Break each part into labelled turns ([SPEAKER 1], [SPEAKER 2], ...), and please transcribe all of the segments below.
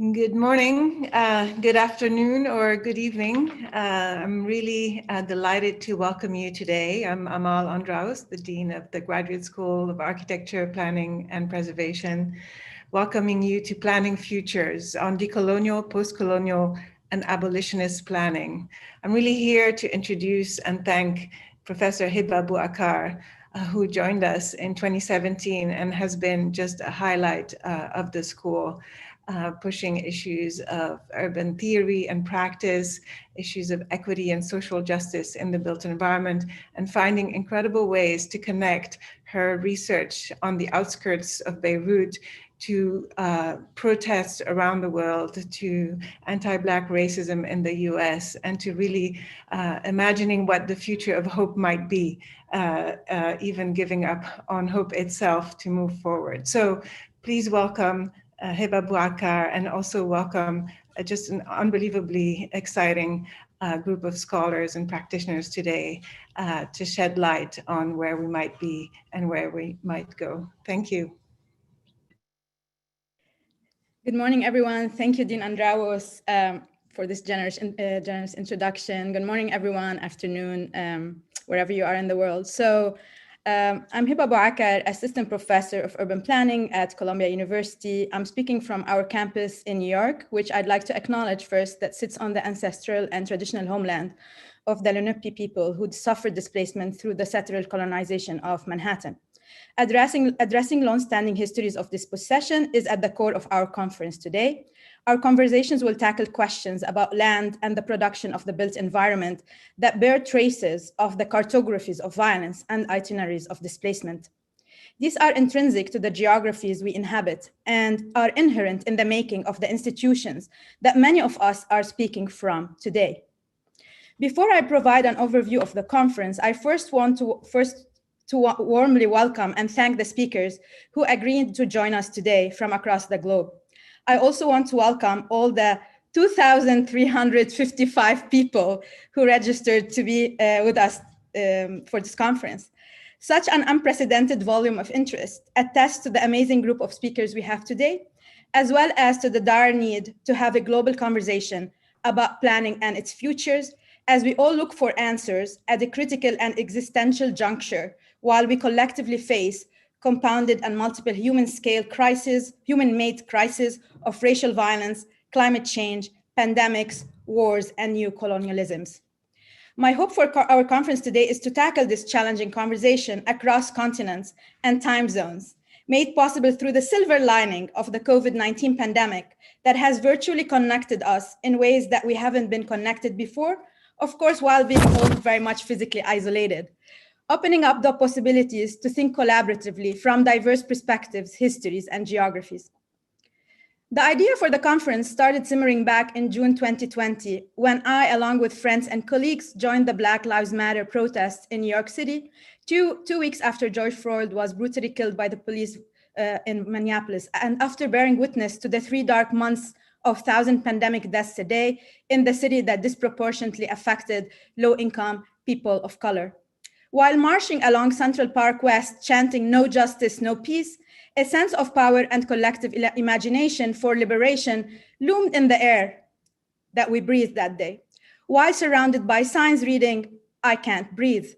[SPEAKER 1] Good morning, good afternoon, or good evening. I'm really delighted to welcome you today. I'm Amal Andraus, the Dean of the Graduate School of Architecture, Planning and Preservation, welcoming you to Planning Futures on decolonial, post-colonial, and abolitionist planning. I'm really here to introduce and thank Professor Hiba Bouakar, who joined us in 2017 and has been just a highlight of the school. Pushing issues of urban theory and practice, issues of equity and social justice in the built environment, and finding incredible ways to connect her research on the outskirts of Beirut to protests around the world, to anti-Black racism in the US, and to really imagining what the future of hope might be, even giving up on hope itself to move forward. So please welcome Hiba Bouakar, and also welcome just an unbelievably exciting group of scholars and practitioners today to shed light on where we might be and where we might go. Thank you.
[SPEAKER 2] Good morning, everyone. Thank you, Dean Andraus, for this generous introduction. Good morning, everyone, afternoon, wherever you are in the world. So I'm Hiba Bouakar, Assistant Professor of Urban Planning at Columbia University. I'm speaking from our campus in New York, which I'd like to acknowledge first, that sits on the ancestral and traditional homeland of the Lenape people who'd suffered displacement through the settler colonization of Manhattan. Addressing long-standing histories of dispossession is at the core of our conference today. Our conversations will tackle questions about land and the production of the built environment that bear traces of the cartographies of violence and itineraries of displacement. These are intrinsic to the geographies we inhabit and are inherent in the making of the institutions that many of us are speaking from today. Before I provide an overview of the conference, I want to warmly welcome and thank the speakers who agreed to join us today from across the globe. I also want to welcome all the 2,355 people who registered to be with us for this conference. Such an unprecedented volume of interest attests to the amazing group of speakers we have today, as well as to the dire need to have a global conversation about planning and its futures, as we all look for answers at a critical and existential juncture while we collectively face compounded and multiple human-made crises of racial violence, climate change, pandemics, wars, and new colonialisms. My hope for our conference today is to tackle this challenging conversation across continents and time zones, made possible through the silver lining of the COVID-19 pandemic that has virtually connected us in ways that we haven't been connected before, of course, while being all very much physically isolated, opening up the possibilities to think collaboratively from diverse perspectives, histories, and geographies. The idea for the conference started simmering back in June 2020, when I, along with friends and colleagues, joined the Black Lives Matter protests in New York City, two weeks after George Floyd was brutally killed by the police in Minneapolis, and after bearing witness to the 3 dark months of 1,000 pandemic deaths a day in the city that disproportionately affected low-income people of color. While marching along Central Park West, chanting "No justice, no peace," a sense of power and collective imagination for liberation loomed in the air that we breathed that day, while surrounded by signs reading, "I can't breathe."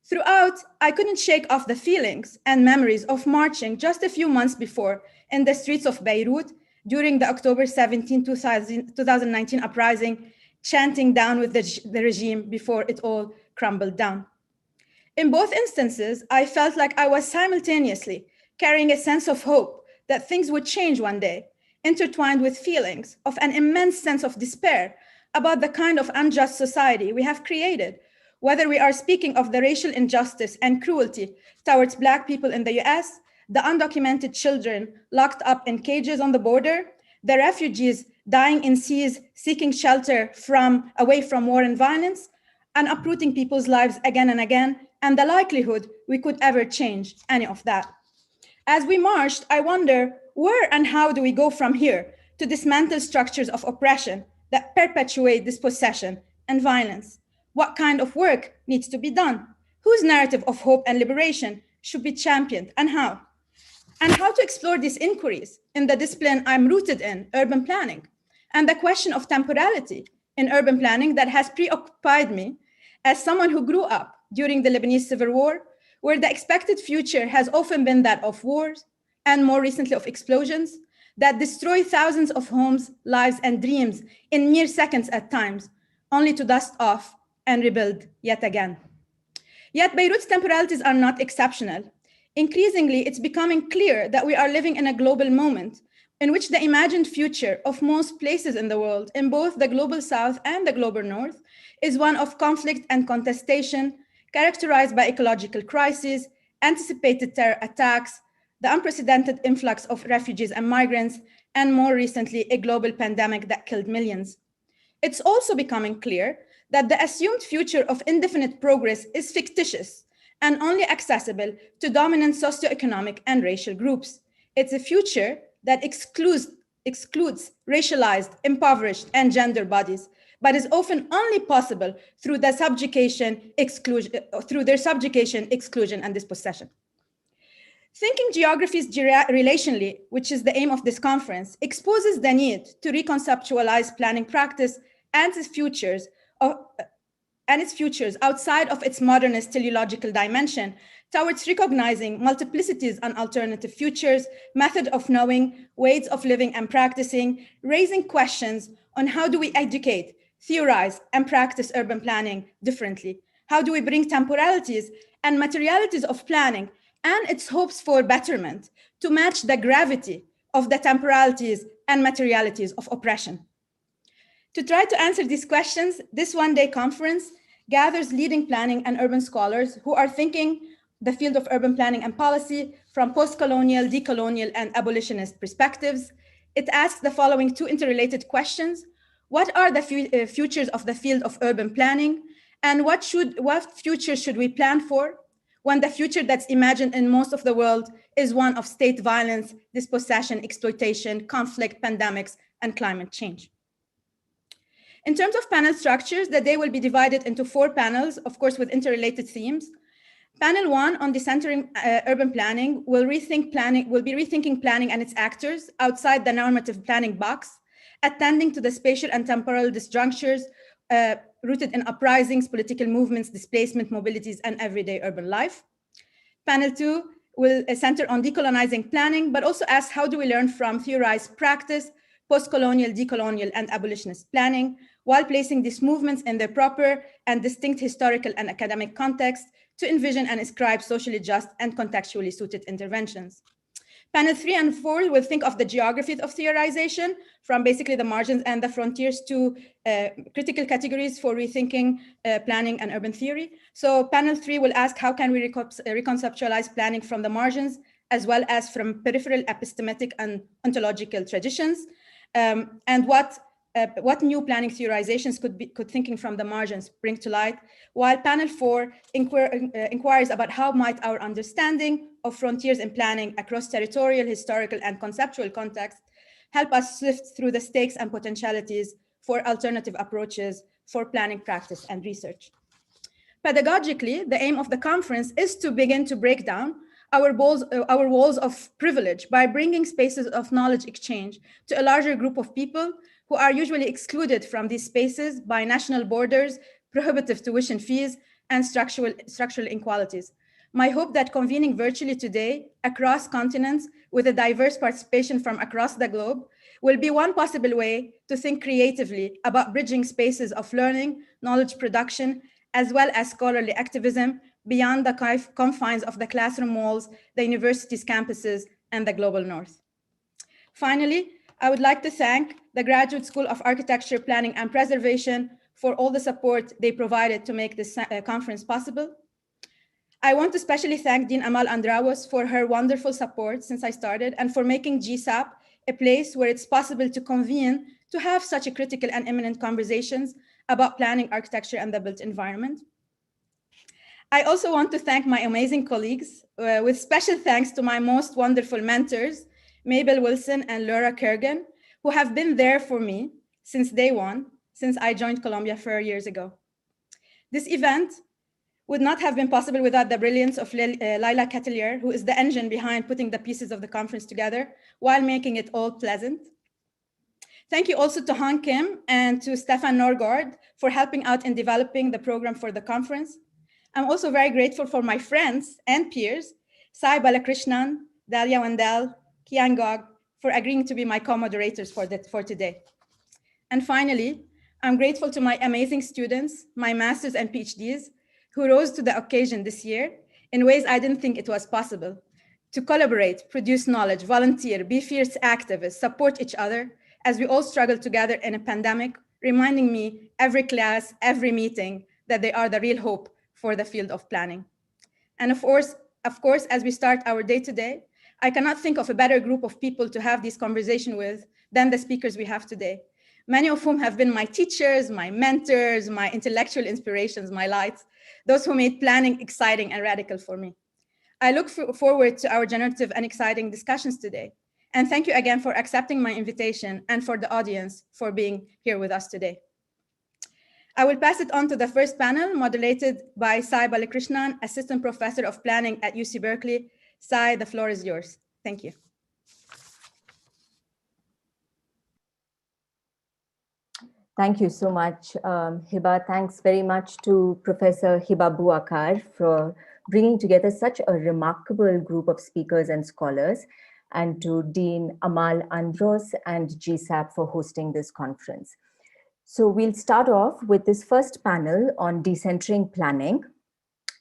[SPEAKER 2] Throughout, I couldn't shake off the feelings and memories of marching just a few months before in the streets of Beirut during the October 17, 2019 uprising, chanting down with the regime before it all crumbled down. In both instances, I felt like I was simultaneously carrying a sense of hope that things would change one day, intertwined with feelings of an immense sense of despair about the kind of unjust society we have created, whether we are speaking of the racial injustice and cruelty towards Black people in the US, the undocumented children locked up in cages on the border, the refugees dying in seas seeking shelter away from war and violence, and uprooting people's lives again and again, and the likelihood we could ever change any of that. As we marched, I wonder, where and how do we go from here to dismantle structures of oppression that perpetuate dispossession and violence? What kind of work needs to be done? Whose narrative of hope and liberation should be championed, and how? and how to explore these inquiries in the discipline I'm rooted in, urban planning, and the question of temporality in urban planning that has preoccupied me as someone who grew up during the Lebanese Civil War, where the expected future has often been that of wars and more recently of explosions that destroy thousands of homes, lives, and dreams in mere seconds at times, only to dust off and rebuild yet again. Yet Beirut's temporalities are not exceptional. Increasingly, it's becoming clear that we are living in a global moment in which the imagined future of most places in the world, in both the global south and the global north, is one of conflict and contestation, characterized by ecological crises, anticipated terror attacks, the unprecedented influx of refugees and migrants, and more recently, a global pandemic that killed millions. It's also becoming clear that the assumed future of indefinite progress is fictitious and only accessible to dominant socioeconomic and racial groups. It's a future that excludes racialized, impoverished, and gender bodies, but is often only possible through their subjugation, exclusion, and dispossession. Thinking geographies relationally, which is the aim of this conference, exposes the need to reconceptualize planning practice and its futures outside of its modernist teleological dimension towards recognizing multiplicities and alternative futures, method of knowing, ways of living and practicing, raising questions on how do we educate, theorize, and practice urban planning differently? How do we bring temporalities and materialities of planning and its hopes for betterment to match the gravity of the temporalities and materialities of oppression? To try to answer these questions, this one-day conference gathers leading planning and urban scholars who are thinking the field of urban planning and policy from post-colonial, decolonial, and abolitionist perspectives. It asks the following two interrelated questions. What are the futures of the field of urban planning? And what future should we plan for when the future that's imagined in most of the world is one of state violence, dispossession, exploitation, conflict, pandemics, and climate change? In terms of panel structures, the day will be divided into 4 panels, of course, with interrelated themes. Panel 1 on decentering urban planning will be rethinking planning and its actors outside the normative planning box, attending to the spatial and temporal disjunctures rooted in uprisings, political movements, displacement, mobilities, and everyday urban life. Panel 2 will center on decolonizing planning, but also ask how do we learn from theorized practice, post-colonial, decolonial, and abolitionist planning, while placing these movements in their proper and distinct historical and academic context to envision and ascribe socially just and contextually suited interventions. Panel 3 and 4 will think of the geographies of theorization from basically the margins and the frontiers to critical categories for rethinking planning and urban theory. So panel 3 will ask how can we reconceptualize planning from the margins as well as from peripheral epistemic and ontological traditions, and what new planning theorizations could thinking from the margins bring to light, while panel 4 inquires about how might our understanding of frontiers in planning across territorial, historical, and conceptual contexts help us sift through the stakes and potentialities for alternative approaches for planning practice and research. Pedagogically, the aim of the conference is to begin to break down our walls of privilege by bringing spaces of knowledge exchange to a larger group of people who are usually excluded from these spaces by national borders, prohibitive tuition fees, and structural inequalities. My hope that convening virtually today across continents with a diverse participation from across the globe will be one possible way to think creatively about bridging spaces of learning, knowledge production, as well as scholarly activism beyond the confines of the classroom walls, the university's campuses, and the global north. Finally, I would like to thank the Graduate School of Architecture, Planning, and Preservation for all the support they provided to make this conference possible. I want to especially thank Dean Amal Andrawos for her wonderful support since I started and for making GSAPP a place where it's possible to convene to have such a critical and imminent conversations about planning, architecture, and the built environment. I also want to thank my amazing colleagues, with special thanks to my most wonderful mentors, Mabel Wilson and Laura Kergan, who have been there for me since day one, since I joined Columbia 4 years ago. This event would not have been possible without the brilliance of Laila Catelier, who is the engine behind putting the pieces of the conference together while making it all pleasant. Thank you also to Han Kim and to Stefan Norgård for helping out in developing the program for the conference. I'm also very grateful for my friends and peers, Sai Balakrishnan, Dalia Wendell, Kian Gog, for agreeing to be my co-moderators for today. And finally, I'm grateful to my amazing students, my masters and PhDs, who rose to the occasion this year in ways I didn't think it was possible, to collaborate, produce knowledge, volunteer, be fierce activists, support each other as we all struggle together in a pandemic, reminding me every class, every meeting, that they are the real hope for the field of planning. And of course, as we start our day today, I cannot think of a better group of people to have this conversation with than the speakers we have today, many of whom have been my teachers, my mentors, my intellectual inspirations, my lights, those who made planning exciting and radical for me. I look forward to our generative and exciting discussions today. And thank you again for accepting my invitation and for the audience for being here with us today. I will pass it on to the first panel, moderated by Sai Balakrishnan, Assistant Professor of Planning at UC Berkeley. Sai, the floor is yours. Thank you.
[SPEAKER 3] Thank you so much, Hiba. Thanks very much to Professor Hiba Buakar for bringing together such a remarkable group of speakers and scholars, and to Dean Amal Andros and GSAPP for hosting this conference. So we'll start off with this first panel on decentering planning,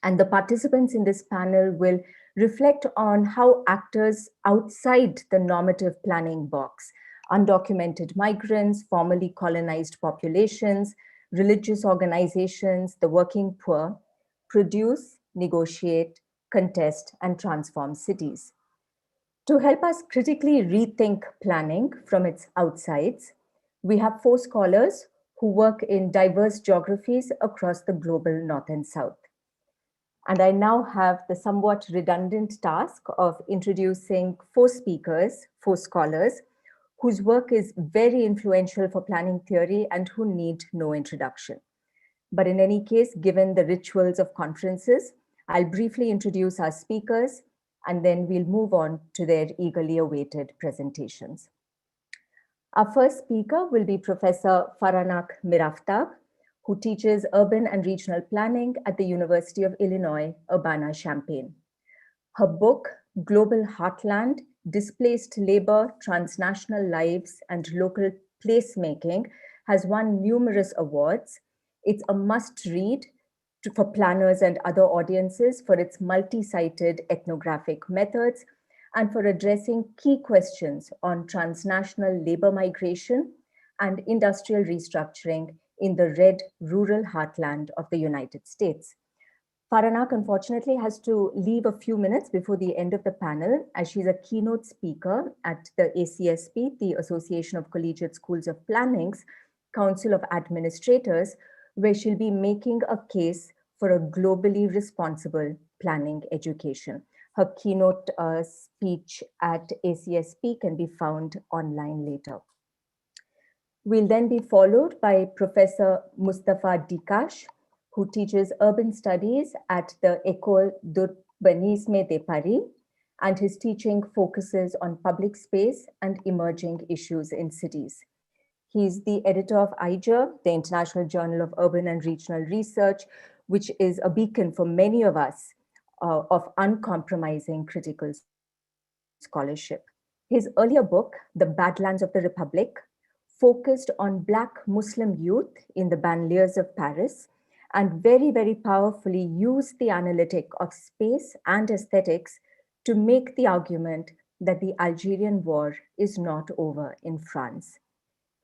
[SPEAKER 3] and the participants in this panel will reflect on how actors outside the normative planning box, undocumented migrants, formerly colonized populations, religious organizations, the working poor, produce, negotiate, contest, and transform cities. To help us critically rethink planning from its outsides, we have 4 scholars who work in diverse geographies across the global North and South. And I now have the somewhat redundant task of introducing 4 speakers, 4 scholars, whose work is very influential for planning theory and who need no introduction. But in any case, given the rituals of conferences, I'll briefly introduce our speakers, and then we'll move on to their eagerly awaited presentations. Our first speaker will be Professor Faranak Miraftab, who teaches urban and regional planning at the University of Illinois, Urbana-Champaign. Her book, Global Heartland, Displaced Labor, Transnational Lives, and Local Placemaking, has won numerous awards. It's a must-read for planners and other audiences for its multi-sited ethnographic methods and for addressing key questions on transnational labor migration and industrial restructuring in the red rural heartland of the United States. Faranak, unfortunately, has to leave a few minutes before the end of the panel, as she's a keynote speaker at the ACSP, the Association of Collegiate Schools of Planning's Council of Administrators, where she'll be making a case for a globally responsible planning education. Her keynote speech at ACSP can be found online later. We'll then be followed by Professor Mustafa Dikash, who teaches urban studies at the École d'Urbanisme de Paris, and his teaching focuses on public space and emerging issues in cities. He's the editor of IJUR, the International Journal of Urban and Regional Research, which is a beacon for many of us of uncompromising critical scholarship. His earlier book, The Badlands of the Republic, focused on Black Muslim youth in the banlieues of Paris, and very, very powerfully used the analytic of space and aesthetics to make the argument that the Algerian War is not over in France.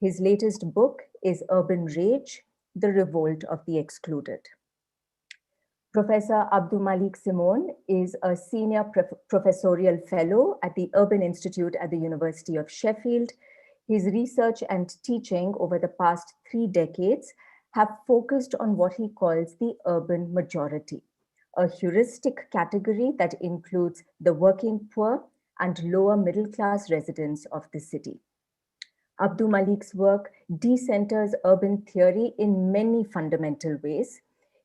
[SPEAKER 3] His latest book is Urban Rage, The Revolt of the Excluded. Professor Abdulmalik Simon is a senior professorial fellow at the Urban Institute at the University of Sheffield. His research and teaching over the past 3 decades have focused on what he calls the urban majority, a heuristic category that includes the working poor and lower middle class residents of the city. Abdulmalik's work decenters urban theory in many fundamental ways.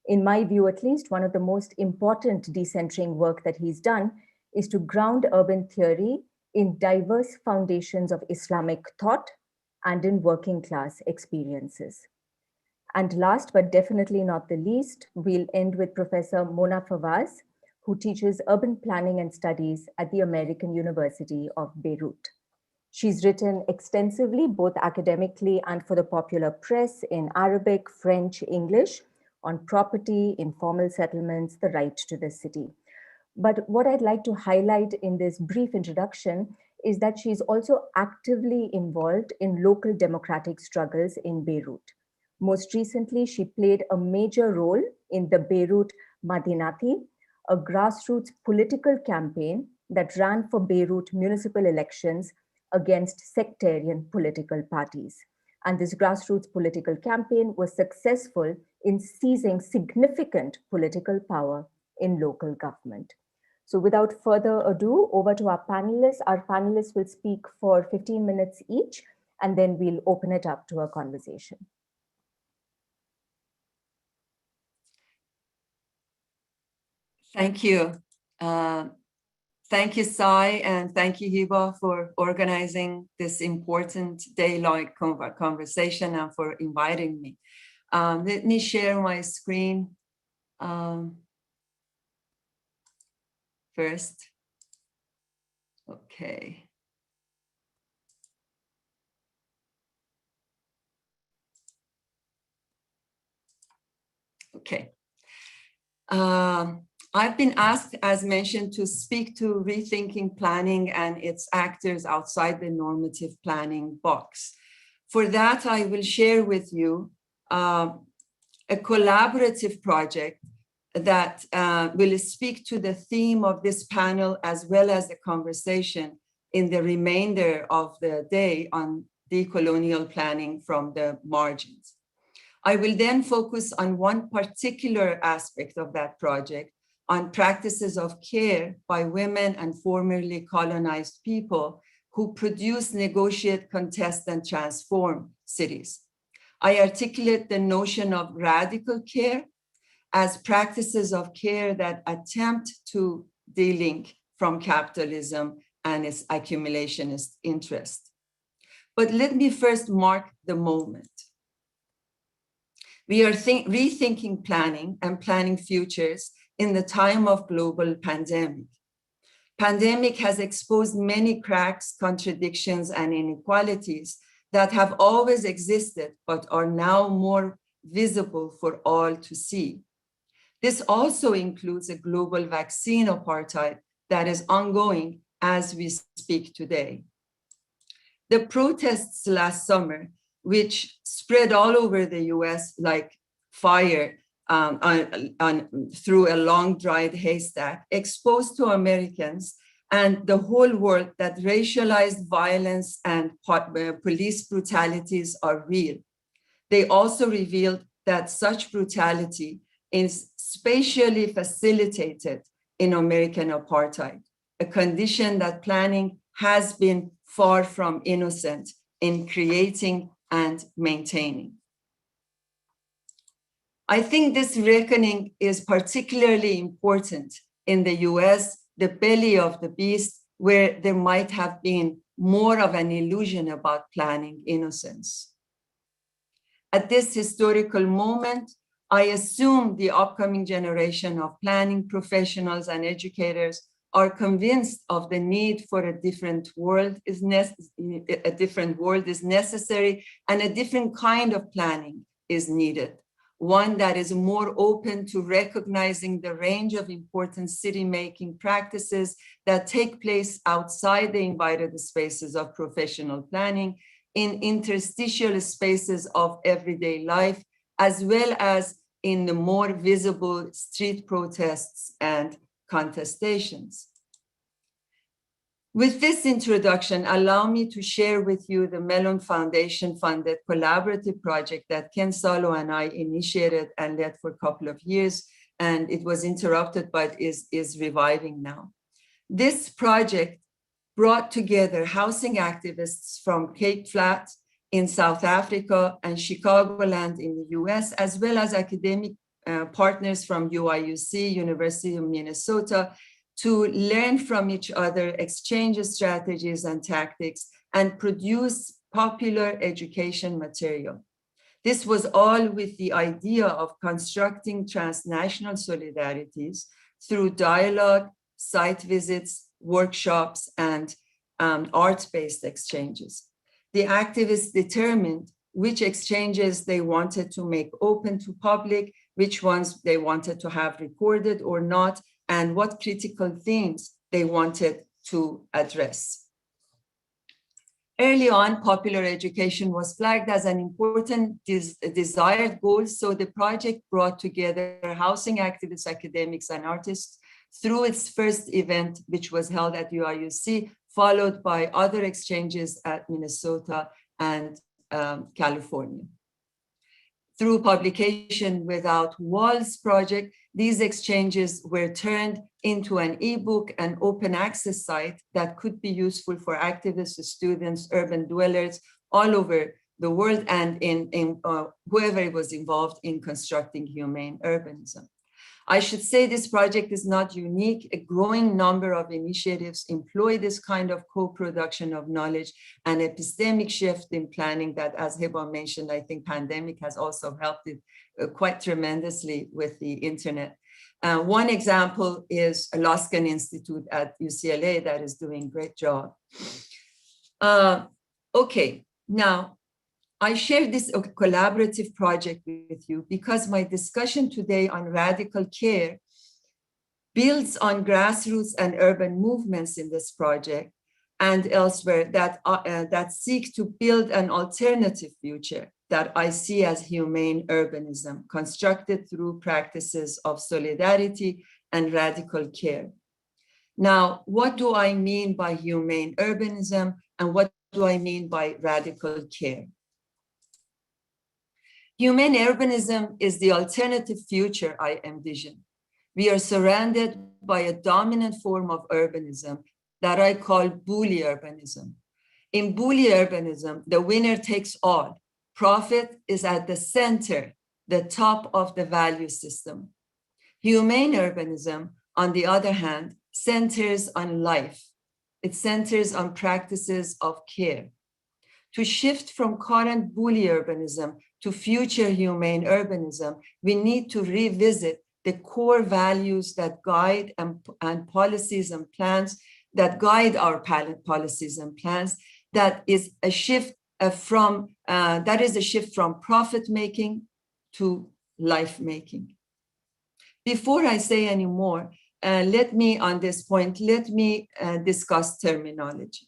[SPEAKER 3] In my view, at least, one of the most important decentering work that he's done is to ground urban theory in diverse foundations of Islamic thought and in working class experiences. And last, but definitely not the least, we'll end with Professor Mona Fawaz, who teaches urban planning and studies at the American University of Beirut. She's written extensively, both academically and for the popular press, in Arabic, French, English, on property, informal settlements, the right to the city. But what I'd like to highlight in this brief introduction is that she's also actively involved in local democratic struggles in Beirut. Most recently, she played a major role in the Beirut Madinati, a grassroots political campaign that ran for Beirut municipal elections against sectarian political parties. And this grassroots political campaign was successful in seizing significant political power in local government. So without further ado, over to our panelists. Our panelists will speak for 15 minutes each, and then we'll open it up to a conversation.
[SPEAKER 4] Thank you. Thank you, Sai, and thank you, Hiba, for organizing this important day-long conversation and for inviting me. Let me share my screen first. Okay. Okay. I've been asked, as mentioned, to speak to rethinking planning and its actors outside the normative planning box. For that, I will share with you a collaborative project that will speak to the theme of this panel as well as the conversation in the remainder of the day on decolonial planning from the margins. I will then focus on one particular aspect of that project, on practices of care by women and formerly colonized people who produce, negotiate, contest, and transform cities. I articulate the notion of radical care as practices of care that attempt to de-link from capitalism and its accumulationist interest. But let me first mark the moment. We are rethinking planning and planning futures in the time of global pandemic. Pandemic has exposed many cracks, contradictions, and inequalities that have always existed, but are now more visible for all to see. This also includes a global vaccine apartheid that is ongoing as we speak today. The protests last summer, which spread all over the US like fire through a long dried haystack, exposed to Americans and the whole world that racialized violence and police brutalities are real. They also revealed that such brutality is spatially facilitated in American apartheid, a condition that planning has been far from innocent in creating and maintaining. I think this reckoning is particularly important in the US, the belly of the beast, where there might have been more of an illusion about planning innocence. At this historical moment, I assume the upcoming generation of planning professionals and educators are convinced of the need for a different world is necessary, and a different kind of planning is needed. One that is more open to recognizing the range of important city-making practices that take place outside the invited spaces of professional planning, in interstitial spaces of everyday life, as well as in the more visible street protests and contestations. With this introduction, allow me to share with you the Mellon Foundation funded collaborative project that Ken Salo and I initiated and led for a couple of years, and it was interrupted, but is reviving now. This project brought together housing activists from Cape Flat in South Africa and Chicagoland in the US, as well as academic partners from UIUC, University of Minnesota, to learn from each other, exchange strategies and tactics, and produce popular education material. This was all with the idea of constructing transnational solidarities through dialogue, site visits, workshops, and art-based exchanges. The activists determined which exchanges they wanted to make open to public, which ones they wanted to have recorded or not, and what critical themes they wanted to address. Early on, popular education was flagged as an important desired goal, so the project brought together housing activists, academics, and artists through its first event, which was held at UIUC, followed by other exchanges at Minnesota and California. Through publication Without Walls project, these exchanges were turned into an ebook and open access site that could be useful for activists, students, urban dwellers all over the world, and in whoever was involved in constructing humane urbanism. I should say this project is not unique. A growing number of initiatives employ this kind of co-production of knowledge and epistemic shift in planning that, as Hiba mentioned, I think pandemic has also helped it quite tremendously with the internet. One example is Luskin Institute at UCLA that is doing a great job. Okay, now, I share this collaborative project with you because my discussion today on radical care builds on grassroots and urban movements in this project and elsewhere that seek to build an alternative future that I see as humane urbanism, constructed through practices of solidarity and radical care. Now, what do I mean by humane urbanism, and what do I mean by radical care? Humane urbanism is the alternative future I envision. We are surrounded by a dominant form of urbanism that I call bully urbanism. In bully urbanism, the winner takes all. Profit is at the center, the top of the value system. Humane urbanism, on the other hand, centers on life. It centers on practices of care. To shift from current bully urbanism to future humane urbanism, we need to revisit the core values that guide and policies and plans that guide our policies and plans. That is a shift from profit making to life making. Before I say any more, let me discuss terminology.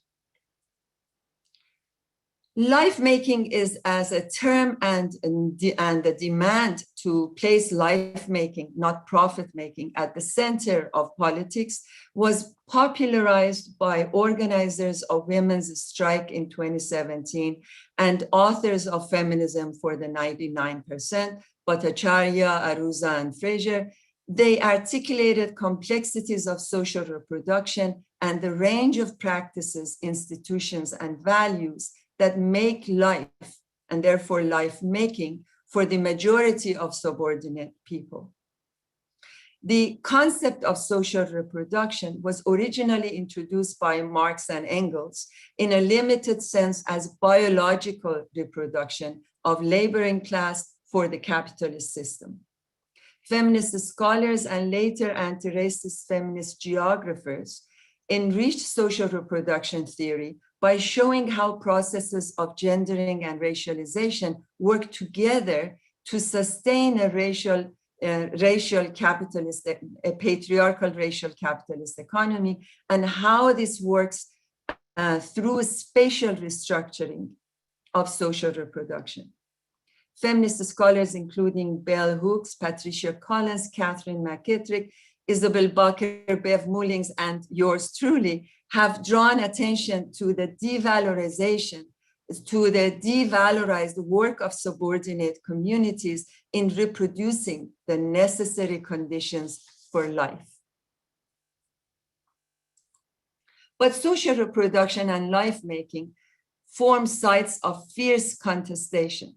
[SPEAKER 4] Life making is as a term and the demand to place life making, not profit making, at the center of politics was popularized by organizers of women's strike in 2017 and authors of Feminism for the 99%, Bhattacharya, Aruza, and Fraser. They articulated complexities of social reproduction and the range of practices, institutions, and values that make life, and therefore life making, for the majority of subordinate people. The concept of social reproduction was originally introduced by Marx and Engels in a limited sense as biological reproduction of laboring class for the capitalist system. Feminist scholars and later anti-racist feminist geographers enriched social reproduction theory by showing how processes of gendering and racialization work together to sustain a patriarchal racial capitalist economy, and how this works through spatial restructuring of social reproduction. Feminist scholars, including Bell Hooks, Patricia Collins, Catherine McKittrick, Isabel Bakker, Bev Mullings, and yours truly, have drawn attention to the devalorization, to the devalorized work of subordinate communities in reproducing the necessary conditions for life. But social reproduction and life making form sites of fierce contestation.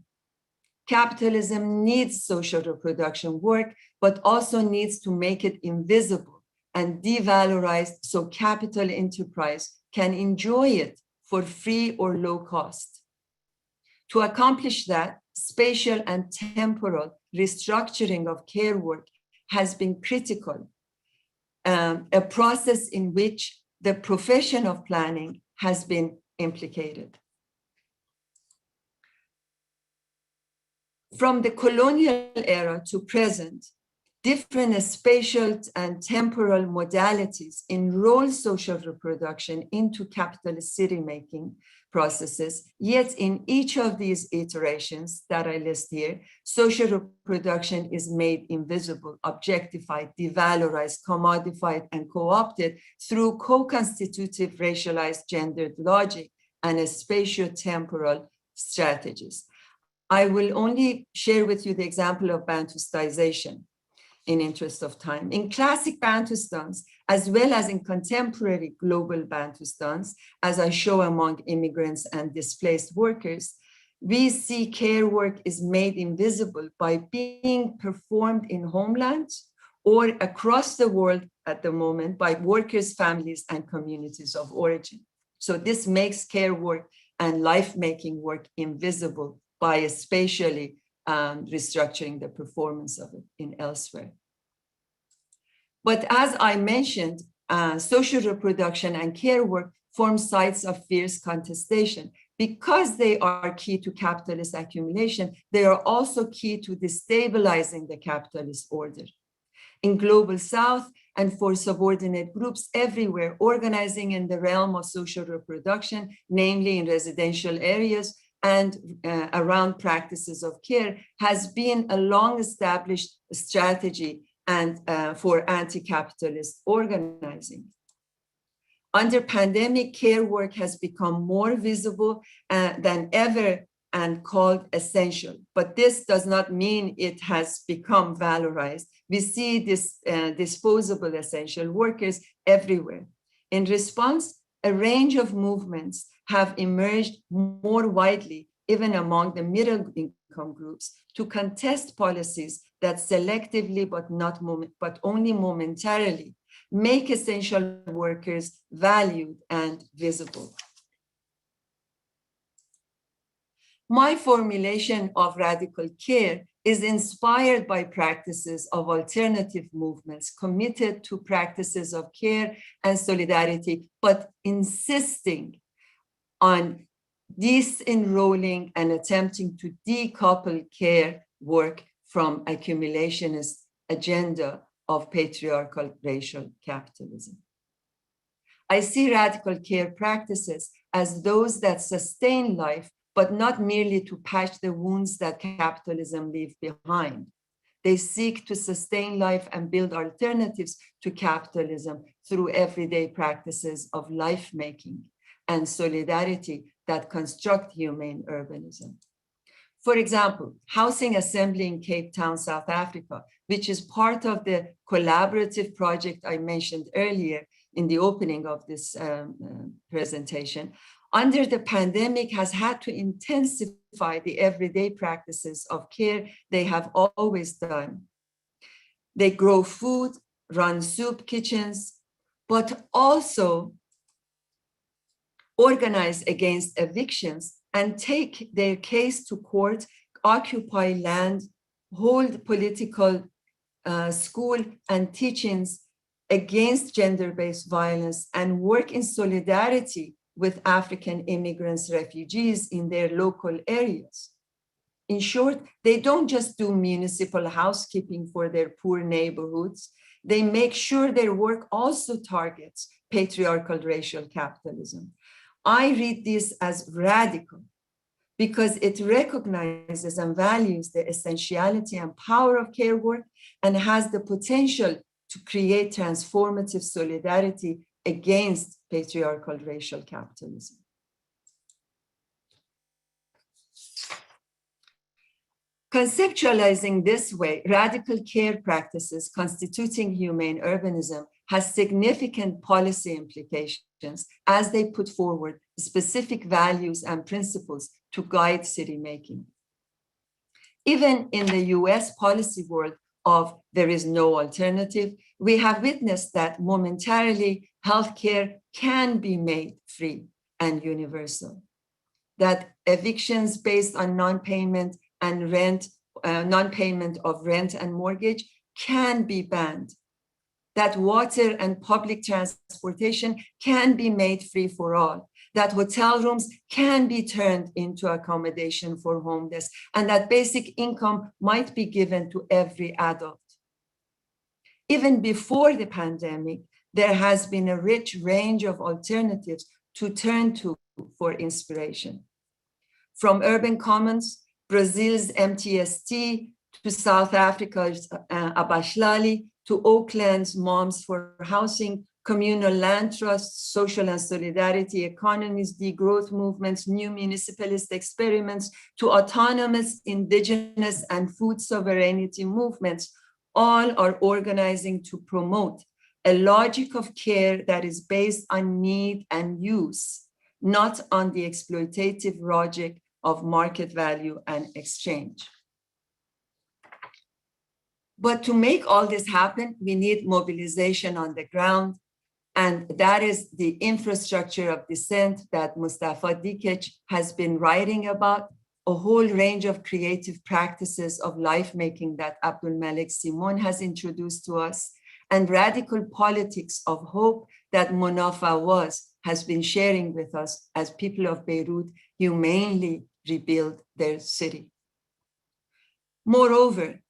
[SPEAKER 4] Capitalism needs social reproduction work, but also needs to make it invisible and devalorized so capital enterprise can enjoy it for free or low cost. To accomplish that, spatial and temporal restructuring of care work has been critical, a process in which the profession of planning has been implicated. From the colonial era to present, different spatial and temporal modalities enroll social reproduction into capitalist city-making processes, yet in each of these iterations that I list here, social reproduction is made invisible, objectified, devalorized, commodified, and co-opted through co-constitutive racialized gendered logic and a spatio-temporal strategies. I will only share with you the example of Bantustization in interest of time. In classic Bantustans, as well as in contemporary global Bantustans, as I show among immigrants and displaced workers, we see care work is made invisible by being performed in homelands or across the world at the moment by workers, families, and communities of origin. So this makes care work and life-making work invisible by spatially restructuring the performance of it in elsewhere. But as I mentioned, social reproduction and care work form sites of fierce contestation. Because they are key to capitalist accumulation, they are also key to destabilizing the capitalist order. In Global South and for subordinate groups everywhere, organizing in the realm of social reproduction, namely in residential areas, and around practices of care has been a long-established strategy and for anti-capitalist organizing. Under pandemic, care work has become more visible than ever and called essential, but this does not mean it has become valorized. We see this disposable essential workers everywhere. In response, a range of movements have emerged more widely, even among the middle income groups, to contest policies that selectively, but only momentarily, make essential workers valued and visible. My formulation of radical care is inspired by practices of alternative movements committed to practices of care and solidarity, but insisting on disenrolling and attempting to decouple care work from accumulationist agenda of patriarchal racial capitalism. I see radical care practices as those that sustain life, but not merely to patch the wounds that capitalism leaves behind. They seek to sustain life and build alternatives to capitalism through everyday practices of life-making and solidarity that construct humane urbanism. For example, Housing Assembly in Cape Town, South Africa, which is part of the collaborative project I mentioned earlier in the opening of this presentation, under the pandemic has had to intensify the everyday practices of care they have always done. They grow food, run soup kitchens, but also organize against evictions and take their case to court, occupy land, hold political school and teachings against gender-based violence, and work in solidarity with African immigrants, refugees in their local areas. In short, they don't just do municipal housekeeping for their poor neighborhoods, they make sure their work also targets patriarchal racial capitalism. I read this as radical because it recognizes and values the essentiality and power of care work and has the potential to create transformative solidarity against patriarchal racial capitalism. Conceptualizing this way, radical care practices constituting humane urbanism has significant policy implications as they put forward specific values and principles to guide city making. Even in the US policy world of there is no alternative, we have witnessed that momentarily healthcare can be made free and universal, that evictions based on non-payment and non-payment of rent and mortgage can be banned, that water and public transportation can be made free for all, that hotel rooms can be turned into accommodation for homeless, and that basic income might be given to every adult. Even before the pandemic, there has been a rich range of alternatives to turn to for inspiration. From urban commons, Brazil's MTST, to South Africa's Abashlali, to Oakland's Moms for Housing, communal land trusts, social and solidarity economies, degrowth movements, new municipalist experiments, to autonomous, indigenous, and food sovereignty movements, all are organizing to promote a logic of care that is based on need and use, not on the exploitative logic of market value and exchange. But to make all this happen, we need mobilization on the ground. And that is the infrastructure of dissent that Mustafa Dikic has been writing about, a whole range of creative practices of life-making that Abdul Malik Simon has introduced to us, and radical politics of hope that Munafa has been sharing with us as people of Beirut humanely rebuild their city. Moreover,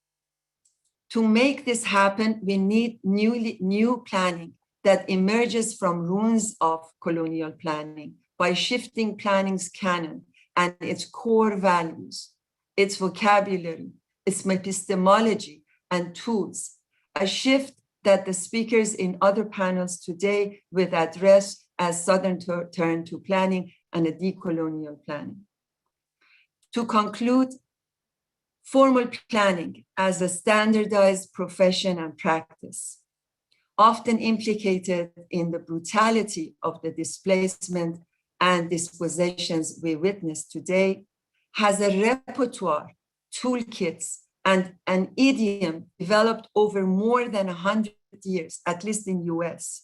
[SPEAKER 4] to make this happen, we need new planning that emerges from ruins of colonial planning by shifting planning's canon and its core values, its vocabulary, its epistemology and tools, a shift that the speakers in other panels today will address as Southern turn to planning and a decolonial planning. To conclude, formal planning as a standardized profession and practice, often implicated in the brutality of the displacement and dispossessions we witness today, has a repertoire, toolkits, and an idiom developed over more than 100 years, at least in US.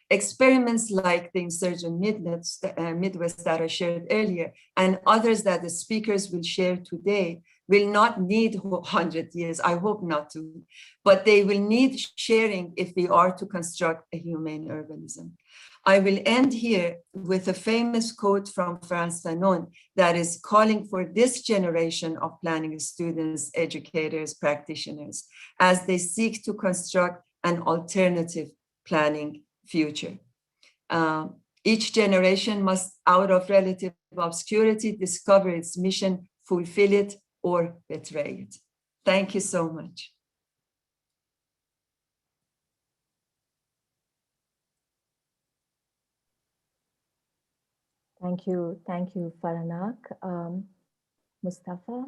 [SPEAKER 4] Experiments like the Insurgent Midwest that I shared earlier, and others that the speakers will share today, will not need 100 years, I hope not to, but they will need sharing if we are to construct a humane urbanism. I will end here with a famous quote from Frantz Fanon that is calling for this generation of planning students, educators, practitioners, as they seek to construct an alternative planning future. Each generation must, out of relative obscurity, discover its mission, fulfill it, or betray it. Thank you so much.
[SPEAKER 3] Thank you, Faranak. Mustafa?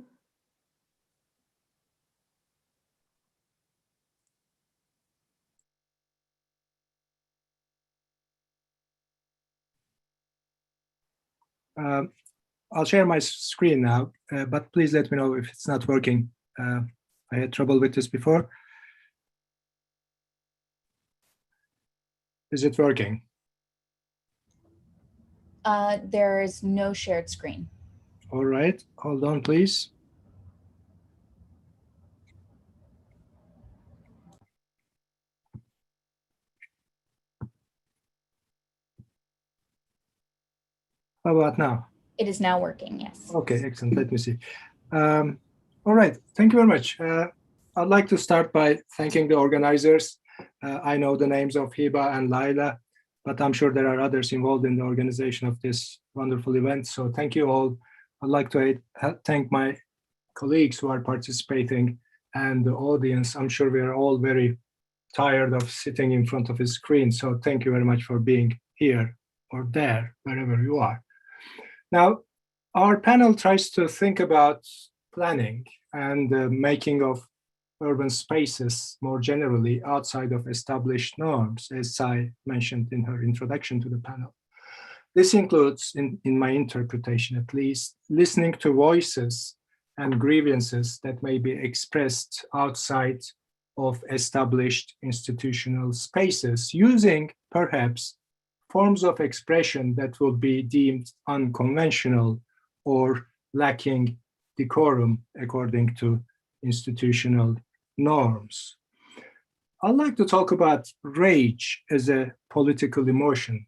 [SPEAKER 5] I'll share my screen now, but please let me know if it's not working. I had trouble with this before. Is it working?
[SPEAKER 6] There is no shared screen.
[SPEAKER 5] All right, hold on, please. How about now?
[SPEAKER 6] It is now working, yes.
[SPEAKER 5] Okay, excellent. Let me see. All right, thank you very much. I'd like to start by thanking the organizers. I know the names of Hiba and Laila, but I'm sure there are others involved in the organization of this wonderful event. So thank you all. I'd like to thank my colleagues who are participating and the audience. I'm sure we are all very tired of sitting in front of a screen. So thank you very much for being here or there, wherever you are. Now, our panel tries to think about planning and the making of urban spaces more generally outside of established norms, as Sai mentioned in her introduction to the panel. This includes, in my interpretation at least, listening to voices and grievances that may be expressed outside of established institutional spaces, using perhaps forms of expression that would be deemed unconventional or lacking decorum according to institutional norms. I'd like to talk about rage as a political emotion,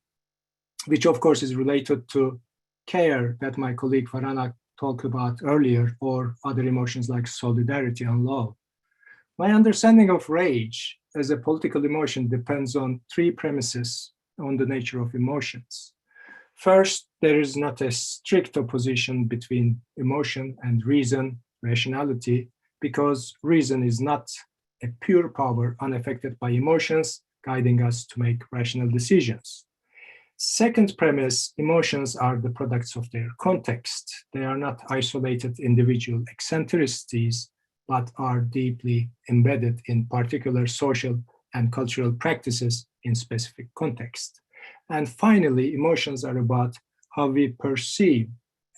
[SPEAKER 5] which of course is related to care that my colleague Farhana talked about earlier, or other emotions like solidarity and love. My understanding of rage as a political emotion depends on three premises on the nature of emotions. First, there is not a strict opposition between emotion and reason, rationality, because reason is not a pure power unaffected by emotions, guiding us to make rational decisions. Second premise, emotions are the products of their context. They are not isolated individual eccentricities, but are deeply embedded in particular social and cultural practices in specific context. And finally, emotions are about how we perceive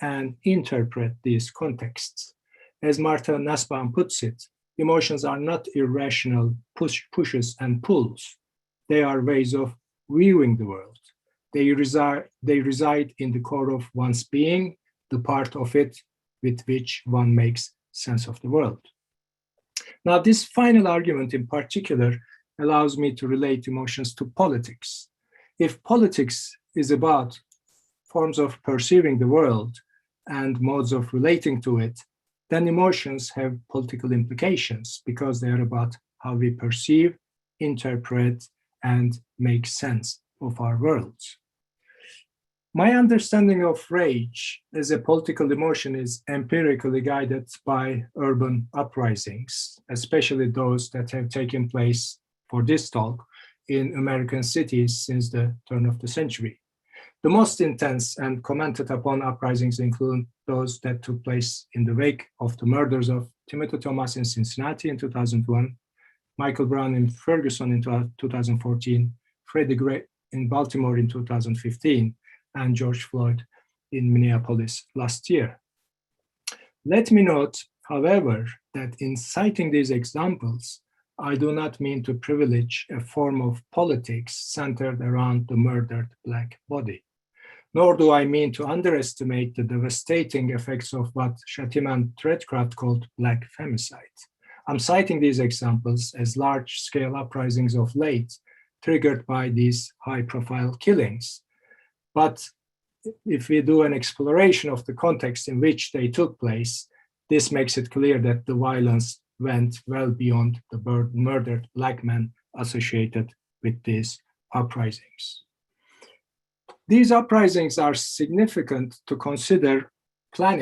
[SPEAKER 5] and interpret these contexts. As Martha Nussbaum puts it, emotions are not irrational pushes and pulls. They are ways of viewing the world. They reside in the core of one's being, the part of it with which one makes sense of the world. Now, this final argument in particular allows me to relate emotions to politics. If politics is about forms of perceiving the world and modes of relating to it, then emotions have political implications because they are about how we perceive, interpret, and make sense of our worlds. My understanding of rage as a political emotion is empirically guided by urban uprisings, especially those that have taken place for this talk in American cities since the turn of the century. The most intense and commented upon uprisings include those that took place in the wake of the murders of Timothy Thomas in Cincinnati in 2001, Michael Brown in Ferguson in 2014, Freddie Gray in Baltimore in 2015, and George Floyd in Minneapolis last year. Let me note, however, that in citing these examples, I do not mean to privilege a form of politics centered around the murdered Black body, nor do I mean to underestimate the devastating effects of what Shatiman Threadcraft called Black femicide. I'm citing these examples as large-scale uprisings of late triggered by these high-profile killings. But if we do an exploration of the context in which they took place, this makes it clear that the violence went well beyond the murdered Black men associated with these uprisings. These uprisings are significant to consider for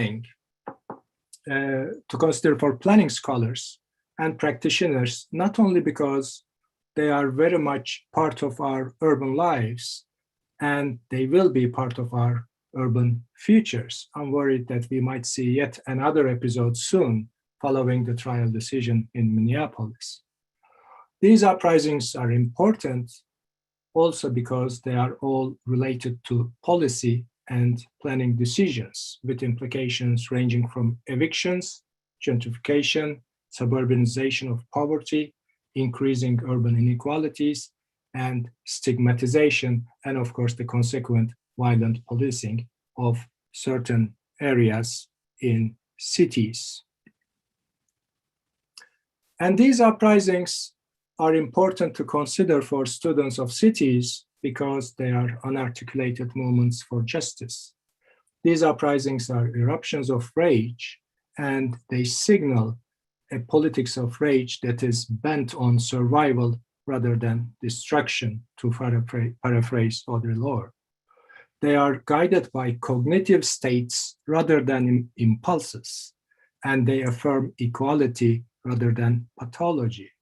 [SPEAKER 5] planning scholars and practitioners, not only because they are very much part of our urban lives, and they will be part of our urban futures. I'm worried that we might see yet another episode soon following the trial decision in Minneapolis. These uprisings are important also because they are all related to policy and planning decisions with implications ranging from evictions, gentrification, suburbanization of poverty, increasing urban inequalities, and stigmatization, and of course the consequent violent policing of certain areas in cities. And these uprisings are important to consider for students of cities because they are unarticulated movements for justice. These uprisings are eruptions of rage, and they signal a politics of rage that is bent on survival rather than destruction, to paraphrase Audre Lorde. They are guided by cognitive states rather than impulses, and they affirm equality rather than pathology.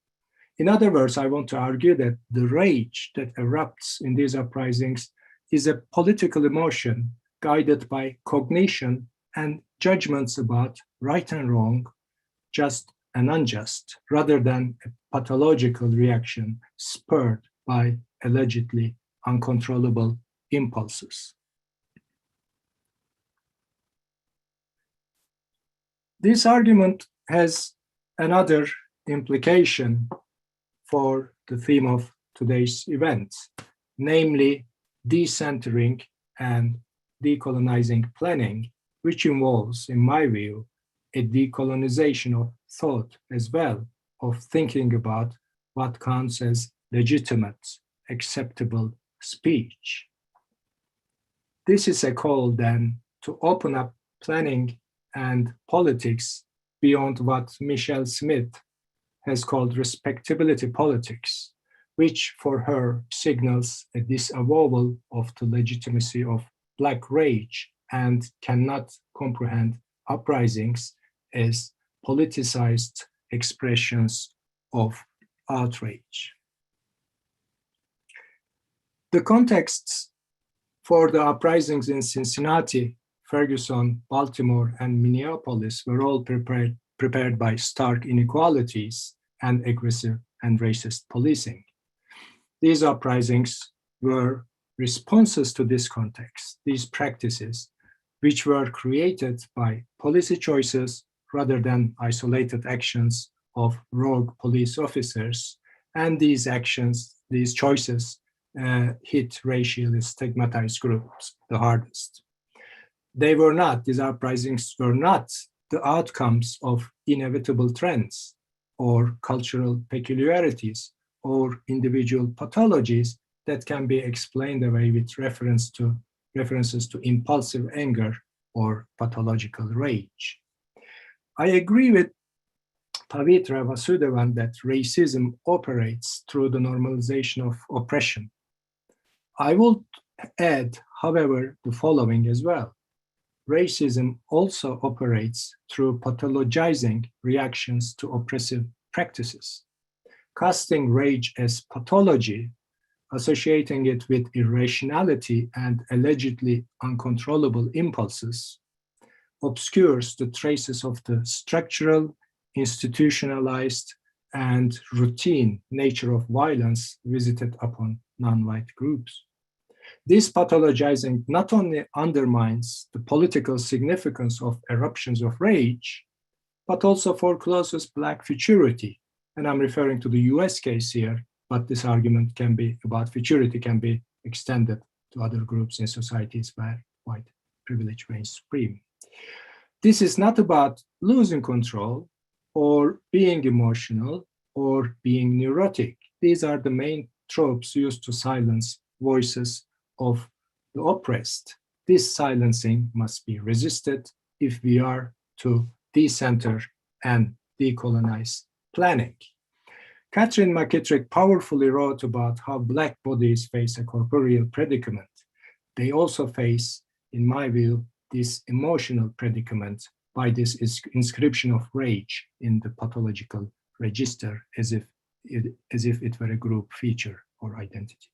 [SPEAKER 5] In other words, I want to argue that the rage that erupts in these uprisings is a political emotion guided by cognition and judgments about right and wrong, just and unjust, rather than a pathological reaction spurred by allegedly uncontrollable impulses. This argument has another implication for the theme of today's event, namely decentering and decolonizing planning, which involves, in my view, a decolonization of thought as well, of thinking about what counts as legitimate, acceptable speech. This is a call then to open up planning and politics beyond what Michelle Smith has called respectability politics, which for her signals a disavowal of the legitimacy of Black rage and cannot comprehend uprisings as politicized expressions of outrage. The contexts for the uprisings in Cincinnati, Ferguson, Baltimore, and Minneapolis were all prepared by stark inequalities and aggressive and racist policing. These uprisings were responses to this context, these practices, which were created by policy choices rather than isolated actions of rogue police officers. And these actions, these choices, hit racially stigmatized groups the hardest. These uprisings were not the outcomes of inevitable trends or cultural peculiarities or individual pathologies that can be explained away with references to impulsive anger or pathological rage. I agree with Pavitra Vasudevan that racism operates through the normalization of oppression. I would add, however, the following as well. Racism also operates through pathologizing reactions to oppressive practices. Casting rage as pathology, associating it with irrationality and allegedly uncontrollable impulses, obscures the traces of the structural, institutionalized, and routine nature of violence visited upon non-white groups. This pathologizing not only undermines the political significance of eruptions of rage, but also forecloses Black futurity. And I'm referring to the US case here, but this argument can be about futurity can be extended to other groups in societies where white privilege reigns supreme. This is not about losing control or being emotional or being neurotic. These are the main tropes used to silence voices of the oppressed. This silencing must be resisted if we are to decenter and decolonize planning. Catherine McKittrick powerfully wrote about how Black bodies face a corporeal predicament. They also face, in my view, this emotional predicament by this inscription of rage in the pathological register as if it were a group feature or identity.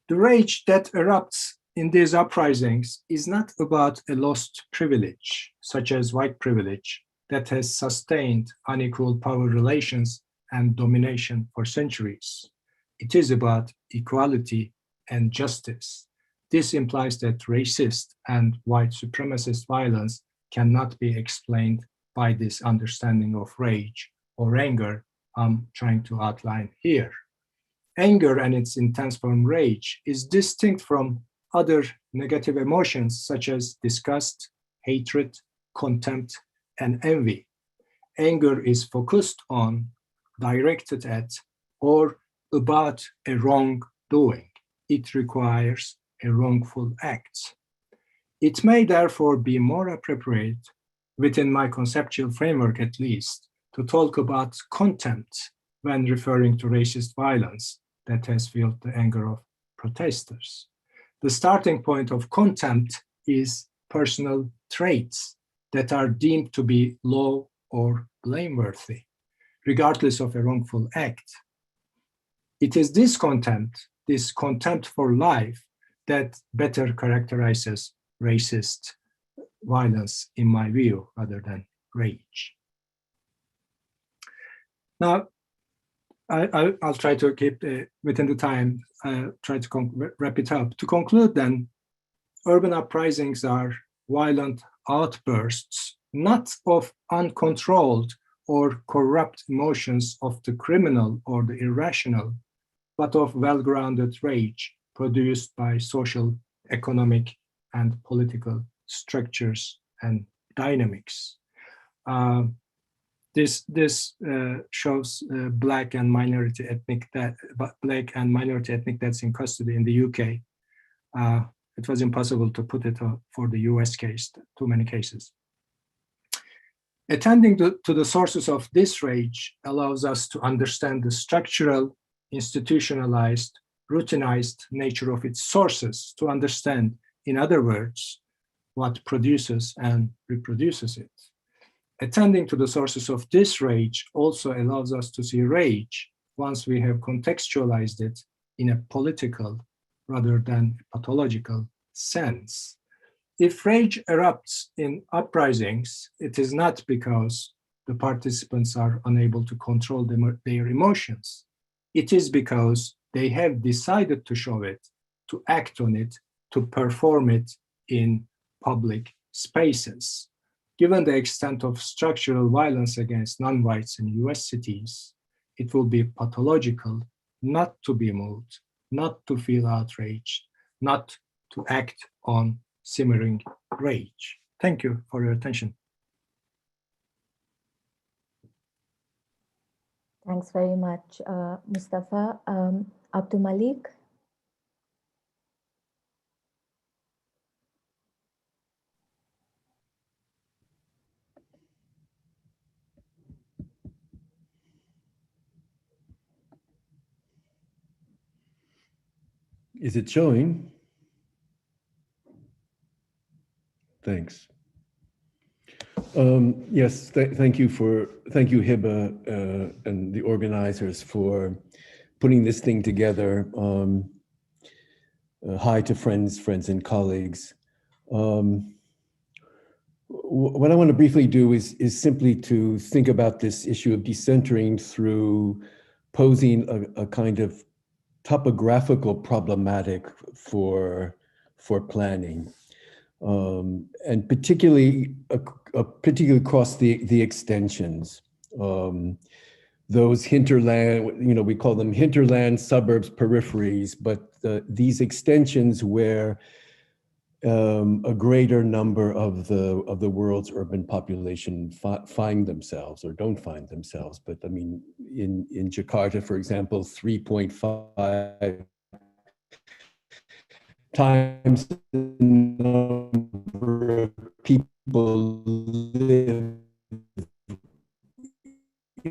[SPEAKER 5] The rage that erupts in these uprisings is not about a lost privilege, such as white privilege, that has sustained unequal power relations and domination for centuries. It is about equality and justice. This implies that racist and white supremacist violence cannot be explained by this understanding of rage or anger I'm trying to outline here. Anger and its intense form rage is distinct from other negative emotions such as disgust, hatred, contempt, and envy. Anger is focused on, directed at, or about a wrongdoing. It requires a wrongful act. It may therefore be more appropriate, within my conceptual framework at least, to talk about contempt when referring to racist violence that has fueled the anger of protesters. The starting point of contempt is personal traits that are deemed to be low or blameworthy, regardless of a wrongful act. It is this contempt for life, that better characterizes racist violence, in my view, rather than rage. Now, I'll try to keep within the time, try to wrap it up. To conclude then, urban uprisings are violent outbursts, not of uncontrolled or corrupt emotions of the criminal or the irrational, but of well-grounded rage produced by social, economic, and political structures and dynamics. This shows black and minority ethnic that's in custody in the UK. It was impossible to put it for the US case, too many cases. Attending to the sources of this rage allows us to understand the structural, institutionalized, routinized nature of its sources, to understand, in other words, what produces and reproduces it. Attending to the sources of this rage also allows us to see rage once we have contextualized it in a political rather than pathological sense. If rage erupts in uprisings, it is not because the participants are unable to control their emotions. It is because they have decided to show it, to act on it, to perform it in public spaces. Given the extent of structural violence against non-whites in US cities, it will be pathological not to be moved, not to feel outraged, not to act on simmering rage. Thank you for your attention.
[SPEAKER 3] Thanks very much, Mustafa. Abdul Malik.
[SPEAKER 7] Is it showing? Thanks. Yes, thank you, Hiba, and the organizers for putting this thing together. Hi to friends and colleagues. What I want to briefly do is simply to think about this issue of decentering through posing a kind of topographical problematic for planning. And particularly across the extensions, those hinterland, we call them hinterland, suburbs, peripheries, but these extensions where a greater number of the world's urban population find themselves or don't find themselves. But I mean, in Jakarta, for example, 3.5 times the number of people live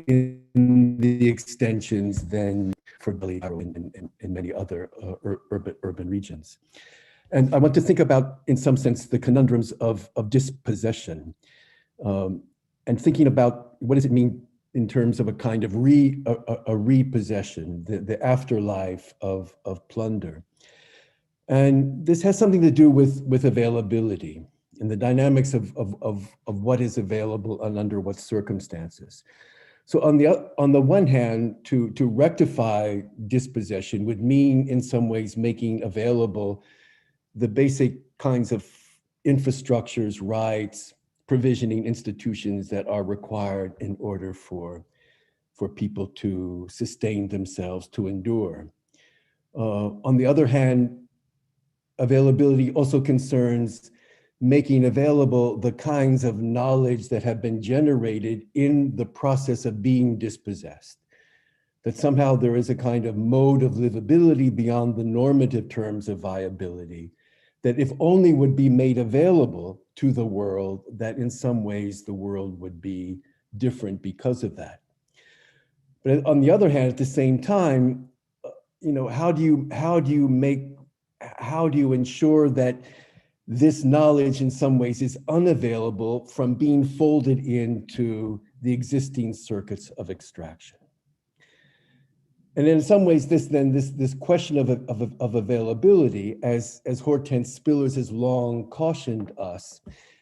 [SPEAKER 7] in the extensions than for Bali and many other urban regions. And I want to think about, in some sense, the conundrums of dispossession, and thinking about what does it mean in terms of a kind of repossession, the afterlife of plunder. And this has something to do with availability and the dynamics of what is available and under what circumstances. So on the one hand, to rectify dispossession would mean in some ways making available the basic kinds of infrastructures, rights, provisioning institutions that are required in order for people to sustain themselves, to endure. On the other hand, availability also concerns making available the kinds of knowledge that have been generated in the process of being dispossessed. That somehow there is a kind of mode of livability beyond the normative terms of viability, that if only would be made available to the world, that in some ways the world would be different because of that. But on the other hand, at the same time, how do you ensure that this knowledge in some ways is unavailable from being folded into the existing circuits of extraction? And in some ways, this question of availability, as Hortense Spillers has long cautioned us,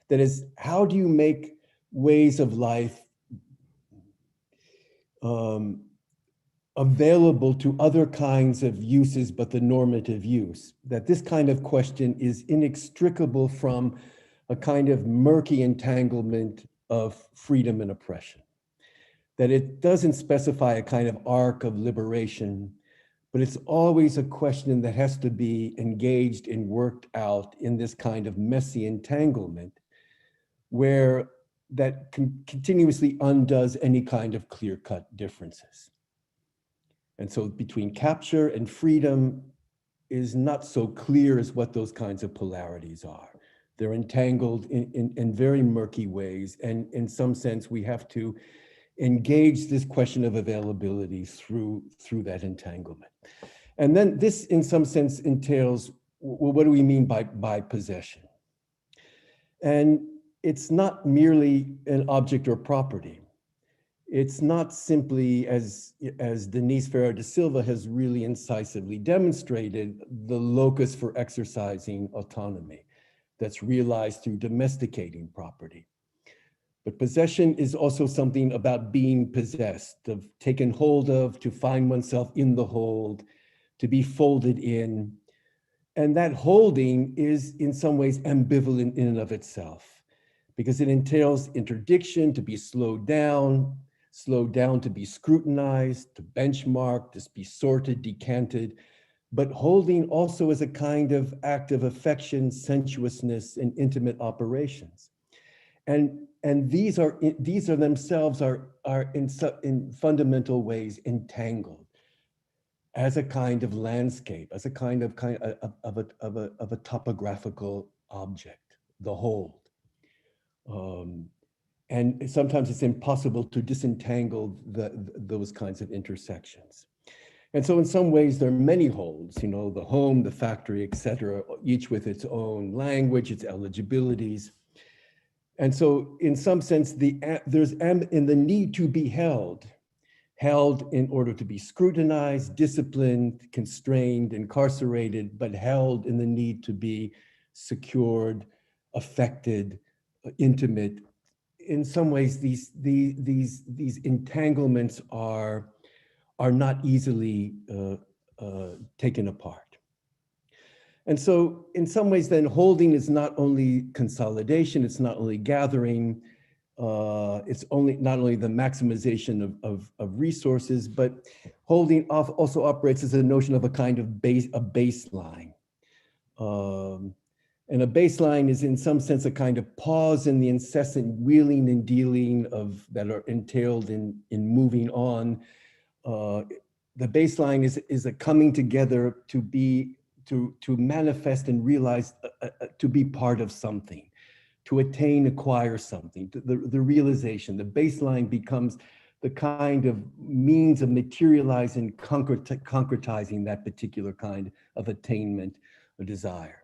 [SPEAKER 7] that is, how do you make ways of life available to other kinds of uses but the normative use, that this kind of question is inextricable from a kind of murky entanglement of freedom and oppression, that it doesn't specify a kind of arc of liberation, but it's always a question that has to be engaged and worked out in this kind of messy entanglement where that continuously undoes any kind of clear-cut differences. And so between capture and freedom is not so clear as what those kinds of polarities are. They're entangled in very murky ways. And in some sense, we have to engage this question of availability through that entanglement. And then this, in some sense, entails, well, what do we mean by possession? And it's not merely an object or property. It's not simply, as Denise Ferreira da Silva has really incisively demonstrated, the locus for exercising autonomy that's realized through domesticating property. But possession is also something about being possessed, of taken hold of, to find oneself in the hold, to be folded in. And that holding is in some ways ambivalent in and of itself, because it entails interdiction, to be slowed down to be scrutinized, to benchmark, to be sorted, decanted. But holding also is a kind of act of affection, sensuousness, and intimate operations. And these are themselves are in fundamental ways entangled as a kind of landscape, as a kind of a topographical object, the hold. And sometimes it's impossible to disentangle those kinds of intersections. And so in some ways, there are many holds, the home, the factory, et cetera, each with its own language, its eligibilities. And so in some sense, there's in the need to be held in order to be scrutinized, disciplined, constrained, incarcerated, but held in the need to be secured, affected, intimate. In some ways, these entanglements are not easily taken apart. And so in some ways then holding is not only consolidation, it's not only gathering, it's not only the maximization of resources, but holding also operates as a notion of a kind of baseline. And a baseline is in some sense a kind of pause in the incessant wheeling and dealing that are entailed in moving on. The baseline is a coming together to manifest and realize, to be part of something, to acquire something, the realization. The baseline becomes the kind of means of materializing, concretizing that particular kind of attainment or desire.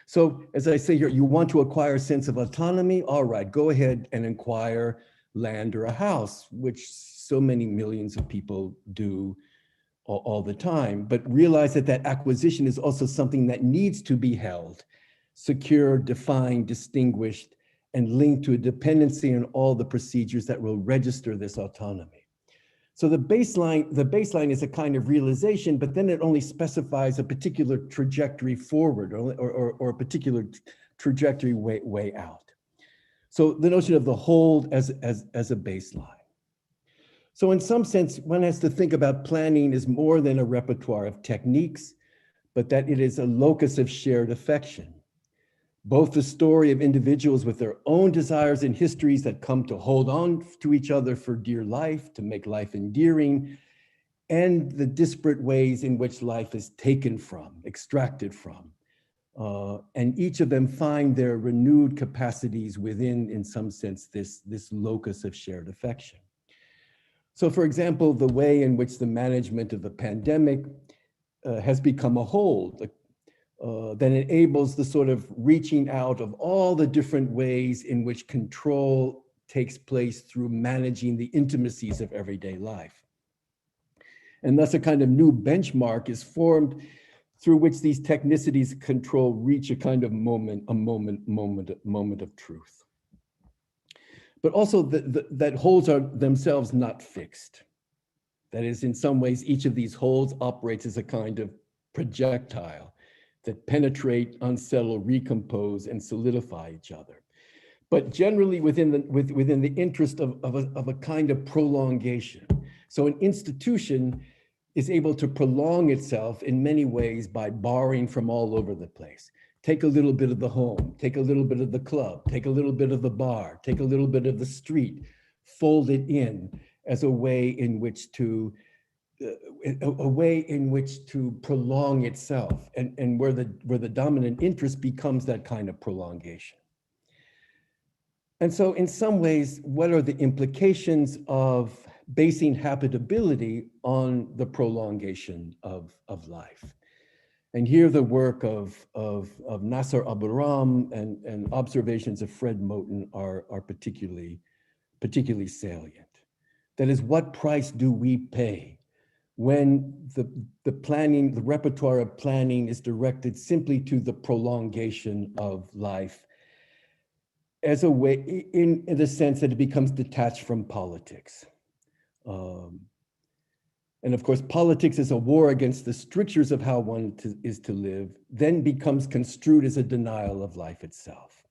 [SPEAKER 7] So as I say here, you want to acquire a sense of autonomy? All right, go ahead and acquire land or a house, which so many millions of people do all the time, but realize that acquisition is also something that needs to be held, secure, defined, distinguished, and linked to a dependency on all the procedures that will register this autonomy. So the baseline is a kind of realization, but then it only specifies a particular trajectory forward or a particular trajectory way out. So the notion of the hold as a baseline. So in some sense, one has to think about planning as more than a repertoire of techniques, but that it is a locus of shared affection. Both the story of individuals with their own desires and histories that come to hold on to each other for dear life, to make life endearing, and the disparate ways in which life is taken from, extracted from. And each of them find their renewed capacities within, in some sense, this locus of shared affection. So for example, the way in which the management of the pandemic has become a hold, that enables the sort of reaching out of all the different ways in which control takes place through managing the intimacies of everyday life. And thus a kind of new benchmark is formed through which these technicities of control reach a kind of moment of truth. But also that holds are themselves not fixed. That is, in some ways, each of these holes operates as a kind of projectile that penetrate, unsettle, recompose, and solidify each other. But generally within the interest of a kind of prolongation. So an institution is able to prolong itself in many ways by borrowing from all over the place. Take a little bit of the home, take a little bit of the club, take a little bit of the bar, take a little bit of the street, fold it in as a way in which to prolong itself, and where the dominant interest becomes that kind of prolongation. And so in some ways, what are the implications of basing habitability on the prolongation of life? And here the work of Nasser Aburam and observations of Fred Moten are particularly salient. That is, what price do we pay when the planning, the repertoire of planning is directed simply to the prolongation of life as a way, in the sense that it becomes detached from politics. And of course, politics is a war against the strictures of how one is to live, then becomes construed as a denial of life itself.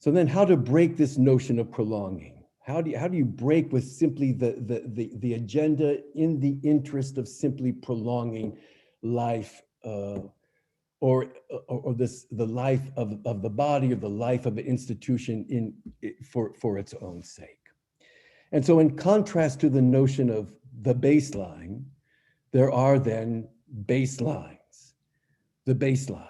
[SPEAKER 7] So then how to break this notion of prolonging? How do you break with simply the agenda in the interest of simply prolonging life, or the life of the body, or the life of an institution for its own sake? And so in contrast to the notion of the baseline, there are then baselines, the baseline.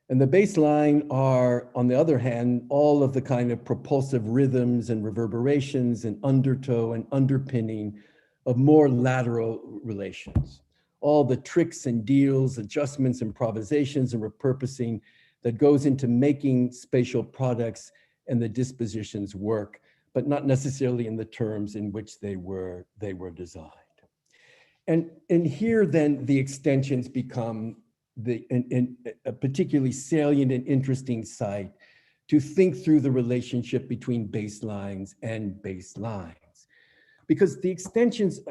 [SPEAKER 7] And the baseline are, on the other hand, all of the kind of propulsive rhythms and reverberations and undertow and underpinning of more lateral relations. All the tricks and deals, adjustments, improvisations, and repurposing that goes into making spatial products and the dispositions work, but not necessarily in the terms in which they were designed. And here then the extensions become a particularly salient and interesting site to think through the relationship between baselines and baselines. Because the extensions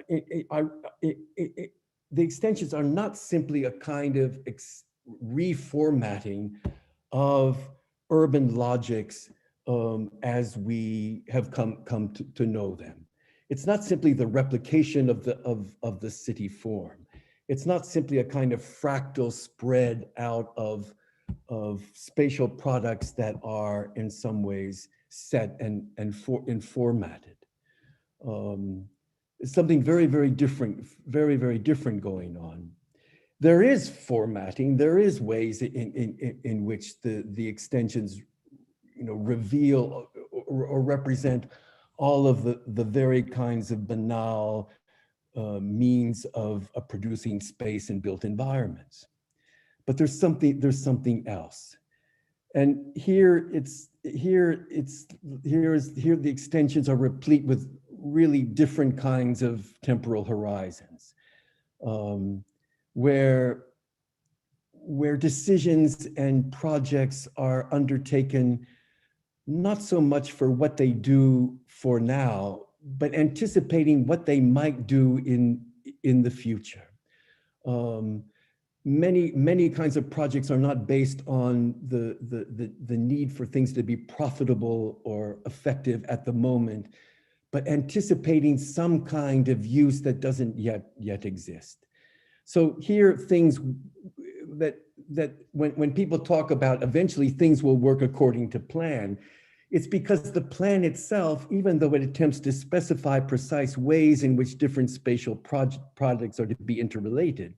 [SPEAKER 7] are not simply a kind of reformatting of urban logics as we have come to know them. It's not simply the replication of the city form. It's not simply a kind of fractal spread out of spatial products that are in some ways set and formatted. It's something very, very different, very, very different going on. There is formatting. There is ways in which the extensions, reveal or represent all of the very kinds of banal means of producing space in built environments. But there's something else. And here the extensions are replete with really different kinds of temporal horizons, where decisions and projects are undertaken not so much for what they do for now, but anticipating what they might do in the future. Many kinds of projects are not based on the need for things to be profitable or effective at the moment, but anticipating some kind of use that doesn't yet exist. So here, things that when people talk about eventually things will work according to plan, it's because the plan itself, even though it attempts to specify precise ways in which different spatial projects are to be interrelated,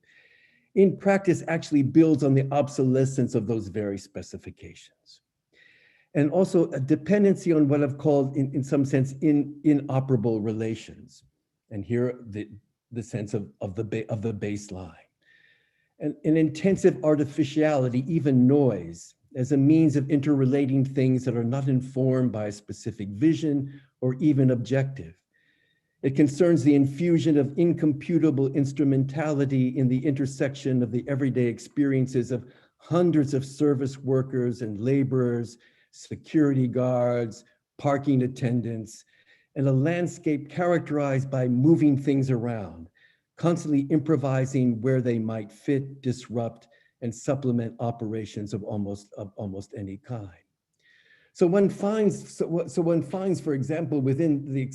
[SPEAKER 7] in practice actually builds on the obsolescence of those very specifications. And also a dependency on what I've called, in some sense, inoperable relations. And here, the sense of the baseline. And an intensive artificiality, even noise, as a means of interrelating things that are not informed by a specific vision or even objective. It concerns the infusion of incomputable instrumentality in the intersection of the everyday experiences of hundreds of service workers and laborers, security guards, parking attendants, and a landscape characterized by moving things around, constantly improvising where they might fit, disrupt, and supplement operations of almost any kind. So one finds, for example, within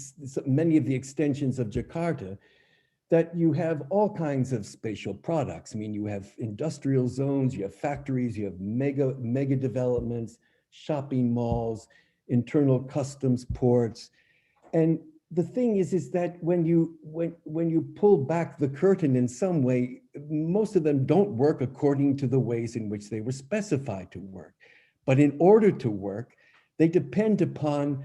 [SPEAKER 7] many of the extensions of Jakarta, that you have all kinds of spatial products. I mean, you have industrial zones, you have factories, you have mega developments, shopping malls, internal customs ports. And the thing is that when you pull back the curtain in some way, most of them don't work according to the ways in which they were specified to work. But in order to work, they depend upon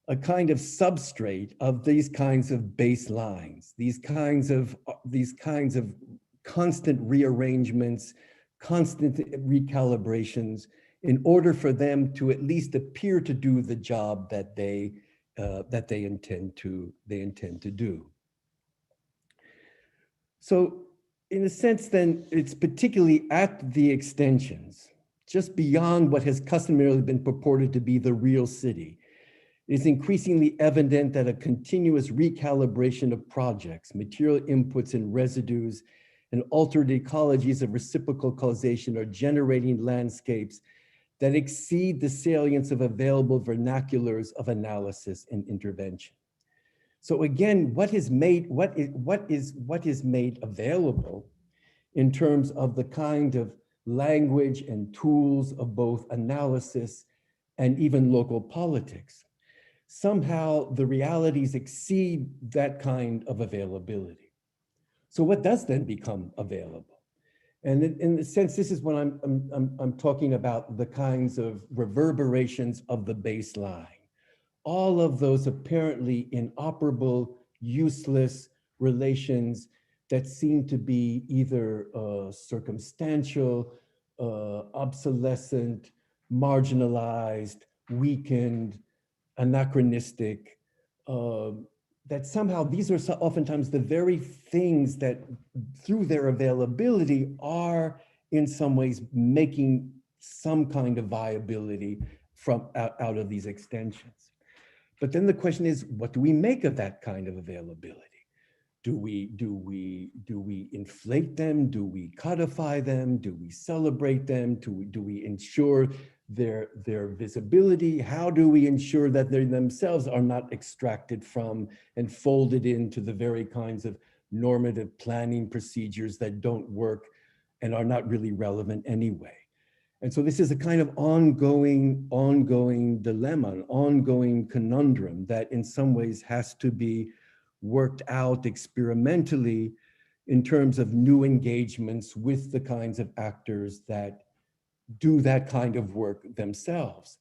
[SPEAKER 7] a kind of substrate of these kinds of baselines, these kinds of constant rearrangements, constant recalibrations, in order for them to at least appear to do the job that they intend to do. So, in a sense, then it's particularly at the extensions, just beyond what has customarily been purported to be the real city. It is increasingly evident that a continuous recalibration of projects, material inputs and residues, and altered ecologies of reciprocal causation are generating landscapes that exceed the salience of available vernaculars of analysis and intervention. So again, what is made available in terms of the kind of language and tools of both analysis and even local politics? Somehow the realities exceed that kind of availability. So what does then become available? And in a sense, this is when I'm talking about the kinds of reverberations of the baseline. All of those apparently inoperable, useless relations that seem to be either circumstantial, obsolescent, marginalized, weakened, anachronistic, that somehow these are oftentimes the very things that through their availability are in some ways making some kind of viability from out of these extensions. But then the question is, what do we make of that kind of availability? Do we inflate them? Do we codify them? Do we celebrate them? Do we ensure their visibility? How do we ensure that they themselves are not extracted from and folded into the very kinds of normative planning procedures that don't work and are not really relevant anyway? And so this is a kind of ongoing dilemma, an ongoing conundrum that in some ways has to be worked out experimentally in terms of new engagements with the kinds of actors that do that kind of work themselves.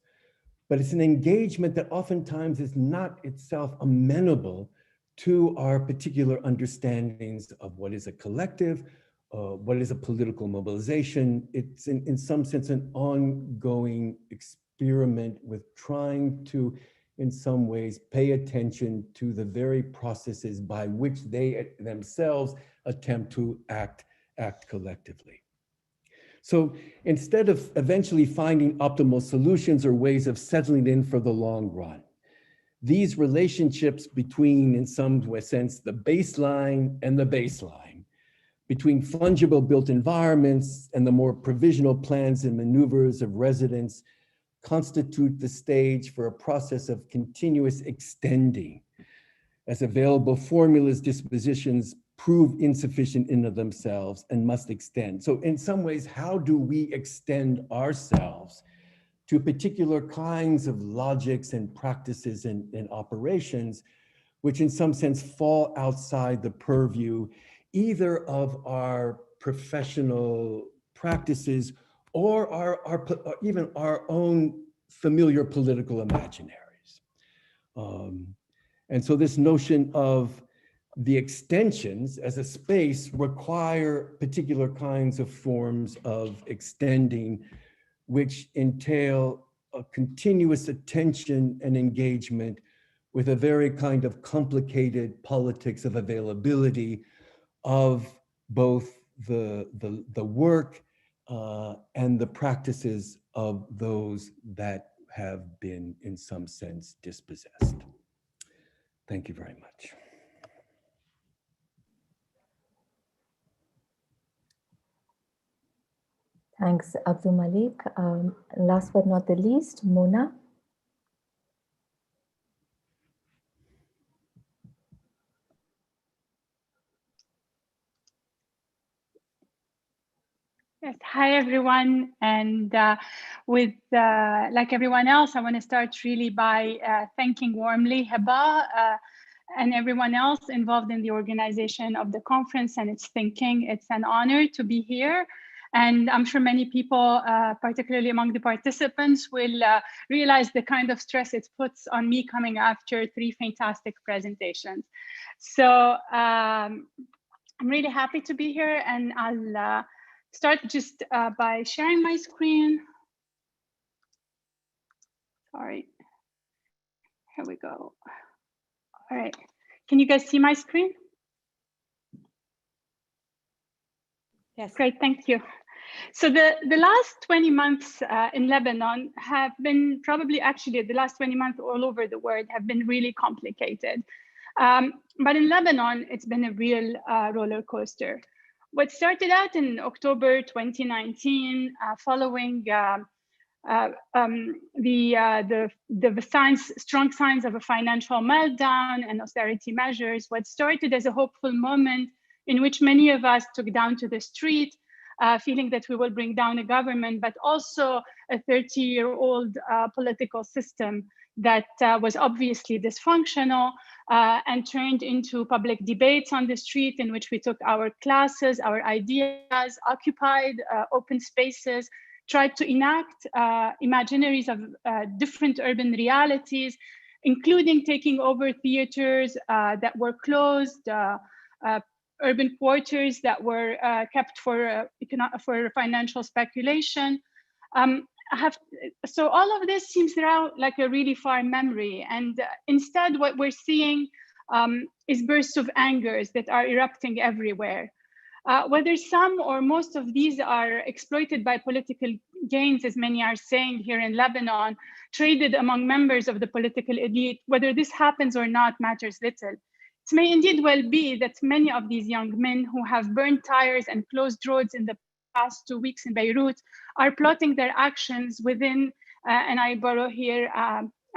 [SPEAKER 7] But it's an engagement that oftentimes is not itself amenable to our particular understandings of what is a collective, what is a political mobilization. It's in some sense an ongoing experiment with trying to, in some ways, pay attention to the very processes by which they themselves attempt to act collectively. So instead of eventually finding optimal solutions or ways of settling in for the long run, these relationships between, in some sense, the baseline and the baseline, between fungible built environments and the more provisional plans and maneuvers of residents, constitute the stage for a process of continuous extending as available formulas, dispositions prove insufficient in of themselves and must extend. So in some ways, how do we extend ourselves to particular kinds of logics and practices and operations, which in some sense fall outside the purview either of our professional practices or even our own familiar political imaginaries. And so this notion of the extensions as a space require particular kinds of forms of extending, which entail a continuous attention and engagement with a very kind of complicated politics of availability of both the work and the practices of those that have been in some sense dispossessed. Thank you very much.
[SPEAKER 3] Thanks, Abdul Malik. Last but not the least, Mona.
[SPEAKER 8] Yes, hi everyone. And like everyone else, I want to start really by thanking warmly Hiba and everyone else involved in the organization of the conference and its thinking. It's an honor to be here. And I'm sure many people, particularly among the participants, will realize the kind of stress it puts on me coming after 3 fantastic presentations. So I'm really happy to be here, and I'll start just by sharing my screen. Sorry, here we go. All right, can you guys see my screen?
[SPEAKER 2] Yes.
[SPEAKER 8] Great, thank you. So the last 20 months in Lebanon have been probably actually the last 20 months all over the world have been really complicated. But in Lebanon, it's been a real roller coaster. What started out in October 2019, following strong signs of a financial meltdown and austerity measures, what started as a hopeful moment in which many of us took down to the street, feeling that we will bring down a government, but also a 30-year-old political system that was obviously dysfunctional and turned into public debates on the street in which we took our classes, our ideas, occupied open spaces, tried to enact imaginaries of different urban realities, including taking over theaters that were closed, urban quarters that were kept for financial speculation. So all of this seems now like a really far memory. And instead, what we're seeing is bursts of angers that are erupting everywhere. Whether some or most of these are exploited by political gains, as many are saying here in Lebanon, traded among members of the political elite, whether this happens or not matters little. It may indeed well be that many of these young men who have burned tires and closed roads in the past 2 weeks in Beirut are plotting their actions within, and I borrow here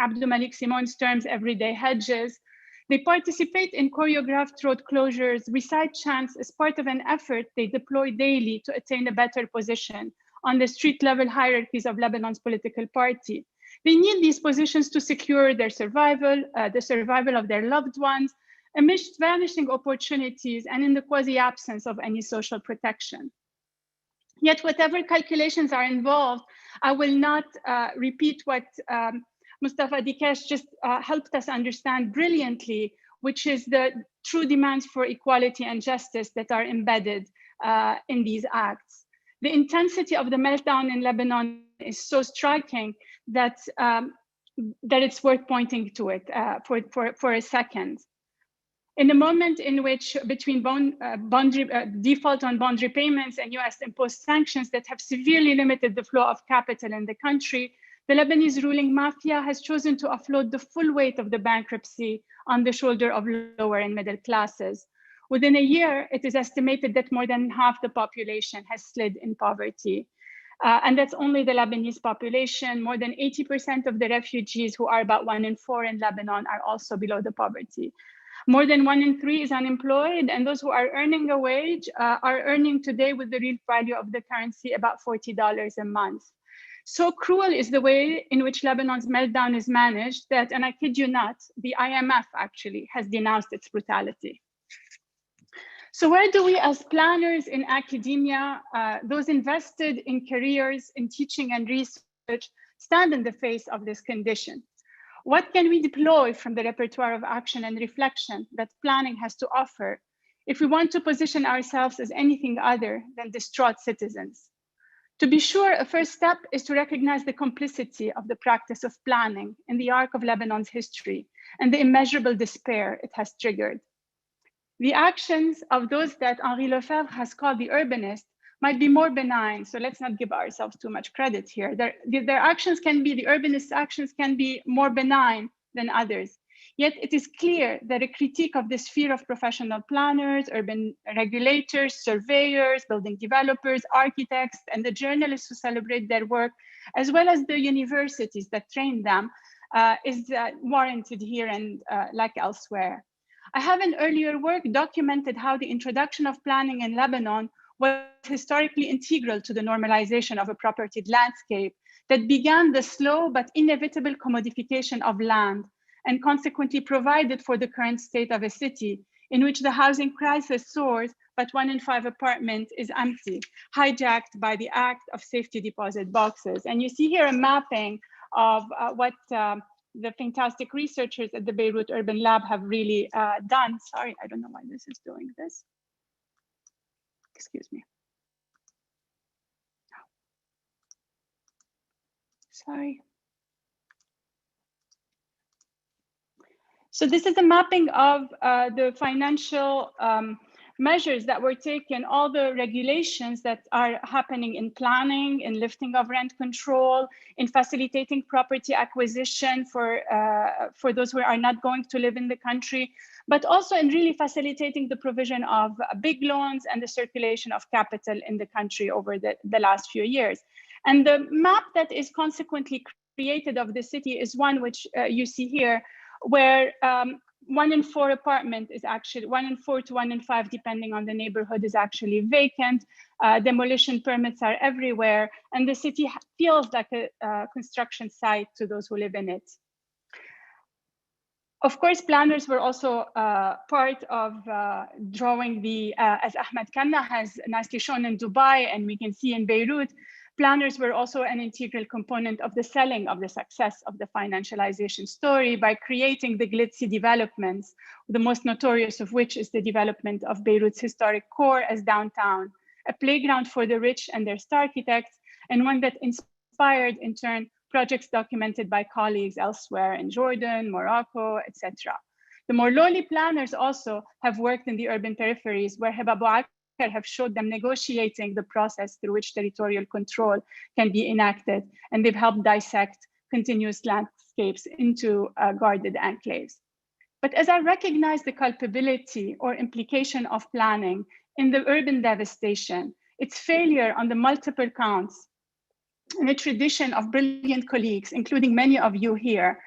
[SPEAKER 8] Abdul Malik Simon's terms, everyday hedges. They participate in choreographed road closures, recite chants as part of an effort they deploy daily to attain a better position on the street level hierarchies of Lebanon's political party. They need these positions to secure their survival, the survival of their loved ones, amidst vanishing opportunities and in the quasi-absence of any social protection. Yet whatever calculations are involved, I will not repeat what Mustafa Dikesh just helped us understand brilliantly, which is the true demands for equality and justice that are embedded in these acts. The intensity of the meltdown in Lebanon is so striking that, that it's worth pointing to it for a second. In a moment in which between default on bond repayments and US imposed sanctions that have severely limited the flow of capital in the country, the Lebanese ruling mafia has chosen to offload the full weight of the bankruptcy on the shoulder of lower and middle classes. Within a year, it is estimated that more than half the population has slid in poverty. And that's only the Lebanese population. More than 80% of the refugees, who are about 1 in 4 in Lebanon, are also below the poverty. More than 1 in 3 is unemployed, and those who are earning a wage are earning today with the real value of the currency about $40 a month. So cruel is the way in which Lebanon's meltdown is managed that, and I kid you not, the IMF actually has denounced its brutality. So where do we as planners in academia, those invested in careers in teaching and research, stand in the face of this condition? What can we deploy from the repertoire of action and reflection that planning has to offer if we want to position ourselves as anything other than distraught citizens? To be sure, a first step is to recognize the complicity of the practice of planning in the arc of Lebanon's history and the immeasurable despair it has triggered. The actions of those that Henri Lefebvre has called the urbanists might be more benign, so let's not give ourselves too much credit here. Their actions can be, the urbanist actions can be more benign than others. Yet it is clear that a critique of the sphere of professional planners, urban regulators, surveyors, building developers, architects, and the journalists who celebrate their work, as well as the universities that train them, is warranted here and like elsewhere. I have in earlier work documented how the introduction of planning in Lebanon was historically integral to the normalization of a propertied landscape that began the slow but inevitable commodification of land and consequently provided for the current state of a city in which the housing crisis soars, but 1 in 5 apartments is empty, hijacked by the act of safety deposit boxes. And you see here a mapping of what the fantastic researchers at the Beirut Urban Lab have really done. Sorry, I don't know why this is doing this. Excuse me. Sorry. So this is a mapping of the financial measures that were taken, all the regulations that are happening in planning, in lifting of rent control, in facilitating property acquisition for those who are not going to live in the country, but also in really facilitating the provision of big loans and the circulation of capital in the country over the last few years. And the map that is consequently created of the city is one which you see here, where 1 in 4 apartment is actually 1 in 4 to 1 in 5, depending on the neighborhood, is actually vacant. Demolition permits are everywhere, and the city feels like a construction site to those who live in it. Of course, planners were also part of drawing the, as Ahmed Kanna has nicely shown in Dubai, and we can see in Beirut, planners were also an integral component of the selling of the success of the financialization story by creating the glitzy developments, the most notorious of which is the development of Beirut's historic core as downtown, a playground for the rich and their star architects, and one that inspired, in turn, projects documented by colleagues elsewhere in Jordan, Morocco, etc. The more lowly planners also have worked in the urban peripheries, where Hiba Bouakar have showed them negotiating the process through which territorial control can be enacted, and they've helped dissect continuous landscapes into guarded enclaves. But as I recognize the culpability or implication of planning in the urban devastation, its failure on the multiple counts, and a tradition of brilliant colleagues, including many of you here,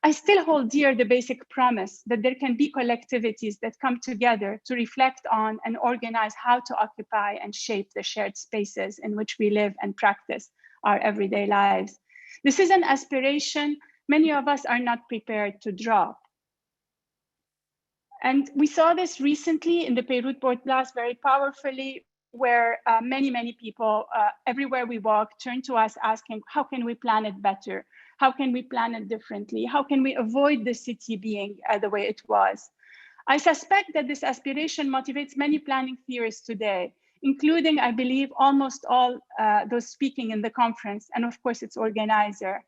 [SPEAKER 8] I still hold dear the basic promise that there can be collectivities that come together to reflect on and organize how to occupy and shape the shared spaces in which we live and practice our everyday lives. This is an aspiration many of us are not prepared to drop. And we saw this recently in the Beirut Port Blast very powerfully, where many people, everywhere we walk, turn to us asking, how can we plan it better? How can we plan it differently? How can we avoid the city being the way it was? I suspect that this aspiration motivates many planning theorists today, including, I believe, almost all those speaking in the conference, and of course, its organizer.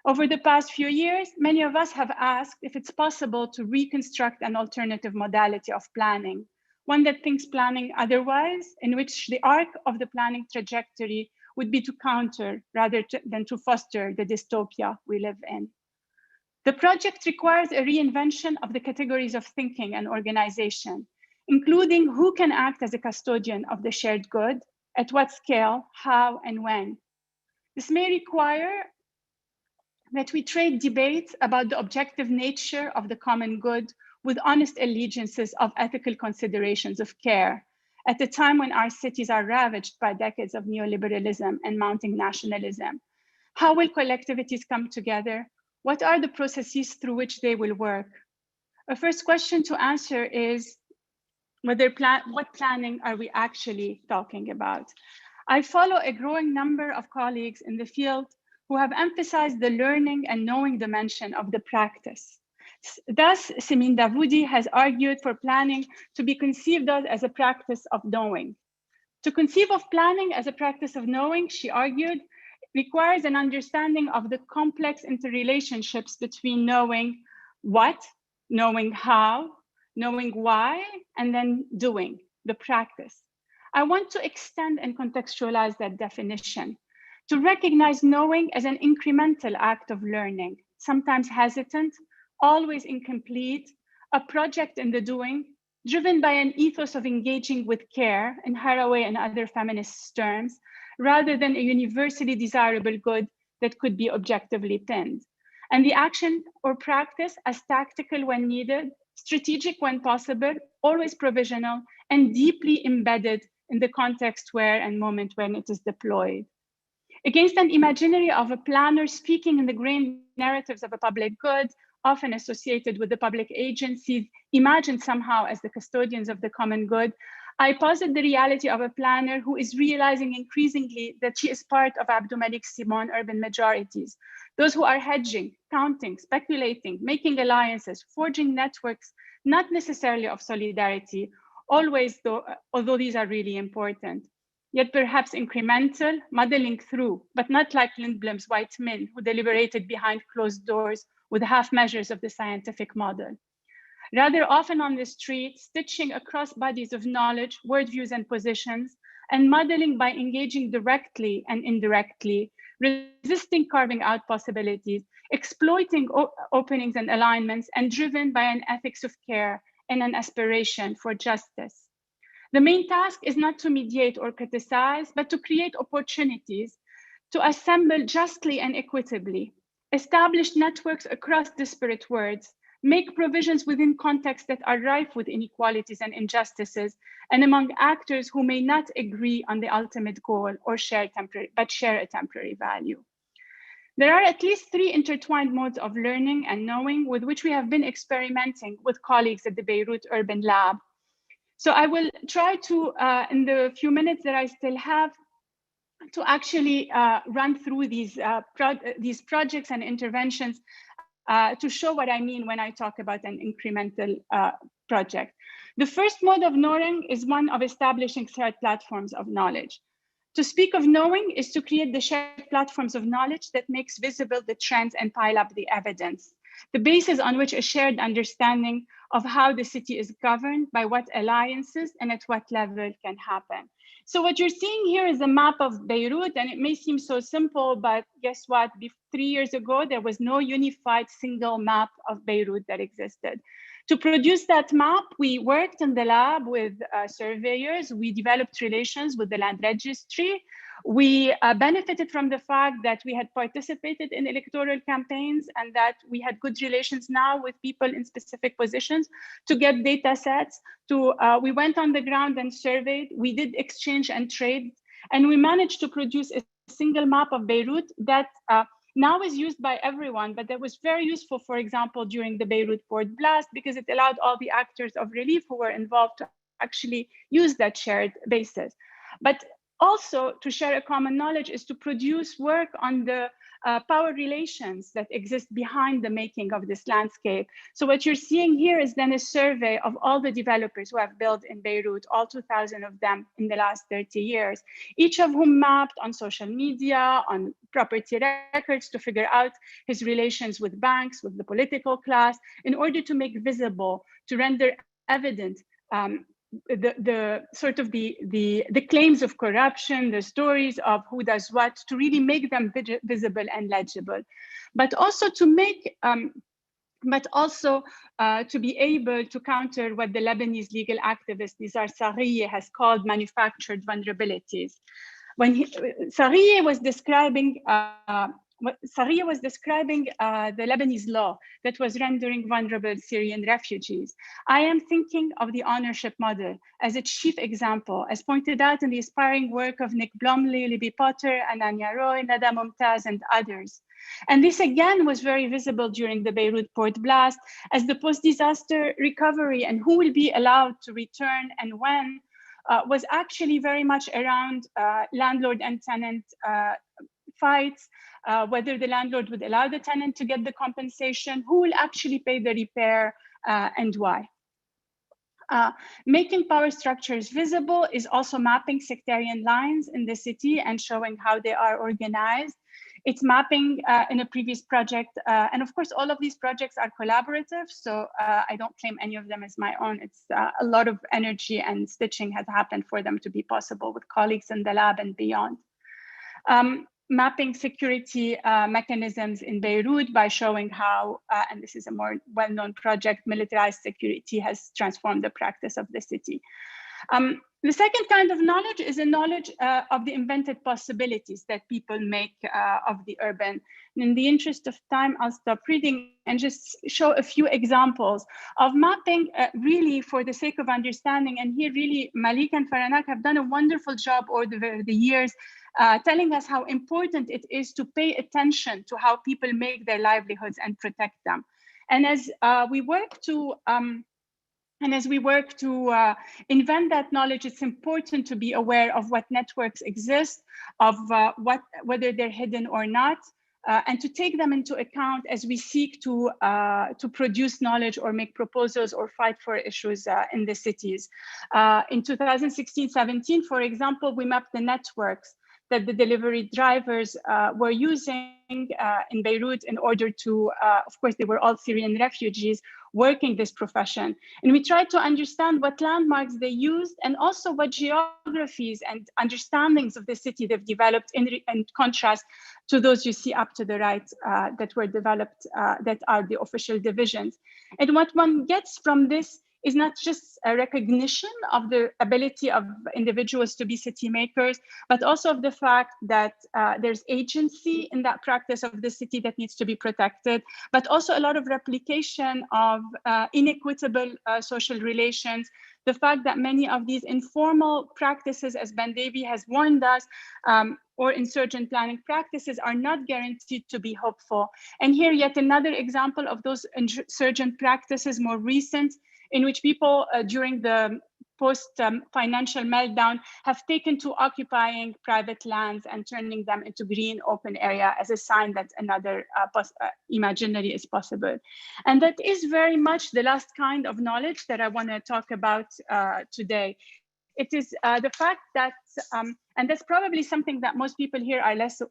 [SPEAKER 8] Over the past few years, many of us have asked if it's possible to reconstruct an alternative modality of planning, one that thinks planning otherwise, in which the arc of the planning trajectory would be to counter rather than to foster the dystopia we live in. The project requires a reinvention of the categories of thinking and organization, including who can act as a custodian of the shared good, at what scale, how, and when. This may require that we trade debates about the objective nature of the common good with honest allegiances of ethical considerations of care, at a time when our cities are ravaged by decades of neoliberalism and mounting nationalism. How will collectivities come together? What are the processes through which they will work? A first question to answer is what planning are we actually talking about? I follow a growing number of colleagues in the field who have emphasized the learning and knowing dimension of the practice. Thus, Simin Davoudi has argued for planning to be conceived of as a practice of knowing. To conceive of planning as a practice of knowing, she argued, requires an understanding of the complex interrelationships between knowing what, knowing how, knowing why, and then doing, the practice. I want to extend and contextualize that definition, to recognize knowing as an incremental act of learning, sometimes hesitant, always incomplete, a project in the doing, driven by an ethos of engaging with care, in Haraway and other feminist terms, rather than a universally desirable good that could be objectively pinned. And the action or practice as tactical when needed, strategic when possible, always provisional, and deeply embedded in the context where and moment when it is deployed. Against an imaginary of a planner speaking in the grand narratives of a public good, often associated with the public agencies, imagined somehow as the custodians of the common good, I posit the reality of a planner who is realizing increasingly that she is part of Abdul Malik Simon urban majorities, those who are hedging, counting, speculating, making alliances, forging networks, not necessarily of solidarity, always though, although these are really important, yet perhaps incremental, muddling through, but not like Lindblom's white men who deliberated behind closed doors with half measures of the scientific model. Rather often on the street, stitching across bodies of knowledge, worldviews and positions, and modeling by engaging directly and indirectly, resisting carving out possibilities, exploiting openings and alignments, and driven by an ethics of care and an aspiration for justice. The main task is not to mediate or criticize, but to create opportunities to assemble justly and equitably, establish networks across disparate worlds, make provisions within contexts that are rife with inequalities and injustices, and among actors who may not agree on the ultimate goal or share a temporary value. There are at least 3 intertwined modes of learning and knowing with which we have been experimenting with colleagues at the Beirut Urban Lab. So I will try to, in the few minutes that I still have, to actually run through these projects and interventions to show what I mean when I talk about an incremental project. The first mode of knowing is one of establishing shared platforms of knowledge. To speak of knowing is to create the shared platforms of knowledge that makes visible the trends and pile up the evidence, the basis on which a shared understanding of how the city is governed, by what alliances, and at what level can happen. So what you're seeing here is a map of Beirut, and it may seem so simple, but guess what? 3 years ago, there was no unified single map of Beirut that existed. To produce that map, we worked in the lab with surveyors. We developed relations with the land registry. We benefited from the fact that we had participated in electoral campaigns and that we had good relations now with people in specific positions to get data sets. We went on the ground and surveyed. We did exchange and trade, and we managed to produce a single map of Beirut that now is used by everyone, but that was very useful, for example, during the Beirut port blast, because it allowed all the actors of relief who were involved to actually use that shared basis. But also to share a common knowledge is to produce work on the power relations that exist behind the making of this landscape. So what you're seeing here is then a survey of all the developers who have built in Beirut, all 2,000 of them in the last 30 years, each of whom mapped on social media, on property records to figure out his relations with banks, with the political class, in order to make visible, to render evident the claims of corruption, the stories of who does what, to really make them visible and legible, but also to make, to be able to counter what the Lebanese legal activist Nizar Sarriye has called manufactured vulnerabilities. When Sarriye was describing the Lebanese law that was rendering vulnerable Syrian refugees, I am thinking of the ownership model as a chief example, as pointed out in the aspiring work of Nick Blomley, Libby Potter, Ananya Roy, Nada Mumtaz, and others. And this again was very visible during the Beirut port blast, as the post-disaster recovery and who will be allowed to return and when was actually very much around landlord and tenant fights, whether the landlord would allow the tenant to get the compensation, who will actually pay the repair, and why. Making power structures visible is also mapping sectarian lines in the city and showing how they are organized. It's mapping in a previous project. And of course, all of these projects are collaborative, so I don't claim any of them as my own. It's a lot of energy and stitching has happened for them to be possible with colleagues in the lab and beyond. mapping security mechanisms in Beirut by showing how, and this is a more well-known project, militarized security has transformed the practice of the city. The second kind of knowledge is a knowledge of the invented possibilities that people make of the urban. And in the interest of time, I'll stop reading and just show a few examples of mapping really for the sake of understanding. And here really Malik and Faranak have done a wonderful job over the years telling us how important it is to pay attention to how people make their livelihoods and protect them. And as we work to invent that knowledge, it's important to be aware of what networks exist, of whether they're hidden or not, and to take them into account as we seek to produce knowledge or make proposals or fight for issues in the cities. In 2016-17, for example, we mapped the networks that the delivery drivers were using in Beirut in order to, of course, they were all Syrian refugees working this profession. And we tried to understand what landmarks they used and also what geographies and understandings of the city they've developed in contrast to those you see up to the right that were developed, that are the official divisions. And what one gets from this is not just a recognition of the ability of individuals to be city makers, but also of the fact that there's agency in that practice of the city that needs to be protected, but also a lot of replication of inequitable social relations. The fact that many of these informal practices, as Ben Davy has warned us, or insurgent planning practices are not guaranteed to be hopeful. And here yet another example of those insurgent practices, more recent, in which people during the post-financial meltdown have taken to occupying private lands and turning them into green open area as a sign that another imaginary is possible. And that is very much the last kind of knowledge that I want to talk about today. It is the fact that, and that's probably something that most people here are less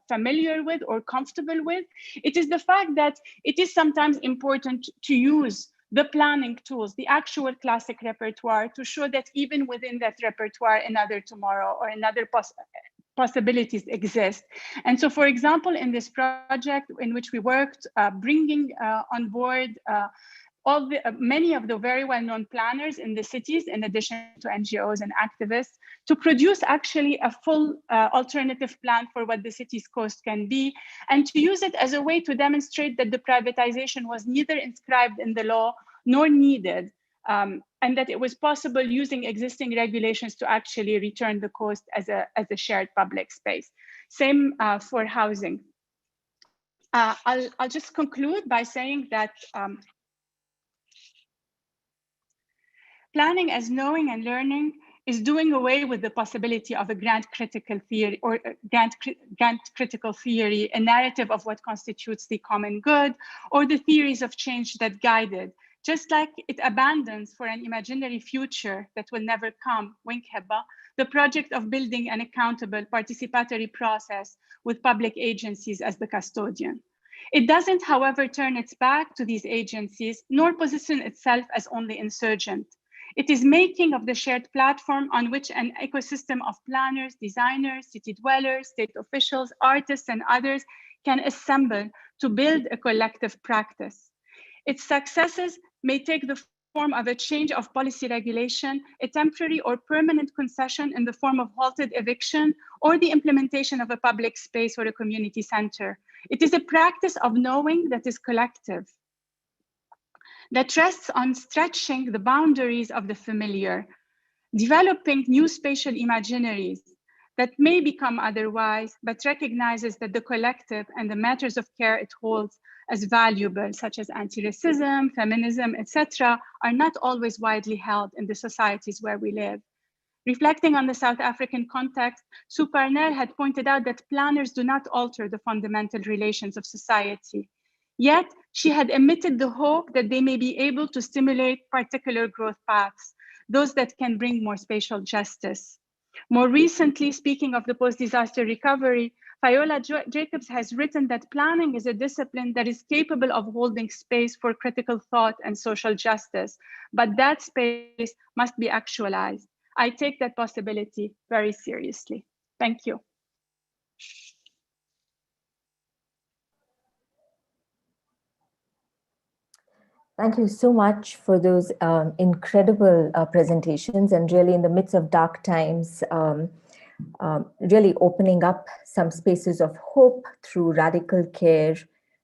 [SPEAKER 8] familiar with or comfortable with, it is the fact that it is sometimes important to use the planning tools, the actual classic repertoire, to show that even within that repertoire, another tomorrow or another possibilities exist. And so, for example, in this project in which we worked, bringing on board many of the very well-known planners in the cities, in addition to NGOs and activists, to produce actually a full alternative plan for what the city's coast can be, and to use it as a way to demonstrate that the privatization was neither inscribed in the law nor needed, and that it was possible using existing regulations to actually return the coast as a shared public space. Same for housing. I'll just conclude by saying that planning as knowing and learning is doing away with the possibility of a grand critical theory or grand critical theory, a narrative of what constitutes the common good, or the theories of change that guide it. Just like it abandons for an imaginary future that will never come, wink Heba, the project of building an accountable participatory process with public agencies as the custodian. It doesn't, however, turn its back to these agencies, nor position itself as only insurgent. It is making of the shared platform on which an ecosystem of planners, designers, city dwellers, state officials, artists, and others can assemble to build a collective practice. Its successes may take the form of a change of policy regulation, a temporary or permanent concession in the form of halted eviction, or the implementation of a public space or a community center. It is a practice of knowing that is collective, that rests on stretching the boundaries of the familiar, developing new spatial imaginaries that may become otherwise, but recognizes that the collective and the matters of care it holds as valuable, such as anti-racism, feminism, etc., are not always widely held in the societies where we live. Reflecting on the South African context, Sue Parnell had pointed out that planners do not alter the fundamental relations of society. Yet, she had emitted the hope that they may be able to stimulate particular growth paths, those that can bring more spatial justice. More recently, speaking of the post-disaster recovery, Viola Jacobs has written that planning is a discipline that is capable of holding space for critical thought and social justice, but that space must be actualized. I take that possibility very seriously. Thank you.
[SPEAKER 3] Thank you so much for those incredible presentations, and really in the midst of dark times, really opening up some spaces of hope through radical care,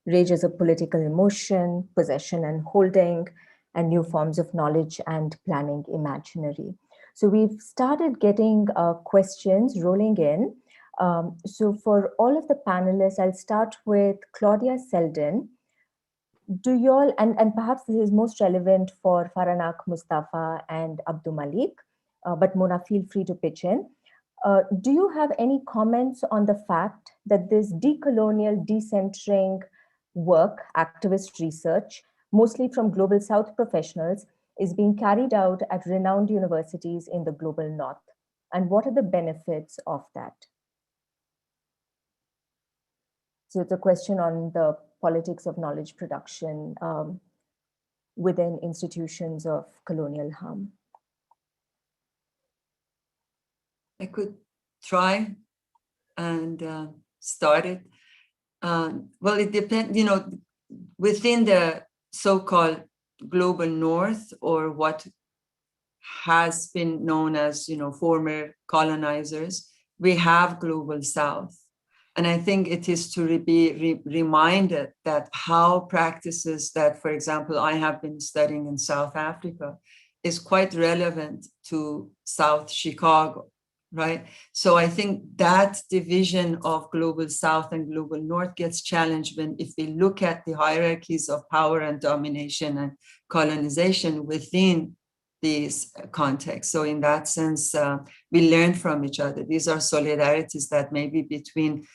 [SPEAKER 3] rages of political emotion, possession and holding, and new forms of knowledge and planning imaginary. So we've started getting questions rolling in. So for all of the panelists, I'll start with Claudia Selden. Do you all, and perhaps this is most relevant for Faranak, Mustafa, and Abdul Malik, but Mona, feel free to pitch in. Do you have any comments on the fact that this decolonial, decentering work, activist research, mostly from Global South professionals, is being carried out at renowned universities in the Global North? And what are the benefits of that? So it's a question on the politics of knowledge production within institutions of colonial harm.
[SPEAKER 4] I could try and start it. Well, it depends, within the so-called global north, or what has been known as, former colonizers, we have global south. And I think it is to be reminded that how practices that, for example, I have been studying in South Africa is quite relevant to South Chicago, right? So I think that division of global South and global North gets challenged when, if we look at the hierarchies of power and domination and colonization within these contexts. So in that sense, we learn from each other. These are solidarities that maybe between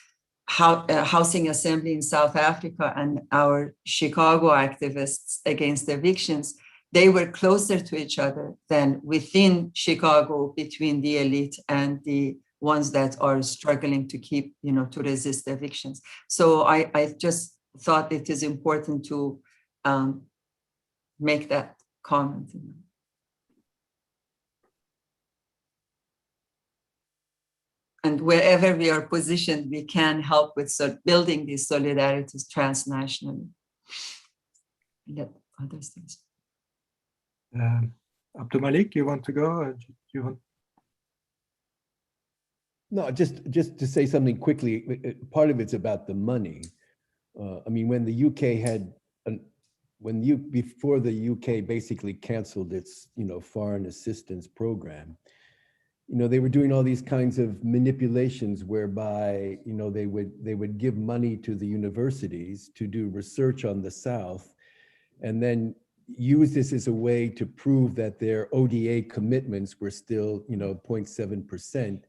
[SPEAKER 4] Housing Assembly in South Africa and our Chicago activists against evictions, they were closer to each other than within Chicago between the elite and the ones that are struggling to keep, to resist evictions. So I just thought it is important to make that comment. And wherever we are positioned, we can help with building these solidarities transnationally. Let others things.
[SPEAKER 5] Abdul Malik, you want to go? You want?
[SPEAKER 7] No, just to say something quickly. Part of it's about the money. I mean, when the UK had, before the UK basically canceled its, foreign assistance program, they were doing all these kinds of manipulations whereby, they would give money to the universities to do research on the South, and then use this as a way to prove that their ODA commitments were still, 0.7%,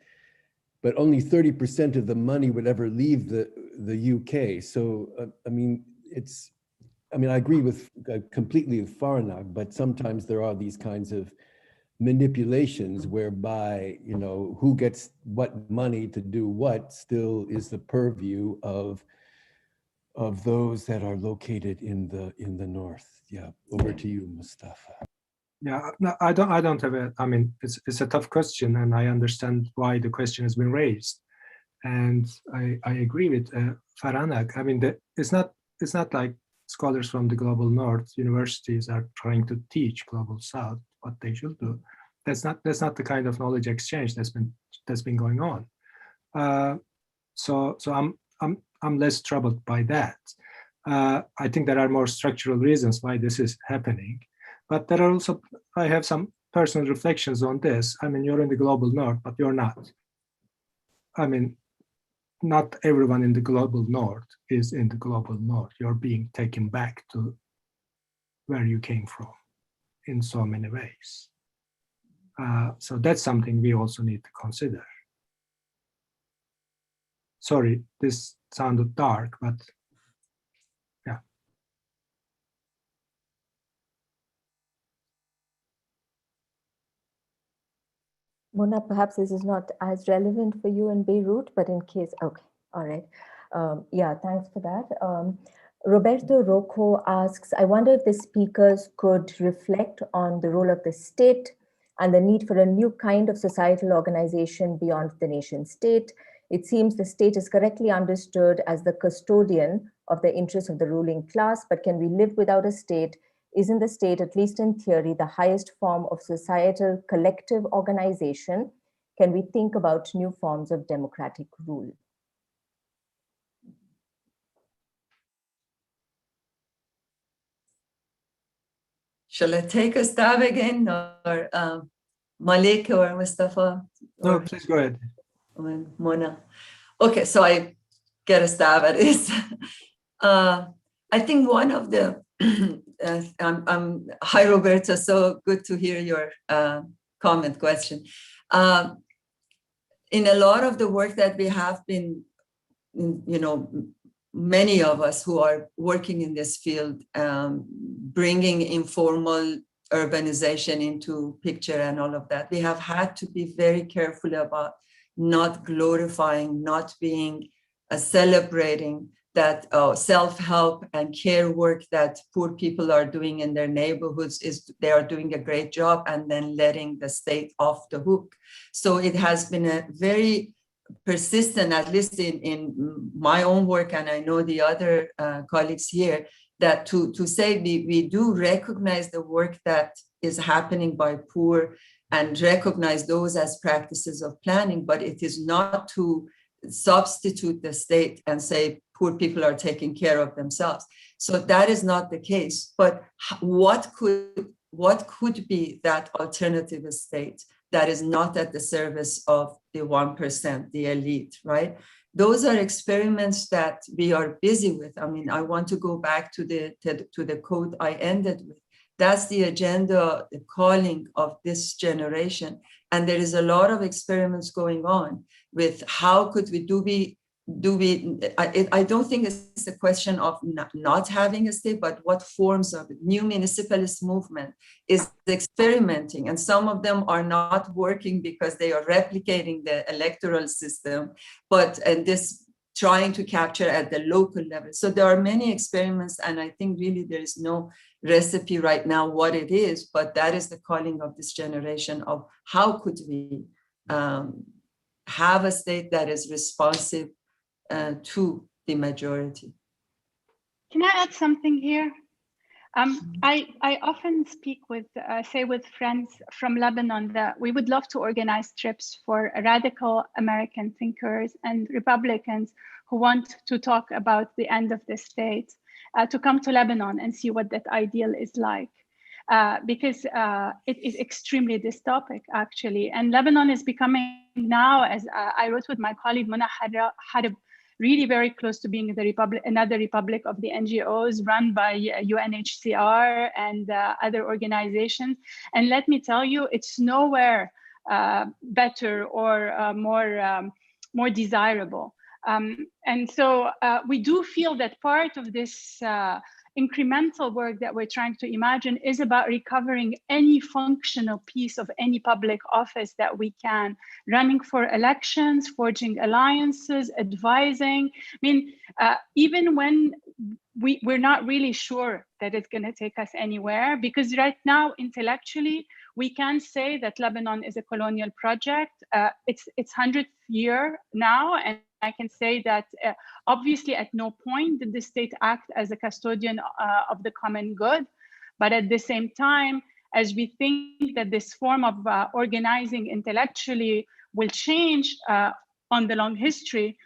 [SPEAKER 7] but only 30% of the money would ever leave the UK. So, I agree with completely with Faranak, but sometimes there are these kinds of manipulations whereby, who gets what money to do what still is the purview of those that are located in the north. Yeah, over to you, Mustafa.
[SPEAKER 5] Yeah, no, I don't have a. I mean, it's a tough question, and I understand why the question has been raised, and I agree with Faranak. I mean, it's not like scholars from the global north universities are trying to teach global south what they should do. That's not the kind of knowledge exchange that's been going on. So I'm less troubled by that. I think there are more structural reasons why this is happening, but there are also, I have some personal reflections on this. I mean, you're in the global north, but you're not. I mean, not everyone in the global north is in the global north. You're being taken back to where you came from in so many ways. So that's something we also need to consider. Sorry, this sounded dark, but yeah.
[SPEAKER 3] Mona, perhaps this is not as relevant for you in Beirut, but in case, okay, all right. Yeah, thanks for that. Roberto Rocco asks, I wonder if the speakers could reflect on the role of the state and the need for a new kind of societal organization beyond the nation state. It seems the state is correctly understood as the custodian of the interests of the ruling class, but can we live without a state isn't the state, at least in theory, the highest form of societal collective organization? Can we think about new forms of democratic rule?
[SPEAKER 4] Shall I take a stab again, or Malik or Mustafa?
[SPEAKER 5] No, please go ahead.
[SPEAKER 4] Mona. Okay, so I get a stab at this. I think one of the, hi Roberta, so good to hear your question. In a lot of the work that we have been, many of us who are working in this field, bringing informal urbanization into picture and all of that, we have had to be very careful about not glorifying, not being celebrating that self-help and care work that poor people are doing in their neighborhoods. They are doing a great job, and then letting the state off the hook. So it has been a very persistent, at least in my own work, and I know the other colleagues here, that to say we do recognize the work that is happening by poor and recognize those as practices of planning, but it is not to substitute the state and say poor people are taking care of themselves. So that is not the case. But what could be that alternative state that is not at the service of the 1%, the elite, right? Those are experiments that we are busy with. I mean, I want to go back to the quote I ended with. That's the agenda, the calling of this generation. And there is a lot of experiments going on with how could we I don't think it's a question of not having a state, but what forms of it. New municipalist movement is experimenting, and some of them are not working because they are replicating the electoral system, and this trying to capture at the local level. So there are many experiments, and I think really there is no recipe right now what it is, but that is the calling of this generation of how could we have a state that is responsive to the majority.
[SPEAKER 8] Can I add something here? I often speak with friends from Lebanon that we would love to organize trips for radical American thinkers and Republicans who want to talk about the end of the state to come to Lebanon and see what that ideal is like. Because it is extremely dystopic, actually. And Lebanon is becoming now, as I wrote with my colleague Mona Harib, really very close to being another republic of the NGOs run by UNHCR and other organizations. And let me tell you, it's nowhere better or more desirable. And so we do feel that part of this incremental work that we're trying to imagine is about recovering any functional piece of any public office that we can, running for elections, forging alliances, advising. I mean, even when we're not really sure that it's going to take us anywhere, because right now, intellectually, we can say that Lebanon is a colonial project. It's 100th year now, and I can say that obviously at no point did the state act as a custodian of the common good. But at the same time, as we think that this form of organizing intellectually will change on the long history,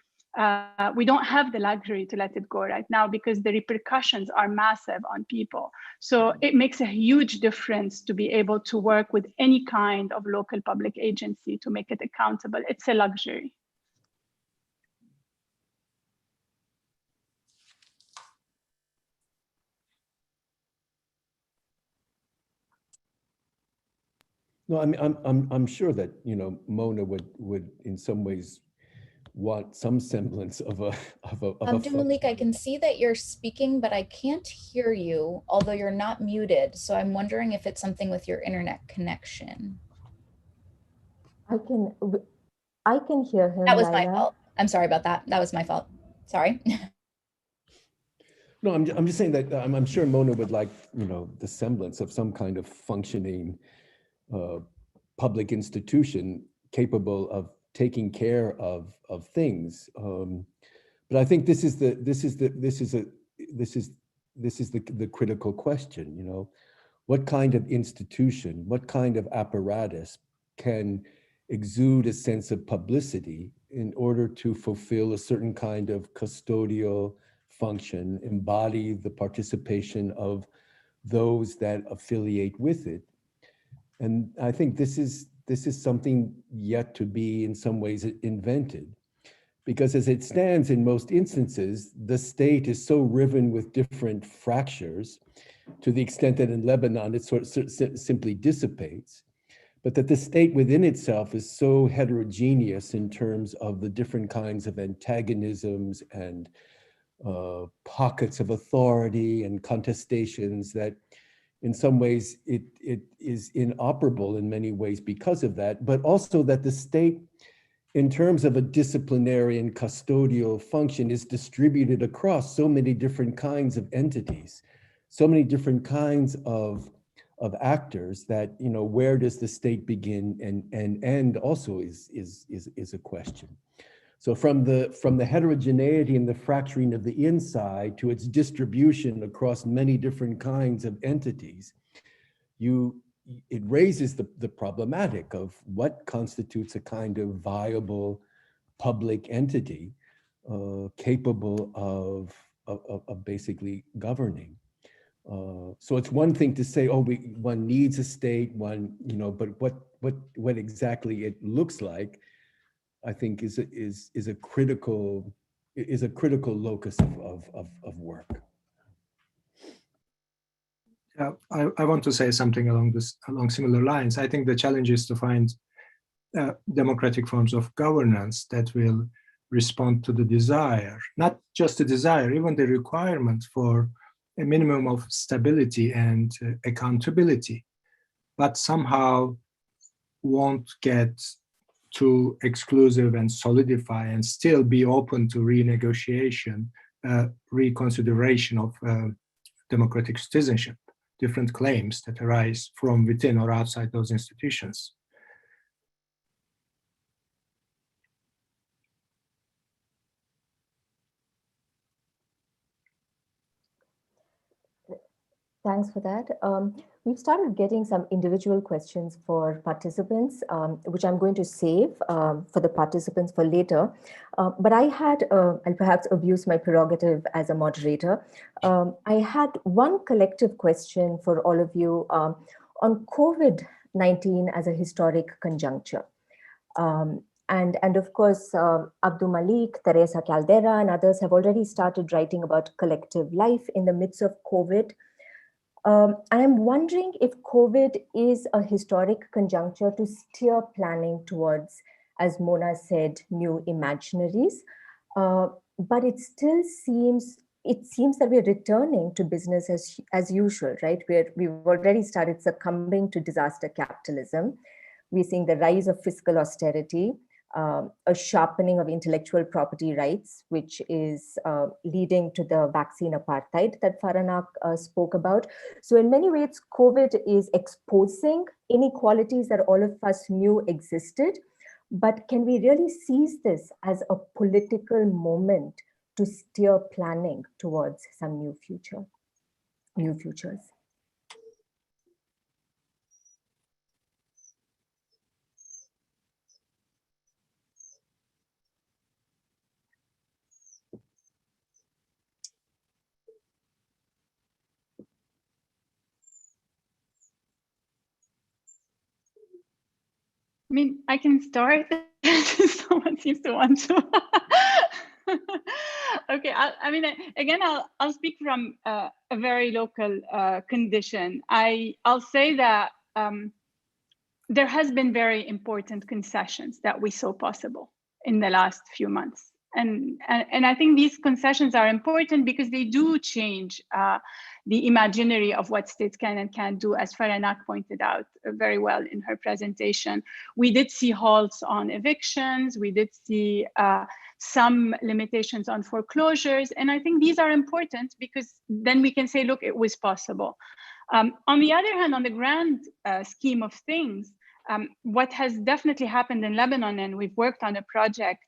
[SPEAKER 8] we don't have the luxury to let it go right now because the repercussions are massive on people. So it makes a huge difference to be able to work with any kind of local public agency to make it accountable. It's a luxury.
[SPEAKER 7] No, I mean, I'm sure that, Mona would in some ways want some semblance of a
[SPEAKER 6] Malik, I can see that you're speaking, but I can't hear you, although you're not muted. So I'm wondering if it's something with your internet connection.
[SPEAKER 3] I can hear him.
[SPEAKER 6] That was my fault. I'm sorry about that. That was my fault. Sorry.
[SPEAKER 7] No, I'm just saying that I'm sure Mona would like, the semblance of some kind of functioning public institution capable of taking care of things. But I think this is this is the critical question, you know, what kind of institution, what kind of apparatus can exude a sense of publicity in order to fulfill a certain kind of custodial function, embody the participation of those that affiliate with it. And I think this is something yet to be in some ways invented, because as it stands in most instances, the state is so riven with different fractures to the extent that in Lebanon it sort of simply dissipates, but that the state within itself is so heterogeneous in terms of the different kinds of antagonisms and pockets of authority and contestations that in some ways it is inoperable in many ways because of that, but also that the state, in terms of a disciplinary and custodial function, is distributed across so many different kinds of entities, so many different kinds of actors that, you know, where does the state begin and end also is a question. So from the heterogeneity and the fracturing of the inside to its distribution across many different kinds of entities, it raises the problematic of what constitutes a kind of viable public entity capable of basically governing. So it's one thing to say, oh, one needs a state, you know, but what exactly it looks like, I think is a critical locus of work.
[SPEAKER 5] Yeah, I want to say something along similar lines. I think the challenge is to find democratic forms of governance that will respond to the desire, not just the desire, even the requirement for a minimum of stability and accountability, but somehow won't get too exclusive and solidify and still be open to renegotiation, reconsideration of democratic citizenship, different claims that arise from within or outside those institutions.
[SPEAKER 3] Thanks for that. We've started getting some individual questions for participants, which I'm going to save for the participants for later. But I had, I'll perhaps abuse my prerogative as a moderator. I had one collective question for all of you on COVID-19 as a historic conjuncture. And of course, Abdul Malik, Teresa Caldera, and others have already started writing about collective life in the midst of COVID. I'm wondering if COVID is a historic conjuncture to steer planning towards, as Mona said, new imaginaries. But it still seems that we're returning to business as usual, right? We've already started succumbing to disaster capitalism. We're seeing the rise of fiscal austerity, a sharpening of intellectual property rights, which is leading to the vaccine apartheid that Faranak spoke about. So in many ways, COVID is exposing inequalities that all of us knew existed. But can we really seize this as a political moment to steer planning towards some new futures?
[SPEAKER 8] I mean, I can start. Someone seems to want to. Okay, I'll speak from a very local condition. I'll say that there has been very important concessions that we saw possible in the last few months. And I think these concessions are important because they do change the imaginary of what states can and can't do, as Faranak pointed out very well in her presentation. We did see halts on evictions. We did see some limitations on foreclosures. And I think these are important because then we can say, look, it was possible. On the other hand, on the grand scheme of things, what has definitely happened in Lebanon, and we've worked on a project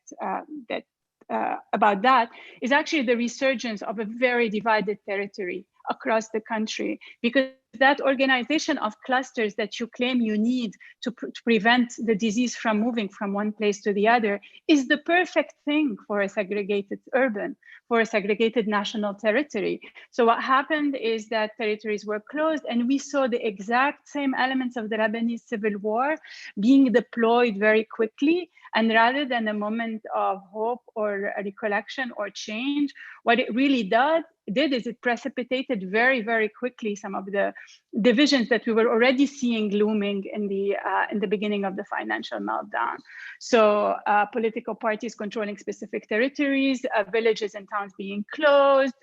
[SPEAKER 8] about that, is actually the resurgence of a very divided territory across the country, because that organization of clusters that you claim you need to prevent the disease from moving from one place to the other is the perfect thing for a segregated urban, for a segregated national territory. So what happened is that territories were closed, and we saw the exact same elements of the Lebanese civil war being deployed very quickly. And rather than a moment of hope or a recollection or change, what it really did is it precipitated very, very quickly some of the divisions that we were already seeing looming in the beginning of the financial meltdown. So political parties controlling specific territories, villages and towns being closed,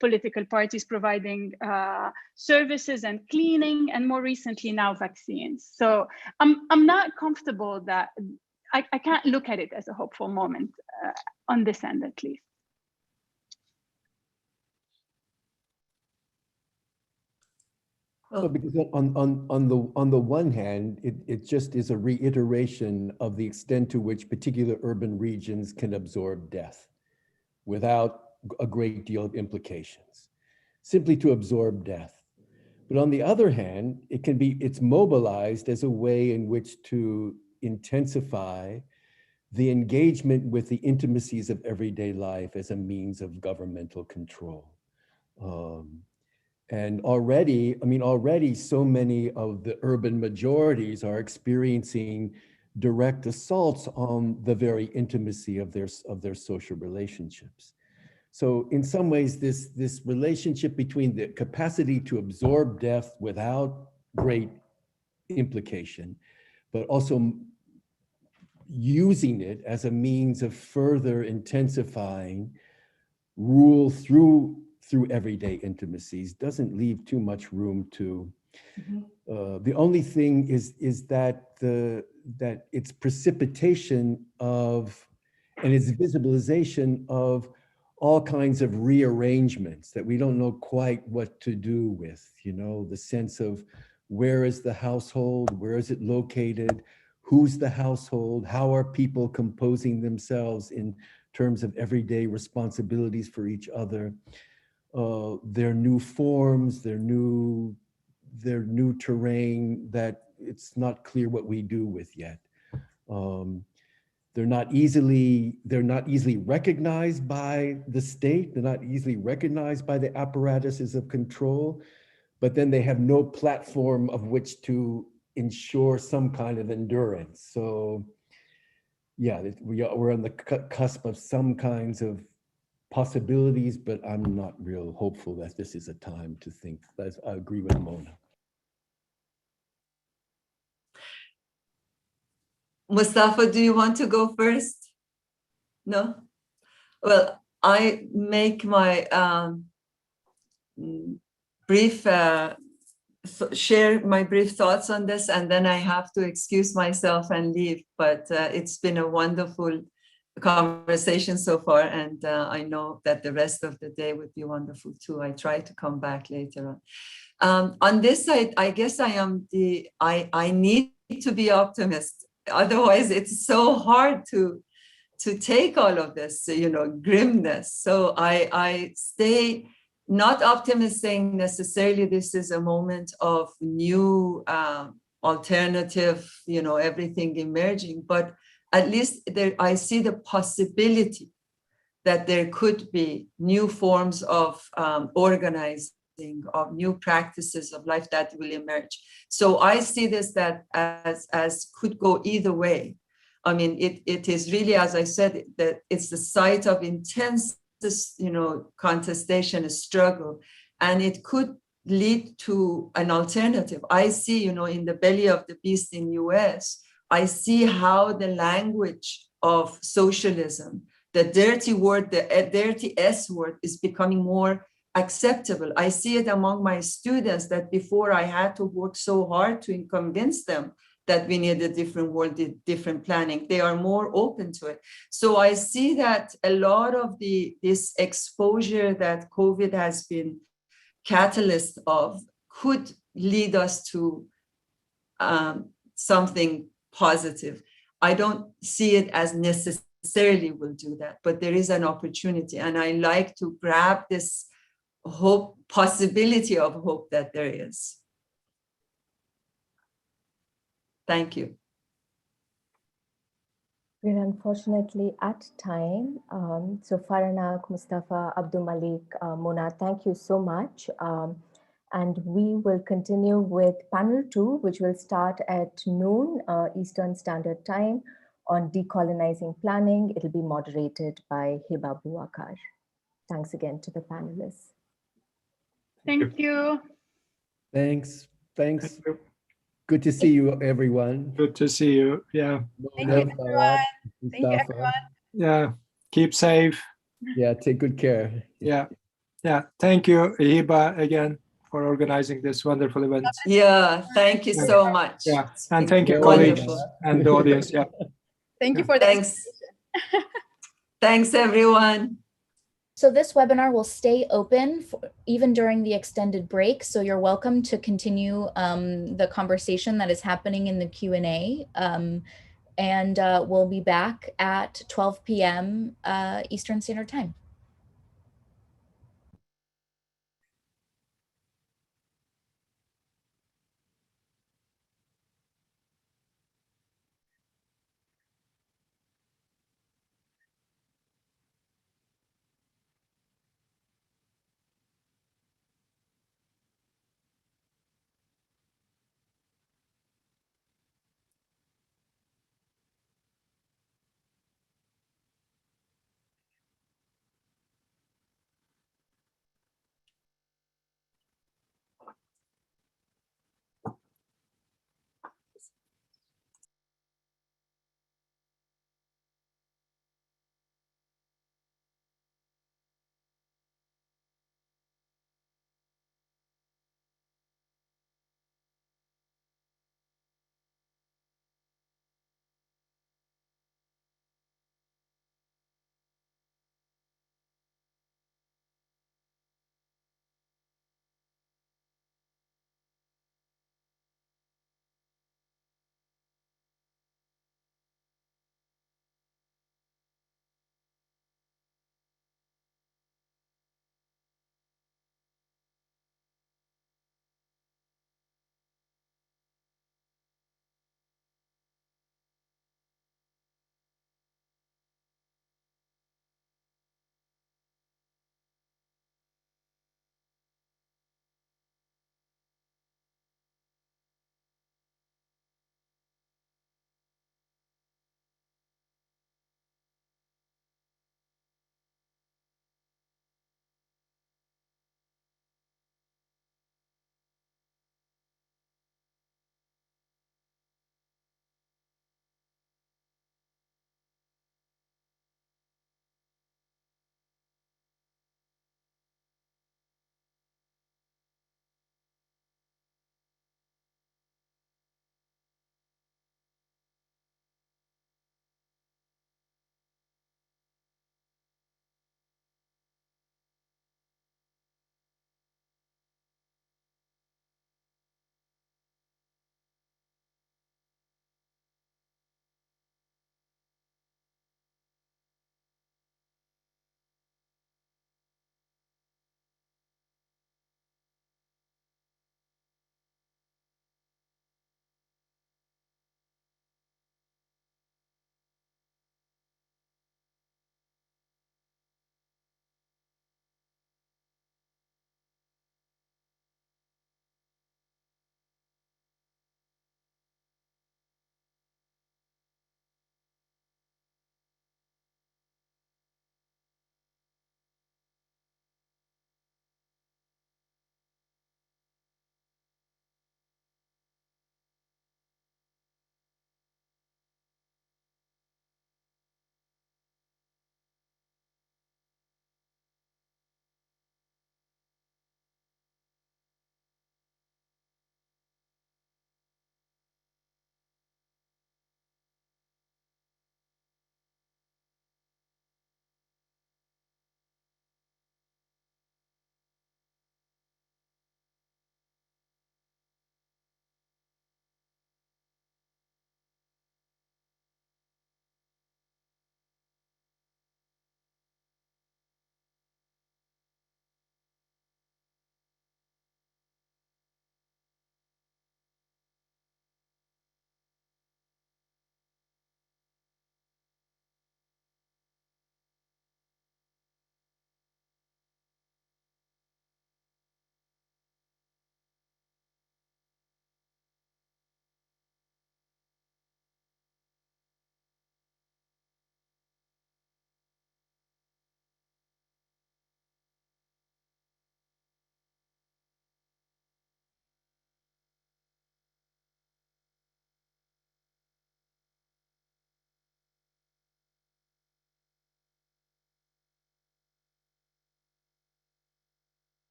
[SPEAKER 8] political parties providing services and cleaning, and more recently now vaccines. So I'm not comfortable that I can't look at it as a hopeful moment on this end, at least.
[SPEAKER 7] Well, because on the one hand, it just is a reiteration of the extent to which particular urban regions can absorb death without a great deal of implications, simply to absorb death. But on the other hand, it's mobilized as a way in which to intensify the engagement with the intimacies of everyday life as a means of governmental control. And already so many of the urban majorities are experiencing direct assaults on the very intimacy of their social relationships. So in some ways, this relationship between the capacity to absorb death without great implication, but also using it as a means of further intensifying rule through everyday intimacies doesn't leave too much room to. The only thing is that that its precipitation of and its visibilization of all kinds of rearrangements that we don't know quite what to do with, the sense of where is the household, where is it located, who's the household, how are people composing themselves in terms of everyday responsibilities for each other, their new forms, their new terrain that it's not clear what we do with yet. They're not easily recognized by the state. They're not easily recognized by the apparatuses of control, but then they have no platform of which to ensure some kind of endurance. So yeah, we're on the cusp of some kinds of possibilities, but I'm not real hopeful that this is a time to think. I agree with Mona.
[SPEAKER 4] Mustafa, do you want to go first? No? Well, I make my share my brief thoughts on this, and then I have to excuse myself and leave. But it's been a wonderful conversation so far, and I know that the rest of the day would be wonderful too. I try to come back later on. On this side, I guess I need to be optimist. Otherwise, it's so hard to take all of this, grimness. So I stay not optimist, saying necessarily this is a moment of new alternative, everything emerging, but at least I see the possibility that there could be new forms of organizing, of new practices of life that will emerge. So I see this that as could go either way. I mean, it is really, as I said, that it's the site of intense, contestation, a struggle, and it could lead to an alternative. I see, in the belly of the beast in US, I see how the language of socialism, the dirty word, the dirty S word, is becoming more acceptable. I see it among my students that before I had to work so hard to convince them that we need a different world, different planning. They are more open to it. So I see that a lot of this exposure that COVID has been catalyst of could lead us to something positive. I don't see it as necessarily will do that, but there is an opportunity. And I like to grab this hope, possibility of hope that there is. Thank you.
[SPEAKER 3] We're unfortunately at time. So Farhanak, Mustafa, Abdul Malik, Mona, thank you so much. And we will continue with panel 2, which will start at noon Eastern Standard Time on decolonizing planning. It'll be moderated by Hiba Buakar. Thanks again to the panelists.
[SPEAKER 8] Thank you.
[SPEAKER 7] Thanks. Thanks.
[SPEAKER 5] Thank you.
[SPEAKER 7] Good to see you, everyone.
[SPEAKER 5] Good to see you. Yeah.
[SPEAKER 2] Thank you, everyone. Thank you, everyone.
[SPEAKER 5] Yeah. Keep safe.
[SPEAKER 7] Yeah, take good care.
[SPEAKER 5] Yeah. Yeah. Thank you, Hiba, again for organizing this wonderful event.
[SPEAKER 4] Yeah, thank you
[SPEAKER 5] Yeah.
[SPEAKER 4] so much.
[SPEAKER 5] Yeah.
[SPEAKER 4] It's
[SPEAKER 5] And
[SPEAKER 4] been
[SPEAKER 5] thank you,
[SPEAKER 4] wonderful.
[SPEAKER 5] colleagues and the audience. Yeah.
[SPEAKER 2] Thank you for the
[SPEAKER 4] Thanks. Thanks, everyone.
[SPEAKER 6] So this webinar will stay open even during the extended break. So you're welcome to continue the conversation that is happening in the Q&A. And we'll be back at 12 p.m. Eastern Standard Time.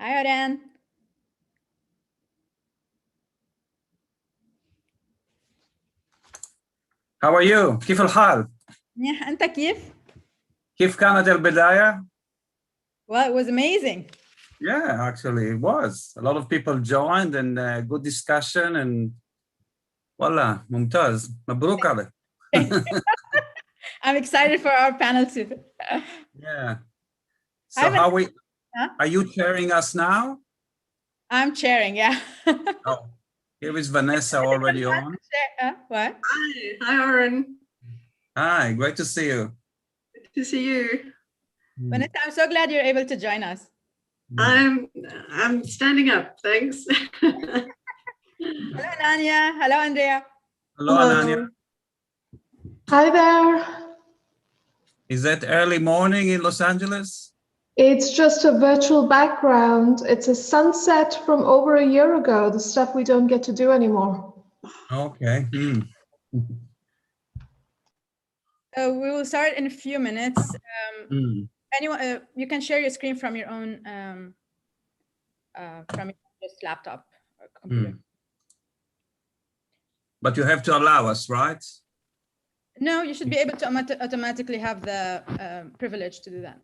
[SPEAKER 2] Hi, Oren.
[SPEAKER 9] How are you? كيف الحال؟
[SPEAKER 2] منيح، أنت كيف؟
[SPEAKER 9] كيف كانت البداية?
[SPEAKER 2] Well, it was amazing.
[SPEAKER 9] Yeah, actually it was. A lot of people joined and good discussion and voila, ممتاز. مبروك عليك.
[SPEAKER 2] I'm excited for our panel too.
[SPEAKER 9] Yeah. So are you chairing us now?
[SPEAKER 2] I'm chairing, yeah.
[SPEAKER 9] Oh, here is Vanessa already on.
[SPEAKER 2] What?
[SPEAKER 10] Hi, Oren.
[SPEAKER 9] Hi, great to see you.
[SPEAKER 10] Good to see you.
[SPEAKER 2] Vanessa, I'm so glad you're able to join us.
[SPEAKER 10] I'm standing up, thanks.
[SPEAKER 2] Hello, Nanya. Hello, Andrea.
[SPEAKER 9] Hello, Ananya.
[SPEAKER 11] Hi there.
[SPEAKER 9] Is that early morning in Los Angeles?
[SPEAKER 11] It's just a virtual background. It's a sunset from over a year ago, the stuff we don't get to do anymore.
[SPEAKER 9] Okay.
[SPEAKER 2] We will start in a few minutes. Anyone, you can share your screen from your own, from your laptop or computer.
[SPEAKER 9] But you have to allow us, right?
[SPEAKER 2] No, you should be able to automatically have the privilege to do that.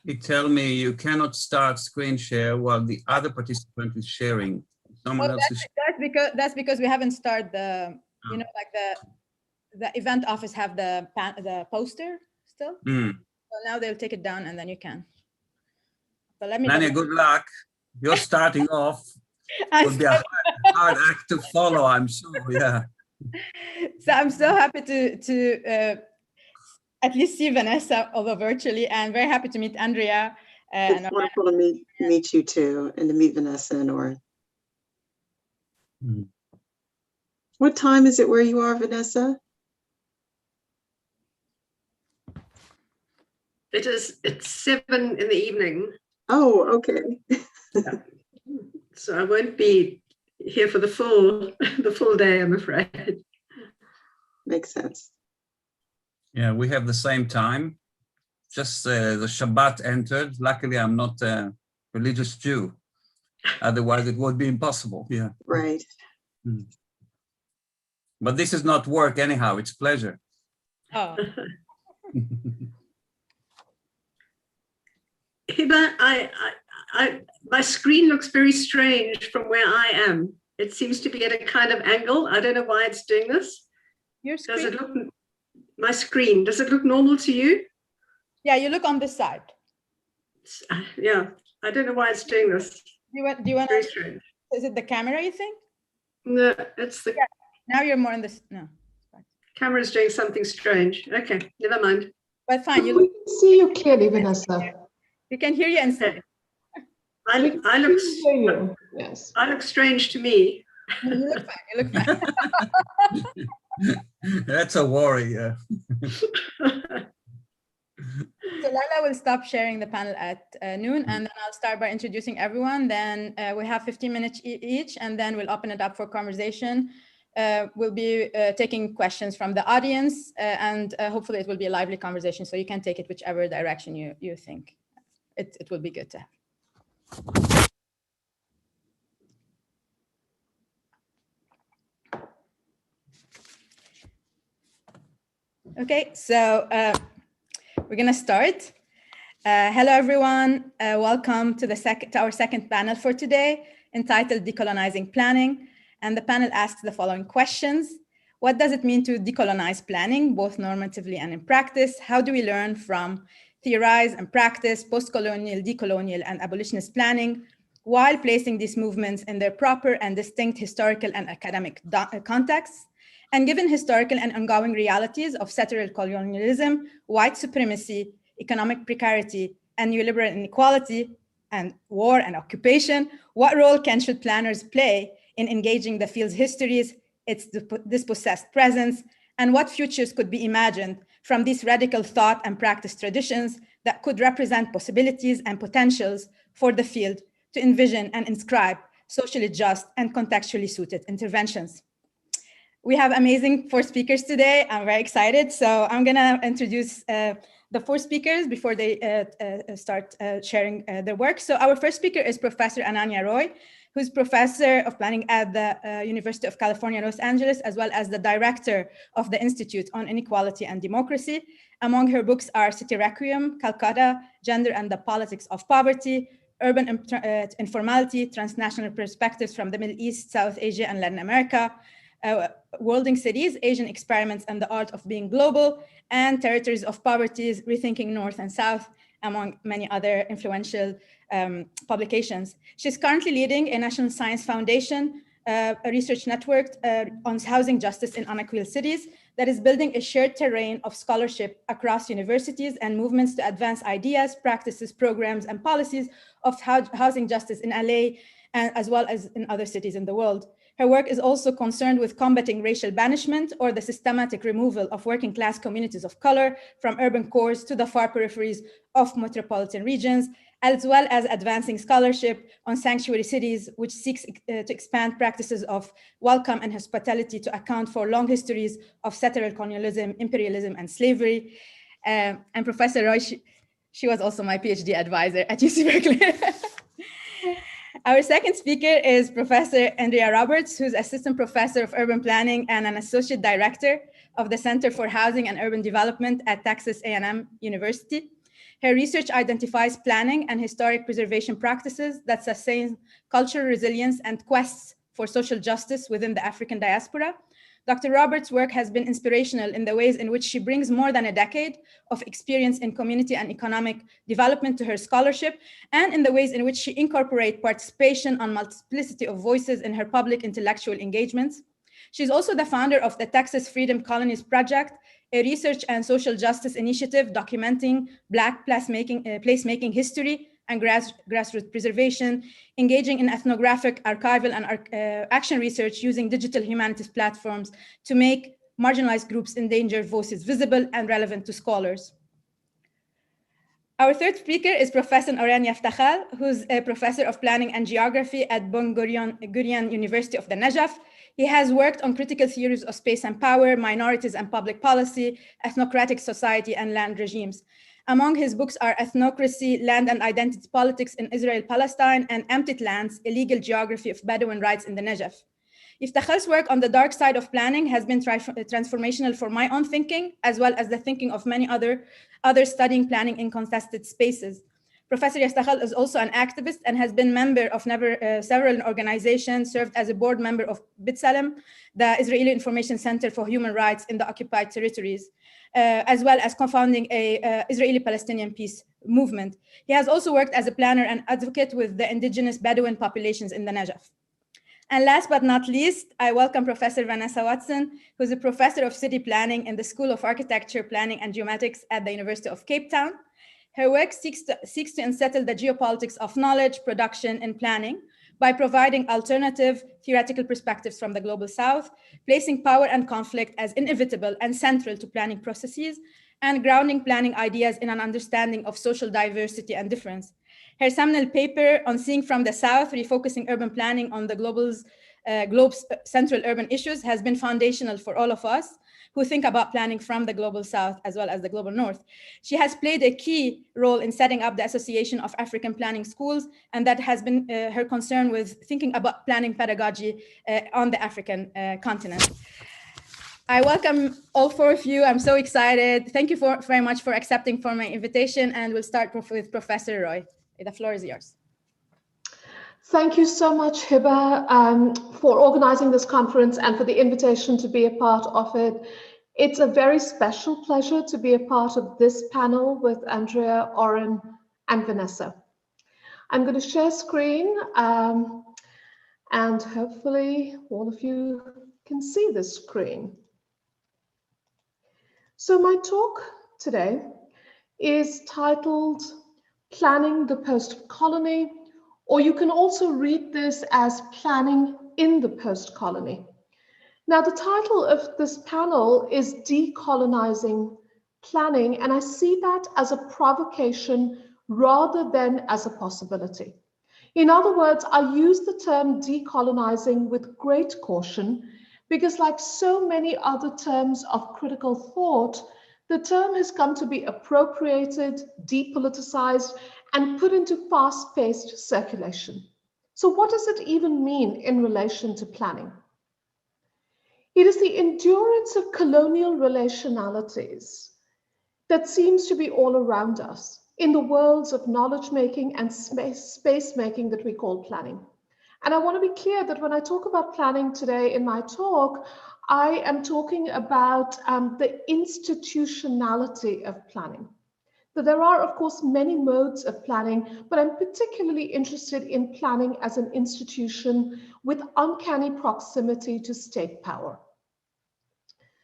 [SPEAKER 9] It tell me you cannot start screen share while the other participant is sharing. Someone else is.
[SPEAKER 2] That's because we haven't started the, you know, like the event office have the poster still. So now they'll take it down and then you can. So let me.
[SPEAKER 9] Nanya, good luck. You're starting off. Will be a hard act to follow, I'm sure. Yeah.
[SPEAKER 2] So I'm so happy to at least see Vanessa, although virtually, and very happy to meet Andrea.
[SPEAKER 12] It's wonderful to meet you too, and to meet Vanessa and Oren. What time is it where you are, Vanessa?
[SPEAKER 10] It's 7 in the evening.
[SPEAKER 12] Oh, okay.
[SPEAKER 10] So I won't be here for the full day, I'm afraid.
[SPEAKER 12] Makes sense.
[SPEAKER 9] Yeah, we have the same time. Just the Shabbat entered. Luckily, I'm not a religious Jew. Otherwise, it would be impossible. Yeah.
[SPEAKER 12] Right.
[SPEAKER 9] But this is not work anyhow. It's pleasure.
[SPEAKER 2] Oh.
[SPEAKER 10] Hiba, my screen looks very strange from where I am. It seems to be at a kind of angle. I don't know why it's doing this.
[SPEAKER 2] Your screen?
[SPEAKER 10] Does it look, my screen, does it look normal to you?
[SPEAKER 2] Yeah, you look on this side.
[SPEAKER 10] Yeah, I don't know why it's doing this.
[SPEAKER 2] Do you want
[SPEAKER 10] very
[SPEAKER 2] to,
[SPEAKER 10] strange.
[SPEAKER 2] Is it the camera, you think?
[SPEAKER 10] No, it's the
[SPEAKER 2] now you're more in this. No,
[SPEAKER 10] camera's doing something strange. Okay, never mind.
[SPEAKER 2] But fine,
[SPEAKER 11] We can see you clearly, Vanessa.
[SPEAKER 2] We can hear you and see.
[SPEAKER 10] I look
[SPEAKER 11] yes.
[SPEAKER 10] I look strange to me.
[SPEAKER 2] You look fine. You look fine.
[SPEAKER 9] That's a worry, yeah.
[SPEAKER 2] So Laila will stop sharing the panel at noon, and then I'll start by introducing everyone. Then we have 15 minutes each, and then we'll open it up for conversation. We'll be taking questions from the audience, and hopefully it will be a lively conversation, so you can take it whichever direction you think. It will be good to have. Okay, so we're gonna start. Hello, everyone. Welcome to our second panel for today, entitled Decolonizing Planning. And the panel asks the following questions. What does it mean to decolonize planning, both normatively and in practice? How do we learn from, theorize, and practice post-colonial, decolonial, and abolitionist planning while placing these movements in their proper and distinct historical and academic contexts? And given historical and ongoing realities of settler colonialism, white supremacy, economic precarity, and neoliberal inequality, and war and occupation, what role should planners play in engaging the field's histories, its dispossessed presence, and what futures could be imagined from these radical thought and practice traditions that could represent possibilities and potentials for the field to envision and inscribe socially just and contextually suited interventions? We have amazing 4 speakers today. I'm very excited. So I'm gonna introduce the 4 speakers before they start sharing their work. So our first speaker is Professor Ananya Roy, who's Professor of Planning at the University of California, Los Angeles, as well as the Director of the Institute on Inequality and Democracy. Among her books are City Requiem, Calcutta, Gender and the Politics of Poverty, Urban Informality, Transnational Perspectives from the Middle East, South Asia, and Latin America, Worlding Cities, Asian Experiments and the Art of Being Global, and Territories of Poverty, Rethinking North and South, among many other influential publications. She's currently leading a National Science Foundation, a research network on housing justice in unequal cities that is building a shared terrain of scholarship across universities and movements to advance ideas, practices, programs, and policies of housing justice in LA, and as well as in other cities in the world. Her work is also concerned with combating racial banishment or the systematic removal of working class communities of color from urban cores to the far peripheries of metropolitan regions, as well as advancing scholarship on sanctuary cities, which seeks to expand practices of welcome and hospitality to account for long histories of settler colonialism, imperialism, and slavery. And Professor Roy, she was also my PhD advisor at UC Berkeley. Our second speaker is Professor Andrea Roberts, who's Assistant Professor of Urban Planning and an Associate Director of the Center for Housing and Urban Development at Texas A&M University. Her research identifies planning and historic preservation practices that sustain cultural resilience and quests for social justice within the African diaspora. Dr. Roberts' work has been inspirational in the ways in which she brings more than a decade of experience in community and economic development to her scholarship, and in the ways in which she incorporates participation on multiplicity of voices in her public intellectual engagements. She's also the founder of the Texas Freedom Colonies Project, a research and social justice initiative documenting Black placemaking history and grassroots preservation, engaging in ethnographic, archival, and action research using digital humanities platforms to make marginalized groups' endangered voices visible and relevant to scholars. Our third speaker is Professor Oren Yaftachal, who's a professor of planning and geography at Ben Gurion University of the Najaf. He has worked on critical theories of space and power, minorities and public policy, ethnocratic society, and land regimes. Among his books are Ethnocracy, Land and Identity Politics in Israel-Palestine, and Emptied Lands, A Legal Geography of Bedouin Rights in the Najaf. Yaftachal's work on the dark side of planning has been transformational for my own thinking, as well as the thinking of many others studying planning in contested spaces. Professor Yaftachal is also an activist and has been member of several organizations, served as a board member of B'Tselem, the Israeli Information Center for Human Rights in the occupied territories, as well as co-founding a Israeli-Palestinian peace movement. He has also worked as a planner and advocate with the indigenous Bedouin populations in the Najaf. And last but not least, I welcome Professor Vanessa Watson, who's a professor of city planning in the School of Architecture, Planning and Geomatics at the University of Cape Town. Her work seeks to unsettle the geopolitics of knowledge, production, and planning by providing alternative theoretical perspectives from the Global South, placing power and conflict as inevitable and central to planning processes, and grounding planning ideas in an understanding of social diversity and difference. Her seminal paper on Seeing from the South, Refocusing Urban Planning on the globe's central urban issues has been foundational for all of us who think about planning from the Global South as well as the Global North. She has played a key role in setting up the Association of African Planning Schools, and that has been her concern with thinking about planning pedagogy on the African continent. I welcome all 4 of you. I'm so excited. Thank you very much for accepting for my invitation, and we'll start with Professor Roy. The floor is yours.
[SPEAKER 11] Thank you so much, Hiba, for organizing this conference and for the invitation to be a part of it. It's a very special pleasure to be a part of this panel with Andrea, Oren, and Vanessa. I'm going to share screen, and hopefully all of you can see the screen. So my talk today is titled Planning the Post-Colony, or you can also read this as Planning in the Post-Colony. Now, the title of this panel is Decolonizing Planning, and I see that as a provocation rather than as a possibility. In other words, I use the term decolonizing with great caution because like so many other terms of critical thought, the term has come to be appropriated, depoliticized, and put into fast-paced circulation. So what does it even mean in relation to planning? It is the endurance of colonial relationalities that seems to be all around us in the worlds of knowledge making and space making that we call planning. And I want to be clear that when I talk about planning today in my talk, I am talking about the institutionality of planning. But there are, of course, many modes of planning, but I'm particularly interested in planning as an institution with uncanny proximity to state power.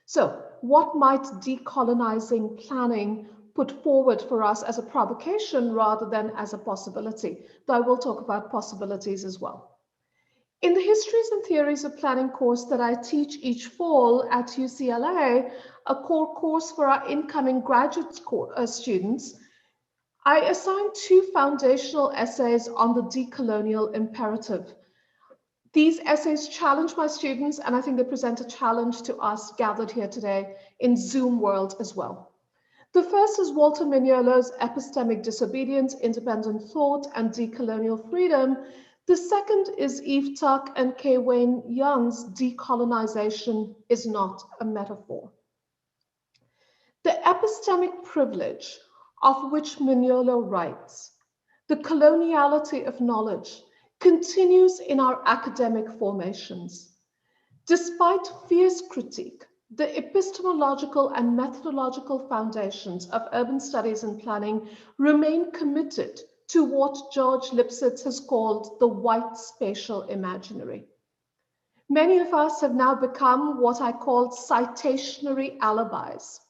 [SPEAKER 11] So what might decolonizing planning put forward for us as a provocation rather than as a possibility? Though I will talk about possibilities as well. In the Histories and Theories of Planning course that I teach each fall at UCLA, a core course for our incoming graduate students, I assigned 2 foundational essays on the decolonial imperative. These essays challenge my students, and I think they present a challenge to us gathered here today in Zoom world as well. The first is Walter Mignolo's Epistemic Disobedience, Independent Thought, and Decolonial Freedom. The second is Eve Tuck and Kay Wayne Young's Decolonization is Not a Metaphor. The epistemic privilege of which Mignolo writes, the coloniality of knowledge, continues in our academic formations. Despite fierce critique, the epistemological and methodological foundations of urban studies and planning remain committed to what George Lipsitz has called the white spatial imaginary. Many of us have now become what I call citationary alibis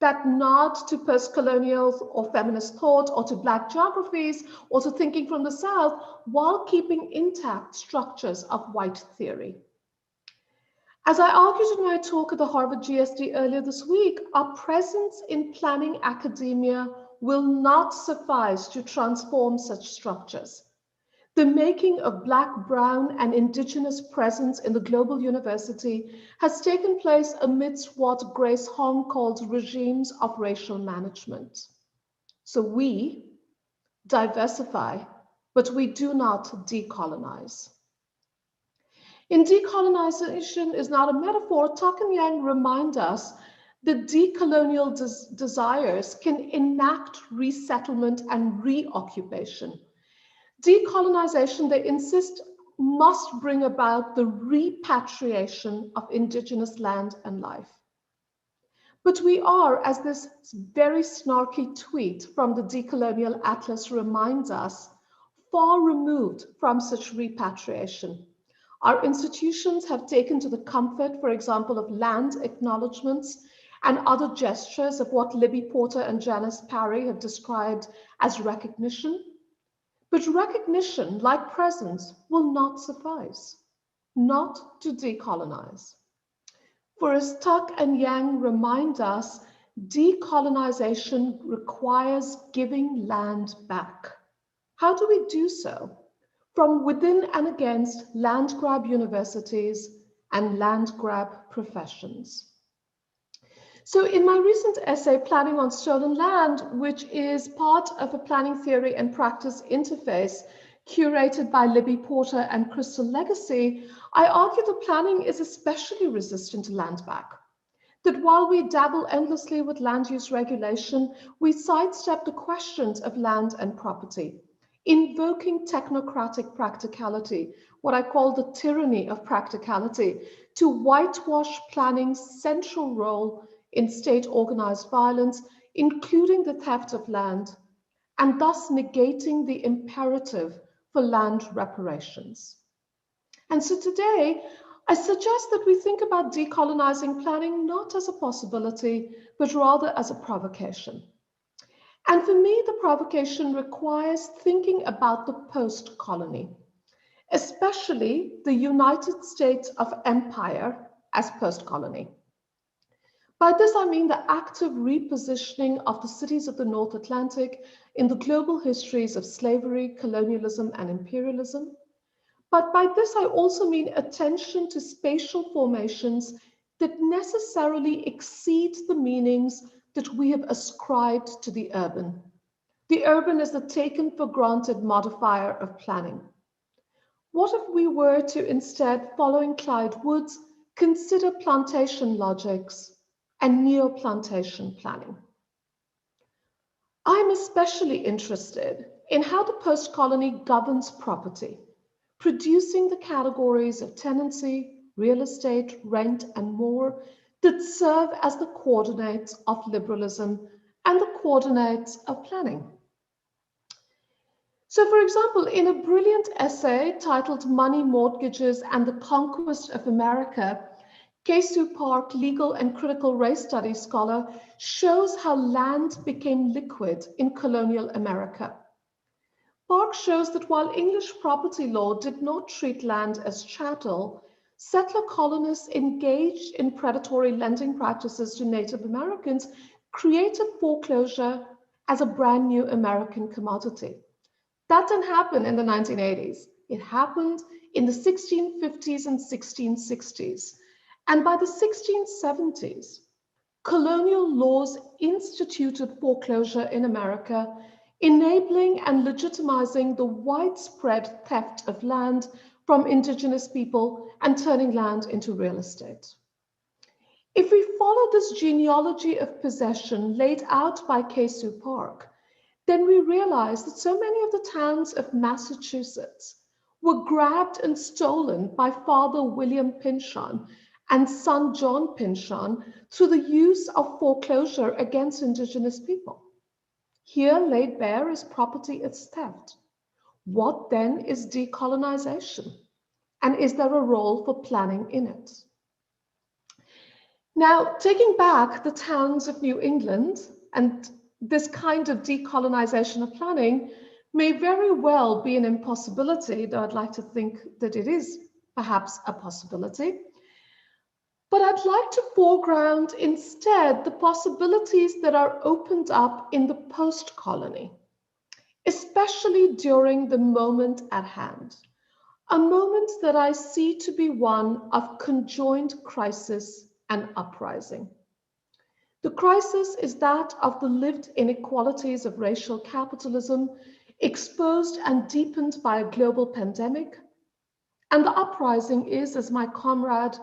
[SPEAKER 11] that nod to post-colonial or feminist thought or to Black geographies or to thinking from the South while keeping intact structures of white theory. As I argued in my talk at the Harvard GSD earlier this week, our presence in planning academia will not suffice to transform such structures. The making of Black, Brown, and Indigenous presence in the global university has taken place amidst what Grace Hong called regimes of racial management. So we diversify, but we do not decolonize. In Decolonization is Not a Metaphor, Tuck and Yang remind us that decolonial desires can enact resettlement and reoccupation. Decolonization, they insist, must bring about the repatriation of indigenous land and life. But we are, as this very snarky tweet from the Decolonial Atlas reminds us, far removed from such repatriation. Our institutions have taken to the comfort, for example, of land acknowledgements and other gestures of what Libby Porter and Janice Parry have described as recognition. But recognition, like presence, will not suffice, not to decolonize. For as Tuck and Yang remind us, decolonization requires giving land back. How do we do so? From within and against land grab universities and land grab professions. So in my recent essay, Planning on Stolen Land, which is part of a planning theory and practice interface curated by Libby Porter and Crystal Legacy, I argue that planning is especially resistant to land back. That while we dabble endlessly with land use regulation, we sidestep the questions of land and property, invoking technocratic practicality, what I call the tyranny of practicality, to whitewash planning's central role in state organized violence, including the theft of land, and thus negating the imperative for land reparations. And so today, I suggest that we think about decolonizing planning not as a possibility, but rather as a provocation. And for me, the provocation requires thinking about the post-colony, especially the United States of Empire as post-colony. By this, I mean the active repositioning of the cities of the North Atlantic in the global histories of slavery, colonialism, and imperialism. But by this, I also mean attention to spatial formations that necessarily exceed the meanings that we have ascribed to the urban. The urban is the taken for granted modifier of planning. What if we were to instead, following Clyde Woods, consider plantation logics and neo-plantation planning? I'm especially interested in how the post-colony governs property, producing the categories of tenancy, real estate, rent, and more that serve as the coordinates of liberalism and the coordinates of planning. So, for example, in a brilliant essay titled Money, Mortgages, and the Conquest of America, GSAPP Park, legal and critical race studies scholar, shows how land became liquid in colonial America. Park shows that while English property law did not treat land as chattel, settler colonists engaged in predatory lending practices to Native Americans created foreclosure as a brand new American commodity. That didn't happen in the 1980s. It happened in the 1650s and 1660s. And by the 1670s, colonial laws instituted foreclosure in America, enabling and legitimizing the widespread theft of land from indigenous people and turning land into real estate. If we follow this genealogy of possession laid out by GSAPP Park, then we realize that so many of the towns of Massachusetts were grabbed and stolen by Father William Pynchon and son John Pynchon through the use of foreclosure against indigenous people. Here laid bare is property as theft. What then is decolonization? And is there a role for planning in it? Now, taking back the towns of New England, and this kind of decolonization of planning may very well be an impossibility, though I'd like to think that it is perhaps a possibility. But I'd like to foreground instead the possibilities that are opened up in the post-colony, especially during the moment at hand, a moment that I see to be one of conjoined crisis and uprising. The crisis is that of the lived inequalities of racial capitalism, exposed and deepened by a global pandemic. And the uprising is, as my comrade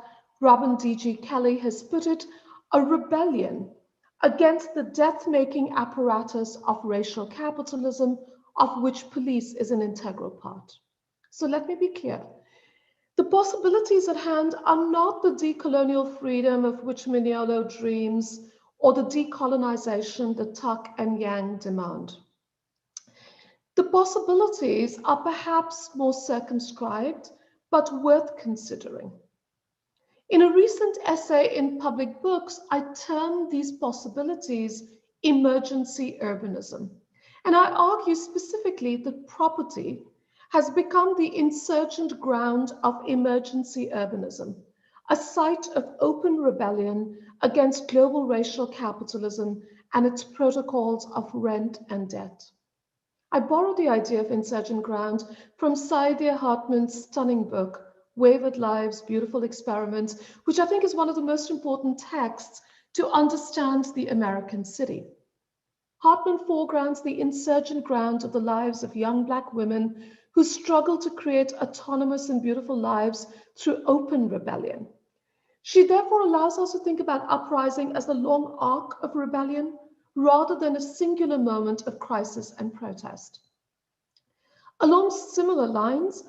[SPEAKER 11] Robin D.G. Kelly has put it, a rebellion against the death-making apparatus of racial capitalism, of which police is an integral part. So let me be clear. The possibilities at hand are not the decolonial freedom of which Mignolo dreams or the decolonization that Tuck and Yang demand. The possibilities are perhaps more circumscribed, but worth considering. In a recent essay in Public Books, I termed these possibilities emergency urbanism. And I argue specifically that property has become the insurgent ground of emergency urbanism, a site of open rebellion against global racial capitalism and its protocols of rent and debt. I borrowed the idea of insurgent ground from Saidiya Hartman's stunning book, Wavered Lives, Beautiful Experiments, which I think is one of the most important texts to understand the American city. Hartman foregrounds the insurgent ground of the lives of young Black women who struggle to create autonomous and beautiful lives through open rebellion. She therefore allows us to think about uprising as the long arc of rebellion rather than a singular moment of crisis and protest. Along similar lines,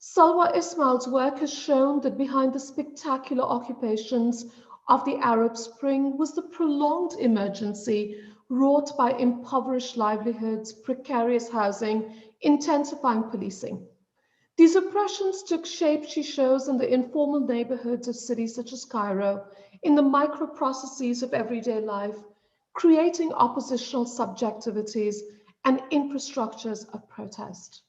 [SPEAKER 11] Salwa Ismail's work has shown that behind the spectacular occupations of the Arab Spring was the prolonged emergency wrought by impoverished livelihoods, precarious housing, intensifying policing. These oppressions took shape, she shows, in the informal neighborhoods of cities such as Cairo, in the micro-processes of everyday life, creating oppositional subjectivities and infrastructures of protest.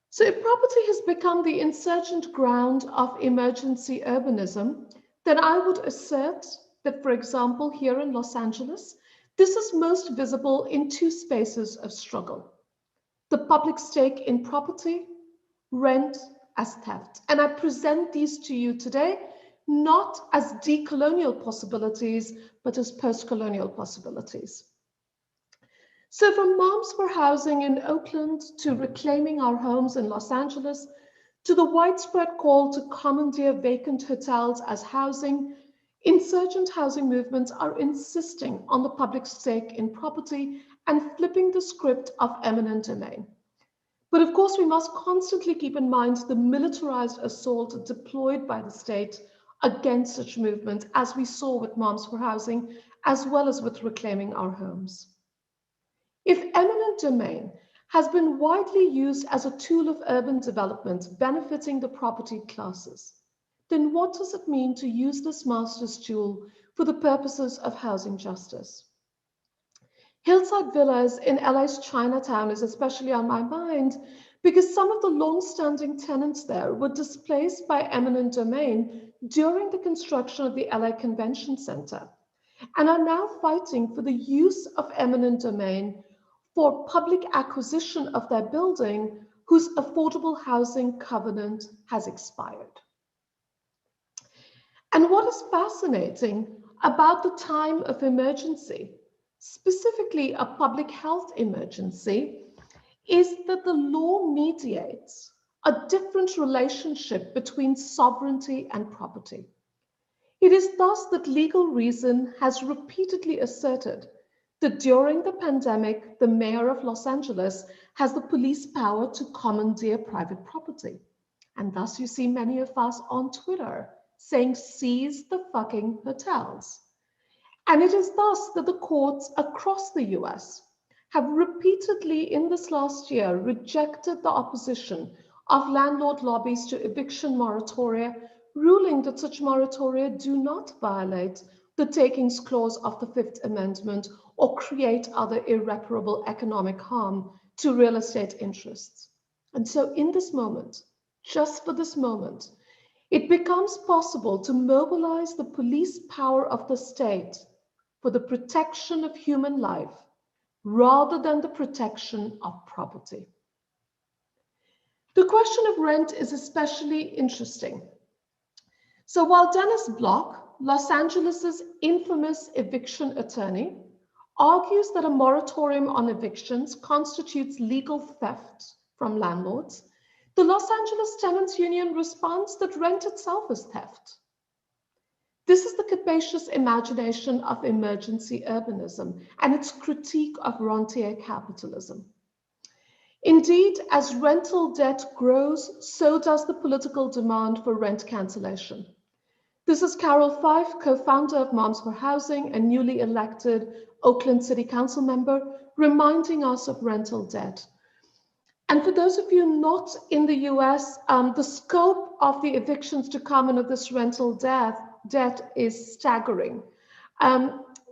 [SPEAKER 11] So if property has become the insurgent ground of emergency urbanism, then I would assert that, for example, here in Los Angeles, this is most visible in two spaces of struggle: the public stake in property rent as theft. And I present these to you today, not as decolonial possibilities, but as post-colonial possibilities. So from Moms for Housing in Oakland to reclaiming our homes in Los Angeles, to the widespread call to commandeer vacant hotels as housing, insurgent housing movements are insisting on the public stake in property and flipping the script of eminent domain. But of course, we must constantly keep in mind the militarized assault deployed by the state against such movements, as we saw with Moms for Housing, as well as with reclaiming our homes. If eminent domain has been widely used as a tool of urban development benefiting the property classes, then what does it mean to use this master's tool for the purposes of housing justice? Hillside Villas in LA's Chinatown is especially on my mind because some of the long-standing tenants there were displaced by eminent domain during the construction of the LA Convention Center and are now fighting for the use of eminent domain for public acquisition of their building whose affordable housing covenant has expired. And what is fascinating about the time of emergency, specifically a public health emergency, is that the law mediates a different relationship between sovereignty and property. It is thus that legal reason has repeatedly asserted that during the pandemic, the mayor of Los Angeles has the police power to commandeer private property. And thus you see many of us on Twitter saying, seize the fucking hotels. And it is thus that the courts across the US have repeatedly in this last year rejected the opposition of landlord lobbies to eviction moratoria, ruling that such moratoria do not violate the takings clause of the Fifth Amendment or create other irreparable economic harm to real estate interests. And so in this moment, just for this moment, it becomes possible to mobilize the police power of the state for the protection of human life rather than the protection of property. The question of rent is especially interesting. So while Dennis Block, Los Angeles's infamous eviction attorney, argues that a moratorium on evictions constitutes legal theft from landlords, the Los Angeles Tenants Union responds that rent itself is theft. This is the capacious imagination of emergency urbanism and its critique of rentier capitalism. Indeed, as rental debt grows, so does the political demand for rent cancellation. This is Carol Fife, co-founder of Moms for Housing and newly elected Oakland City Council member, reminding us of rental debt. And for those of you not in the US, the scope of the evictions to come and of this rental debt is staggering.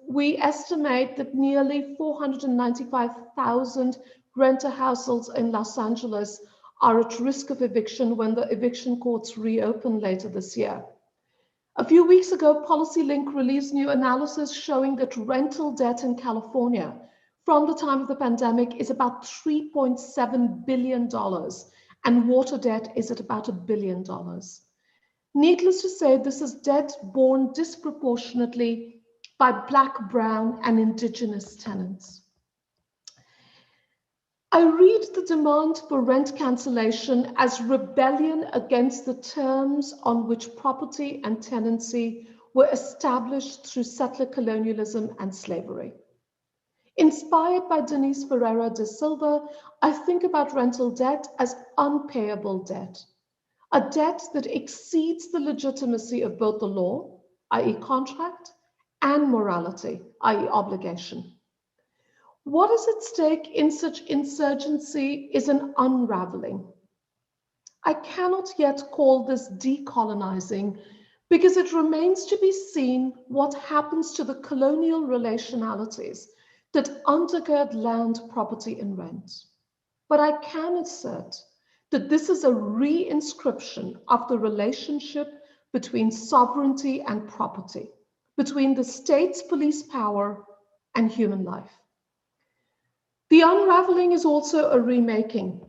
[SPEAKER 11] We estimate that nearly 495,000 renter households in Los Angeles are at risk of eviction when the eviction courts reopen later this year. A few weeks ago, PolicyLink released new analysis showing that rental debt in California from the time of the pandemic is about $3.7 billion, and water debt is at about $1 billion. Needless to say, this is debt borne disproportionately by Black, Brown, and Indigenous tenants. I read the demand for rent cancellation as rebellion against the terms on which property and tenancy were established through settler colonialism and slavery. Inspired by Denise Ferreira de Silva, I think about rental debt as unpayable debt, a debt that exceeds the legitimacy of both the law, i.e. contract, and morality, i.e. obligation. What is at stake in such insurgency is an unraveling. I cannot yet call this decolonizing because it remains to be seen what happens to the colonial relationalities that undergird land, property, and rent. But I can assert that this is a reinscription of the relationship between sovereignty and property, between the state's police power and human life. The unraveling is also a remaking.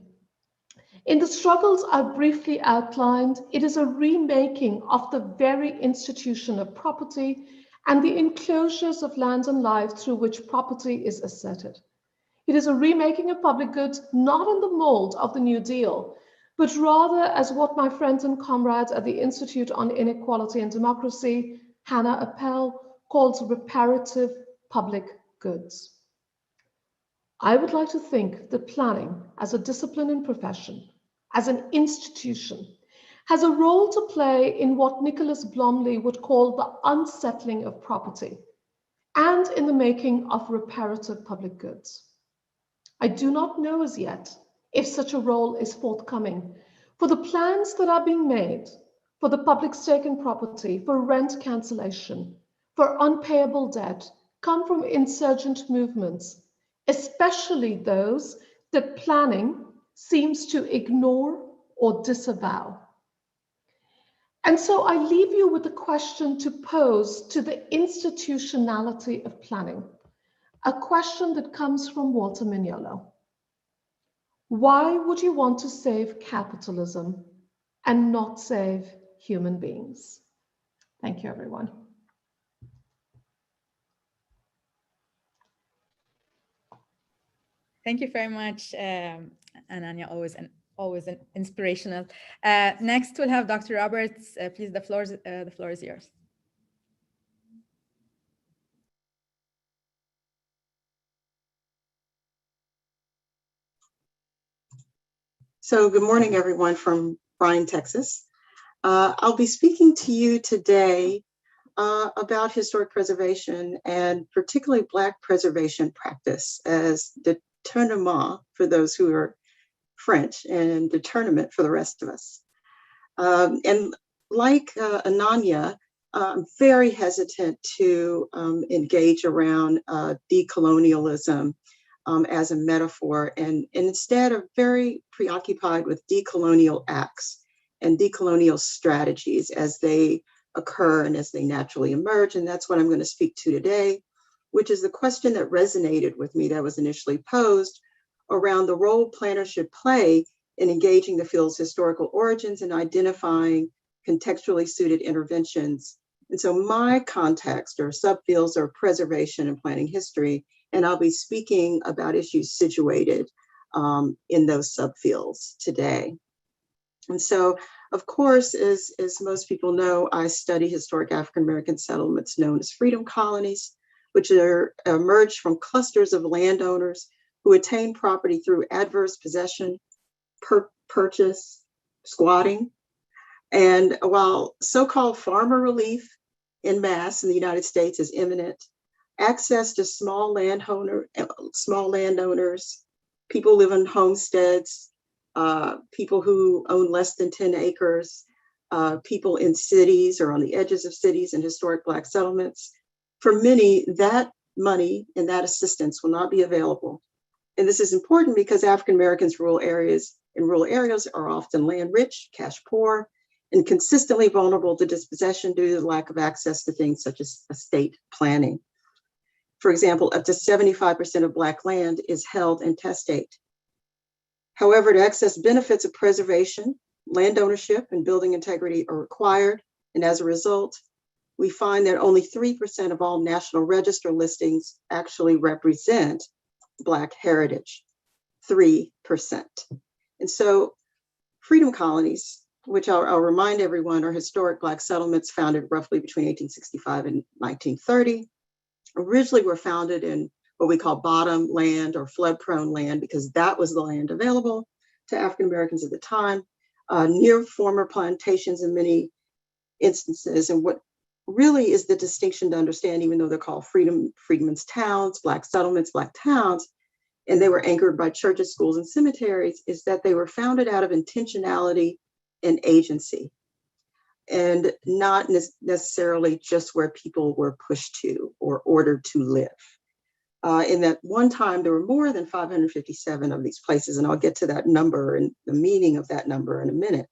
[SPEAKER 11] In the struggles I've briefly outlined, it is a remaking of the very institution of property and the enclosures of land and life through which property is asserted. It is a remaking of public goods, not in the mold of the New Deal, but rather as what my friends and comrades at the Institute on Inequality and Democracy, Hannah Appel, calls reparative public goods. I would like to think that planning as a discipline and profession, as an institution, has a role to play in what Nicholas Blomley would call the unsettling of property and in the making of reparative public goods. I do not know as yet if such a role is forthcoming, for the plans that are being made for the public stake in property, for rent cancellation, for unpayable debt, come from insurgent movements, especially those that planning seems to ignore or disavow. And so I leave you with a question to pose to the institutionality of planning, a question that comes from Walter Mignolo. Why would you want to save capitalism and not save human beings? Thank you, everyone.
[SPEAKER 2] Thank you very much, Ananya, always an inspirational. Next, we'll have Dr. Roberts. Please, the floor is yours.
[SPEAKER 12] So good morning, everyone from Bryan, Texas. I'll be speaking to you today about historic preservation and particularly Black preservation practice as détournement for those who are French and détournement for the rest of us. And like Ananya, I'm very hesitant to engage around decolonialism as a metaphor, and instead are very preoccupied with decolonial acts and decolonial strategies as they occur and as they naturally emerge. And that's what I'm going to speak to today, which is the question that resonated with me that was initially posed around the role planners should play in engaging the field's historical origins and identifying contextually suited interventions. And so my context or subfields are preservation and planning history, and I'll be speaking about issues situated in those subfields today. And so, of course, as most people know, I study historic African-American settlements known as freedom colonies, which are emerged from clusters of landowners who attain property through adverse possession, purchase, squatting. And while so-called farmer relief en masse in the United States is imminent, access to small landowners, people live in homesteads, people who own less than 10 acres, people in cities or on the edges of cities and historic Black settlements. For many, that money and that assistance will not be available. And this is important because African Americans in rural areas are often land rich, cash poor, and consistently vulnerable to dispossession due to the lack of access to things such as estate planning. For example, up to 75% of Black land is held intestate. However, to access benefits of preservation, land ownership and building integrity are required. And as a result, we find that only 3% of all National Register listings actually represent Black heritage, 3%. And so freedom colonies, which I'll remind everyone are historic Black settlements founded roughly between 1865 and 1930, originally were founded in what we call bottom land or flood-prone land because that was the land available to African Americans at the time, near former plantations in many instances. And what really is the distinction to understand, even though they're called freedmen's towns, Black settlements, Black towns, and they were anchored by churches, schools, and cemeteries, is that they were founded out of intentionality and agency, and not necessarily just where people were pushed to or ordered to live. In that one time, there were more than 557 of these places, and I'll get to that number and the meaning of that number in a minute.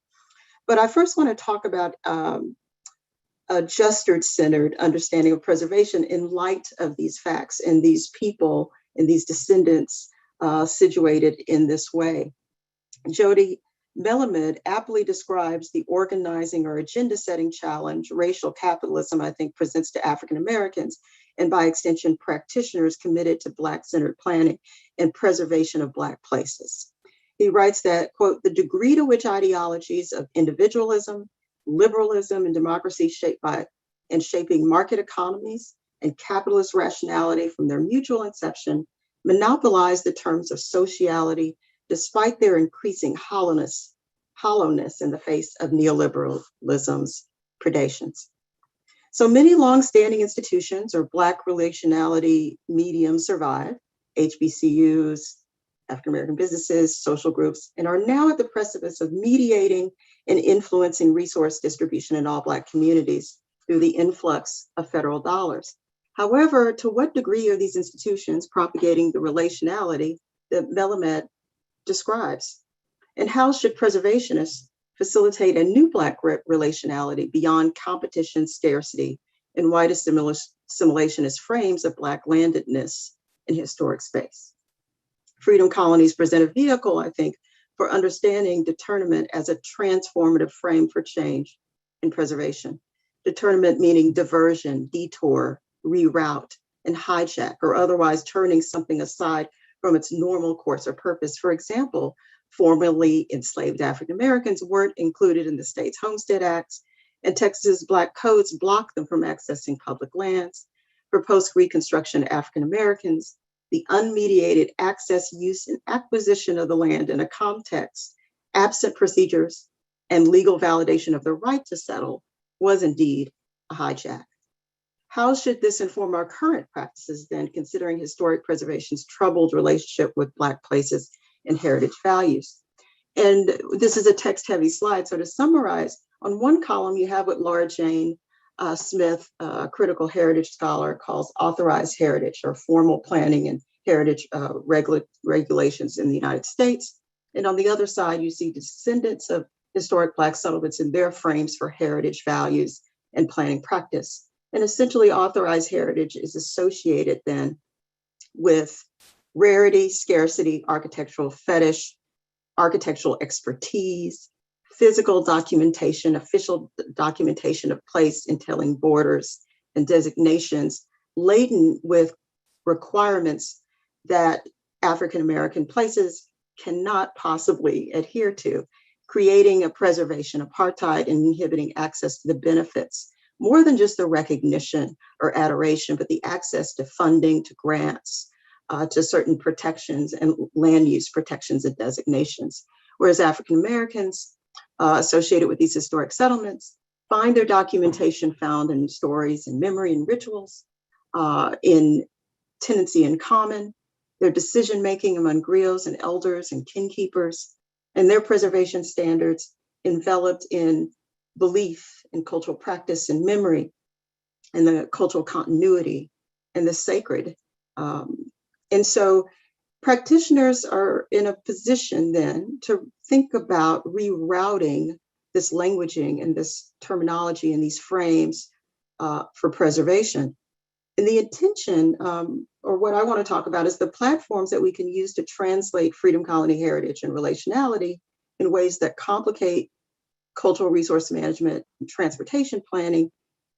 [SPEAKER 12] But I first want to talk about a justice-centered understanding of preservation in light of these facts and these people and these descendants situated in this way. Jody Melamed aptly describes the organizing or agenda-setting challenge racial capitalism, I think, presents to African Americans, and by extension, practitioners committed to Black-centered planning and preservation of Black places. He writes that, quote, the degree to which ideologies of individualism, liberalism, and democracy shaping market economies and capitalist rationality from their mutual inception monopolize the terms of sociality despite their increasing hollowness in the face of neoliberalism's predations. So many longstanding institutions or Black relationality mediums survive, HBCUs, African American businesses, social groups, and are now at the precipice of mediating and influencing resource distribution in all Black communities through the influx of federal dollars. However, to what degree are these institutions propagating the relationality that Melamed describes? And how should preservationists facilitate a new Black relationality beyond competition, scarcity, and white assimilationist frames of Black landedness in historic space? Freedom colonies present a vehicle, I think, for understanding deternment as a transformative frame for change and preservation. Deternment meaning diversion, detour, reroute, and hijack, or otherwise turning something aside from its normal course or purpose. For example, formerly enslaved African Americans weren't included in the state's Homestead Acts, and Texas's Black codes blocked them from accessing public lands. For post-Reconstruction African Americans, the unmediated access, use, and acquisition of the land in a context absent procedures and legal validation of the right to settle was indeed a hijack. How should this inform our current practices then, considering historic preservation's troubled relationship with Black places and heritage values? And this is a text-heavy slide, so to summarize, on one column you have what Laura Jane Smith, a critical heritage scholar, calls authorized heritage or formal planning and heritage regulations in the United States. And on the other side, you see descendants of historic Black settlements and their frames for heritage values and planning practice. And essentially authorized heritage is associated then with rarity, scarcity, architectural fetish, architectural expertise, physical documentation, official documentation of place entailing borders and designations laden with requirements that African American places cannot possibly adhere to, creating a preservation apartheid and inhibiting access to the benefits, more than just the recognition or adoration, but the access to funding, to grants, to certain protections and land use protections and designations. Whereas African Americans associated with these historic settlements find their documentation found in stories and memory and rituals, in tenancy in common, their decision-making among griots and elders and kinkeepers, and their preservation standards enveloped in belief and cultural practice and memory and the cultural continuity and the sacred. And so practitioners are in a position then to think about rerouting this languaging and this terminology and these frames for preservation. And the intention, or what I want to talk about, is the platforms that we can use to translate freedom colony heritage and relationality in ways that complicate cultural resource management and transportation planning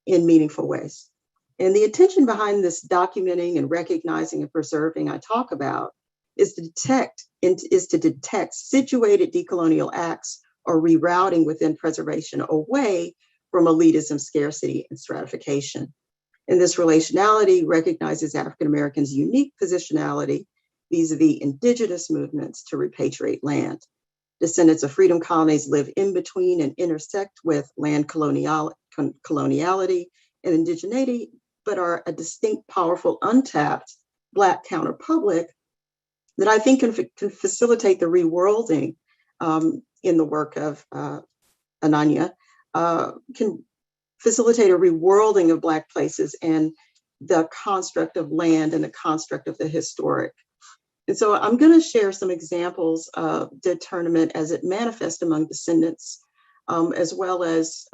[SPEAKER 12] in meaningful ways. And the intention behind this documenting and recognizing and preserving I talk about is to detect situated decolonial acts or rerouting within preservation away from elitism, scarcity, and stratification. And this relationality recognizes African Americans' unique positionality vis-a-vis indigenous movements to repatriate land. Descendants of freedom colonies live in between and intersect with land coloniality and indigeneity, but are a distinct, powerful, untapped Black counterpublic that I think can facilitate the reworlding in the work of Ananya, can facilitate a reworlding of Black places and the construct of land and the construct of the historic. And so I'm going to share some examples of deternment as it manifests among descendants, as well as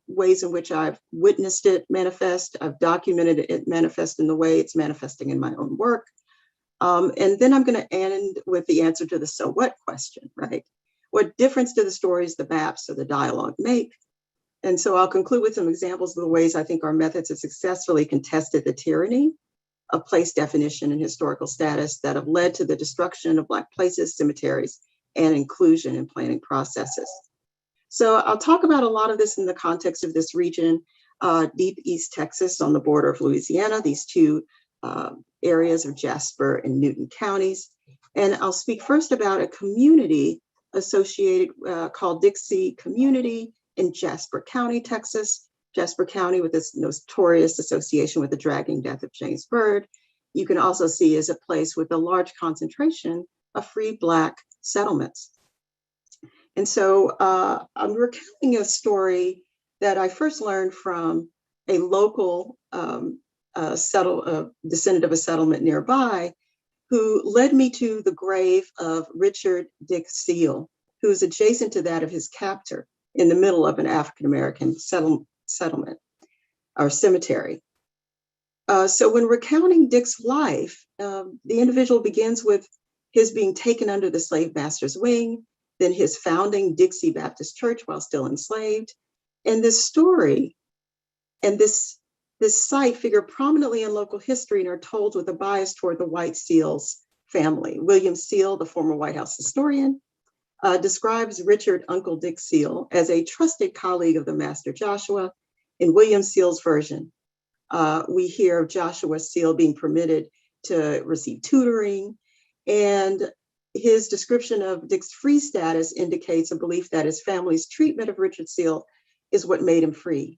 [SPEAKER 12] ways in which I've witnessed it manifest. I've documented it manifest in the way it's manifesting in my own work. And then I'm going to end with the answer to the so what question, right? What difference do the stories, the maps, or the dialogue make? And so I'll conclude with some examples of the ways I think our methods have successfully contested the tyranny of place definition and historical status that have led to the destruction of Black places, cemeteries, and inclusion in planning processes. So I'll talk about a lot of this in the context of this region, deep East Texas on the border of Louisiana, these two areas of Jasper and Newton counties. And I'll speak first about a community associated called Dixie Community in Jasper County, Texas. Jasper County, with its notorious association with the dragging death of James Byrd, you can also see is a place with a large concentration of free Black settlements. And so I'm recounting a story that I first learned from a local descendant of a settlement nearby, who led me to the grave of Richard Dick Seal, who is adjacent to that of his captor in the middle of an African-American settlement or cemetery. So when recounting Dick's life, the individual begins with his being taken under the slave master's wing, then his founding Dixie Baptist Church while still enslaved. And this story and this site figure prominently in local history and are told with a bias toward the White Seal's family. William Seal, the former White House historian, describes Richard Uncle Dick Seal as a trusted colleague of the Master Joshua. In William Seal's version, we hear of Joshua Seal being permitted to receive tutoring, and his description of Dick's free status indicates a belief that his family's treatment of Richard Seal is what made him free.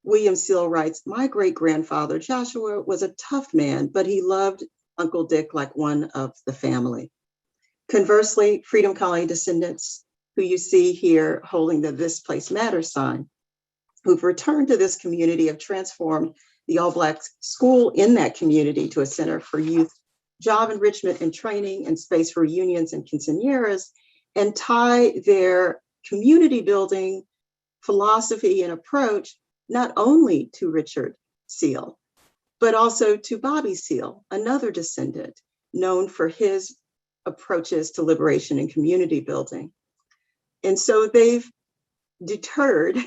[SPEAKER 12] William Seal writes, "My great-grandfather Joshua was a tough man, but he loved Uncle Dick like one of the family." Conversely, Freedom Colony descendants, who you see here holding the "This Place Matters" sign, who've returned to this community, have transformed the all-Black school in that community to a center for youth job enrichment and training and space for reunions and quinceañeras, and tie their community building philosophy and approach not only to Richard Seal, but also to Bobby Seal, another descendant known for his approaches to liberation and community building. And so they've deterred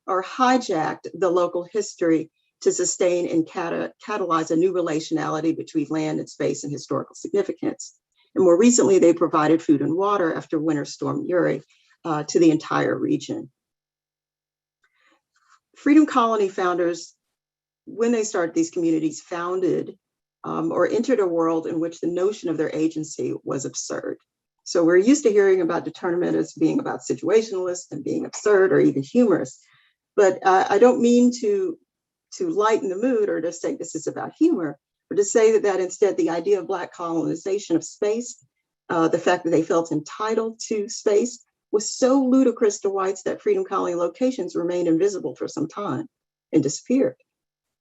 [SPEAKER 12] or hijacked the local history to sustain and catalyze a new relationality between land and space and historical significance. And more recently, they provided food and water after Winter Storm Uri to the entire region. Freedom Colony founders, when they started these communities, founded or entered a world in which the notion of their agency was absurd. So we're used to hearing about determinant as being about situationalist and being absurd or even humorous. But I don't mean to lighten the mood or to say this is about humor, but to say that instead the idea of Black colonization of space, the fact that they felt entitled to space, was so ludicrous to whites that Freedom Colony locations remained invisible for some time and disappeared.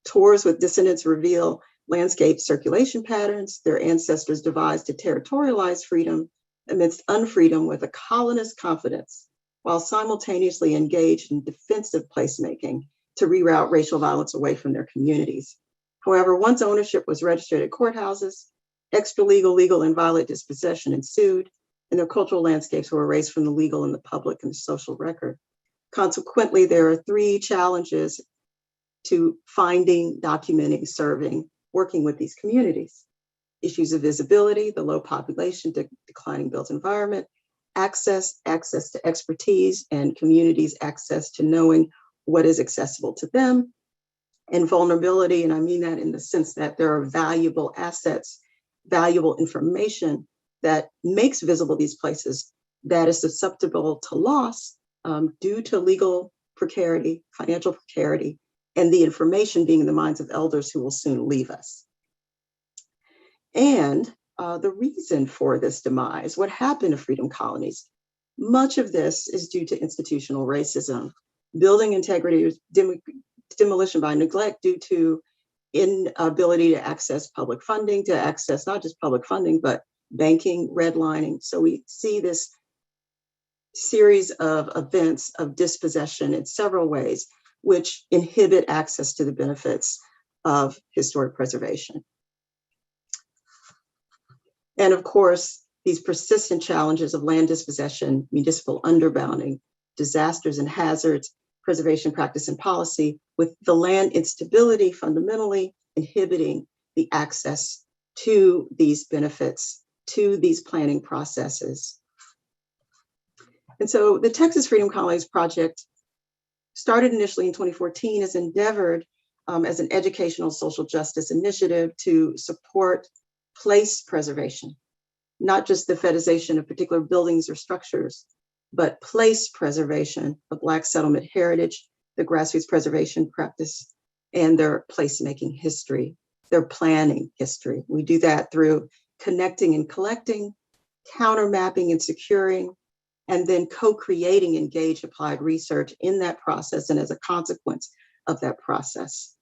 [SPEAKER 12] Tours with descendants reveal landscape circulation patterns their ancestors devised to territorialize freedom amidst unfreedom with a colonist confidence, while simultaneously engaged in defensive placemaking to reroute racial violence away from their communities. However, once ownership was registered at courthouses, extra-legal, legal, and violent dispossession ensued, and their cultural landscapes were erased from the legal and the public and the social record. Consequently, there are three challenges to finding, documenting, serving, working with these communities. Issues of visibility, the low population, declining built environment, access to expertise, and communities' access to knowing what is accessible to them, and vulnerability, and I mean that in the sense that there are valuable assets, valuable information that makes visible these places that is susceptible to loss due to legal precarity, financial precarity, and the information being in the minds of elders who will soon leave us. And the reason for this demise, what happened to freedom colonies, much of this is due to institutional racism, building integrity, demolition by neglect due to inability to access public funding, to access not just public funding, but banking, redlining. So we see this series of events of dispossession in several ways, which inhibit access to the benefits of historic preservation. And of course, these persistent challenges of land dispossession, municipal underbounding, disasters and hazards, preservation practice and policy, with the land instability fundamentally inhibiting the access to these benefits, to these planning processes. And so the Texas Freedom Colonies Project started initially in 2014 as endeavored as an educational social justice initiative to support place preservation, not just the fetishization of particular buildings or structures, but place preservation of Black settlement heritage, the grassroots preservation practice, and their placemaking history, their planning history. We do that through connecting and collecting, counter mapping and securing, and then co-creating engaged applied research in that process and as a consequence of that process.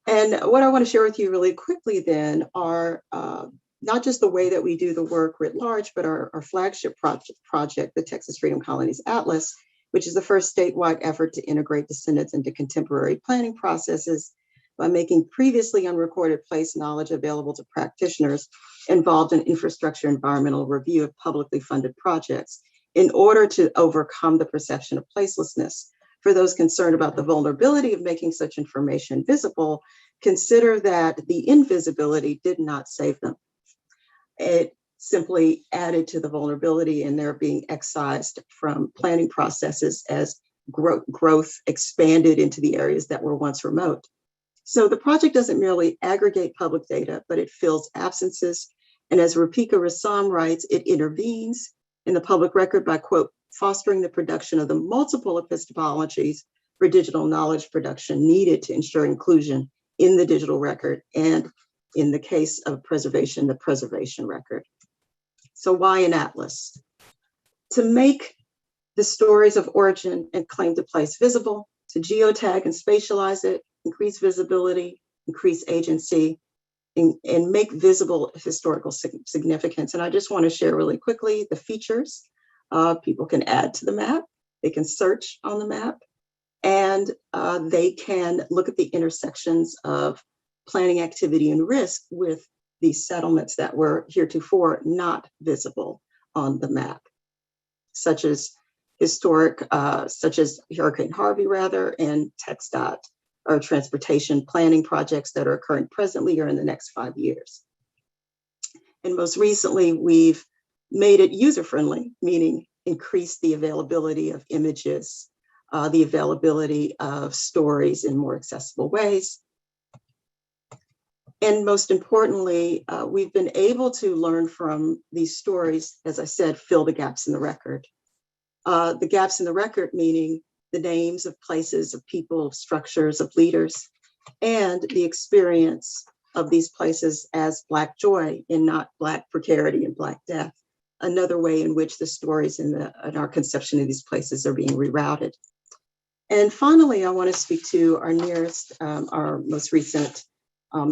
[SPEAKER 12] And what I want to share with you really quickly then are not just the way that we do the work writ large, but our flagship project, the Texas Freedom Colonies Atlas, which is the first statewide effort to integrate descendants into contemporary planning processes by making previously unrecorded place knowledge available to practitioners involved in infrastructure environmental review of publicly funded projects in order to overcome the perception of placelessness. For those concerned about the vulnerability of making such information visible, consider that the invisibility did not save them. It simply added to the vulnerability and they're being excised from planning processes as growth expanded into the areas that were once remote. So the project doesn't merely aggregate public data, but it fills absences. And as Rupika Rassam writes, it intervenes in the public record by, quote, fostering the production of the multiple epistemologies for digital knowledge production needed to ensure inclusion in the digital record, and in the case of preservation, the preservation record. So why an atlas? To make the stories of origin and claim to place visible, to geotag and spatialize it, increase visibility, increase agency, and make visible historical significance. And I just want to share really quickly the features. People can add to the map, they can search on the map, and they can look at the intersections of planning activity and risk with these settlements that were heretofore not visible on the map, such as Hurricane Harvey and TxDOT, or transportation planning projects that are occurring presently or in the next 5 years. And most recently, we've made it user-friendly, meaning increase the availability of images, the availability of stories in more accessible ways. And most importantly, we've been able to learn from these stories, as I said, fill the gaps in the record. The gaps in the record meaning the names of places, of people, of structures, of leaders, and the experience of these places as Black joy and not Black precarity and Black death. Another way in which the stories in our conception of these places are being rerouted. And finally, I want to speak to our most recent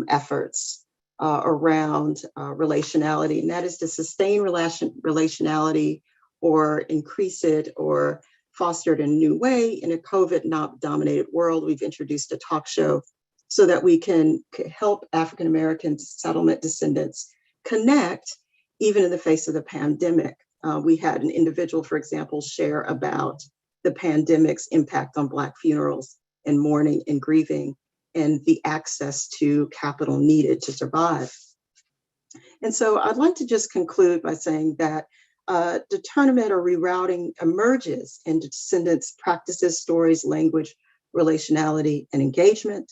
[SPEAKER 12] efforts around relationality, and that is to sustain relationality or increase it or foster it in a new way. In a COVID-dominated world, we've introduced a talk show so that we can help African-American settlement descendants connect even in the face of the pandemic. We had an individual, for example, share about the pandemic's impact on Black funerals and mourning and grieving and the access to capital needed to survive. And so I'd like to just conclude by saying that determinant or rerouting emerges in descendants' practices, stories, language, relationality, and engagement.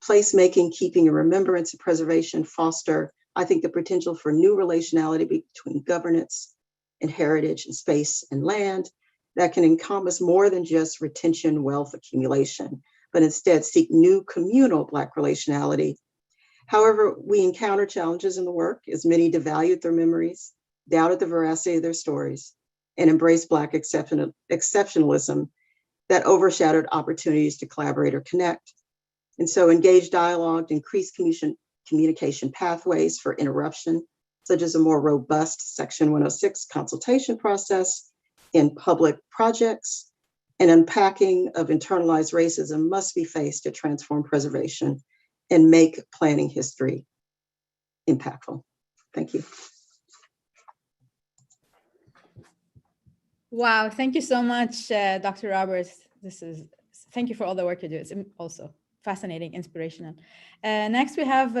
[SPEAKER 12] Placemaking, keeping and remembrance, and preservation foster, I think, the potential for new relationality between governance and heritage and space and land that can encompass more than just retention, wealth accumulation, but instead seek new communal Black relationality. However, we encounter challenges in the work as many devalued their memories, doubted the veracity of their stories, and embraced Black exceptionalism that overshadowed opportunities to collaborate or connect. And so engaged dialogue, increased communication pathways for interruption, such as a more robust Section 106 consultation process in public projects, and unpacking of internalized racism must be faced to transform preservation and make planning history impactful. Thank you.
[SPEAKER 2] Wow, thank you so much, Dr. Roberts. Thank you for all the work you do. It's also fascinating, inspirational. Next, we have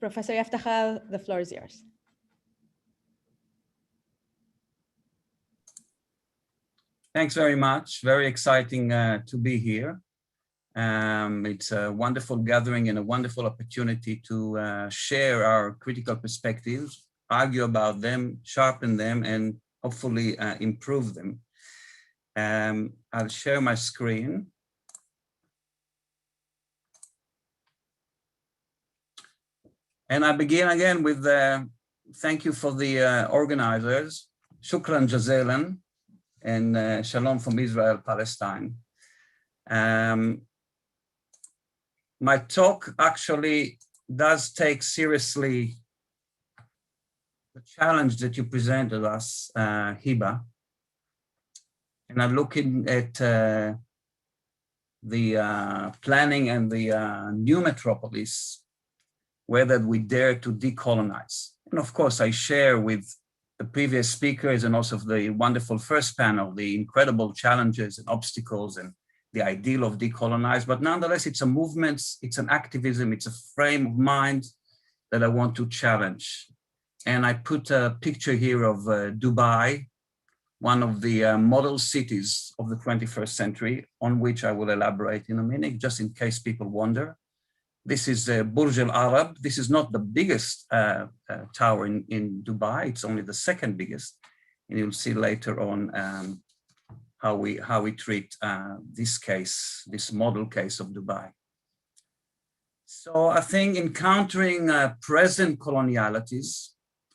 [SPEAKER 2] Professor Yaftakhal. The floor is yours.
[SPEAKER 9] Thanks very much. Very exciting to be here. It's a wonderful gathering and a wonderful opportunity to share our critical perspectives, argue about them, sharpen them, and hopefully improve them. I'll share my screen. And I begin again with thank you for the organizers, shukran jazilan, and shalom from Israel, Palestine. My talk actually does take seriously the challenge that you presented us, Hiba. And I'm looking at the planning and the new metropolis, whether we dare to decolonize. And of course, I share with the previous speakers and also the wonderful first panel, the incredible challenges and obstacles and the ideal of decolonize, but nonetheless, it's a movement, it's an activism, it's a frame of mind that I want to challenge. And I put a picture here of Dubai, one of the model cities of the 21st century, on which I will elaborate in a minute, just in case people wonder. This is Burj Al Arab. This is not the biggest tower in Dubai. It's only the second biggest. And you'll see later on how we treat this case, this model case of Dubai. So I think encountering present colonialities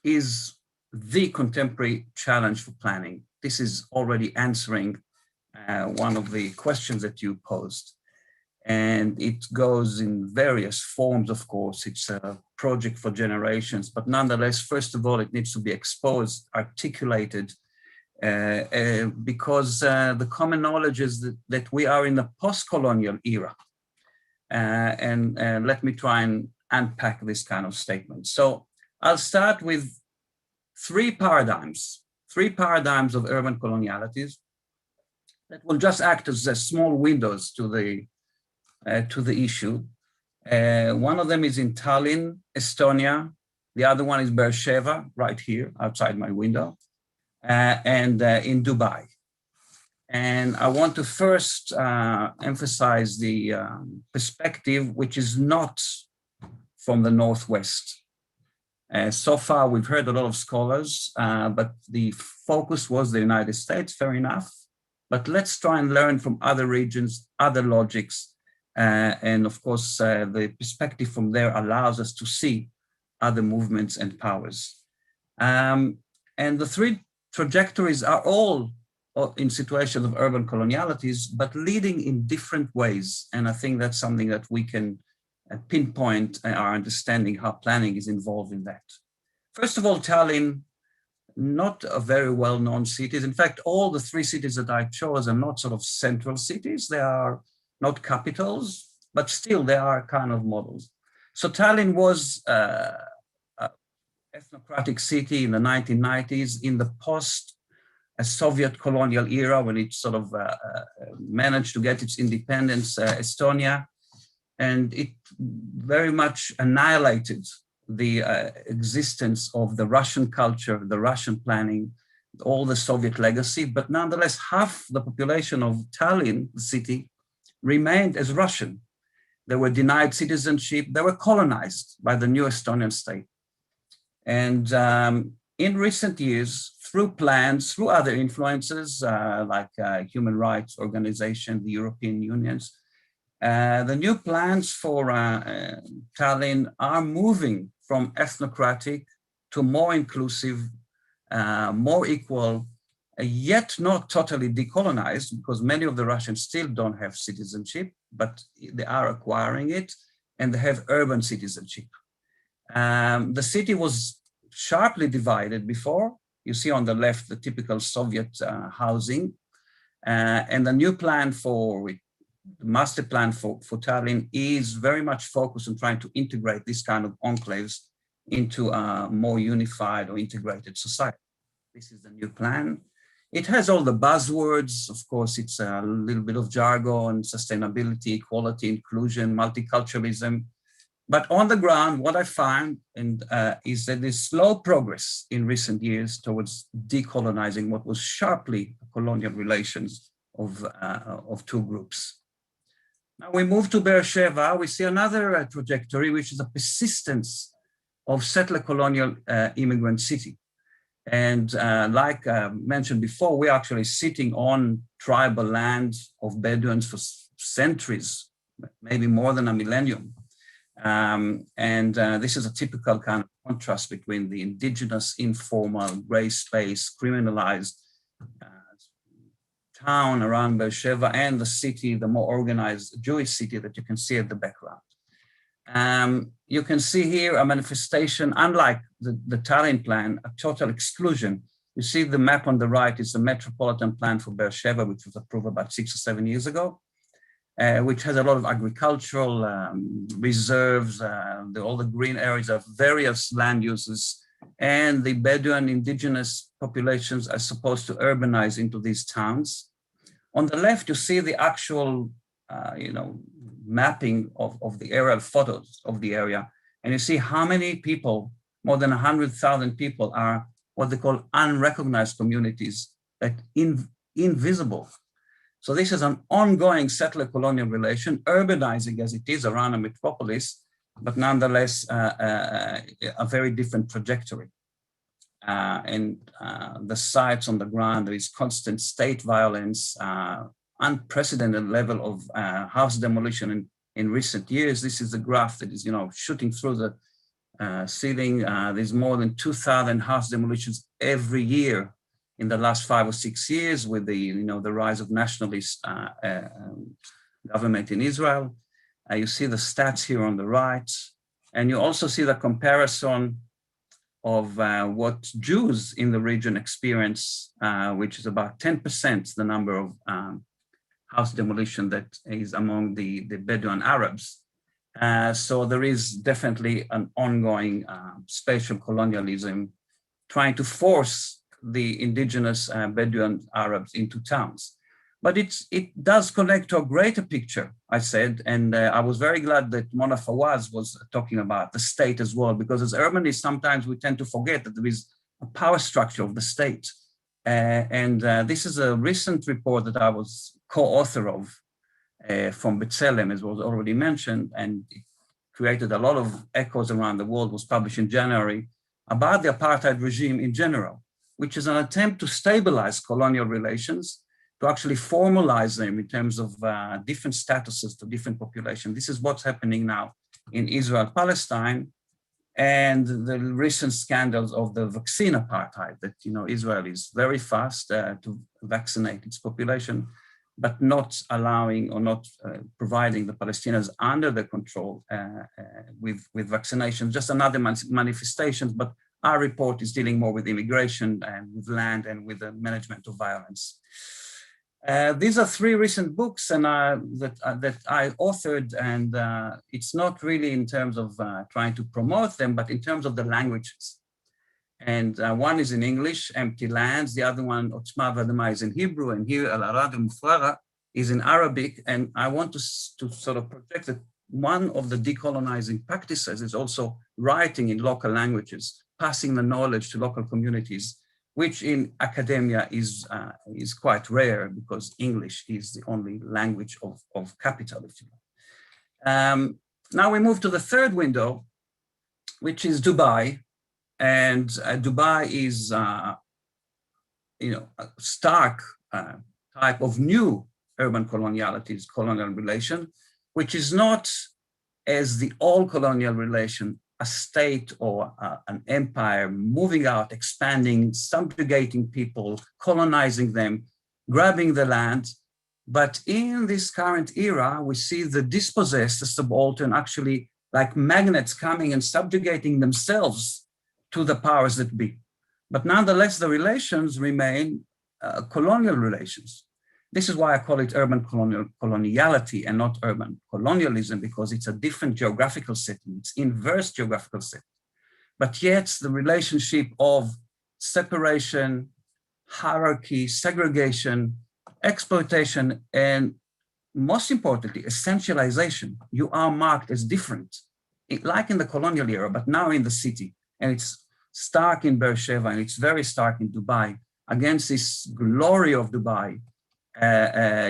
[SPEAKER 9] is the contemporary challenge for planning. This is already answering one of the questions that you posed. And it goes in various forms, of course. It's a project for generations, but nonetheless, first of all, it needs to be exposed, articulated, because the common knowledge is that we are in the post-colonial era. And let me try and unpack this kind of statement. So I'll start with three paradigms of urban colonialities that will just act as small windows to the issue. One of them is in Tallinn, Estonia. The other one is Beersheba, right here outside my window, and in Dubai. And I want to first emphasize the perspective, which is not from the Northwest. So far, we've heard a lot of scholars, but the focus was the United States, fair enough. But let's try and learn from other regions, other logics. And of course, the perspective from there allows us to see other movements and powers. And the three trajectories are all in situations of urban colonialities, but leading in different ways. And I think that's something that we can pinpoint our understanding how planning is involved in that. First of all, Tallinn, not a very well-known cities. In fact, all the three cities that I chose are not sort of central cities. They are not capitals, but still they are kind of models. So Tallinn was an ethnocratic city in the 1990s in the post-Soviet colonial era when it sort of managed to get its independence, Estonia, and it very much annihilated the existence of the Russian culture, the Russian planning, all the Soviet legacy, but nonetheless, half the population of Tallinn, the city, remained as Russian. They were denied citizenship. They were colonized by the new Estonian state. And in recent years, through plans, through other influences like human rights organization, the European unions, the new plans for Tallinn are moving from ethnocratic to more inclusive, more equal, yet not totally decolonized, because many of the Russians still don't have citizenship, but they are acquiring it, and they have urban citizenship. The city was sharply divided before. You see on the left the typical Soviet housing, and the new plan the master plan for Tallinn is very much focused on trying to integrate this kind of enclaves into a more unified or integrated society. This is the new plan. It has all the buzzwords. Of course, it's a little bit of jargon, sustainability, equality, inclusion, multiculturalism. But on the ground, what I found is that there's slow progress in recent years towards decolonizing what was sharply colonial relations of two groups. Now we move to Beersheba, we see another trajectory, which is a persistence of settler colonial immigrant city. And like mentioned before, we're actually sitting on tribal land of Bedouins for centuries, maybe more than a millennium. This is a typical kind of contrast between the indigenous, informal, race-based, criminalized town around Beersheba and the city, the more organized Jewish city that you can see at the background. You can see here a manifestation, unlike the Tallinn plan, a total exclusion. You see the map on the right is the metropolitan plan for Beersheba, which was approved about 6 or 7 years ago, which has a lot of agricultural reserves, all the green areas of various land uses, and the Bedouin indigenous populations are supposed to urbanize into these towns. On the left, you see the actual mapping of the aerial photos of the area. And you see how many people, more than 100,000 people, are what they call unrecognized communities, that invisible. So this is an ongoing settler colonial relation, urbanizing as it is around a metropolis, but nonetheless a very different trajectory. The sites on the ground, there is constant state violence, unprecedented level of house demolition in recent years. This is a graph that is, shooting through the ceiling. There's more than 2,000 house demolitions every year in the last 5 or 6 years, with the rise of nationalist government in Israel. You see the stats here on the right, and you also see the comparison of what Jews in the region experience, which is about 10% the number of house demolition that is among the Bedouin Arabs. So there is definitely an ongoing spatial colonialism trying to force the indigenous Bedouin Arabs into towns. But it does connect to a greater picture, I said, and I was very glad that Mona Fawaz was talking about the state as well, because as urbanists, sometimes we tend to forget that there is a power structure of the state. This is a recent report that I was co-author of from B'Tselem, as was already mentioned, and it created a lot of echoes around the world, was published in January, about the apartheid regime in general, which is an attempt to stabilize colonial relations, to actually formalize them in terms of different statuses to different populations. This is what's happening now in Israel, Palestine, and the recent scandals of the vaccine apartheid, that Israel is very fast to vaccinate its population, but not allowing or not providing the Palestinians under their control with vaccinations. Just another manifestation, but our report is dealing more with immigration and with land and with the management of violence. These are 3 recent books that I authored, and it's not really in terms of trying to promote them, but in terms of the languages. And one is in English, Empty Lands, the other one, Otzma V'Adama, is in Hebrew, and here, Al Arad Mufrara, is in Arabic. And I want to sort of project that one of the decolonizing practices is also writing in local languages, passing the knowledge to local communities, which in academia is quite rare, because English is the only language of capital, if you will. Now we move to the third window, which is Dubai. And Dubai is, a stark type of new urban colonialities, colonial relation, which is not as the old colonial relation, a state or an empire moving out, expanding, subjugating people, colonizing them, grabbing the land. But in this current era, we see the dispossessed, the subaltern, actually like magnets coming and subjugating themselves to the powers that be. But nonetheless, the relations remain colonial relations. This is why I call it urban coloniality and not urban colonialism, because it's a different geographical setting. It's inverse geographical setting. but yet the relationship of separation, hierarchy, segregation, exploitation, and most importantly, essentialization. You are marked as different, like in the colonial era, but now in the city. And it's stark in Beersheba, and it's very stark in Dubai. Against this glory of Dubai,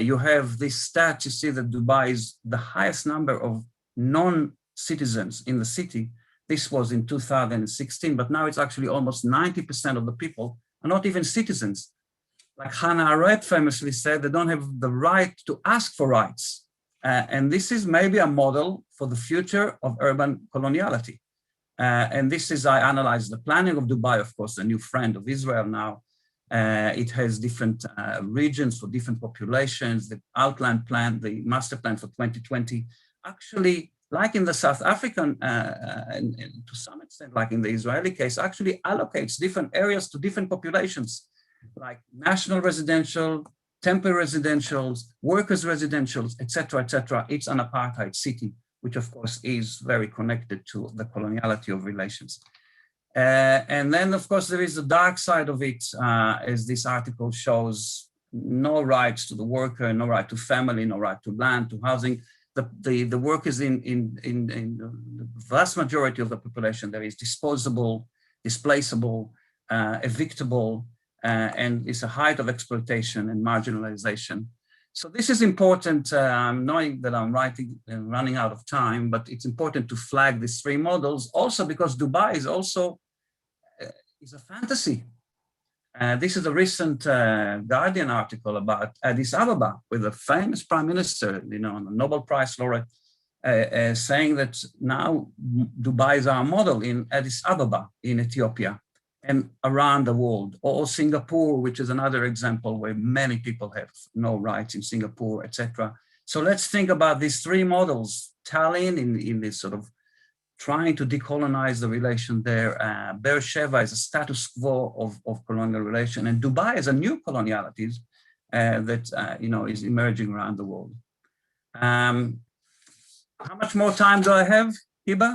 [SPEAKER 9] you have this stat, you see that Dubai is the highest number of non-citizens in the city. This was in 2016, but now it's actually almost 90% of the people are not even citizens. Like Hannah Arendt famously said, they don't have the right to ask for rights. And this is maybe a model for the future of urban coloniality. And this is, I analyzed the planning of Dubai, of course, a new friend of Israel now. It has different regions for different populations. The outline plan, the master plan for 2020, actually, like in the South African, and to some extent, like in the Israeli case, actually allocates different areas to different populations, like national residential, temporary residentials, workers' residentials, et cetera, It's an apartheid city, which of course is very connected to the coloniality of relations. And then of course there is the dark side of it, as this article shows: no rights to the worker, no right to family, no right to land, to housing. The workers in the vast majority of the population, there is disposable, displaceable, evictable, and it's a height of exploitation and marginalization. So this is important. Knowing that I'm running out of time, but it's important to flag these three models also because Dubai is also is a fantasy. This is a recent Guardian article about Addis Ababa with a famous prime minister, a Nobel Prize laureate, saying that now Dubai is our model in Addis Ababa in Ethiopia and around the world, or Singapore, which is another example where many people have no rights in Singapore, etc. So let's think about these three models. Tallinn in this sort of trying to decolonize the relation there. Beersheba is a status quo of colonial relation, and Dubai is a new colonialities that is emerging around the world. How much more time do I have, Hiba?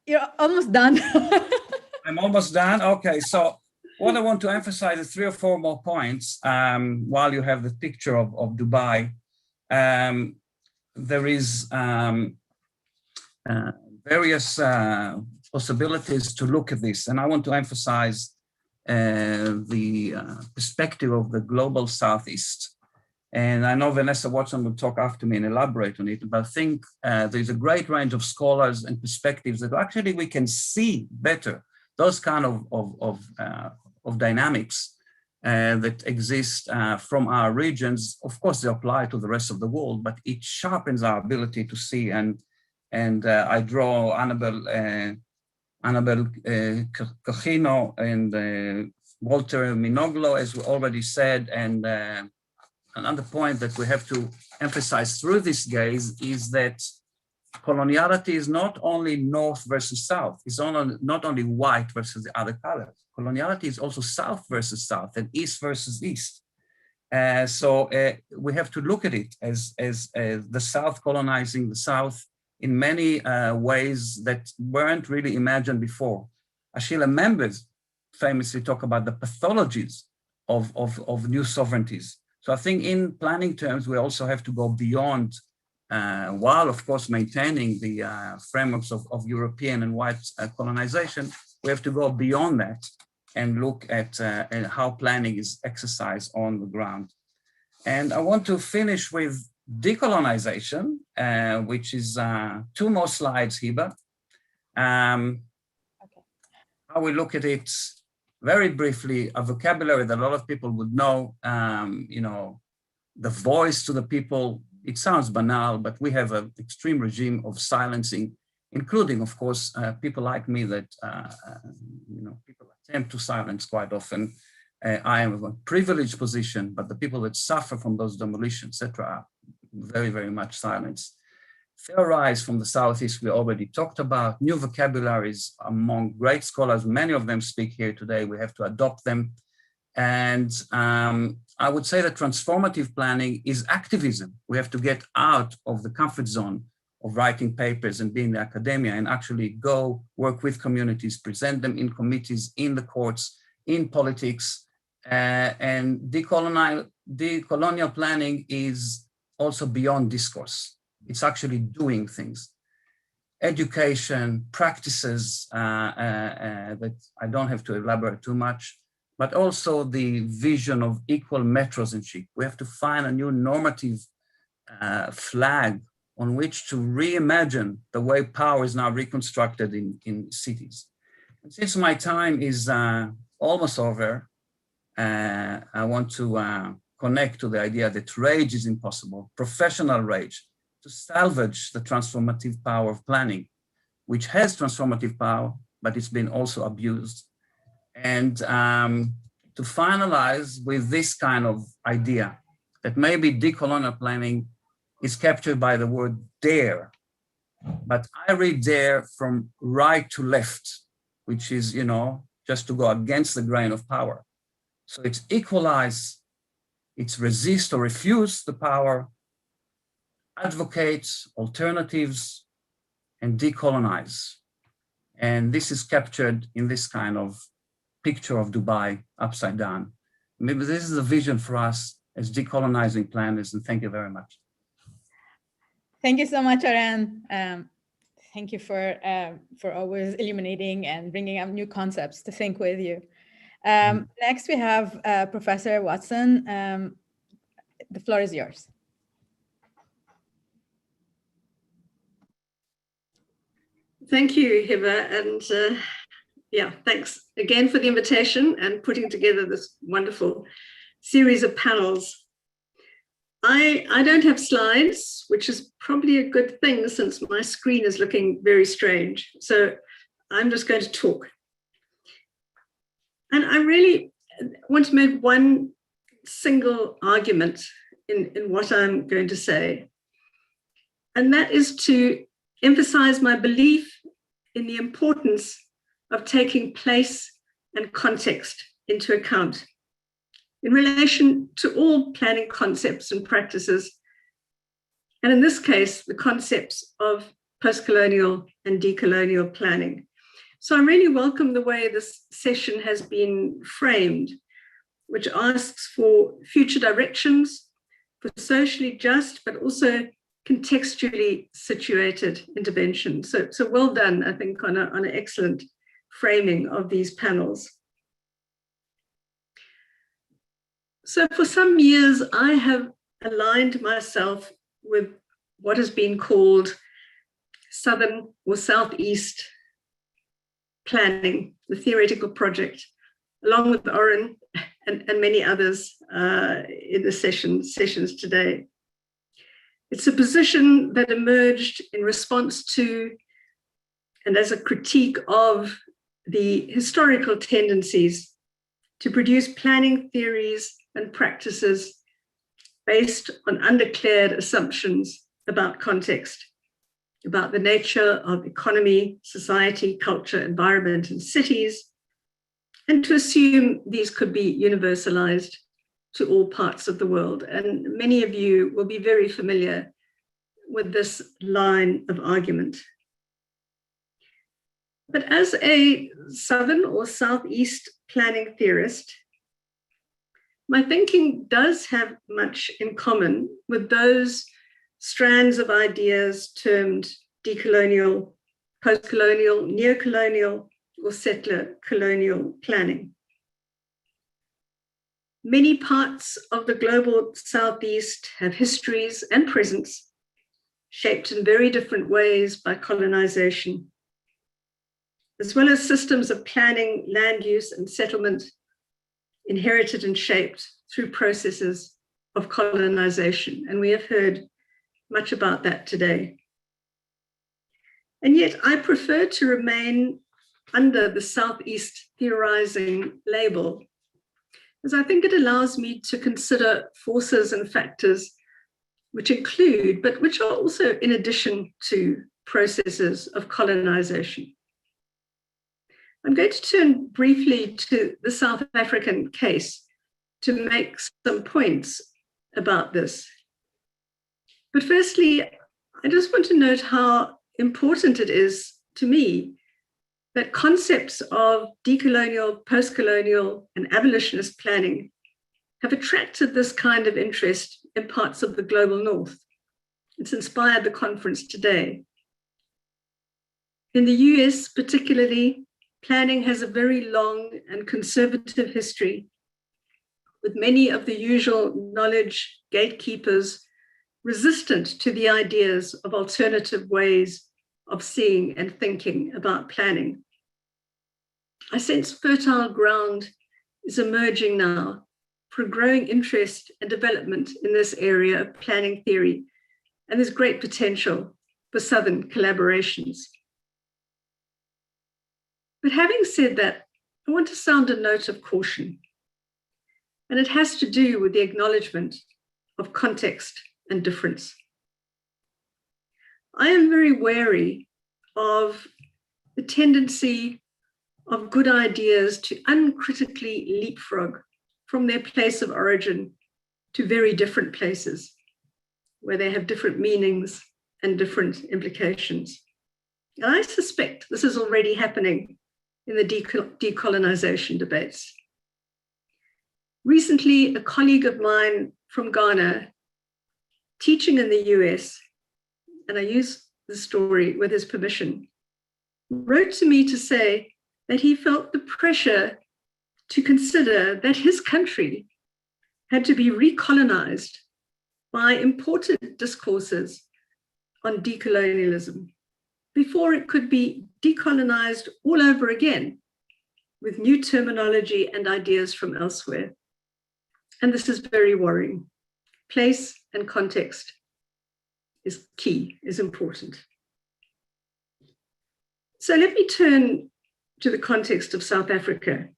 [SPEAKER 2] You're almost done.
[SPEAKER 9] I'm almost done. Okay, so what I want to emphasize is 3 or 4 more points while you have the picture of Dubai. There is various possibilities to look at this, and I want to emphasize the perspective of the global Southeast. And I know Vanessa Watson will talk after me and elaborate on it, but I think there's a great range of scholars and perspectives that actually we can see better those kind of dynamics that exist from our regions. Of course, they apply to the rest of the world, but it sharpens our ability to see. And I draw Annabel Cojino and Walter Minoglo, as we already said, and another point that we have to emphasize through this gaze is that coloniality is not only North versus South. It's not only white versus the other colors. Coloniality is also South versus South and East versus East. So we have to look at it as the South colonizing the South in many ways that weren't really imagined before. Achille Mbembe famously talk about the pathologies of new sovereignties. So I think in planning terms, we also have to go beyond, while of course maintaining the frameworks of European and white colonization, we have to go beyond that and look at how planning is exercised on the ground. And I want to finish with decolonization, which is 2 more slides, Hiba.
[SPEAKER 6] Okay.
[SPEAKER 9] How we look at it very briefly, a vocabulary that a lot of people would know, the voice to the people. It sounds banal, but we have an extreme regime of silencing, including, of course, people like me that, people attempt to silence quite often. I am in a privileged position, but the people that suffer from those demolitions, etc., are very, very much silenced. Theorize from the Southeast, we already talked about. New vocabularies among great scholars, many of them speak here today. We have to adopt them. And I would say that transformative planning is activism. We have to get out of the comfort zone of writing papers and being in the academia, and actually go work with communities, present them in committees, in the courts, in politics. And decolonial planning is also beyond discourse. It's actually doing things. Education, practices that I don't have to elaborate too much, but also the vision of equal metrocentric. We have to find a new normative flag on which to reimagine the way power is now reconstructed in cities. And since my time is almost over, I want to connect to the idea that rage is impossible, professional rage, to salvage the transformative power of planning, which has transformative power, but it's been also abused. And to finalize with this kind of idea that maybe decolonial planning is captured by the word dare, but I read dare from right to left, which is, just to go against the grain of power. So it's equalize, it's resist or refuse the power, advocate alternatives, and decolonize. And this is captured in this kind of picture of Dubai upside down. Maybe this is a vision for us as decolonizing planners, and thank you very much.
[SPEAKER 2] Thank you so much, Oren. Thank you for always illuminating and bringing up new concepts to think with you. Next, we have Professor Watson. The floor is yours.
[SPEAKER 10] Thank you, Hiba, and thanks again for the invitation and putting together this wonderful series of panels. I don't have slides, which is probably a good thing since my screen is looking very strange. So I'm just going to talk. And I really want to make one single argument in what I'm going to say. And that is to emphasize my belief in the importance of taking place and context into account in relation to all planning concepts and practices, and in this case, the concepts of post-colonial and decolonial planning. So I really welcome the way this session has been framed, which asks for future directions, for socially just, but also contextually situated intervention. So well done, I think, on an excellent framing of these panels. So for some years, I have aligned myself with what has been called Southern or Southeast planning, the theoretical project, along with Oren and many others in the sessions today. It's a position that emerged in response to and as a critique of the historical tendencies to produce planning theories and practices based on undeclared assumptions about context, about the nature of economy, society, culture, environment, and cities, and to assume these could be universalized to all parts of the world. And many of you will be very familiar with this line of argument. But as a Southern or Southeast planning theorist, my thinking does have much in common with those strands of ideas termed decolonial, post-colonial, neocolonial, or settler colonial planning. Many parts of the global Southeast have histories and presence shaped in very different ways by colonization, as well as systems of planning, land use, and settlement inherited and shaped through processes of colonization. And we have heard much about that today. And yet I prefer to remain under the Southeast theorizing label, as I think it allows me to consider forces and factors which include, but which are also in addition to, processes of colonization. I'm going to turn briefly to the South African case to make some points about this. But firstly, I just want to note how important it is to me that concepts of decolonial, post-colonial, and abolitionist planning have attracted this kind of interest in parts of the global north. It's inspired the conference today. In the US particularly, planning has a very long and conservative history, with many of the usual knowledge gatekeepers resistant to the ideas of alternative ways of seeing and thinking about planning. I sense fertile ground is emerging now for growing interest and development in this area of planning theory, and there's great potential for Southern collaborations. But having said that, I want to sound a note of caution, and it has to do with the acknowledgement of context and difference. I am very wary of the tendency of good ideas to uncritically leapfrog from their place of origin to very different places where they have different meanings and different implications. And I suspect this is already happening in the decolonization debates. Recently, a colleague of mine from Ghana, teaching in the US, and I use the story with his permission, wrote to me to say that he felt the pressure to consider that his country had to be recolonized by important discourses on decolonialism before it could be decolonized all over again with new terminology and ideas from elsewhere. And this is very worrying. Place and context is key, is important. So let me turn to the context of South Africa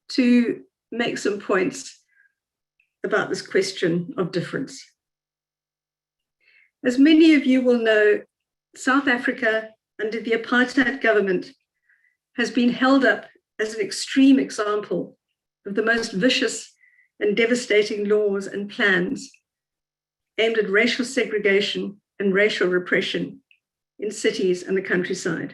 [SPEAKER 10] to make some points about this question of difference. As many of you will know, South Africa, under the apartheid government, has been held up as an extreme example of the most vicious and devastating laws and plans aimed at racial segregation and racial repression in cities and the countryside.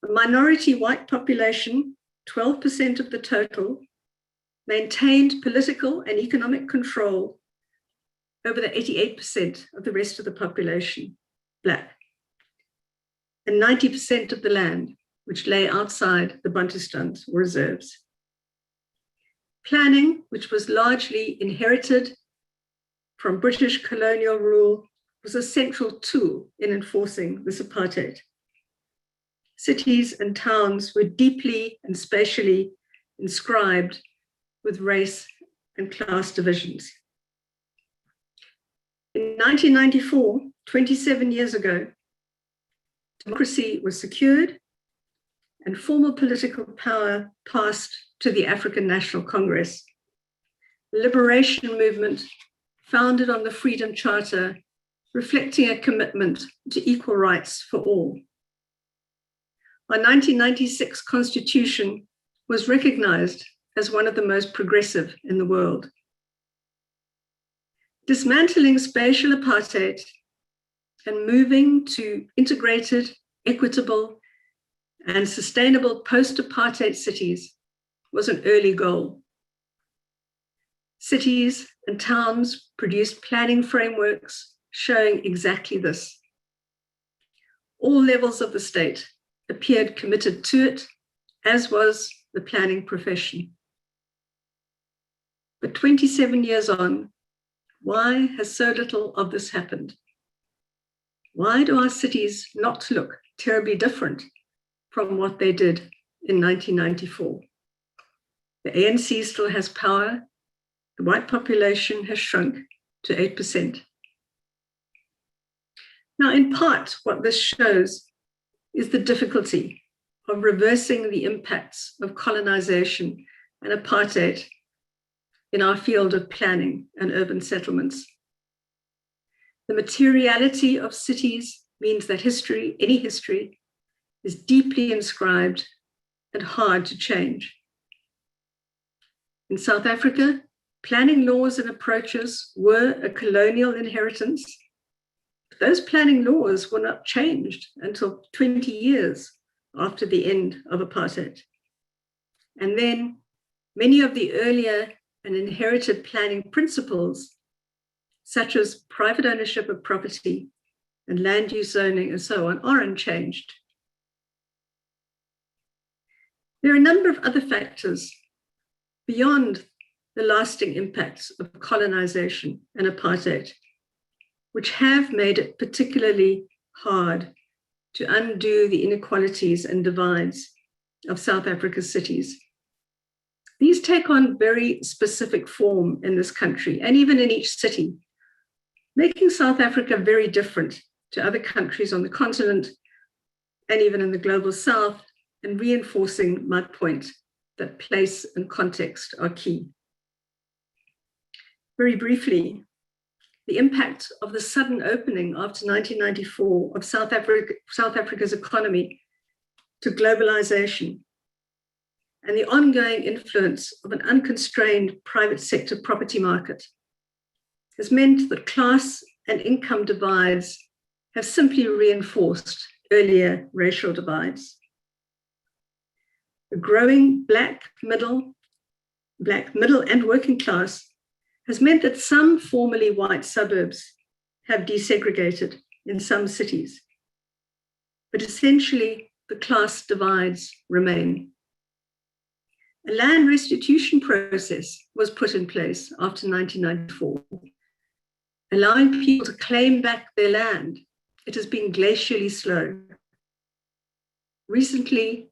[SPEAKER 10] A minority white population, 12% of the total, maintained political and economic control over the 88% of the rest of the population, Black, and 90% of the land, which lay outside the Bantustans or reserves. Planning, which was largely inherited from British colonial rule, was a central tool in enforcing this apartheid. Cities and towns were deeply and spatially inscribed with race and class divisions. In 1994, 27 years ago, democracy was secured and formal political power passed to the African National Congress, a liberation movement founded on the Freedom Charter, reflecting a commitment to equal rights for all. Our 1996 Constitution was recognized as one of the most progressive in the world. Dismantling spatial apartheid and moving to integrated, equitable, and sustainable post-apartheid cities was an early goal. Cities and towns produced planning frameworks showing exactly this. All levels of the state appeared committed to it, as was the planning profession. But 27 years on, why has so little of this happened? Why do our cities not look terribly different from what they did in 1994? The ANC still has power. The white population has shrunk to 8%. Now, in part, what this shows is the difficulty of reversing the impacts of colonization and apartheid in our field of planning and urban settlements. The materiality of cities means that history, any history, is deeply inscribed and hard to change. In South Africa, planning laws and approaches were a colonial inheritance those planning laws were not changed until 20 years after the end of apartheid. And then many of the earlier and inherited planning principles, such as private ownership of property and land use zoning and so on, are unchanged. There are a number of other factors beyond the lasting impacts of colonization and apartheid, which have made it particularly hard to undo the inequalities and divides of South Africa's cities. These take on very specific form in this country and even in each city, making South Africa very different to other countries on the continent and even in the global South, and reinforcing my point that place and context are key. Very briefly, the impact of the sudden opening after 1994 of South Africa's economy to globalization and the ongoing influence of an unconstrained private sector property market has meant that class and income divides have simply reinforced earlier racial divides. The growing black middle and working class has meant that some formerly white suburbs have desegregated in some cities, but essentially the class divides remain. A land restitution process was put in place after 1994, allowing people to claim back their land. It has been glacially slow. Recently,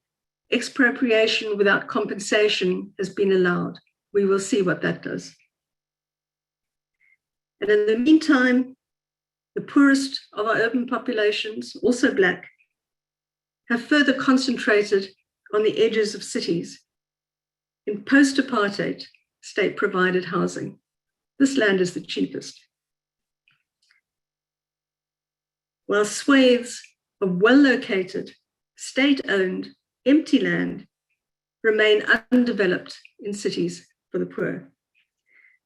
[SPEAKER 10] expropriation without compensation has been allowed. We will see what that does. And in the meantime, the poorest of our urban populations, also Black, have further concentrated on the edges of cities in post-apartheid state-provided housing. This land is the cheapest. While swathes of well-located, state-owned, empty land remain undeveloped in cities for the poor.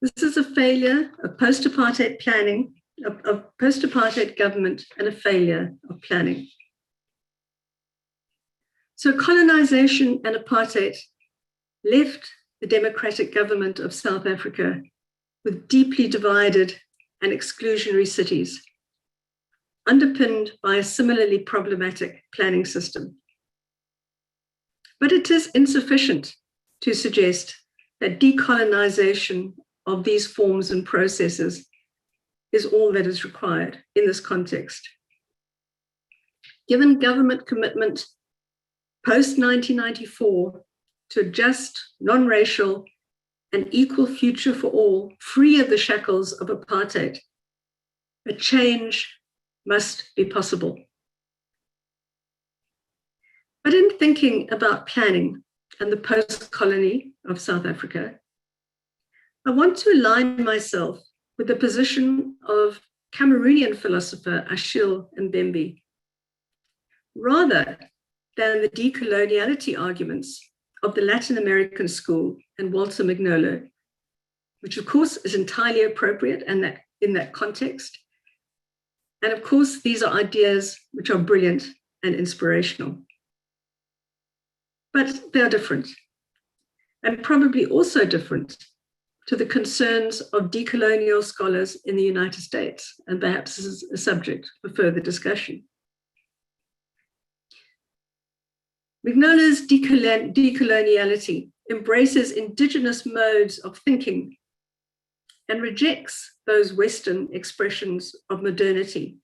[SPEAKER 10] This is a failure of post-apartheid planning, of post-apartheid government, and a failure of planning. So colonization and apartheid left the democratic government of South Africa with deeply divided and exclusionary cities, underpinned by a similarly problematic planning system. But it is insufficient to suggest that decolonization of these forms and processes is all that is required in this context. Given government commitment post-1994 to a just, non-racial, and equal future for all, free of the shackles of apartheid, a change must be possible. But in thinking about planning and the post-colony of South Africa, I want to align myself with the position of Cameroonian philosopher Achille Mbembe, rather than the decoloniality arguments of the Latin American school and Walter Mignolo, which of course is entirely appropriate and in that context. And of course, these are ideas which are brilliant and inspirational. But they are different, and probably also different to the concerns of decolonial scholars in the United States, and perhaps this is a subject for further discussion. Mignolo's decoloniality embraces indigenous modes of thinking and rejects those Western expressions of modernity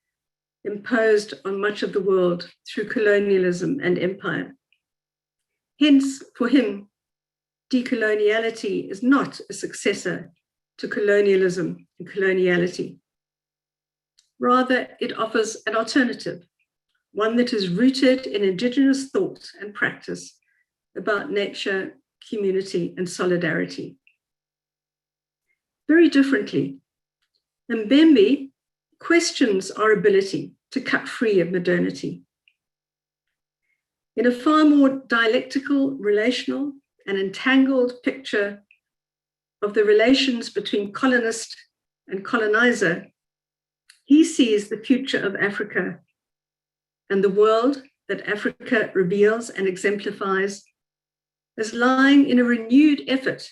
[SPEAKER 10] imposed on much of the world through colonialism and empire. Hence, for him, decoloniality is not a successor to colonialism and coloniality. Rather, it offers an alternative, one that is rooted in indigenous thought and practice about nature, community, and solidarity. Very differently, Mbembe questions our ability to cut free of modernity. In a far more dialectical, relational, and entangled picture of the relations between colonist and colonizer, He sees the future of Africa and the world that Africa reveals and exemplifies as lying in a renewed effort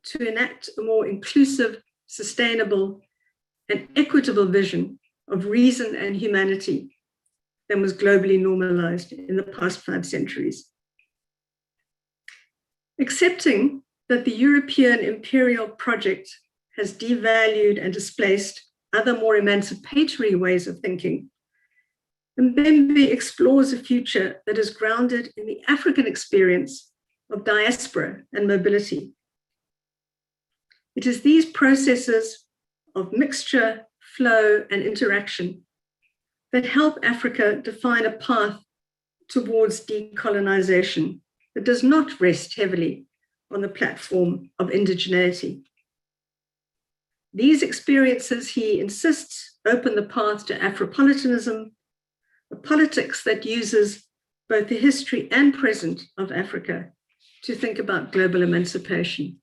[SPEAKER 10] to enact a more inclusive, sustainable, and equitable vision of reason and humanity than was globally normalized in the past 5 centuries. Accepting that the European imperial project has devalued and displaced other more emancipatory ways of thinking, Mbembe explores a future that is grounded in the African experience of diaspora and mobility. It is these processes of mixture, flow, and interaction that help Africa define a path towards decolonization that does not rest heavily on the platform of indigeneity. These experiences, he insists, open the path to Afropolitanism, a politics that uses both the history and present of Africa to think about global emancipation.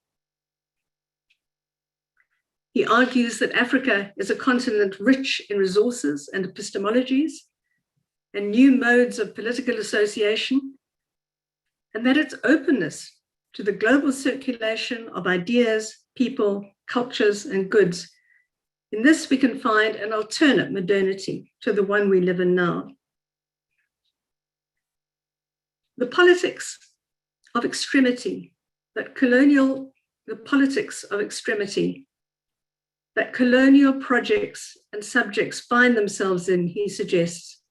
[SPEAKER 10] He argues that Africa is a continent rich in resources and epistemologies and new modes of political association, and that its openness to the global circulation of ideas, people, cultures, and goods. In this, we can find an alternate modernity to the one we live in now. The politics of extremity, that colonial projects and subjects find themselves in, he suggests,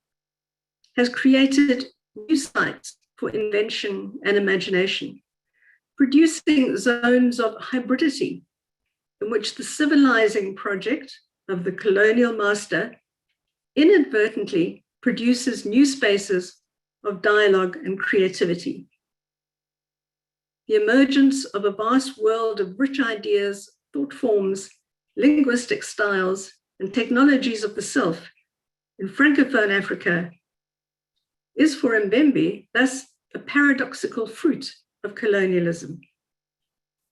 [SPEAKER 10] has created new sites for invention and imagination, producing zones of hybridity in which the civilizing project of the colonial master inadvertently produces new spaces of dialogue and creativity. The emergence of a vast world of rich ideas, thought forms, linguistic styles, and technologies of the self in Francophone Africa is for Mbembe thus a paradoxical fruit of colonialism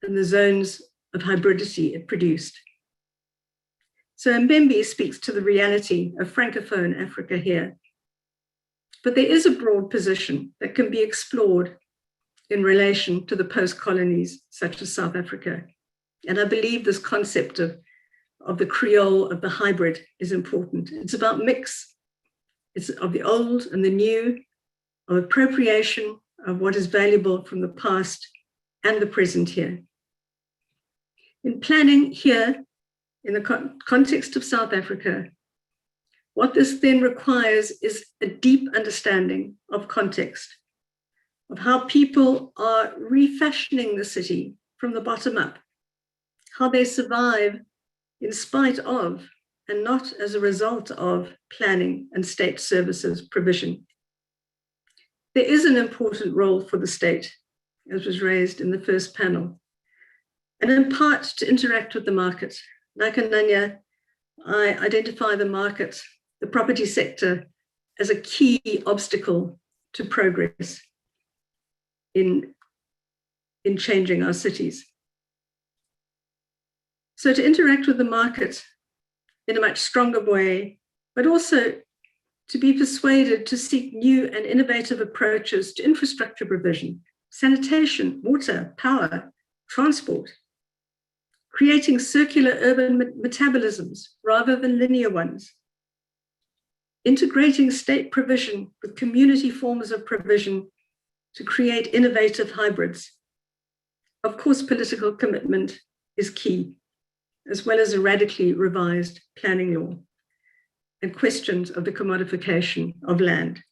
[SPEAKER 10] and the zones of hybridity it produced. So Mbembe speaks to the reality of Francophone Africa here. But there is a broad position that can be explored in relation to the post-colonies such as South Africa. And I believe this concept of the Creole, of the hybrid, is important. It's about mix. It's of the old and the new, of appropriation of what is valuable from the past and the present here. In planning here, in the context of South Africa, what this then requires is a deep understanding of context, of how people are refashioning the city from the bottom up, how they survive in spite of and not as a result of planning and state services provision. There is an important role for the state, as was raised in the first panel, and in part to interact with the market. Like Ananya, I identify the market, the property sector, as a key obstacle to progress in changing our cities. So to interact with the market in a much stronger way, but also to be persuaded to seek new and innovative approaches to infrastructure provision, sanitation, water, power, transport, creating circular urban metabolisms rather than linear ones, integrating state provision with community forms of provision to create innovative hybrids. Of course, political commitment is key, as well as a radically revised planning law and questions of the commodification of land.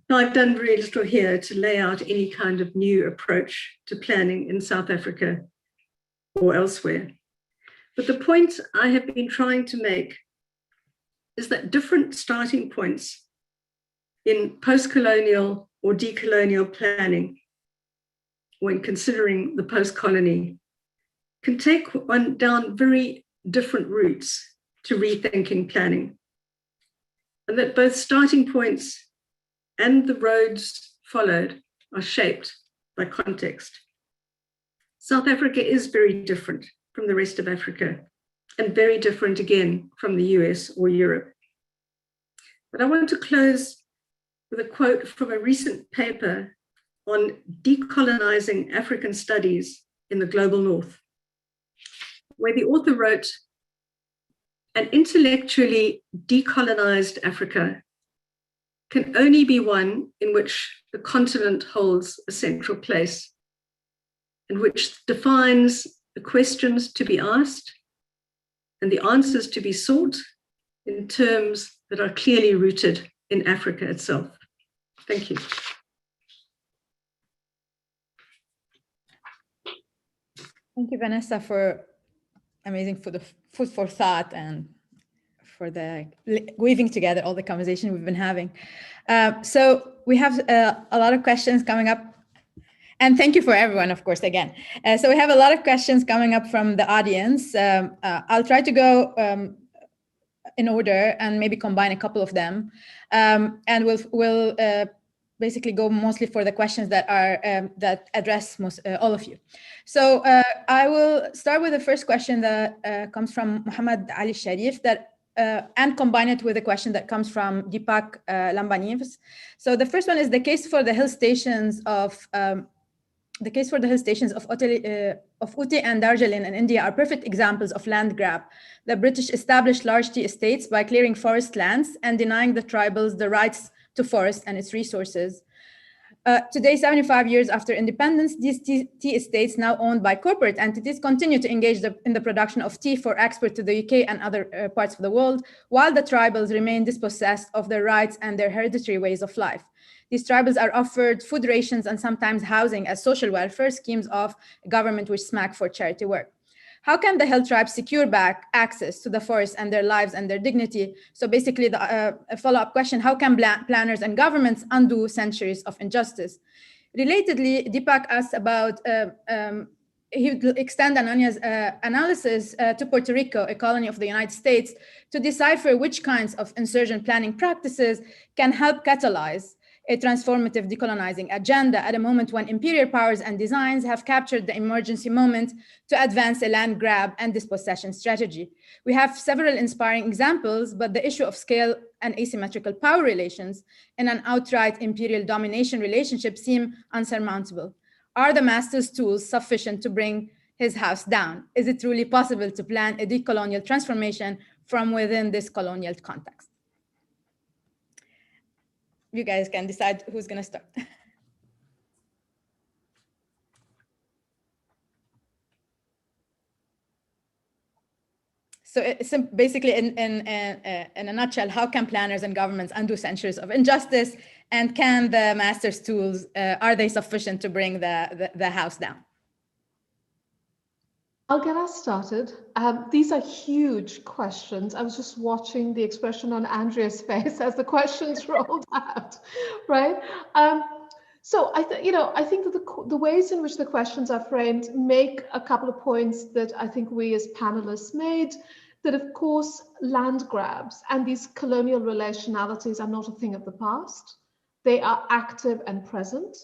[SPEAKER 10] Now, I've done very little here to lay out any kind of new approach to planning in South Africa or elsewhere. But the point I have been trying to make is that different starting points in post-colonial or decolonial planning, when considering the post-colony, can take one down very different routes to rethinking planning. And that both starting points and the roads followed are shaped by context. South Africa is very different from the rest of Africa. and very different again from the US or Europe. But I want to close with a quote from a recent paper on decolonizing African studies in the global north, where the author wrote, "An intellectually decolonized Africa can only be one in which the continent holds a central place, and which defines the questions to be asked and the answers to be sought in terms that are clearly rooted in Africa itself." Thank you.
[SPEAKER 2] Thank you, Vanessa, for amazing food for thought and for the weaving together all the conversation we've been having. So we have a lot of questions coming up. And thank you for everyone, of course, again. So we have a lot of questions coming up from the audience. I'll try to go in order and maybe combine a couple of them. And we'll basically go mostly for the questions that are that address all of you. So I will start with the first question that comes from Muhammad Ali Sharif and combine it with a question that comes from Deepak Lambanivs. So the first one is the case for the hill stations of Uti and Darjeeling in India are perfect examples of land grab. The British established large tea estates by clearing forest lands and denying the tribals the rights to forest and its resources. Today, 75 years after independence, these tea estates, now owned by corporate entities, continue to engage in the production of tea for export to the UK and other parts of the world, while the tribals remain dispossessed of their rights and their hereditary ways of life. These tribals are offered food rations and sometimes housing as social welfare schemes of government which smack for charity work. How can the hill tribes secure back access to the forest and their lives and their dignity? So basically, a follow-up question, how can planners and governments undo centuries of injustice? Relatedly, Deepak asked about, he would extend Anania's analysis to Puerto Rico, a colony of the United States, to decipher which kinds of insurgent planning practices can help catalyze a transformative decolonizing agenda at a moment when imperial powers and designs have captured the emergency moment to advance a land grab and dispossession strategy. We have several inspiring examples, but the issue of scale and asymmetrical power relations in an outright imperial domination relationship seem unsurmountable. Are the master's tools sufficient to bring his house down? Is it truly possible to plan a decolonial transformation from within this colonial context? You guys can decide who's going to start. So it's basically, in a nutshell, how can planners and governments undo centuries of injustice? And can the master's tools, are they sufficient to bring the house down?
[SPEAKER 11] I'll get us started. These are huge questions. I was just watching the expression on Andrea's face as the questions rolled out, right? So I think that the ways in which the questions are framed make a couple of points that I think we as panelists made, that of course land grabs and these colonial relationalities are not a thing of the past. They are active and present.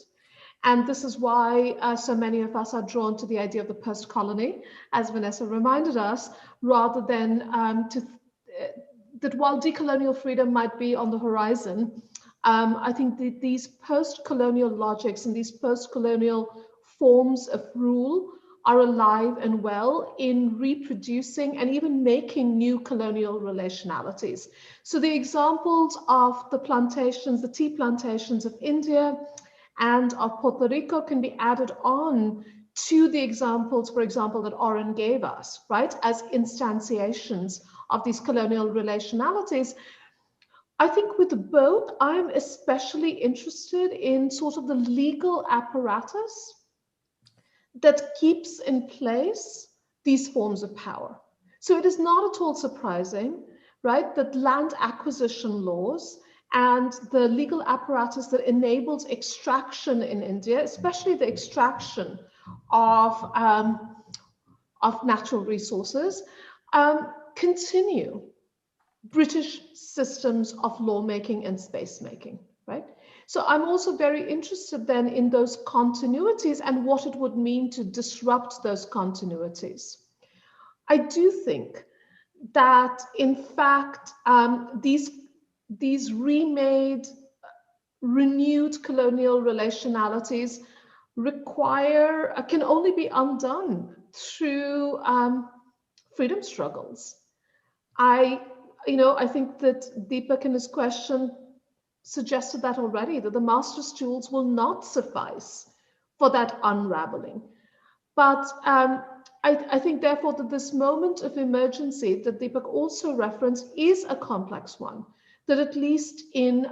[SPEAKER 11] And this is why so many of us are drawn to the idea of the post-colony, as Vanessa reminded us, rather than that while decolonial freedom might be on the horizon, I think that these post-colonial logics and these post-colonial forms of rule are alive and well in reproducing and even making new colonial relationalities. So the examples of the plantations, the tea plantations of India and of Puerto Rico can be added on to the examples, for example, that Oren gave us, right, as instantiations of these colonial relationalities. I think with both, I'm especially interested in sort of the legal apparatus that keeps in place these forms of power. So it is not at all surprising, right, that land acquisition laws and the legal apparatus that enables extraction in India, especially the extraction of natural resources, continue British systems of lawmaking and space making, right? So I'm also very interested then in those continuities and what it would mean to disrupt those continuities. I do think that in fact these remade, renewed colonial relationalities can only be undone through freedom struggles. I think that Deepak in his question suggested that already, that the master's tools will not suffice for that unraveling. But I think, therefore, that this moment of emergency that Deepak also referenced is a complex one, that at least in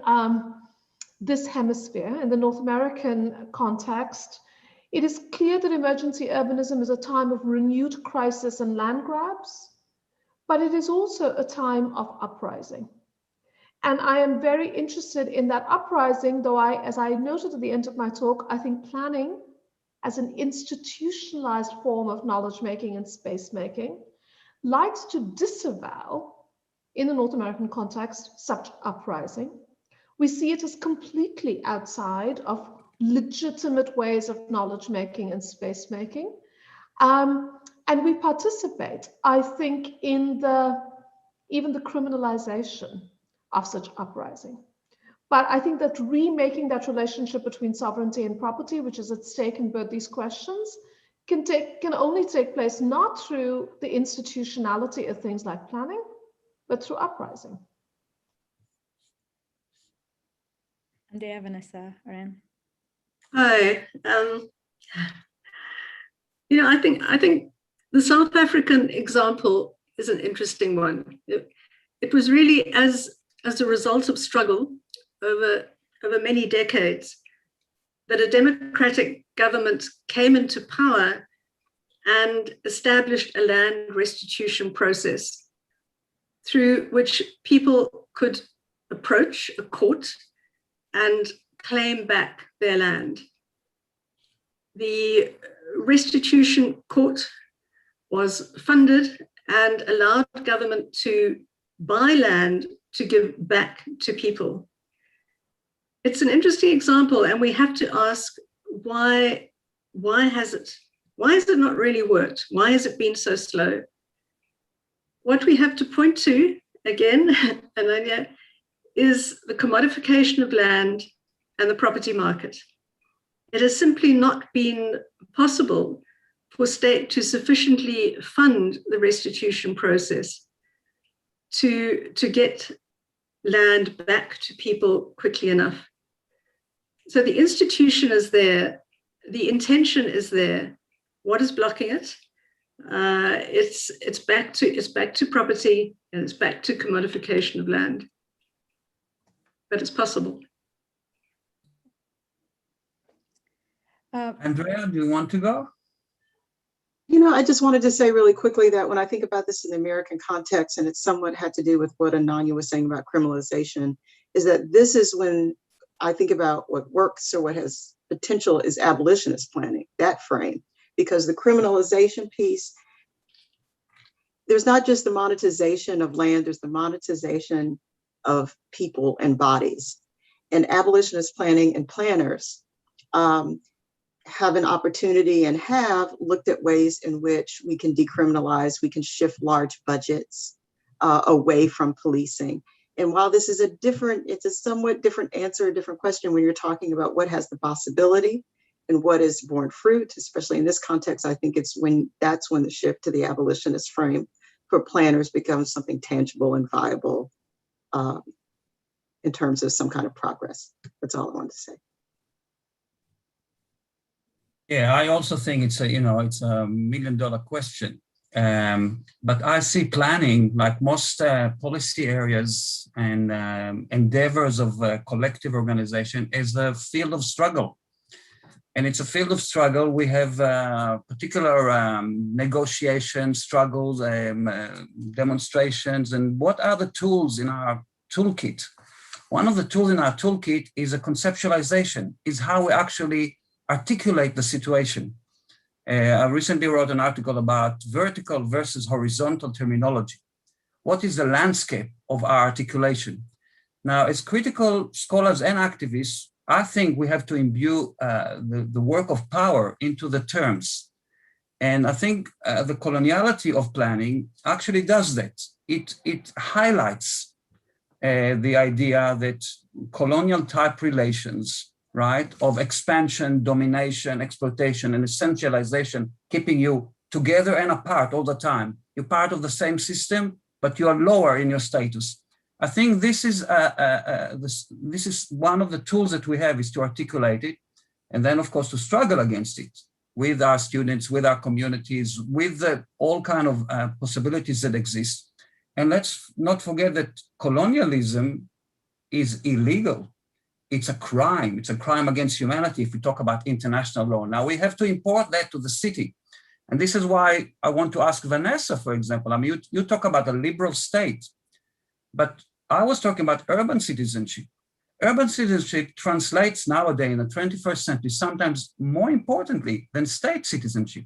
[SPEAKER 11] this hemisphere, in the North American context, it is clear that emergency urbanism is a time of renewed crisis and land grabs, but it is also a time of uprising. And I am very interested in that uprising, though as I noted at the end of my talk, I think planning as an institutionalized form of knowledge making and space making likes to disavow, in the North American context, such uprising. We see it as completely outside of legitimate ways of knowledge making and space making. And we participate, I think, in even the criminalization of such uprising. But I think that remaking that relationship between sovereignty and property, which is at stake in both these questions, can only take place not through the institutionality of things like planning, but through uprising.
[SPEAKER 2] Andrea, Vanessa, Oren.
[SPEAKER 10] Hi. I think the South African example is an interesting one. It was really as a result of struggle over many decades that a democratic government came into power and established a land restitution process through which people could approach a court and claim back their land. The restitution court was funded and allowed government to buy land to give back to people. It's an interesting example, and we have to ask why has it not really worked? Why has it been so slow? What we have to point to, again, Ananya, is the commodification of land and the property market. It has simply not been possible for state to sufficiently fund the restitution process to get land back to people quickly enough. So the institution is there, the intention is there. What is blocking it? It's back to property, and it's back to commodification of land. But it's possible.
[SPEAKER 9] Andrea, do you want to go?
[SPEAKER 12] I just wanted to say really quickly that when I think about this in the American context, and it somewhat had to do with what Ananya was saying about criminalization, is that this is when I think about what works or what has potential is abolitionist planning, that frame, because the criminalization piece, there's not just the monetization of land, there's the monetization of people and bodies. And abolitionist planning and planners have an opportunity and have looked at ways in which we can decriminalize, we can shift large budgets away from policing. And while this is it's a somewhat different answer, a different question when you're talking about what has the possibility and what is borne fruit, especially in this context, I think that's when the shift to the abolitionist frame for planners becomes something tangible and viable in terms of some kind of progress. That's all I wanted to say.
[SPEAKER 9] Yeah, I also think it's a $1 million question. But I see planning, like most policy areas and endeavors of collective organization, as a field of struggle. And it's a field of struggle. We have particular negotiations, struggles, demonstrations, and what are the tools in our toolkit? One of the tools in our toolkit is a conceptualization, is how we actually articulate the situation. I recently wrote an article about vertical versus horizontal terminology. What is the landscape of our articulation? Now, as critical scholars and activists, I think we have to imbue the work of power into the terms. And I think the coloniality of planning actually does that. It highlights the idea that colonial type relations, right, of expansion, domination, exploitation, and essentialization, keeping you together and apart all the time. You're part of the same system, but you are lower in your status. I think this is one of the tools that we have, is to articulate it, and then of course to struggle against it with our students, with our communities, with all kind of possibilities that exist. And let's not forget that colonialism is illegal. It's a crime. It's a crime against humanity if we talk about international law. Now we have to import that to the city. And this is why I want to ask Vanessa, for example. I mean, you talk about a liberal state, but I was talking about urban citizenship. Urban citizenship translates nowadays in the 21st century, sometimes more importantly than state citizenship.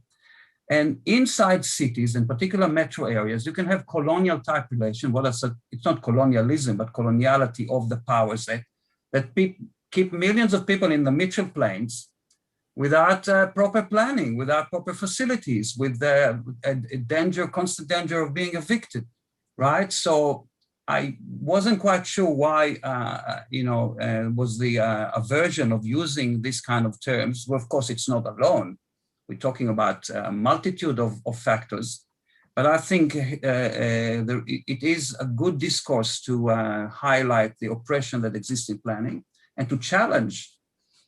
[SPEAKER 9] And inside cities, in particular metro areas, you can have colonial type relation. Well, it's not colonialism, but coloniality of the powers that keep millions of people in the Mitchell Plains without proper planning, without proper facilities, with the constant danger of being evicted, right? So I wasn't quite sure why, was the aversion of using this kind of terms. Well, of course, it's not alone. We're talking about a multitude of factors, but I think it is a good discourse to highlight the oppression that exists in planning and to challenge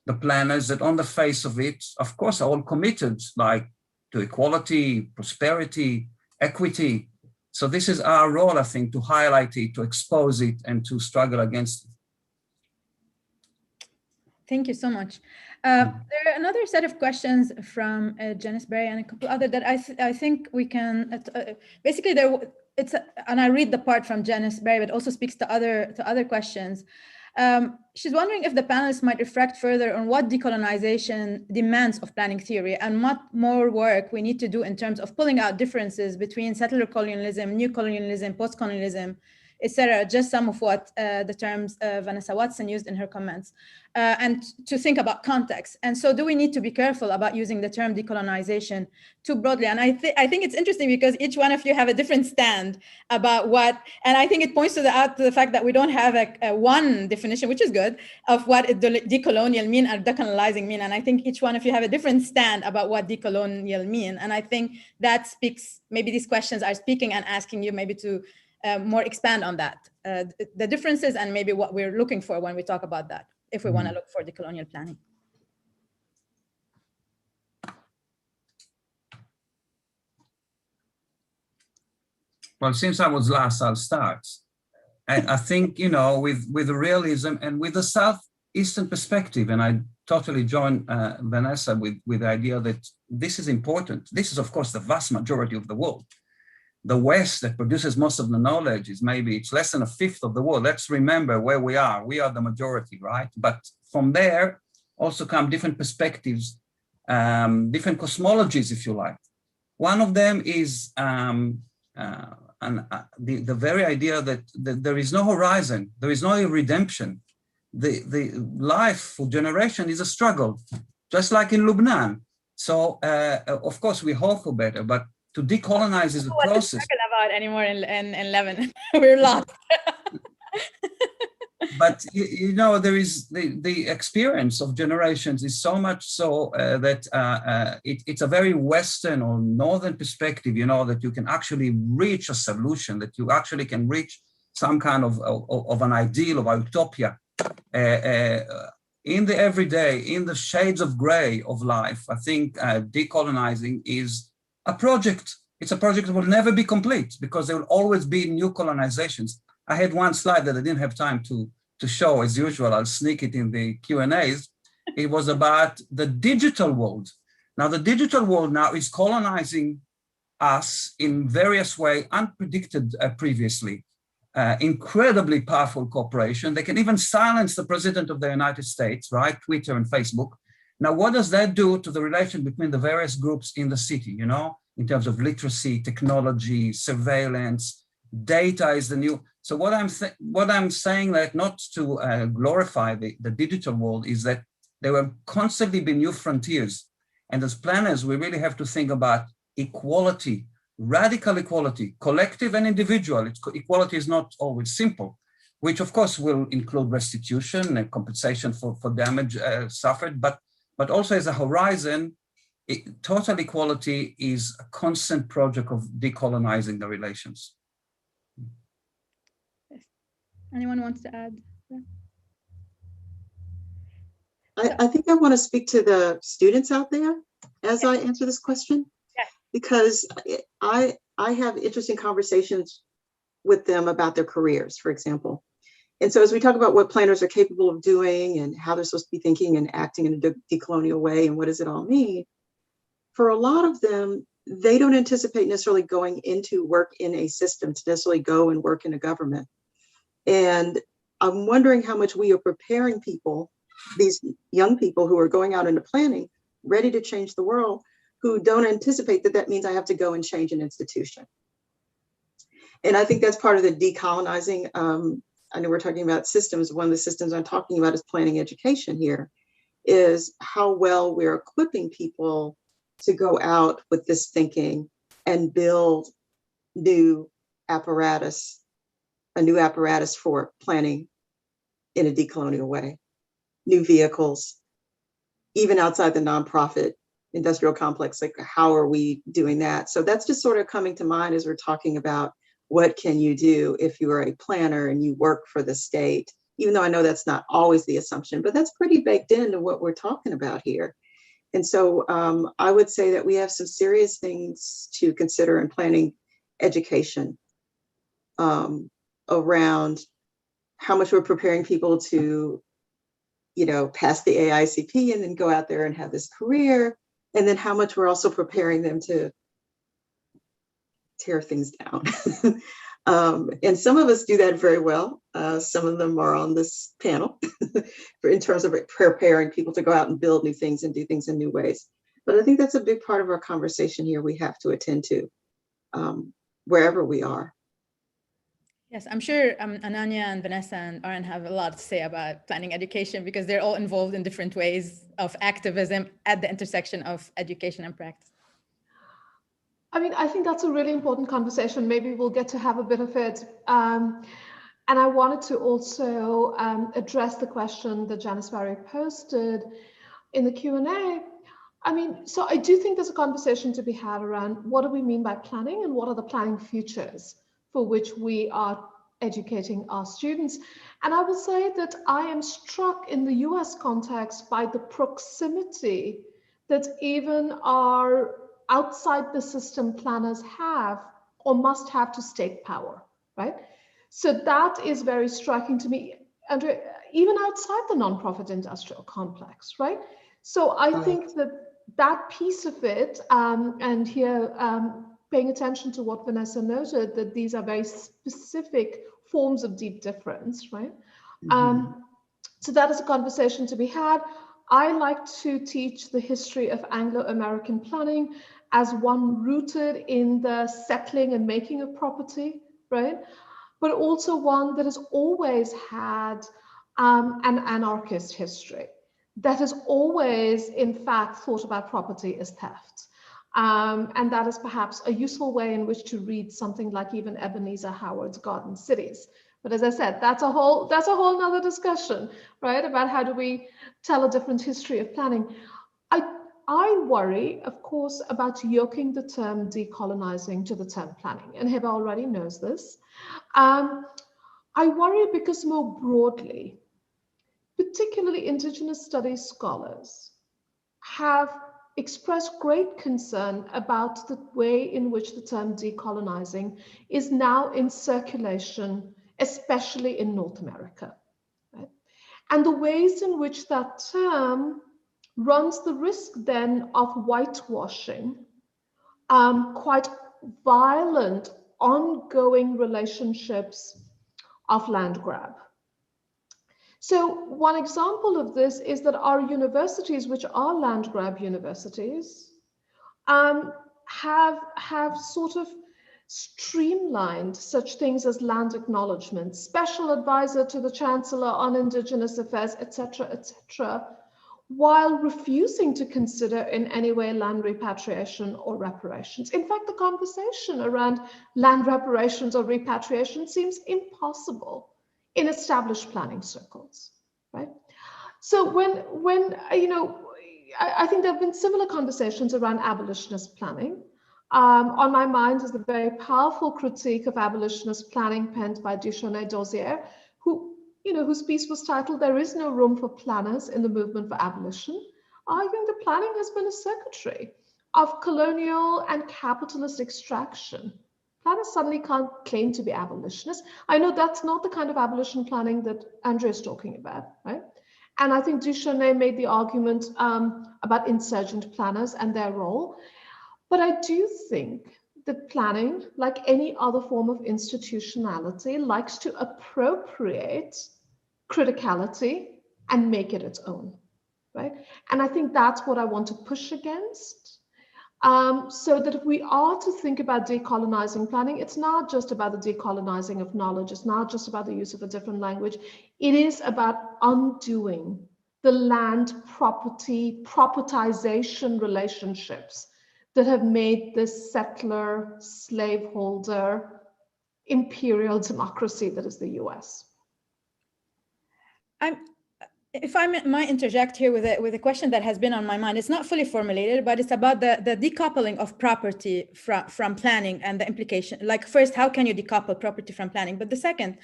[SPEAKER 9] the planners that on the face of it, of course, are all committed like to equality, prosperity, equity. So this is our role, I think, to highlight it, to expose it, and to struggle against it.
[SPEAKER 2] Thank you so much. There are another set of questions from Janice Berry and a couple other that I think we can, basically and I read the part from Janice Berry, but also speaks to other questions. She's wondering if the panelists might reflect further on what decolonization demands of planning theory and what more work we need to do in terms of pulling out differences between settler colonialism, new colonialism, post-colonialism, etc. Just some of what the terms Vanessa Watson used in her comments, and to think about context. And so do we need to be careful about using the term decolonization too broadly? And I think it's interesting because each one of you have a different stand about what, and I think it points to the fact that we don't have a one definition, which is good, of what decolonial mean and decolonizing mean. And I think each one of you have a different stand about what decolonial mean. And I think that speaks, maybe these questions are speaking and asking you maybe to more expand on that, the differences and maybe what we're looking for when we talk about that, if we want to look for decolonial planning.
[SPEAKER 9] Well, since I was last, I'll start. I think, with the realism and with the Southeastern perspective, and I totally join Vanessa with the idea that this is important. This is, of course, the vast majority of the world. The West that produces most of the knowledge is it's less than a fifth of the world. Let's remember where we are. We are the majority, right? But from there also come different perspectives, different cosmologies, if you like. One of them is the very idea that there is no horizon, there is no redemption. The life for generation is a struggle, just like in Lebanon. So of course we hope for better, but to decolonize is a process.
[SPEAKER 2] What to struggle about anymore in Lebanon? We're lost.
[SPEAKER 9] But there is the experience of generations is so much so that it's a very Western or Northern perspective. That you can actually reach a solution, that you actually can reach some kind of an ideal of a utopia in the everyday, in the shades of gray of life. I think decolonizing is a project. It's a project that will never be complete because there will always be new colonizations. I had one slide that I didn't have time to show, as usual. I'll sneak it in the Q&As. It was about the digital world. Now, the digital world now is colonizing us in various ways, unpredicted previously. Incredibly powerful corporation. They can even silence the president of the United States, right? Twitter and Facebook. Now, what does that do to the relation between the various groups in the city, in terms of literacy, technology, surveillance, data is the new. So what I'm saying, that not to glorify the digital world, is that there will constantly be new frontiers. And as planners, we really have to think about equality, radical equality, collective and individual. Equality is not always simple, which of course will include restitution and compensation for damage suffered, but also as a horizon, total equality is a constant project of decolonizing the relations.
[SPEAKER 2] Anyone wants to add?
[SPEAKER 12] I think I want to speak to the students out there as I answer this question, because I have interesting conversations with them about their careers, for example. And so as we talk about what planners are capable of doing and how they're supposed to be thinking and acting in a decolonial way and what does it all mean, for a lot of them, they don't anticipate necessarily going into work in a system, to necessarily go and work in a government. And I'm wondering how much we are preparing people, these young people who are going out into planning, ready to change the world, who don't anticipate that that means I have to go and change an institution. And I think that's part of the decolonizing. I know we're talking about systems. One of the systems I'm talking about is planning education here, is how well we're equipping people to go out with this thinking and build new apparatus, a new apparatus for planning in a decolonial way, new vehicles, even outside the nonprofit industrial complex, like how are we doing that? So that's just sort of coming to mind as we're talking about what can you do if you are a planner and you work for the state, even though I know that's not always the assumption, but that's pretty baked into what we're talking about here. And so I would say that we have some serious things to consider in planning education around how much we're preparing people to, you know, pass the AICP and then go out there and have this career, and then how much we're also preparing them to tear things down. And some of us do that very well. Some of them are on this panel in terms of preparing people to go out and build new things and do things in new ways. But I think that's a big part of our conversation here we have to attend to wherever we are.
[SPEAKER 2] Yes, I'm sure Ananya and Vanessa and Aaron have a lot to say about planning education because they're all involved in different ways of activism at the intersection of education and practice.
[SPEAKER 11] I mean, I think that's a really important conversation. Maybe we'll get to have a bit of it. And I wanted to also address the question that Janice Barry posted in the Q&A. I mean, so I do think there's a conversation to be had around what do we mean by planning and what are the planning futures for which we are educating our students. And I will say that I am struck in the US context by the proximity that even our outside the system planners have or must have to state power, right? So that is very striking to me, and even outside the nonprofit industrial complex, right? So I think that that piece of it, and here paying attention to what Vanessa noted, that these are very specific forms of deep difference, right? So that is a conversation to be had. I like to teach the history of Anglo-American planning as one rooted in the settling and making of property, right? But also one that has always had an anarchist history, that has always, in fact, thought about property as theft. And that is perhaps a useful way in which to read something like even Ebenezer Howard's Garden Cities. But as I said, that's a whole nother discussion, right? About how do we tell a different history of planning. I worry, of course, about yoking the term decolonizing to the term planning, and Hiba already knows this. I worry because more broadly, particularly Indigenous studies scholars have expressed great concern about the way in which the term decolonizing is now in circulation, especially in North America, right? And the ways in which that term runs the risk then of whitewashing quite violent, ongoing relationships of land grab. So one example of this is that our universities, which are land grab universities, have sort of streamlined such things as land acknowledgement, special advisor to the Chancellor on Indigenous Affairs, etc., while refusing to consider in any way land repatriation or reparations. In fact, the conversation around land reparations or repatriation seems impossible in established planning circles, right? So when I think there have been similar conversations around abolitionist planning. On my mind is the very powerful critique of abolitionist planning penned by Duchesne Dozier, whose piece was titled "There is no room for planners in the movement for abolition," arguing that planning has been a circuitry of colonial and capitalist extraction. Planners suddenly can't claim to be abolitionists. I know that's not the kind of abolition planning that Andrea is talking about, right? And I think Duchesne made the argument about insurgent planners and their role. But I do think that planning, like any other form of institutionality, likes to appropriate criticality and make it its own, right? And I think that's what I want to push against. So that if we are to think about decolonizing planning, it's not just about the decolonizing of knowledge. It's not just about the use of a different language. It is about undoing the land property, propertization relationships that have made this settler, slaveholder, imperial democracy that is the US.
[SPEAKER 2] If I might interject here with a question that has been on my mind, it's not fully formulated, but it's about the decoupling of property from planning and the implication. Like, first, how can you decouple property from planning? But the second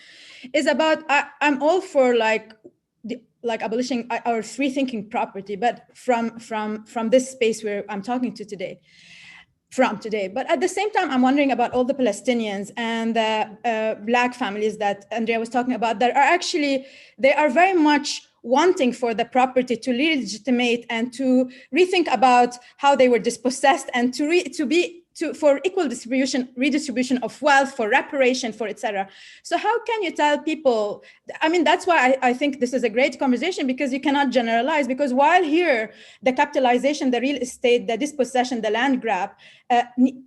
[SPEAKER 2] is about, I'm all for like abolishing or rethinking property, but from this space where I'm talking to today. But at the same time, I'm wondering about all the Palestinians and the Black families that Andrea was talking about that are actually, they are very much wanting for the property to legitimate and to rethink about how they were dispossessed and for equal redistribution of wealth, for reparation, for etc. So how can you tell people, I mean, that's why I think this is a great conversation, because you cannot generalize, because while here, the capitalization, the real estate, the dispossession, the land grab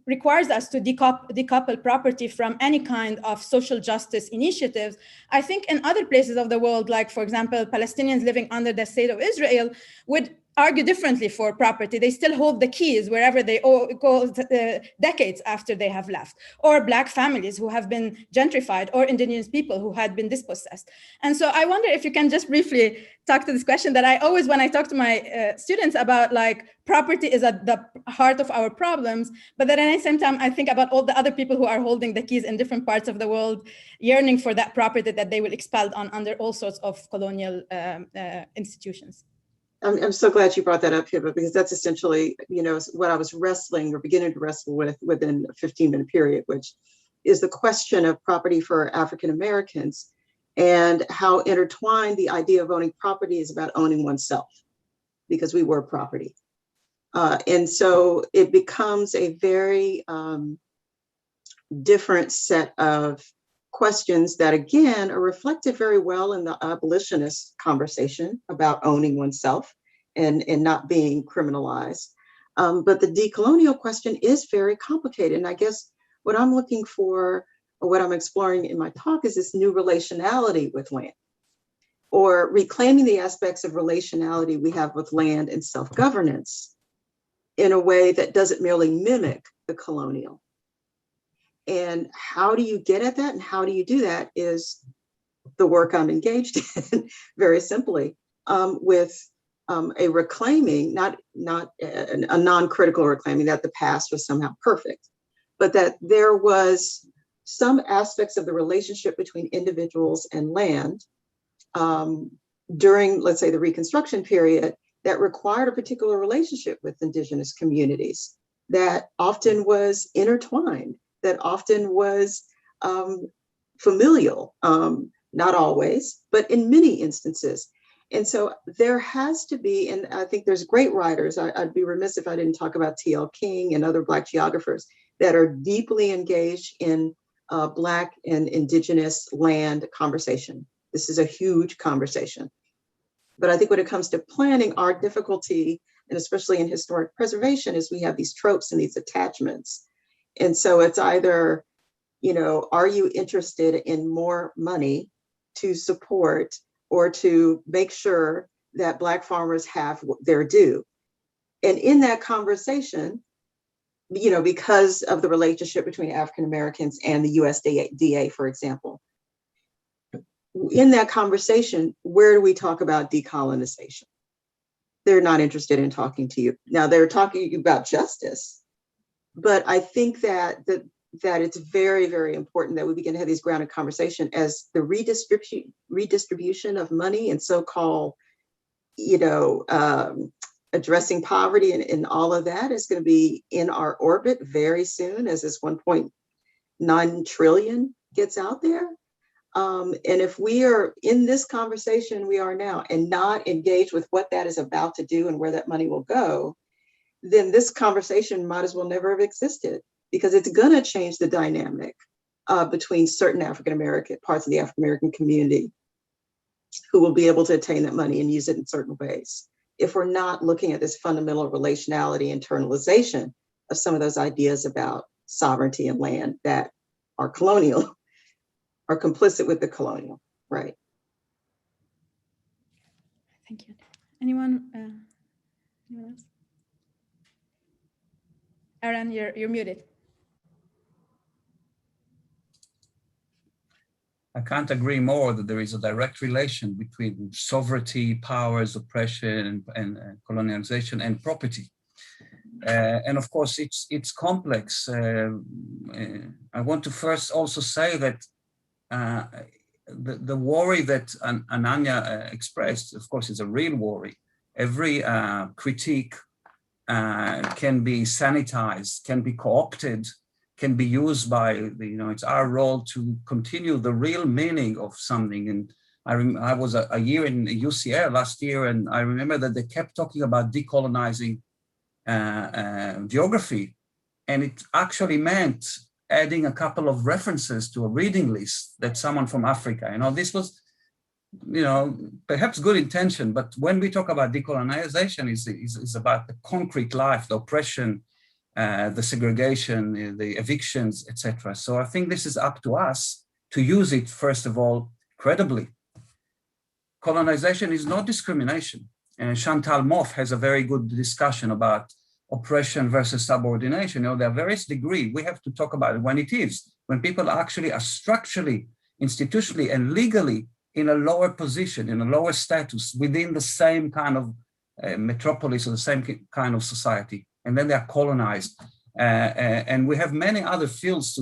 [SPEAKER 2] requires us to decouple property from any kind of social justice initiatives. I think in other places of the world, like for example, Palestinians living under the state of Israel would argue differently for property. They still hold the keys wherever they go decades after they have left, or Black families who have been gentrified, or Indigenous people who had been dispossessed. And so I wonder if you can just briefly talk to this question that I always, when I talk to my students about, like, property is at the heart of our problems, but then at the same time, I think about all the other people who are holding the keys in different parts of the world, yearning for that property that they will expel under all sorts of colonial institutions.
[SPEAKER 12] I'm so glad you brought that up, Hiba, because that's essentially, what I was wrestling or beginning to wrestle with within a 15-minute period, which is the question of property for African Americans and how intertwined the idea of owning property is about owning oneself, because we were property. And so it becomes a very different set of questions that, again, are reflected very well in the abolitionist conversation about owning oneself and not being criminalized. But the decolonial question is very complicated. And I guess what I'm looking for, or what I'm exploring in my talk, is this new relationality with land, or reclaiming the aspects of relationality we have with land and self-governance in a way that doesn't merely mimic the colonial. And how do you get at that, and how do you do that is the work I'm engaged in, very simply, with a reclaiming, not a non-critical reclaiming that the past was somehow perfect, but that there was some aspects of the relationship between individuals and land during, let's say, the Reconstruction period that required a particular relationship with Indigenous communities that often was intertwined, that often was familial, not always, but in many instances. And so there has to be, and I think there's great writers, I'd be remiss if I didn't talk about T.L. King and other Black geographers that are deeply engaged in Black and Indigenous land conversation. This is a huge conversation. But I think when it comes to planning, our difficulty, and especially in historic preservation, is we have these tropes and these attachments. And so it's either, are you interested in more money to support or to make sure that Black farmers have their due. And in that conversation, because of the relationship between African Americans and the USDA, for example, in that conversation, where do we talk about decolonization? They're not interested in talking to you. Now they're talking about justice, but I think that it's very, very important that we begin to have these grounded conversations as the redistribution of money and so-called, addressing poverty and all of that is going to be in our orbit very soon as this 1.9 trillion gets out there. And if we are in this conversation we are now and not engaged with what that is about to do and where that money will go, then this conversation might as well never have existed, because it's going to change the dynamic between certain African-American parts of the African-American community who will be able to attain that money and use it in certain ways. If we're not looking at this fundamental relationality internalization of some of those ideas about sovereignty and land that are colonial, are complicit with the colonial, right?
[SPEAKER 2] Thank you. Anyone else? Aaron, you're muted.
[SPEAKER 9] I can't agree more that there is a direct relation between sovereignty, powers, oppression, and colonialization and property. And of course, it's complex. I want to first also say that the worry that Ananya expressed, of course, is a real worry. Every critique can be sanitized, can be co-opted, can be used by, it's our role to continue the real meaning of something. And I was a year in UCL last year, and I remember that they kept talking about decolonizing geography. And it actually meant adding a couple of references to a reading list that someone from Africa, this was, perhaps good intention, but when we talk about decolonization, is about the concrete life, the oppression, the segregation, the evictions, etc. So I think this is up to us to use it, first of all, credibly. Colonization is not discrimination. And Chantal Mouffe has a very good discussion about oppression versus subordination. There are various degrees. We have to talk about it when it is, when people actually are structurally, institutionally, and legally in a lower position, in a lower status within the same kind of metropolis or the same kind of society. And then they are colonized. And we have many other fields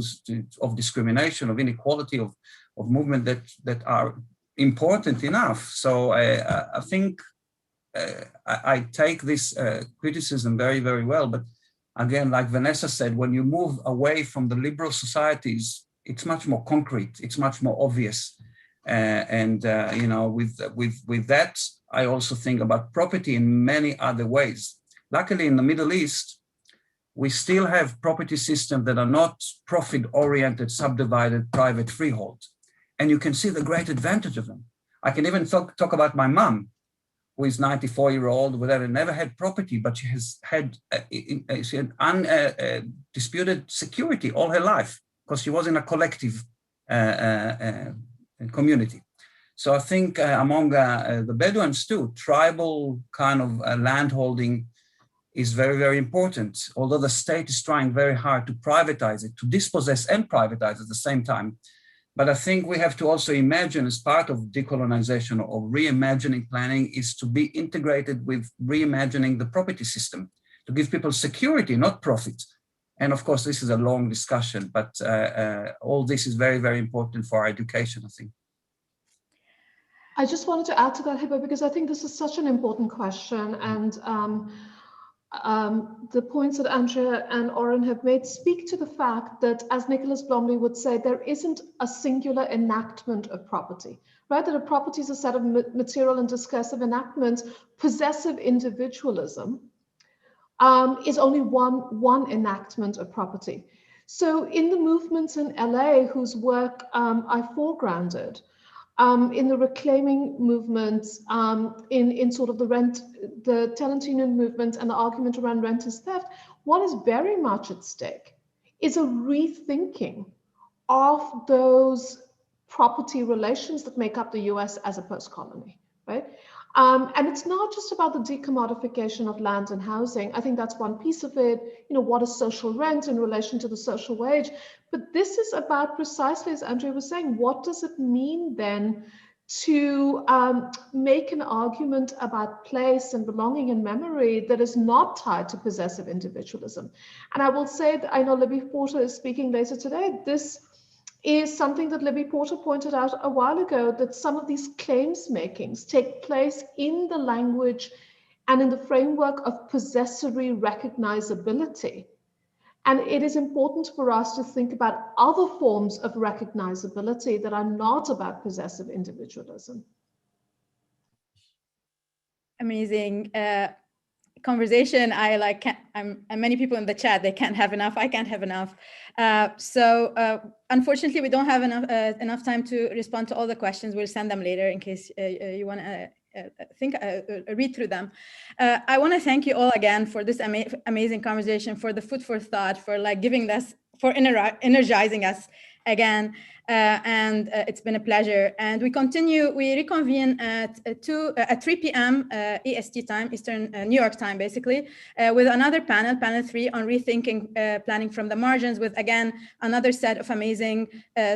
[SPEAKER 9] of discrimination, of inequality, of movement that are important enough. So I think I take this criticism very, very well. But again, like Vanessa said, when you move away from the liberal societies, it's much more concrete, it's much more obvious. With that, I also think about property in many other ways. Luckily, in the Middle East, we still have property systems that are not profit-oriented, subdivided, private freehold. And you can see the great advantage of them. I can even talk about my mom, who is 94-year-old, whatever, never had property, but she has had undisputed security all her life because she was in a collective community. So I think among the Bedouins too, tribal kind of landholding is very, very important, although the state is trying very hard to privatize it, to dispossess and privatize at the same time. But I think we have to also imagine, as part of decolonization or reimagining planning, is to be integrated with reimagining the property system, to give people security, not profit. And of course, this is a long discussion, but all this is very, very important for our education, I think.
[SPEAKER 11] I just wanted to add to that, Hiba, because I think this is such an important question. And the points that Andrea and Oren have made speak to the fact that, as Nicholas Blomley would say, there isn't a singular enactment of property, right? That a property is a set of material and discursive enactments. Possessive individualism is only one enactment of property. So in the movements in LA, whose work I foregrounded, in the reclaiming movement, in sort of the tenant union movement and the argument around rent is theft, what is very much at stake is a rethinking of those property relations that make up the US as a post-colony, right? And it's not just about the decommodification of land and housing. I think that's one piece of it. What is social rent in relation to the social wage? But this is about, precisely as Andrea was saying, what does it mean then to make an argument about place and belonging and memory that is not tied to possessive individualism? And I will say that I know Libby Porter is speaking later today. This is something that Libby Porter pointed out a while ago, that some of these claims makings take place in the language and in the framework of possessory recognizability. And it is important for us to think about other forms of recognizability that are not about possessive individualism.
[SPEAKER 2] Amazing conversation. And many people in the chat, they can't have enough. I can't have enough. Unfortunately, we don't have enough time to respond to all the questions. We'll send them later in case you want to read through them. I want to thank you all again for this amazing conversation, for the food for thought, for giving us, for energizing us again. It's been a pleasure. And we reconvene at 3 p.m. EST time, Eastern New York time, basically, with another panel 3 on rethinking planning from the margins, with again, another set of amazing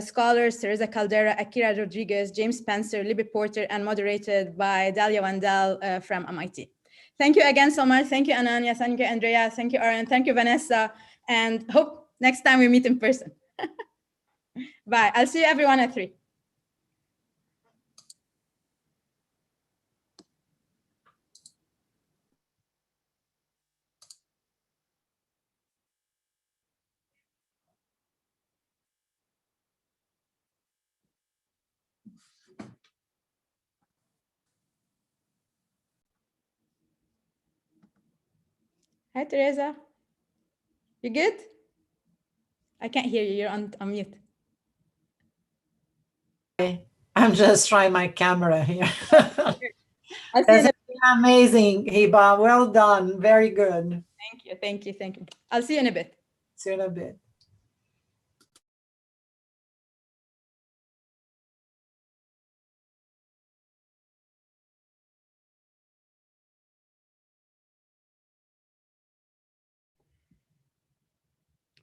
[SPEAKER 2] scholars, Teresa Caldera, Akira Rodriguez, James Spencer, Libby Porter, and moderated by Dalia Wandel from MIT. Thank you again so much. Thank you, Ananya. Thank you, Andrea. Thank you, Aaron. Thank you, Vanessa. And hope next time we meet in person. Bye. I'll see everyone at 3. Hi, Teresa. You good? I can't hear you. You're on mute.
[SPEAKER 13] I'm just trying my camera here.
[SPEAKER 2] I'll see you
[SPEAKER 13] amazing, Hiba. Well done. Very good.
[SPEAKER 2] Thank you. Thank you. Thank you. I'll see you in a bit.
[SPEAKER 13] See you in a bit.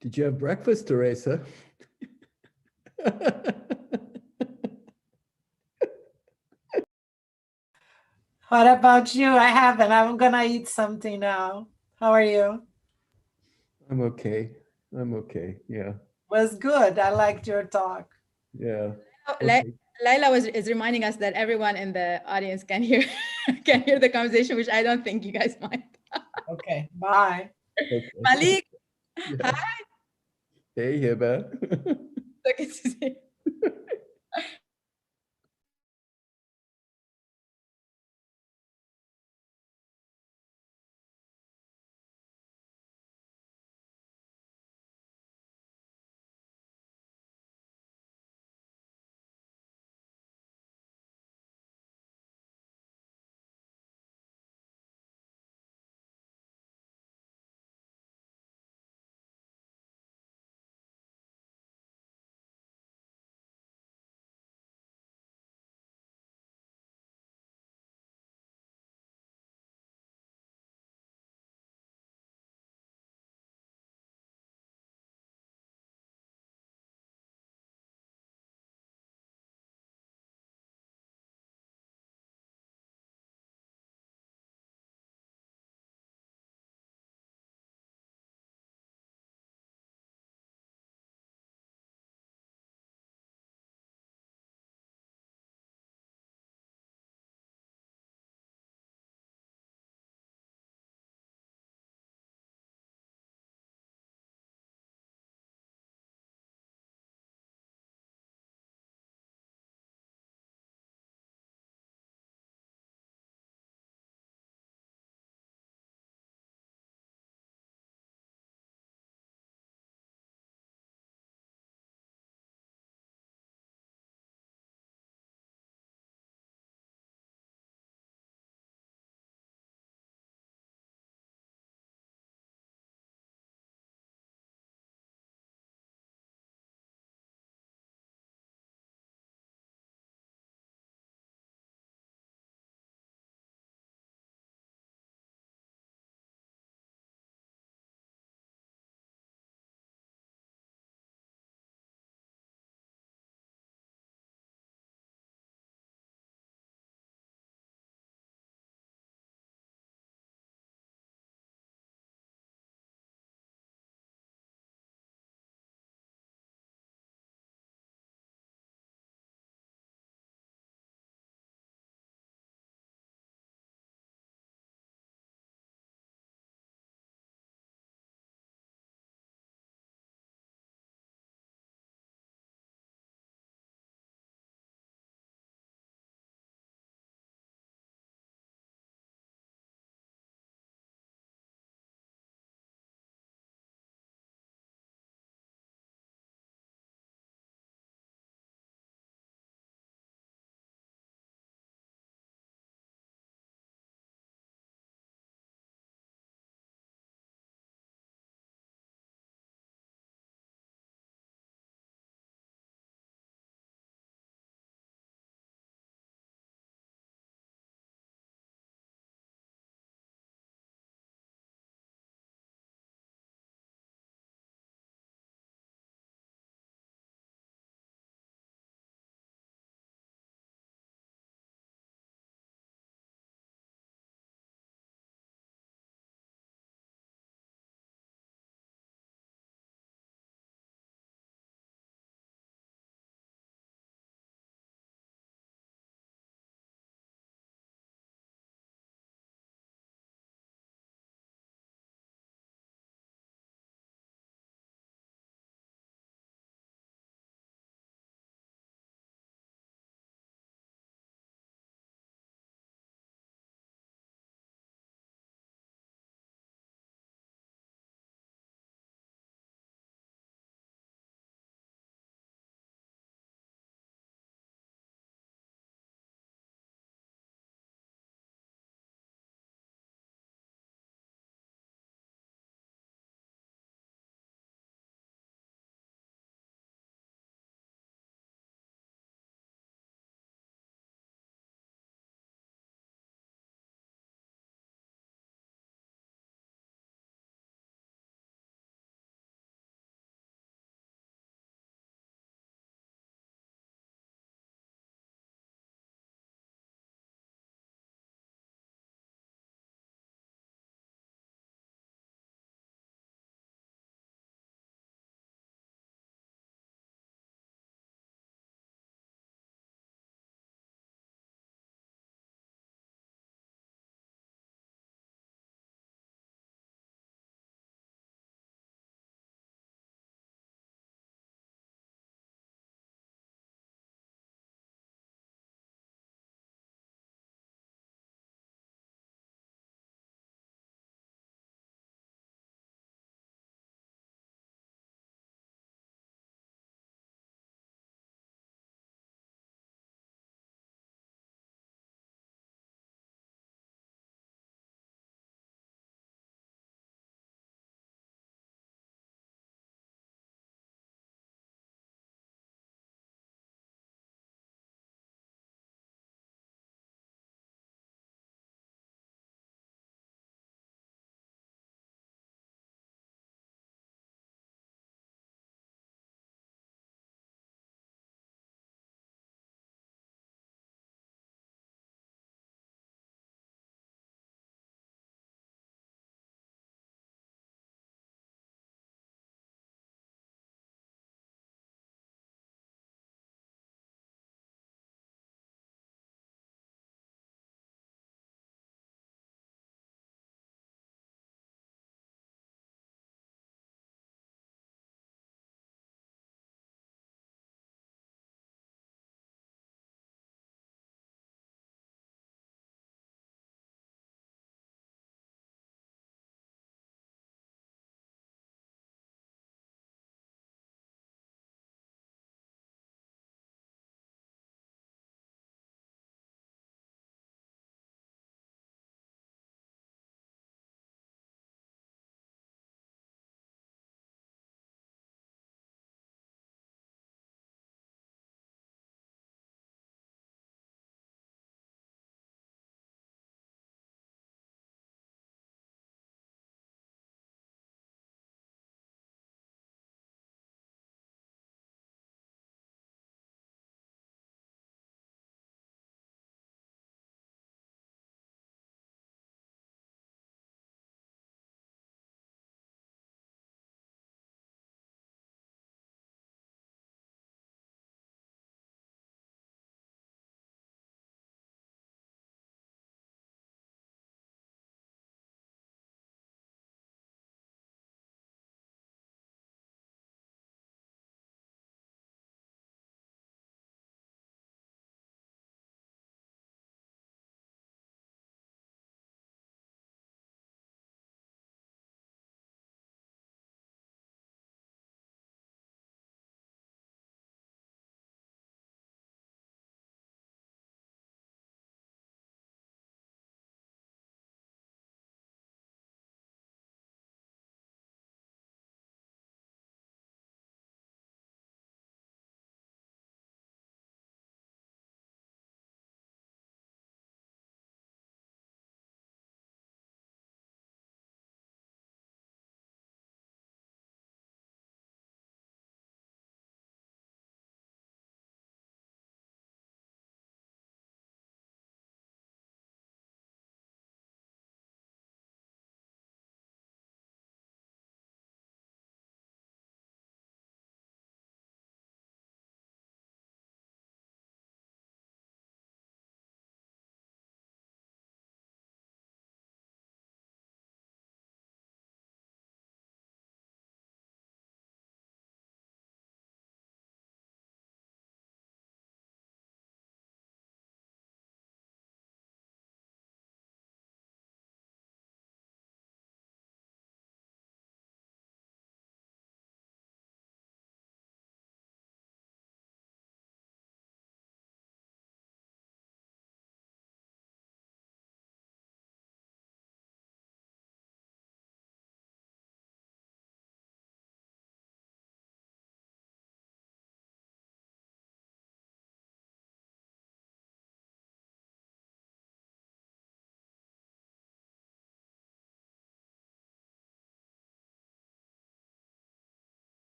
[SPEAKER 7] Did you have breakfast, Teresa?
[SPEAKER 13] What about you? I haven't. I'm gonna eat something now. How are you?
[SPEAKER 7] I'm okay. I'm okay. Yeah.
[SPEAKER 13] Was good. I liked your talk.
[SPEAKER 7] Yeah.
[SPEAKER 2] Okay. Laila is reminding us that everyone in the audience can hear the conversation, which I don't think you guys mind.
[SPEAKER 13] Okay. Bye.
[SPEAKER 7] Okay.
[SPEAKER 2] Malik.
[SPEAKER 7] Yeah.
[SPEAKER 2] Hi.
[SPEAKER 7] Hey, Hiba.
[SPEAKER 2] Good to see you.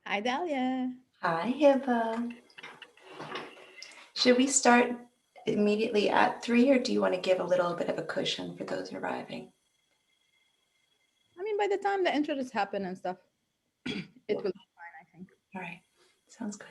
[SPEAKER 2] Hi, Dahlia.
[SPEAKER 14] Hi, Hiba. Should we start immediately at 3, or do you want to give a little bit of a cushion for those arriving?
[SPEAKER 2] I mean, by the time the intro just happen and stuff, it will be fine, I think.
[SPEAKER 14] All right, sounds good.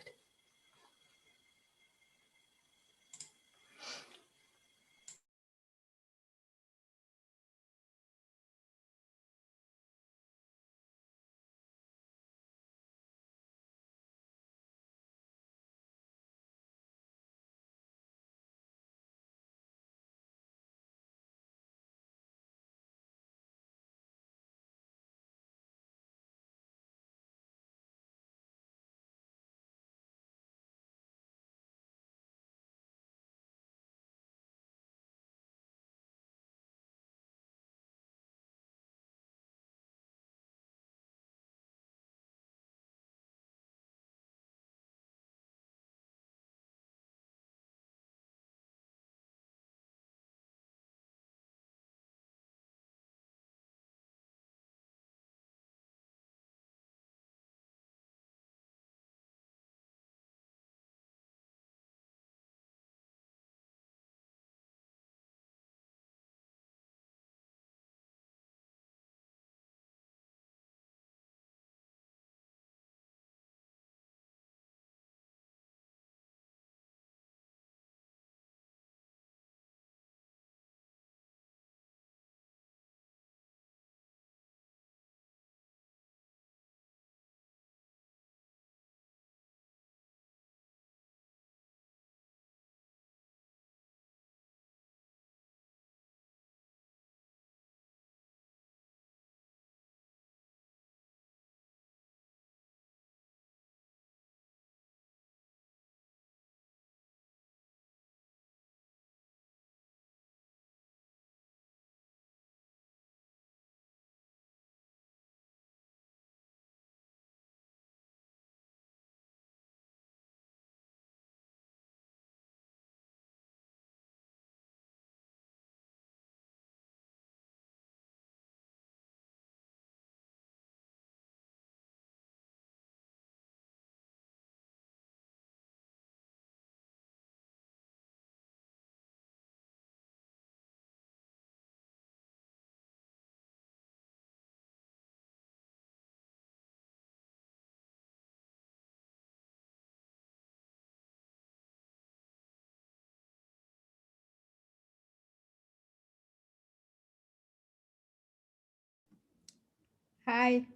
[SPEAKER 2] Hi.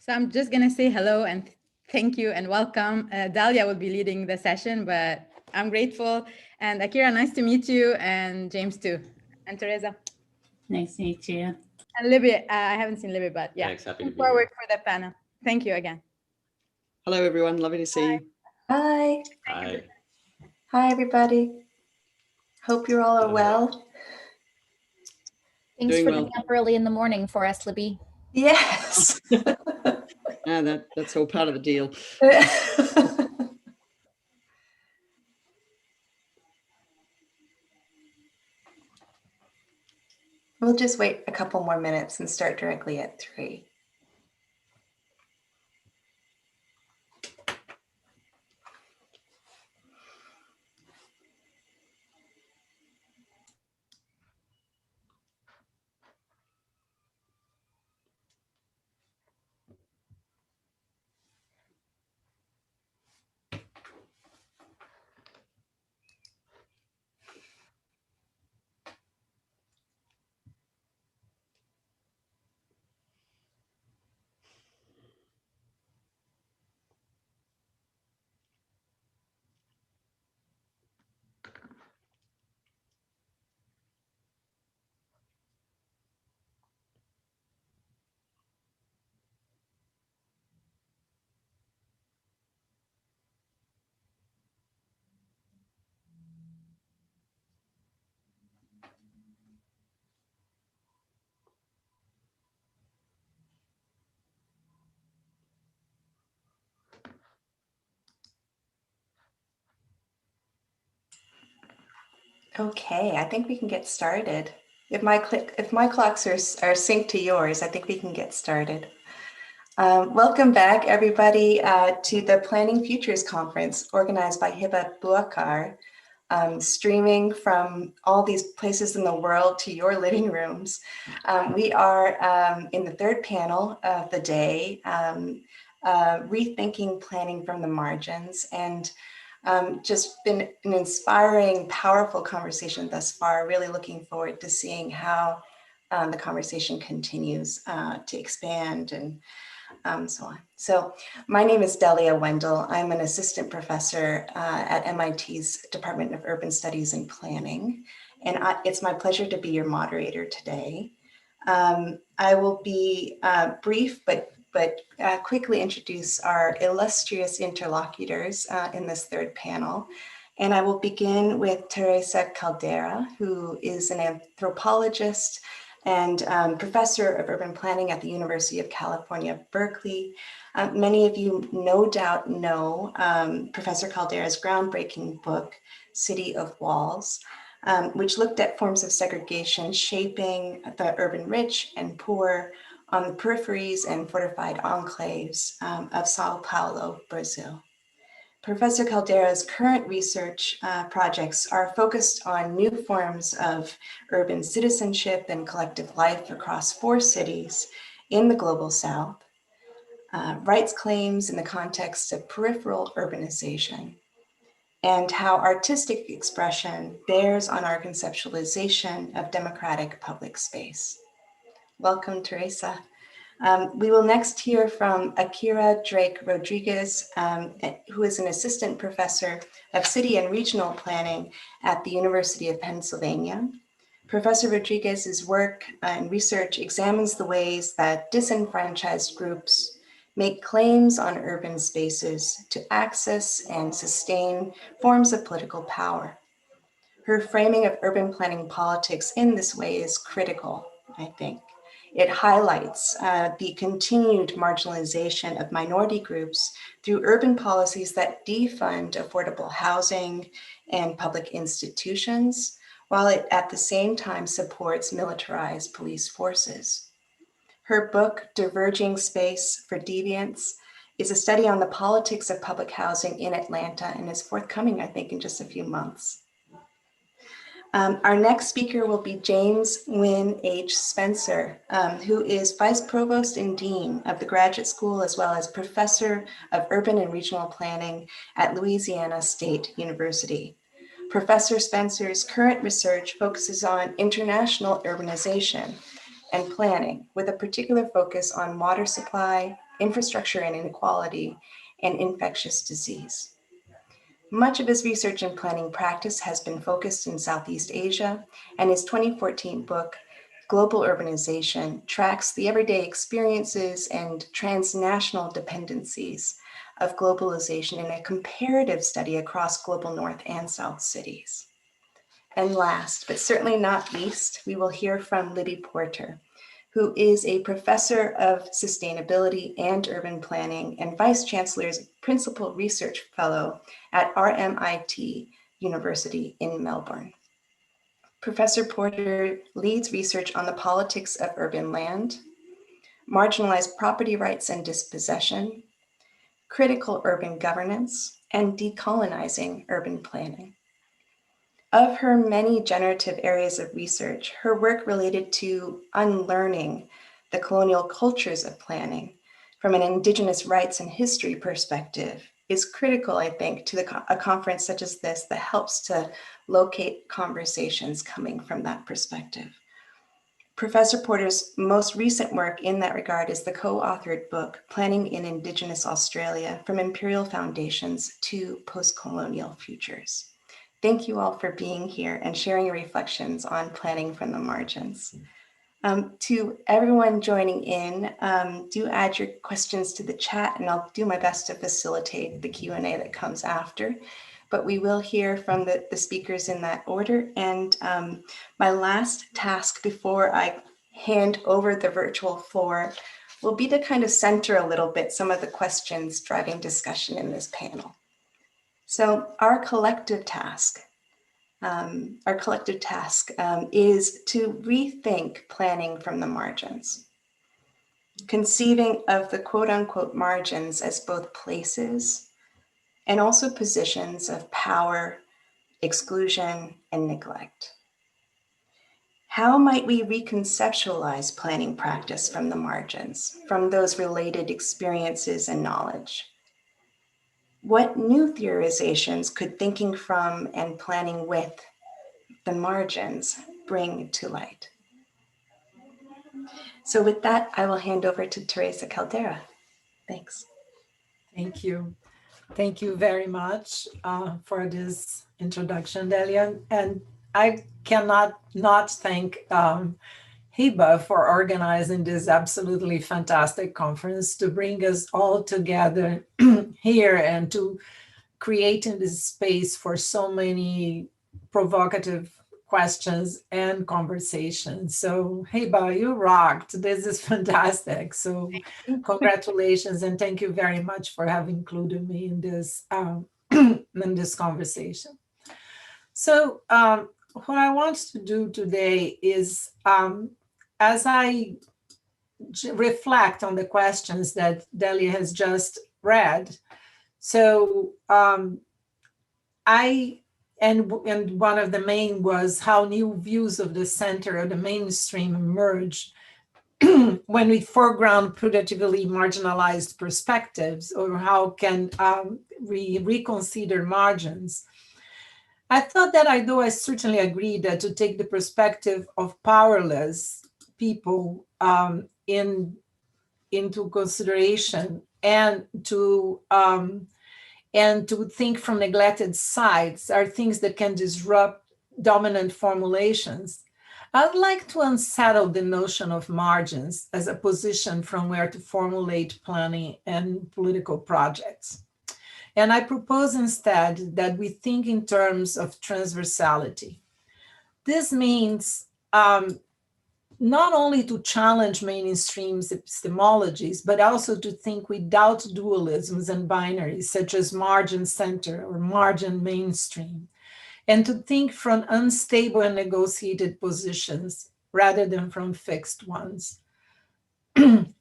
[SPEAKER 2] So I'm just going to say hello and thank you and welcome. Dahlia will be leading the session, but I'm grateful. And Akira, nice to meet you, and James too, and Teresa.
[SPEAKER 15] Nice to meet you.
[SPEAKER 2] And Libby, I haven't seen Libby, but yeah.
[SPEAKER 16] Thanks, happy to
[SPEAKER 2] Looking
[SPEAKER 16] be here.
[SPEAKER 2] forward for the panel. Thank you again.
[SPEAKER 17] Hello, everyone. Lovely to see you.
[SPEAKER 14] Hi.
[SPEAKER 16] Hi.
[SPEAKER 14] Hi, everybody. Hope you're all well.
[SPEAKER 6] Thanks
[SPEAKER 16] Doing
[SPEAKER 6] for
[SPEAKER 16] well.
[SPEAKER 6] getting up early in the morning for us, Libby.
[SPEAKER 14] Yes.
[SPEAKER 16] That's all part of the deal.
[SPEAKER 14] We'll just wait a couple more minutes and start directly at 3. Okay, I think we can get started. If my clocks are synced to yours, I think we can get started. Welcome back, everybody, to the Planning Futures Conference organized by Hiba Buakar, streaming from all these places in the world to your living rooms. We are in the third panel of the day, Rethinking Planning from the Margins, and just been an inspiring, powerful conversation thus far. Really looking forward to seeing how the conversation continues to expand and so on. So my name is Delia Wendell. I'm an assistant professor at MIT's Department of Urban Studies and Planning. And it's my pleasure to be your moderator today. I will be brief, but quickly introduce our illustrious interlocutors in this third panel. And I will begin with Teresa Caldera, who is an anthropologist and professor of urban planning at the University of California, Berkeley. Many of you no doubt know Professor Caldera's groundbreaking book, City of Walls, which looked at forms of segregation shaping the urban rich and poor on the peripheries and fortified enclaves of Sao Paulo, Brazil. Professor Caldera's current research projects are focused on new forms of urban citizenship and collective life across 4 cities in the Global South, rights claims in the context of peripheral urbanization, and how artistic expression bears on our conceptualization of democratic public space. Welcome, Teresa. We will next hear from Akira Drake Rodriguez, who is an assistant professor of city and regional planning at the University of Pennsylvania. Professor Rodriguez's work and research examines the ways that disenfranchised groups make claims on urban spaces to access and sustain forms of political power. Her framing of urban planning politics in this way is critical, I think. It highlights the continued marginalization of minority groups through urban policies that defund affordable housing and public institutions, while it at the same time supports militarized police forces. Her book, Diverging Space for Deviance, is a study on the politics of public housing in Atlanta and is forthcoming, I think, in just a few months. Our next speaker will be James Wynne H. Spencer, who is Vice Provost and Dean of the Graduate School, as well as Professor of Urban and Regional Planning at Louisiana State University. Professor Spencer's current research focuses on international urbanization and planning, with a particular focus on water supply, infrastructure and inequality, and infectious disease. Much of his research and planning practice has been focused in Southeast Asia, and his 2014 book, Global Urbanization, tracks the everyday experiences and transnational dependencies of globalization in a comparative study across global North and South cities. And last, but certainly not least, we will hear from Libby Porter, who is a professor of sustainability and urban planning and Vice Chancellor's Principal Research Fellow at RMIT University in Melbourne. Professor Porter leads research on the politics of urban land, marginalized property rights and dispossession, critical urban governance, and decolonizing urban planning. Of her many generative areas of research, her work related to unlearning the colonial cultures of planning from an Indigenous rights and history perspective is critical, I think, to a conference such as this that helps to locate conversations coming from that perspective. Professor Porter's most recent work in that regard is the co-authored book, Planning in Indigenous Australia, From Imperial Foundations to Post-Colonial Futures. Thank you all for being here and sharing your reflections on planning from the margins. To everyone joining in, do add your questions to the chat and I'll do my best to facilitate the Q&A that comes after. But we will hear from the speakers in that order. And my last task before I hand over the virtual floor will be to kind of center a little bit some of the questions driving discussion in this panel. So our collective task is to rethink planning from the margins, conceiving of the quote unquote margins as both places and also positions of power, exclusion, and neglect. How might we reconceptualize planning practice from the margins, from those related experiences and knowledge? What new theorizations could thinking from and planning with the margins bring to light? So with that, I will hand over to Teresa Caldera. Thanks.
[SPEAKER 13] Thank you. Thank you very much for this introduction, Delia. And I cannot not thank Hiba for organizing this absolutely fantastic conference to bring us all together here and to creating this space for so many provocative questions and conversations. So Hiba, you rocked. This is fantastic. So congratulations and thank you very much for having included me in this in this conversation. So what I want to do today is, as I reflect on the questions that Delia has just read, so and one of the main was how new views of the center or the mainstream emerge when we foreground productively marginalized perspectives, or how can we reconsider margins. I thought that although I certainly agree that to take the perspective of powerless people into consideration and to think from neglected sides are things that can disrupt dominant formulations, I'd like to unsettle the notion of margins as a position from where to formulate planning and political projects. And I propose instead that we think in terms of transversality. This means not only to challenge mainstream epistemologies, but also to think without dualisms and binaries, such as margin center or margin mainstream, and to think from unstable and negotiated positions rather than from fixed ones.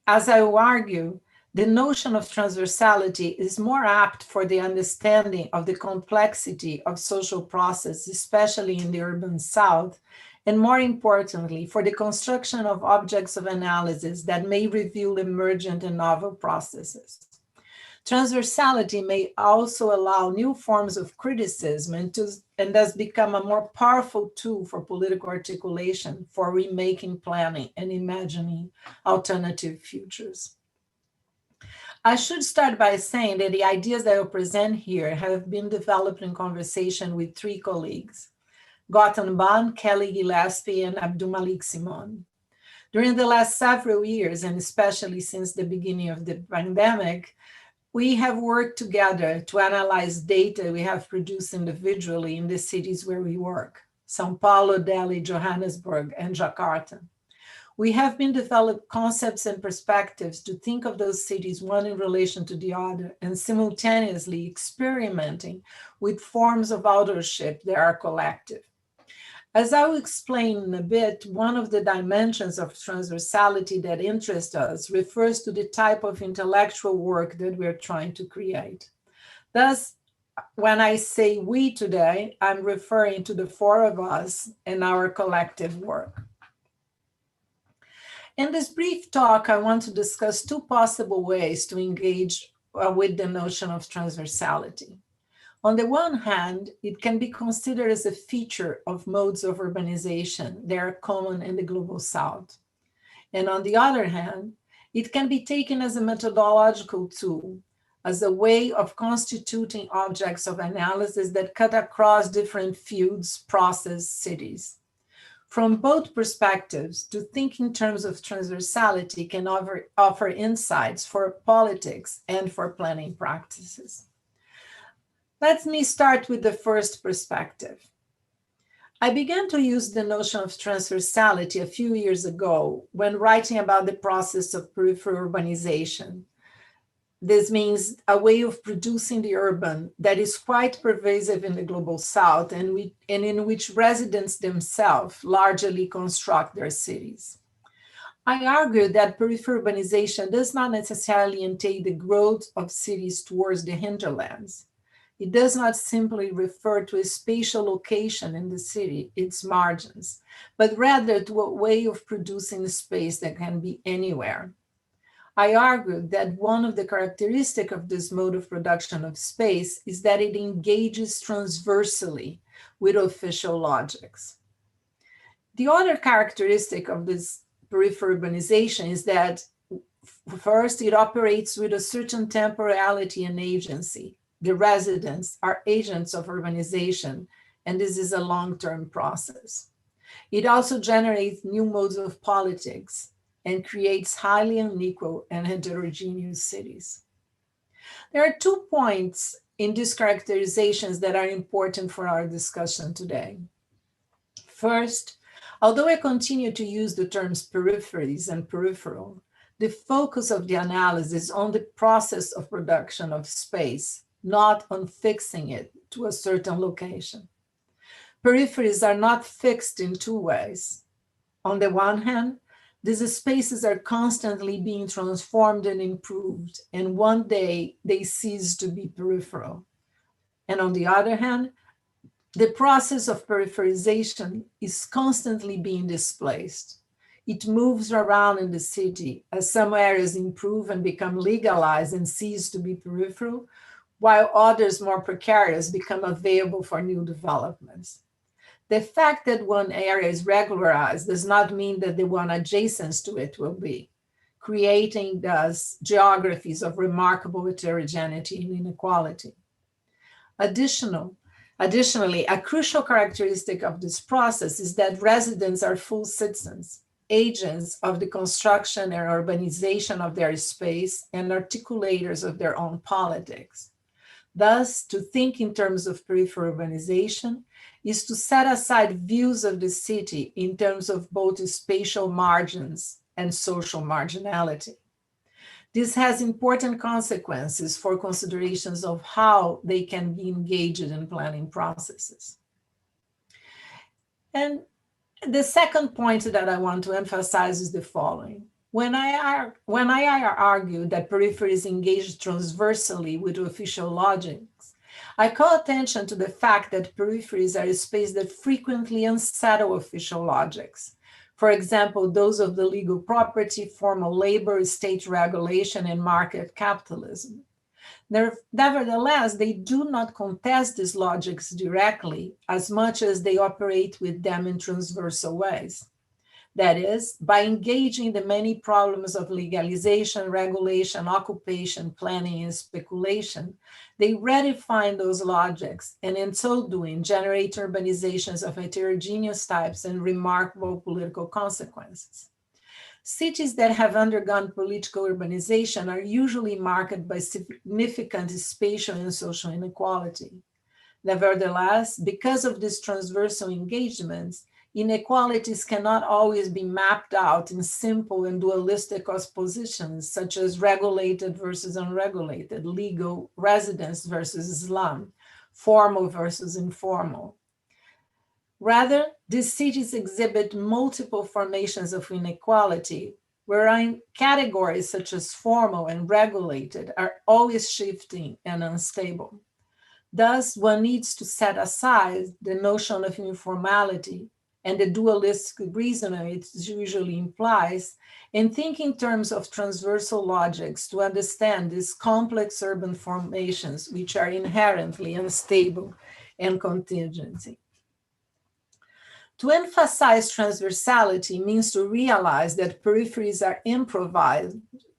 [SPEAKER 13] As I will argue, the notion of transversality is more apt for the understanding of the complexity of social processes, especially in the urban South, and more importantly, for the construction of objects of analysis that may reveal emergent and novel processes. Transversality may also allow new forms of criticism and thus become a more powerful tool for political articulation, for remaking planning and imagining alternative futures. I should start by saying that the ideas that I present here have been developed in conversation with three colleagues, Gautam Ban, Kelly Gillespie, and Abdulmalik Simon. During the last several years, and especially since the beginning of the pandemic, We have worked together to analyze data we have produced individually in the cities where we work, São Paulo, Delhi, Johannesburg, and Jakarta. We have been developing concepts and perspectives to think of those cities one in relation to the other and simultaneously experimenting with forms of authorship that are collective. As I will explain in a bit, one of the dimensions of transversality that interests us refers to the type of intellectual work that we're trying to create. Thus, when I say we today, I'm referring to the four of us and our collective work. In this brief talk, I want to discuss two possible ways to engage with the notion of transversality. On the one hand, it can be considered as a feature of modes of urbanization that are common in the Global South. And on the other hand, it can be taken as a methodological tool, as a way of constituting objects of analysis that cut across different fields, processes, cities. From both perspectives, to think in terms of transversality can offer insights for politics and for planning practices. Let me start with the first perspective. I began to use the notion of transversality a few years ago when writing about the process of peripheral urbanization. This means a way of producing the urban that is quite pervasive in the Global South and in which residents themselves largely construct their cities. I argue that peripheral urbanization does not necessarily entail the growth of cities towards the hinterlands. It does not simply refer to a spatial location in the city, its margins, but rather to a way of producing space that can be anywhere. I argue that one of the characteristics of this mode of production of space is that it engages transversally with official logics. The other characteristic of this peripheral urbanization is that first, it operates with a certain temporality and agency. The residents are agents of urbanization, and this is a long-term process. It also generates new modes of politics and creates highly unequal and heterogeneous cities. There are 2 points in these characterizations that are important for our discussion today. First, although I continue to use the terms peripheries and peripheral, the focus of the analysis is on the process of production of space, not on fixing it to a certain location. Peripheries are not fixed in 2 ways. On the one hand, these spaces are constantly being transformed and improved, and one day they cease to be peripheral. And on the other hand, the process of peripherization is constantly being displaced. It moves around in the city as some areas improve and become legalized and cease to be peripheral, while others more precarious become available for new developments. The fact that one area is regularized does not mean that the one adjacent to it will be, creating thus geographies of remarkable heterogeneity and inequality. Additionally, a crucial characteristic of this process is that residents are full citizens, agents of the construction and urbanization of their space and articulators of their own politics. Thus, to think in terms of peripheral urbanization is to set aside views of the city in terms of both spatial margins and social marginality. This has important consequences for considerations of how they can be engaged in planning processes. And the second point that I want to emphasize is the following. When I argue that peripheries engage transversally with official logics, I call attention to the fact that peripheries are a space that frequently unsettle official logics. For example, those of the legal property, formal labor, state regulation, and market capitalism. Nevertheless, they do not contest these logics directly as much as they operate with them in transversal ways. That is, by engaging the many problems of legalization, regulation, occupation, planning, and speculation, they redefine those logics, and in so doing, generate urbanizations of heterogeneous types and remarkable political consequences. Cities that have undergone political urbanization are usually marked by significant spatial and social inequality. Nevertheless, because of these transversal engagements, inequalities cannot always be mapped out in simple and dualistic oppositions, such as regulated versus unregulated, legal residence versus slum, formal versus informal. Rather, these cities exhibit multiple formations of inequality, wherein categories such as formal and regulated are always shifting and unstable. Thus, one needs to set aside the notion of informality and the dualistic reasoning it usually implies, and think in terms of transversal logics to understand these complex urban formations, which are inherently unstable and contingency. To emphasize transversality means to realize that peripheries are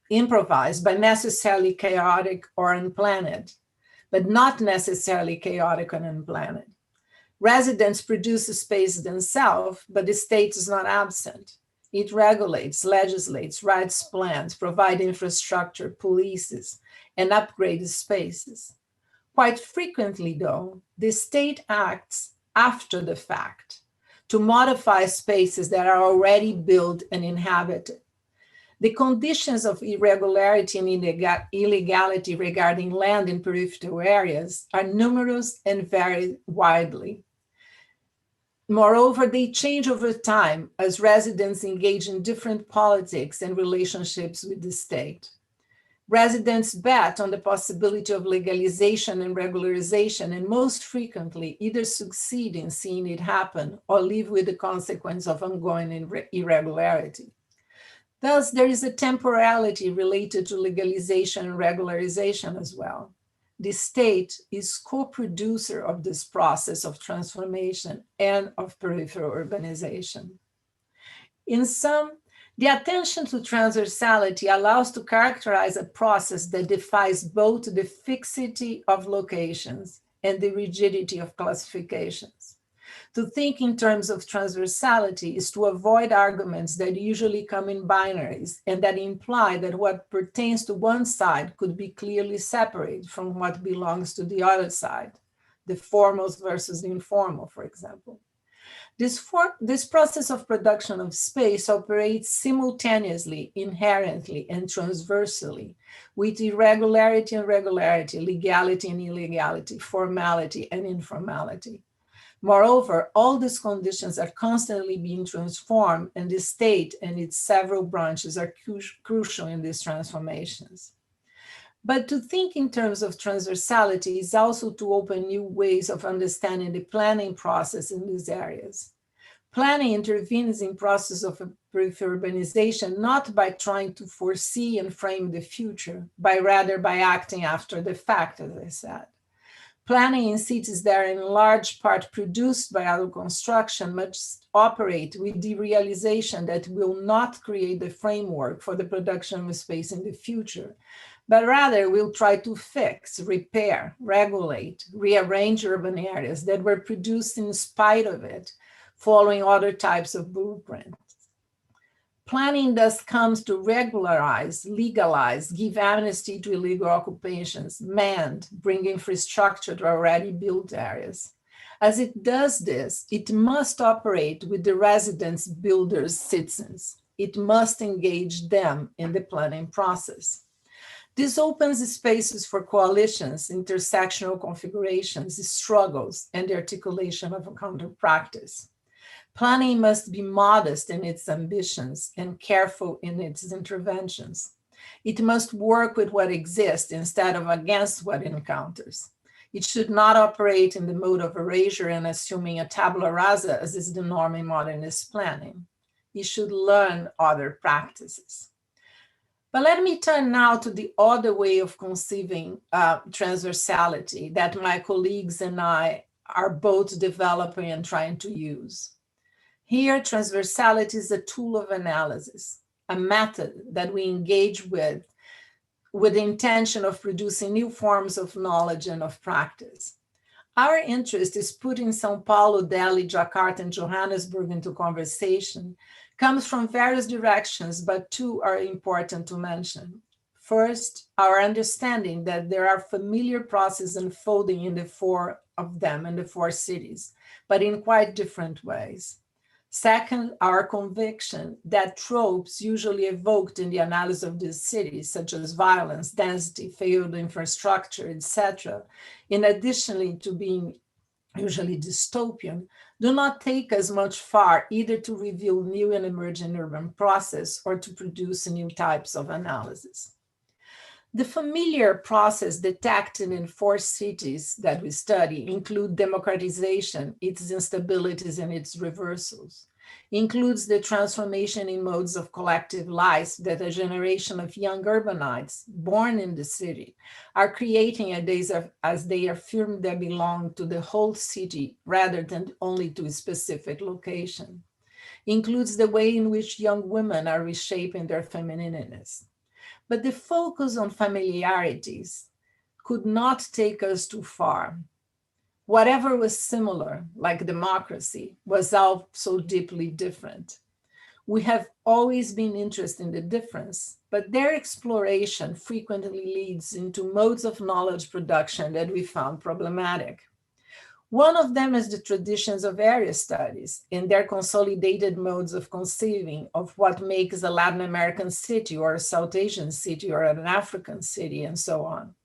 [SPEAKER 13] improvised by necessarily chaotic or unplanned, but not necessarily chaotic and unplanned. Residents produce space themselves, but the state is not absent. It regulates, legislates, writes plans, provides infrastructure, polices, and upgrades spaces. Quite frequently, though, the state acts after the fact to modify spaces that are already built and inhabited. The conditions of irregularity and illegality regarding land in peripheral areas are numerous and vary widely. Moreover, they change over time as residents engage in different politics and relationships with the state. Residents bet on the possibility of legalization and regularization, and most frequently either succeed in seeing it happen or live with the consequence of ongoing irregularity. Thus, there is a temporality related to legalization and regularization as well. The state is co-producer of this process of transformation and of peripheral urbanization. In sum, the attention to transversality allows to characterize a process that defies both the fixity of locations and the rigidity of classifications. To think in terms of transversality is to avoid arguments that usually come in binaries and that imply that what pertains to one side could be clearly separated from what belongs to the other side, the formal versus the informal, for example. This process of production of space operates simultaneously, inherently, and transversally with irregularity and regularity, legality and illegality, formality and informality. Moreover, all these conditions are constantly being transformed, and the state and its several branches are crucial in these transformations. But to think in terms of transversality is also to open new ways of understanding the planning process in these areas. Planning intervenes in process of peripheral urbanization, not by trying to foresee and frame the future, but rather by acting after the fact, as I said. Planning in cities that are in large part produced by adult construction must operate with the realization that will not create the framework for the production of space in the future, but rather will try to fix, repair, regulate, rearrange urban areas that were produced in spite of it, following other types of blueprints. Planning thus comes to regularize, legalize, give amnesty to illegal occupations, mend, bring infrastructure to already built areas. As it does this, it must operate with the residents, builders, citizens. It must engage them in the planning process. This opens spaces for coalitions, intersectional configurations, struggles, and the articulation of a counter practice. Planning must be modest in its ambitions and careful in its interventions. It must work with what exists instead of against what it encounters. It should not operate in the mode of erasure and assuming a tabula rasa as is the norm in modernist planning. It should learn other practices. But let me turn now to the other way of conceiving transversality that my colleagues and I are both developing and trying to use. Here, transversality is a tool of analysis, a method that we engage with the intention of producing new forms of knowledge and of practice. Our interest is putting São Paulo, Delhi, Jakarta, and Johannesburg into conversation, comes from various directions, but two are important to mention. First, our understanding that there are familiar processes unfolding in the four of them, in the four cities, but in quite different ways. Second, our conviction that tropes usually evoked in the analysis of these cities, such as violence, density, failed infrastructure, etc., in addition to being usually dystopian, do not take us much far either to reveal new and emerging urban process or to produce new types of analysis. The familiar process detected in four cities that we study include democratization, its instabilities and its reversals. Includes the transformation in modes of collective life that a generation of young urbanites born in the city are creating as they affirm they belong to the whole city rather than only to a specific location. Includes the way in which young women are reshaping their feminineness. But the focus on familiarities could not take us too far. Whatever was similar, like democracy, was also deeply different. We have always been interested in the difference, but their exploration frequently leads into modes of knowledge production that we found problematic. One of them is the traditions of area studies and their consolidated modes of conceiving of what makes a Latin American city or a South Asian city or an African city and so on.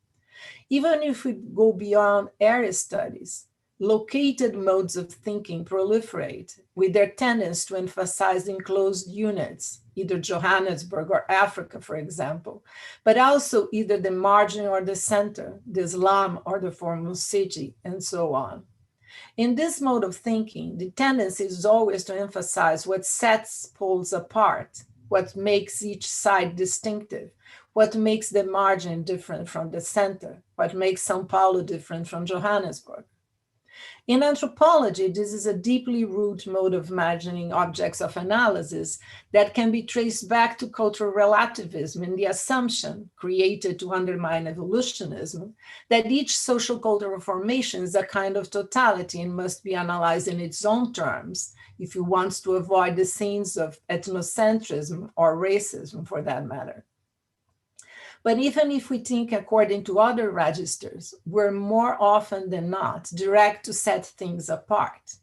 [SPEAKER 13] Even if we go beyond area studies, located modes of thinking proliferate with their tendency to emphasize enclosed units, either Johannesburg or Africa, for example, but also either the margin or the center, the slum or the formal city, and so on. In this mode of thinking, the tendency is always to emphasize what sets poles apart, what makes each side distinctive, what makes the margin different from the center, what makes São Paulo different from Johannesburg. In anthropology, this is a deeply rooted mode of imagining objects of analysis that can be traced back to cultural relativism and the assumption, created to undermine evolutionism, that each social cultural formation is a kind of totality and must be analyzed in its own terms if it wants to avoid the scenes of ethnocentrism or racism for that matter. But even if we think according to other registers, we're more often than not direct to set things apart.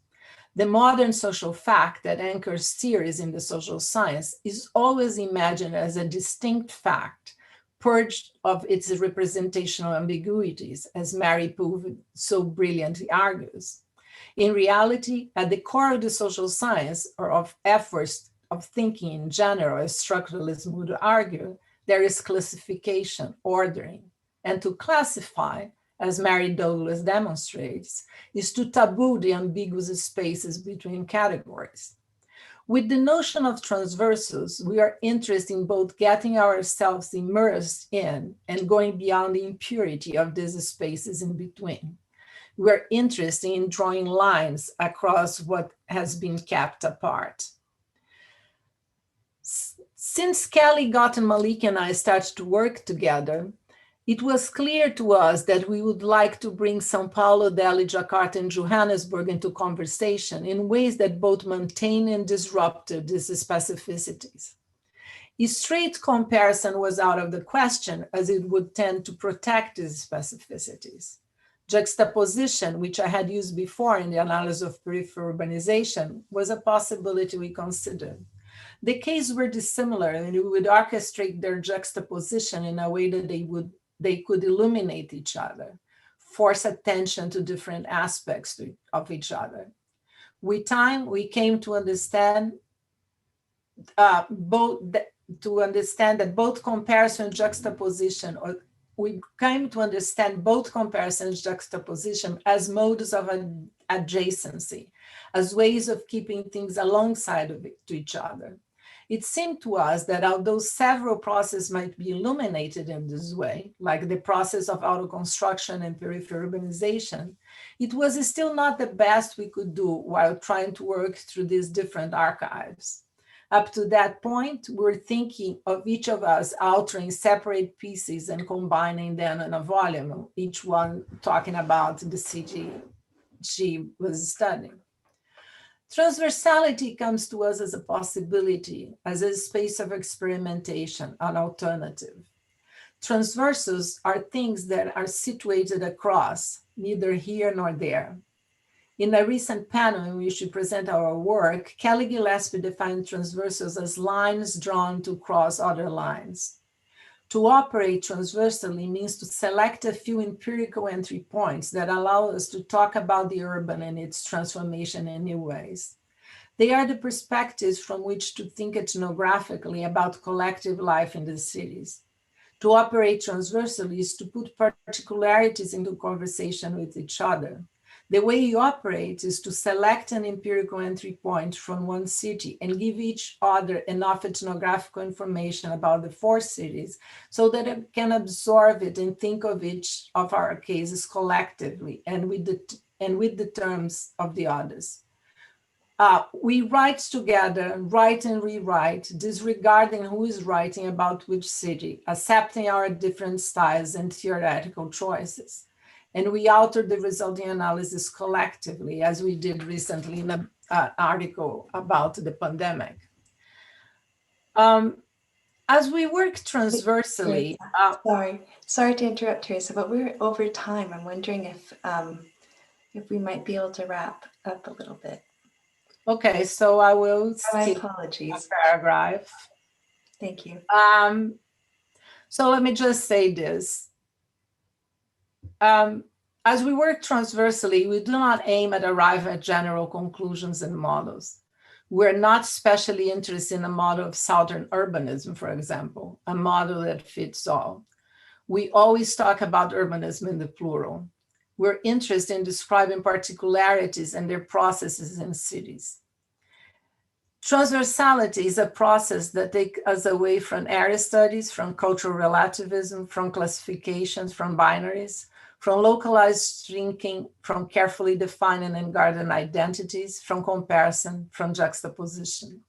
[SPEAKER 13] The modern social fact that anchors theories in the social science is always imagined as a distinct fact, purged of its representational ambiguities, as Mary Poove so brilliantly argues. In reality, at the core of the social science, or of efforts of thinking in general, as structuralism would argue, there is classification, ordering. And to classify, as Mary Douglas demonstrates, is to taboo the ambiguous spaces between categories. With the notion of transversals, we are interested in both getting ourselves immersed in and going beyond the impurity of these spaces in between. We are interested in drawing lines across what has been kept apart. Since Kelly, Gott, and Malik and I started to work together, it was clear to us that we would like to bring São Paulo, Delhi, Jakarta, and Johannesburg into conversation in ways that both maintain and disrupted these specificities. A straight comparison was out of the question, as it would tend to protect these specificities. Juxtaposition, which I had used before in the analysis of peripheral urbanization, was a possibility we considered. The cases were dissimilar, and we would orchestrate their juxtaposition in a way that they could illuminate each other, force attention to different aspects of each other. With time, we came to understand that both comparison and juxtaposition, or we came to understand both comparison and juxtaposition as modes of adjacency, as ways of keeping things alongside of to each other. It seemed to us that although several processes might be illuminated in this way, like the process of auto-construction and peripheral urbanization, it was still not the best we could do while trying to work through these different archives. Up to that point, we're thinking of each of us altering separate pieces and combining them in a volume, each one talking about the city she was studying. Transversality comes to us as a possibility, as a space of experimentation, an alternative. Transversals are things that are situated across, neither here nor there. In a recent panel in which we present our work, Kelly Gillespie defined transversals as lines drawn to cross other lines. To operate transversally means to select a few empirical entry points that allow us to talk about the urban and its transformation in new ways. They are the perspectives from which to think ethnographically about collective life in the cities. To operate transversally is to put particularities into conversation with each other. The way you operate is to select an empirical entry point from one city and give each other enough ethnographical information about the four cities so that it can absorb it and think of each of our cases collectively and with the terms of the others. We write together, write and rewrite, disregarding who is writing about which city, accepting our different styles and theoretical choices. And we alter the resulting analysis collectively, as we did recently in an article about the pandemic. As we work transversally.
[SPEAKER 14] Sorry to interrupt, Teresa, but we're over time. I'm wondering if we might be able to wrap up a little bit.
[SPEAKER 13] Okay, so I will skip
[SPEAKER 14] apologies.
[SPEAKER 13] a paragraph.
[SPEAKER 14] Thank you.
[SPEAKER 13] So let me just say this. As we work transversally, we do not aim at arriving at general conclusions and models. We're not specially interested in a model of Southern urbanism, for example, a model that fits all. We always talk about urbanism in the plural. We're interested in describing particularities and their processes in cities. Transversality is a process that takes us away from area studies, from cultural relativism, from classifications, from binaries, from localized thinking, from carefully defining and guarding identities, from comparison, from juxtaposition.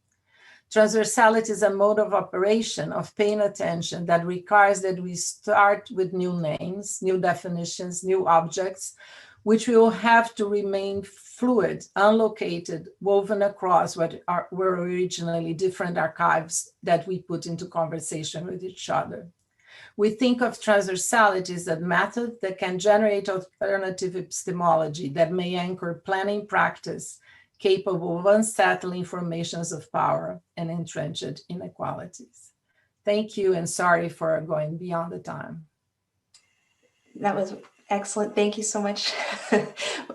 [SPEAKER 13] Transversality is a mode of operation, of paying attention that requires that we start with new names, new definitions, new objects, which will have to remain fluid, unlocated, woven across what were originally different archives that we put into conversation with each other. We think of transversality as a method that can generate alternative epistemology that may anchor planning practice capable of unsettling formations of power and entrenched inequalities. Thank you, and sorry for going beyond the time.
[SPEAKER 14] That was excellent. Thank you so much.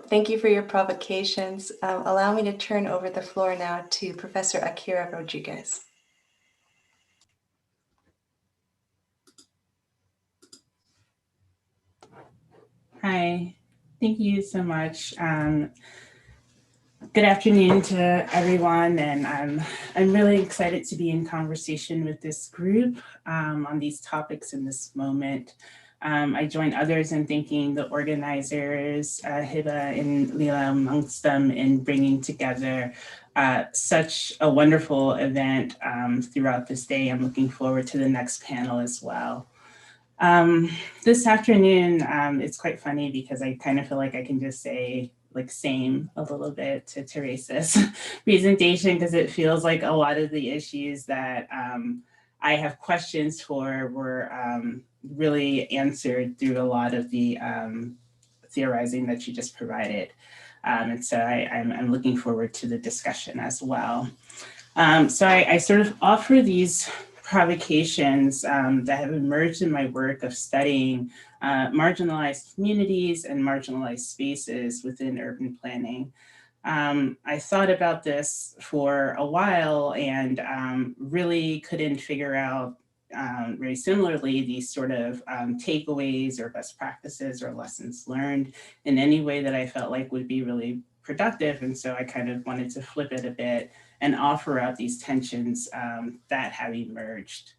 [SPEAKER 14] Thank you for your provocations. Allow me to turn over the floor now to Professor Akira Rodriguez.
[SPEAKER 15] Hi, thank you so much. Good afternoon to everyone, and I'm really excited to be in conversation with this group on these topics in this moment. I join others in thanking the organizers, Hiba and Leila amongst them, in bringing together such a wonderful event throughout this day. I'm looking forward to the next panel as well. This afternoon, it's quite funny because I kind of feel like I can just say like same a little bit to Teresa's presentation, because it feels like a lot of the issues that I have questions for were really answered through a lot of the theorizing that you just provided. And so I'm looking forward to the discussion as well. So I sort of offer these provocations that have emerged in my work of studying marginalized communities and marginalized spaces within urban planning. I thought about this for a while and really couldn't figure out very similarly these sort of takeaways or best practices or lessons learned in any way that I felt like would be really productive. And so I kind of wanted to flip it a bit and offer out these tensions that have emerged.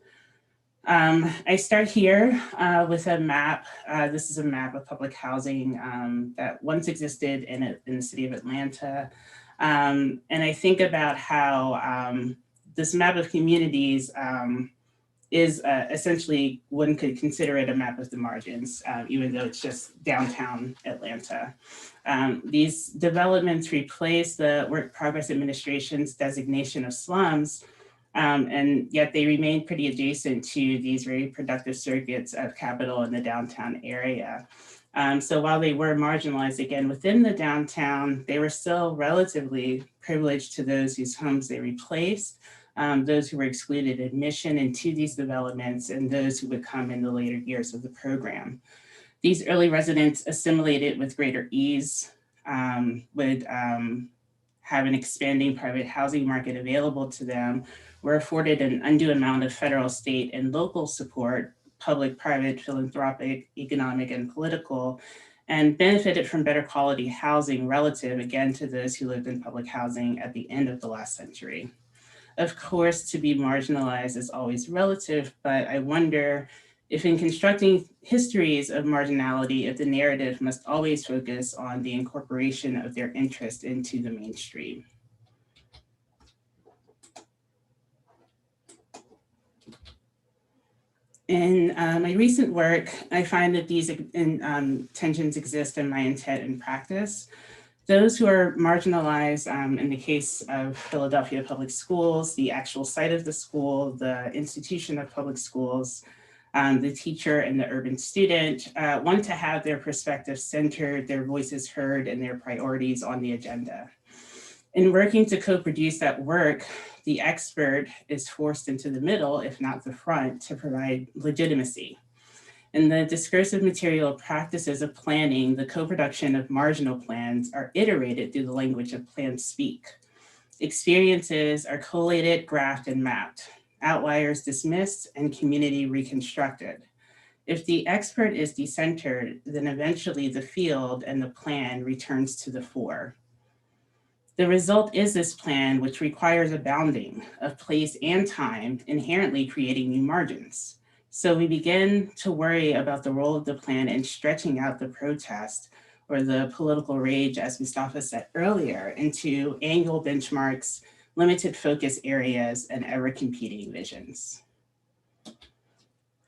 [SPEAKER 15] I start here with a map. This is a map of public housing that once existed in the city of Atlanta. And I think about how this map of communities is essentially, one could consider it a map of the margins, even though it's just downtown Atlanta. These developments replace the Work Progress Administration's designation of slums, and yet they remain pretty adjacent to these very productive circuits of Capitol and the downtown area. So while they were marginalized again within the downtown, they were still relatively privileged to those whose homes they replaced, those who were excluded admission into these developments, and those who would come in the later years of the program. These early residents assimilated with greater ease, would have an expanding private housing market available to them, were afforded an undue amount of federal, state, and local support, public, private, philanthropic, economic, and political, and benefited from better quality housing relative, again, to those who lived in public housing at the end of the last century. Of course, to be marginalized is always relative, but I wonder if in constructing histories of marginality, if the narrative must always focus on the incorporation of their interest into the mainstream. In my recent work, I find that these tensions exist in my intent and practice. Those who are marginalized, in the case of Philadelphia Public Schools, the actual site of the school, the institution of public schools, the teacher and the urban student, want to have their perspectives centered, their voices heard, and their priorities on the agenda. In working to co-produce that work, the expert is forced into the middle, if not the front, to provide legitimacy. In the discursive material practices of planning, the co-production of marginal plans are iterated through the language of plan speak. Experiences are collated, graphed, and mapped. Outliers dismissed and community reconstructed. If the expert is decentered, then eventually the field and the plan returns to the fore. The result is this plan, which requires a bounding of place and time, inherently creating new margins. So we begin to worry about the role of the plan in stretching out the protest or the political rage, as Mustafa said earlier, into annual benchmarks, limited focus areas, and ever-competing visions.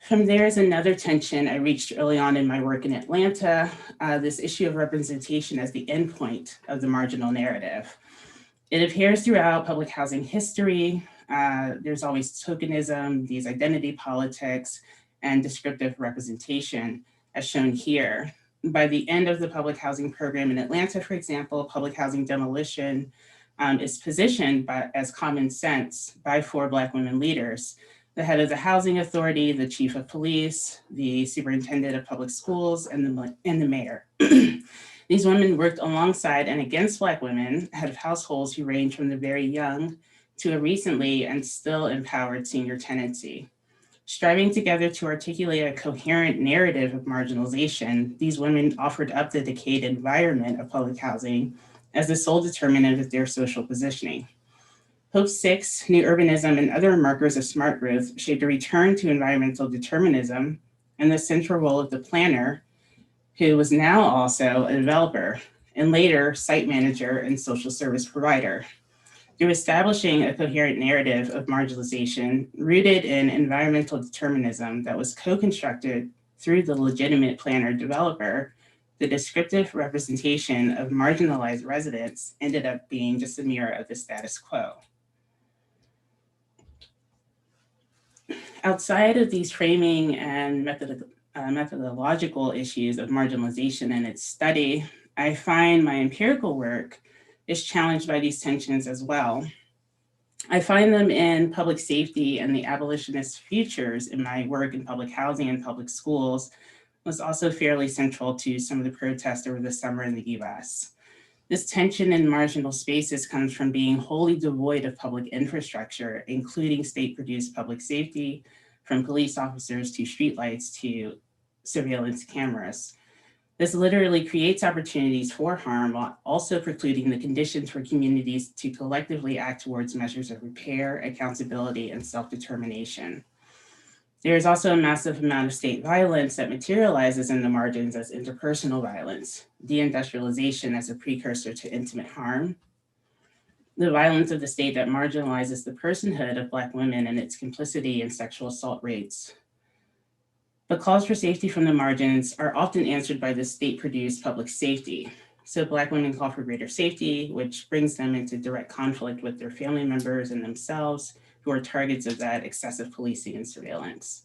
[SPEAKER 15] From there is another tension I reached early on in my work in Atlanta, this issue of representation as the endpoint of the marginal narrative. It appears throughout public housing history. There's always tokenism, these identity politics, and descriptive representation, as shown here. By the end of the public housing program in Atlanta, for example, public housing demolition is positioned as common sense by 4 Black women leaders: the head of the housing authority, the chief of police, the superintendent of public schools, and the mayor. These women worked alongside and against Black women, head of households who range from the very young to a recently and still empowered senior tenancy. Striving together to articulate a coherent narrative of marginalization, these women offered up the decayed environment of public housing as the sole determinant of their social positioning. Hope 6, New Urbanism, and other markers of smart growth shaped a return to environmental determinism and the central role of the planner, who was now also a developer and later site manager and social service provider. Through establishing a coherent narrative of marginalization rooted in environmental determinism that was co-constructed through the legitimate planner developer, the descriptive representation of marginalized residents ended up being just a mirror of the status quo. Outside of these framing and methodological issues of marginalization and its study, I find my empirical work is challenged by these tensions as well. I find them in public safety, and the abolitionist futures in my work in public housing and public schools was also fairly central to some of the protests over the summer in the US. This tension in marginal spaces comes from being wholly devoid of public infrastructure, including state-produced public safety, from police officers to streetlights to surveillance cameras. This literally creates opportunities for harm while also precluding the conditions for communities to collectively act towards measures of repair, accountability, and self-determination. There is also a massive amount of state violence that materializes in the margins as interpersonal violence, deindustrialization as a precursor to intimate harm, the violence of the state that marginalizes the personhood of Black women and its complicity in sexual assault rates. But calls for safety from the margins are often answered by the state-produced public safety. So Black women call for greater safety, which brings them into direct conflict with their family members and themselves, who are targets of that excessive policing and surveillance.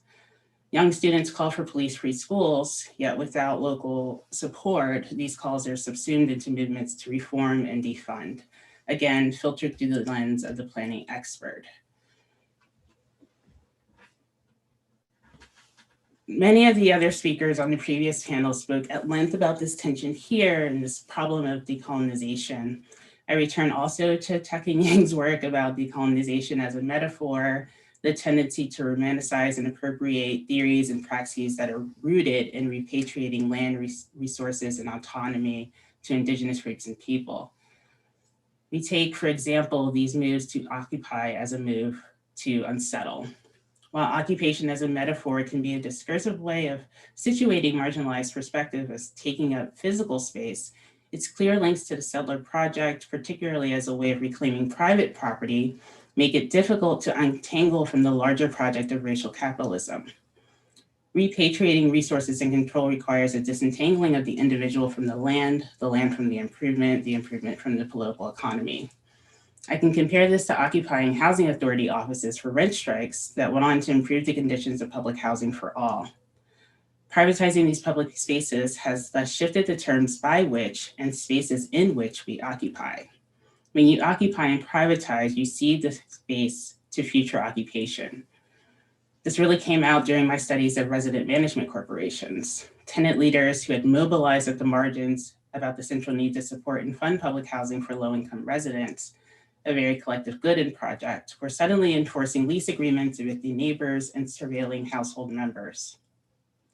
[SPEAKER 15] Young students call for police-free schools, yet without local support, these calls are subsumed into movements to reform and defund, again, filtered through the lens of the planning expert. Many of the other speakers on the previous panel spoke at length about this tension here and this problem of decolonization. I return also to Tuck and Yang's work about decolonization as a metaphor, the tendency to romanticize and appropriate theories and praxis that are rooted in repatriating land resources and autonomy to indigenous groups and people. We take, for example, these moves to occupy as a move to unsettle. While occupation as a metaphor can be a discursive way of situating marginalized perspective as taking up physical space, its clear links to the settler project, particularly as a way of reclaiming private property, make it difficult to untangle from the larger project of racial capitalism. Repatriating resources and control requires a disentangling of the individual from the land from the improvement from the political economy. I can compare this to occupying housing authority offices for rent strikes that went on to improve the conditions of public housing for all. Privatizing these public spaces has thus shifted the terms by which and spaces in which we occupy. When you occupy and privatize, you cede the space to future occupation. This really came out during my studies of resident management corporations. Tenant leaders who had mobilized at the margins about the central need to support and fund public housing for low-income residents, a very collective good in project, were suddenly enforcing lease agreements with the neighbors and surveilling household members.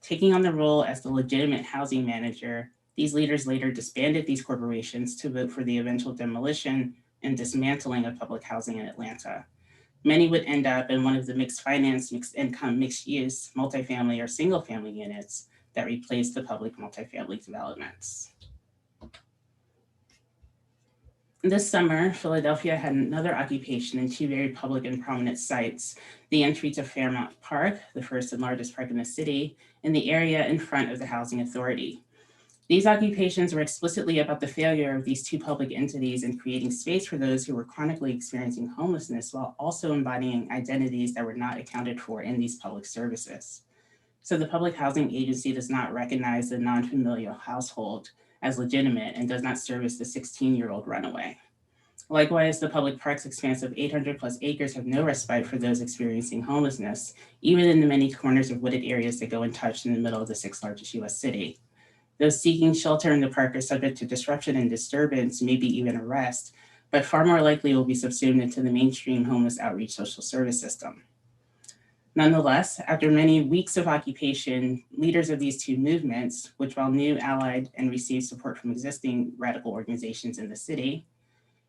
[SPEAKER 15] Taking on the role as the legitimate housing manager, these leaders later disbanded these corporations to vote for the eventual demolition and dismantling of public housing in Atlanta. Many would end up in one of the mixed finance, mixed income, mixed use, multifamily or single family units that replaced the public multifamily developments. This summer, Philadelphia had another occupation in two very public and prominent sites, the entry to Fairmount Park, the first and largest park in the city, and the area in front of the Housing Authority. These occupations were explicitly about the failure of these two public entities in creating space for those who were chronically experiencing homelessness while also embodying identities that were not accounted for in these public services. So the Public Housing Agency does not recognize the non-familial household as legitimate and does not service the 16-year-old runaway. Likewise, the public park's expanse of 800 plus acres have no respite for those experiencing homelessness, even in the many corners of wooded areas that go untouched in the middle of the 6th largest US city. Those seeking shelter in the park are subject to disruption and disturbance, maybe even arrest, but far more likely will be subsumed into the mainstream homeless outreach social service system. Nonetheless, after many weeks of occupation, leaders of these two movements, which while new allied and received support from existing radical organizations in the city,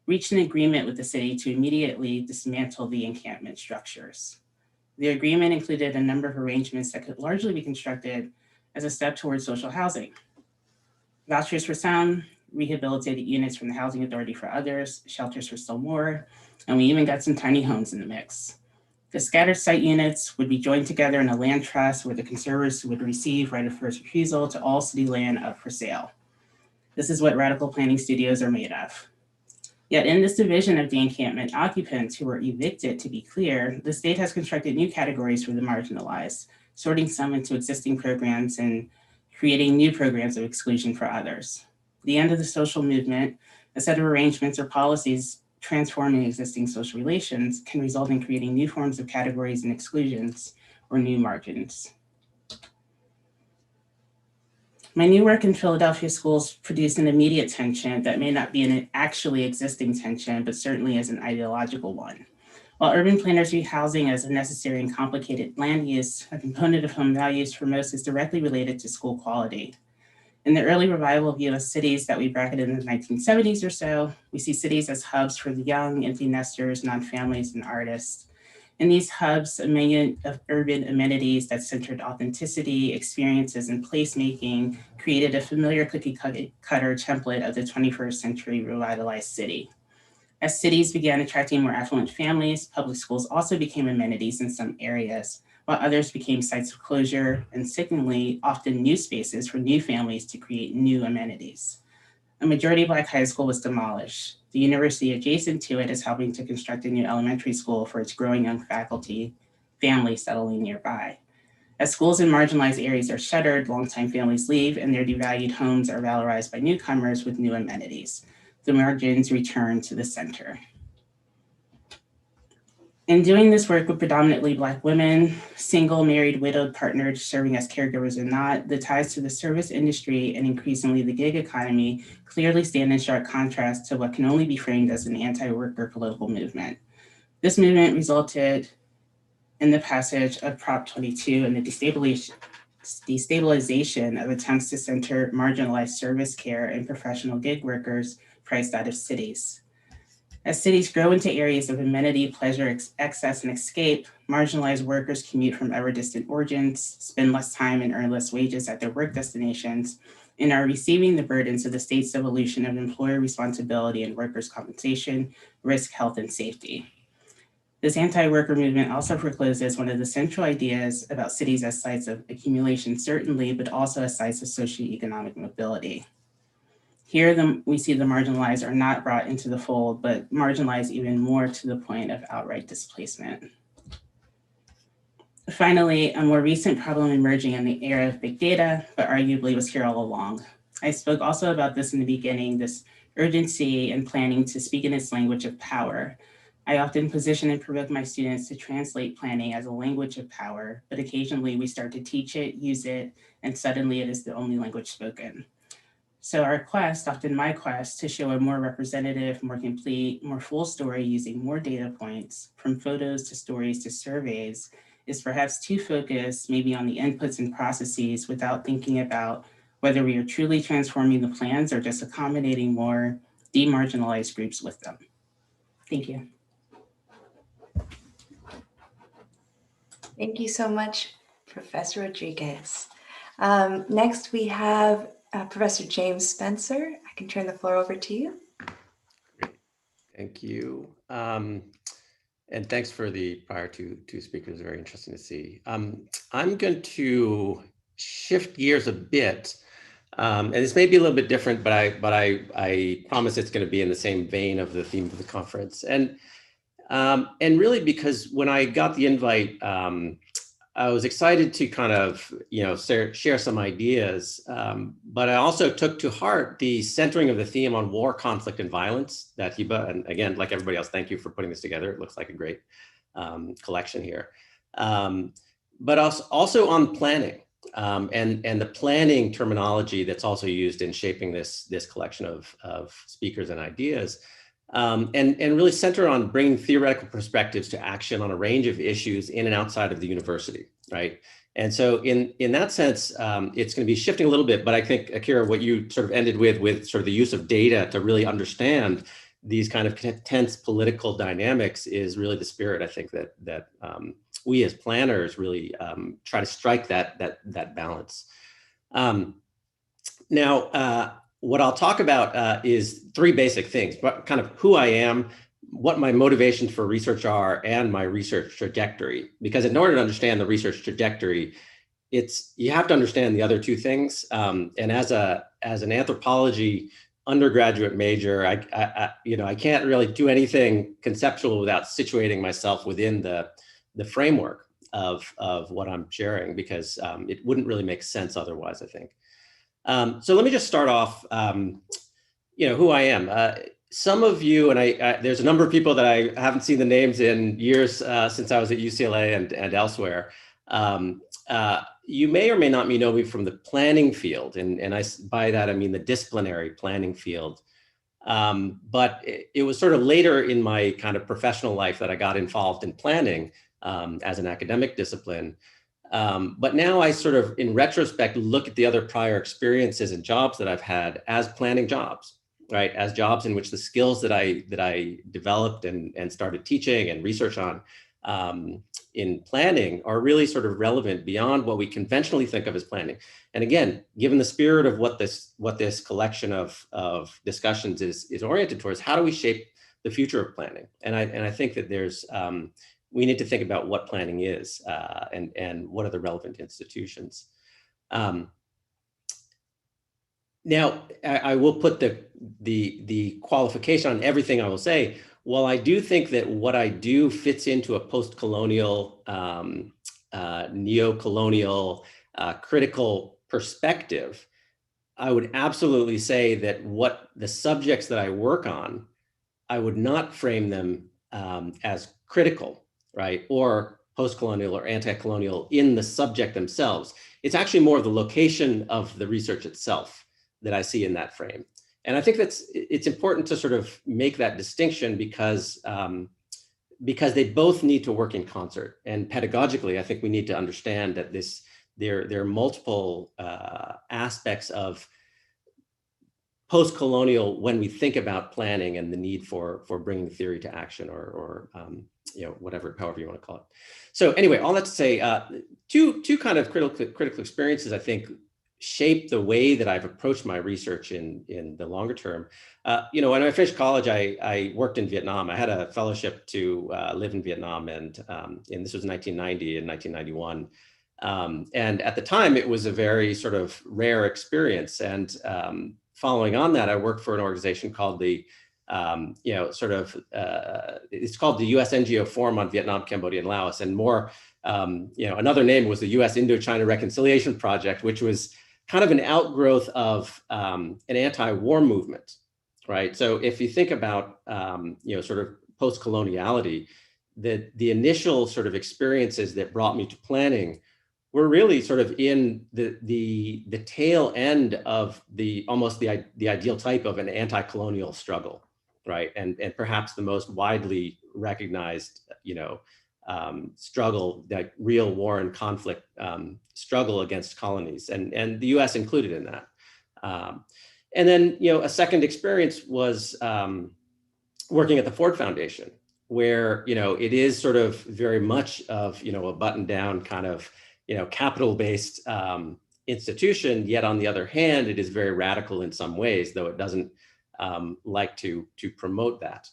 [SPEAKER 15] reached an agreement with the city to immediately dismantle the encampment structures. The agreement included a number of arrangements that could largely be constructed as a step towards social housing. Vouchers for some, rehabilitated units from the Housing Authority for others, shelters for still more, and we even got some tiny homes in the mix. The scattered site units would be joined together in a land trust where the conservers would receive right of first refusal to all city land up for sale. This is what radical planning studios are made of. Yet in this division of the encampment occupants who were evicted, to be clear, the state has constructed new categories for the marginalized, sorting some into existing programs and creating new programs of exclusion for others. The end of the social movement, a set of arrangements or policies transforming existing social relations, can result in creating new forms of categories and exclusions or new margins. My new work in Philadelphia schools produced an immediate tension that may not be an actually existing tension, but certainly as an ideological one. While urban planners view housing as a necessary and complicated land use, a component of home values for most is directly related to school quality. In the early revival of US cities that we bracketed in the 1970s or so, we see cities as hubs for the young, empty nesters, non-families, and artists. In these hubs, a million of urban amenities that centered authenticity, experiences, and placemaking created a familiar cookie cutter template of the 21st century revitalized city. As cities began attracting more affluent families, public schools also became amenities in some areas, while others became sites of closure and, sickeningly, often new spaces for new families to create new amenities. A majority Black high school was demolished. The university adjacent to it is helping to construct a new elementary school for its growing young faculty, families settling nearby. As schools in marginalized areas are shuttered, longtime families leave, and their devalued homes are valorized by newcomers with new amenities. The margins return to the center. In doing this work with predominantly Black women, single, married, widowed, partnered, serving as caregivers or not, the ties to the service industry and increasingly the gig economy clearly stand in stark contrast to what can only be framed as an anti-worker political movement. This movement resulted in the passage of Prop 22 and the destabilization of attempts to center marginalized service care and professional gig workers priced out of cities. As cities grow into areas of amenity, pleasure, excess, and escape, marginalized workers commute from ever distant origins, spend less time and earn less wages at their work destinations, and are receiving the burdens of the state's evolution of employer responsibility and workers' compensation, risk, health, and safety. This anti-worker movement also forecloses one of the central ideas about cities as sites of accumulation, certainly, but also as sites of socioeconomic mobility. Here, we see the marginalized are not brought into the fold, but marginalized even more to the point of outright displacement. Finally, a more recent problem emerging in the era of big data, but arguably was here all along. I spoke also about this in the beginning, this urgency and planning to speak in its language of power. I often position and provoke my students to translate planning as a language of power, but occasionally we start to teach it, use it, and suddenly it is the only language spoken. So our quest, often my quest, to show a more representative, more complete, more full story using more data points, from photos to stories to surveys, is perhaps too focused maybe on the inputs and processes without thinking about whether we are truly transforming the plans or just accommodating more demarginalized groups with them. Thank you.
[SPEAKER 14] Thank you so much, Professor Rodriguez. Next, we have Professor James Spencer. I can turn the floor over to you.
[SPEAKER 17] Great. Thank you. And thanks for the prior two speakers, very interesting to see. I'm going to shift gears a bit. And this may be a little bit different, but I promise it's going to be in the same vein of the theme of the conference. And really because when I got the invite, I was excited to kind of, share some ideas, but I also took to heart the centering of the theme on war, conflict, and violence that Hiba, and again, like everybody else, thank you for putting this together. It looks like a great collection here. But also on planning and the planning terminology that's also used in shaping this collection of speakers and ideas. And really center on bringing theoretical perspectives to action on a range of issues in and outside of the university, right? And so in that sense, it's going to be shifting a little bit, but I think, Akira, what you sort of ended with sort of the use of data to really understand these kind of tense political dynamics is really the spirit, I think, that we as planners really try to strike that balance. Now, what I'll talk about is three basic things, but kind of who I am, what my motivations for research are, and my research trajectory. Because in order to understand the research trajectory, you have to understand the other two things. And as an anthropology undergraduate major, I can't really do anything conceptual without situating myself within the framework of what I'm sharing, because it wouldn't really make sense otherwise, I think. So let me just start off, who I am. Some of you, and there's a number of people that I haven't seen the names in years since I was at UCLA and elsewhere. You may or may not know me from the planning field, and by that I mean the disciplinary planning field. But it was sort of later in my kind of professional life that I got involved in planning as an academic discipline. But now I sort of, in retrospect, look at the other prior experiences and jobs that I've had as planning jobs, right? As jobs in which the skills that I developed and started teaching and research on in planning are really sort of relevant beyond what we conventionally think of as planning. And again, given the spirit of what this collection of discussions is oriented towards, how do we shape the future of planning. And I think that there's, we need to think about what planning is and what are the relevant institutions. Now, I will put the qualification on everything I will say. While I do think that what I do fits into a post-colonial, neo-colonial, critical perspective, I would absolutely say that what the subjects that I work on, I would not frame them as critical, right? Or post-colonial or anti-colonial in the subject themselves. It's actually more of the location of the research itself that I see in that frame. And I think it's important to sort of make that distinction because they both need to work in concert. And pedagogically, I think we need to understand that there are multiple aspects of post-colonial when we think about planning and the need for bringing theory to action or you know, whatever, however you want to call it. So anyway, all that to say, two kind of critical experiences, I think, shape the way that I've approached my research in the longer term. You know, when I finished college, I worked in Vietnam. I had a fellowship to live in Vietnam, and this was 1990 and 1991. And at the time, it was a very sort of rare experience. And following on that, I worked for an organization called the, you know, sort of, it's called the US NGO Forum on Vietnam, Cambodia, and Laos. And more, you know, another name was the US Indochina Reconciliation Project, which was kind of an outgrowth of an anti-war movement, right? So if you think about, you know, sort of post-coloniality, the initial sort of experiences that brought me to planning were really sort of in the tail end of almost the ideal type of an anti-colonial struggle, right? And perhaps the most widely recognized, you know, struggle, that real war and conflict struggle against colonies, and the US included in that. And then, you know, a second experience was working at the Ford Foundation, where, you know, it is sort of very much of, you know, a button down kind of, you know, capital-based institution, yet on the other hand, it is very radical in some ways, though it doesn't like to promote that.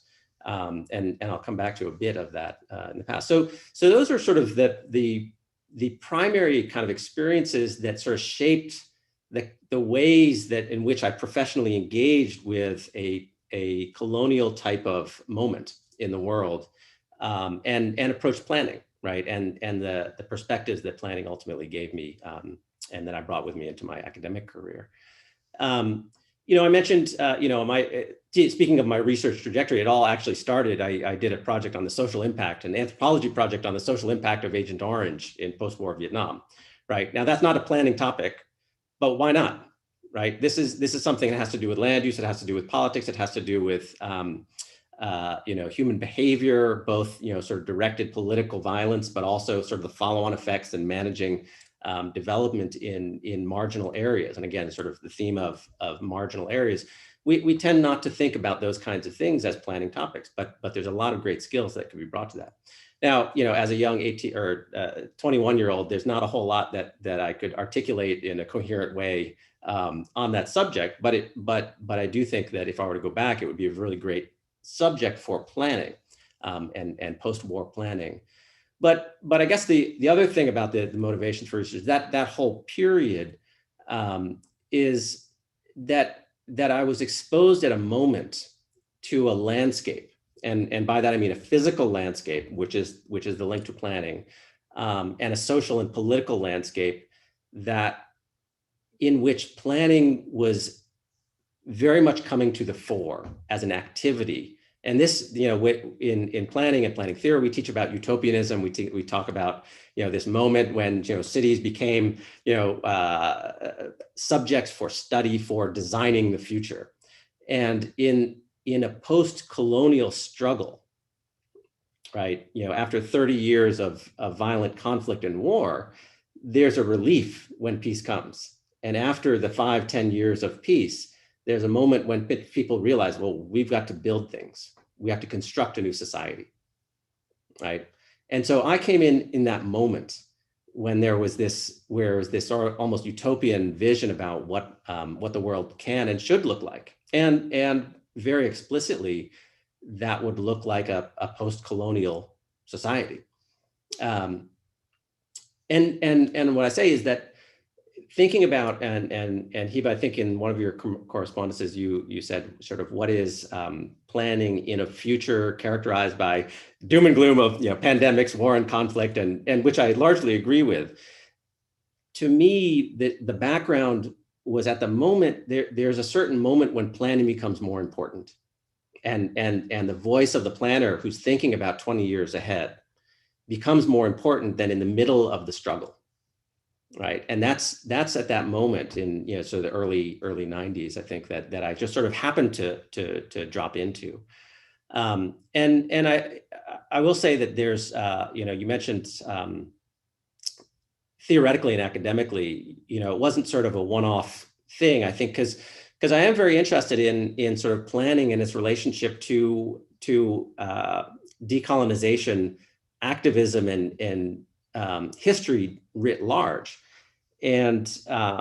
[SPEAKER 17] And I'll come back to a bit of that in the past. So those are sort of the primary kind of experiences that sort of shaped the ways that in which I professionally engaged with a colonial type of moment in the world, and approached planning, right? And the perspectives that planning ultimately gave me, and that I brought with me into my academic career. You know, I mentioned, you know, speaking of my research trajectory, it all actually started, I did a project on the social impact, an anthropology project on the social impact of Agent Orange in post-war Vietnam, right? Now that's not a planning topic, but why not, right? This is something that has to do with land use, it has to do with politics, it has to do with, you know, human behavior, both, you know, sort of directed political violence, but also sort of the follow-on effects and managing development in marginal areas. And again, sort of the theme of marginal areas. We tend not to think about those kinds of things as planning topics, but there's a lot of great skills that can be brought to that. Now, you know, as a young 18 or 21-year-old, there's not a whole lot that I could articulate in a coherent way on that subject, but I do think that if I were to go back, it would be a really great subject for planning and post-war planning. But I guess the other thing about the motivations for research, that whole period is that I was exposed at a moment to a landscape. And by that, I mean a physical landscape, which is the link to planning, and a social and political landscape in which planning was very much coming to the fore as an activity. And this, you know, in planning and planning theory, we teach about utopianism. We talk about, you know, this moment when, you know, cities became, you know, subjects for study for designing the future. And in a post-colonial struggle, right, you know, after 30 years of violent conflict and war, there's a relief when peace comes. And after the 5-10 years of peace, there's a moment when people realize, well, we've got to build things. We have to construct a new society, right? And so I came in that moment when there was this sort of almost utopian vision about what the world can and should look like. And very explicitly, that would look like a post-colonial society. And what I say is that thinking about, and Hiba, I think in one of your correspondences, you said sort of what is planning in a future characterized by doom and gloom of pandemics, war and conflict, and which I largely agree with. To me, the background was at the moment, there's a certain moment when planning becomes more important. And the voice of the planner who's thinking about 20 years ahead becomes more important than in the middle of the struggle. Right, and that's at that moment in so the early 90s, I think that I just sort of happened to drop into, and I will say that there's you mentioned theoretically and academically, it wasn't sort of a one-off thing, I think, because I am very interested in sort of planning and its relationship to decolonization, activism, and history writ large. And there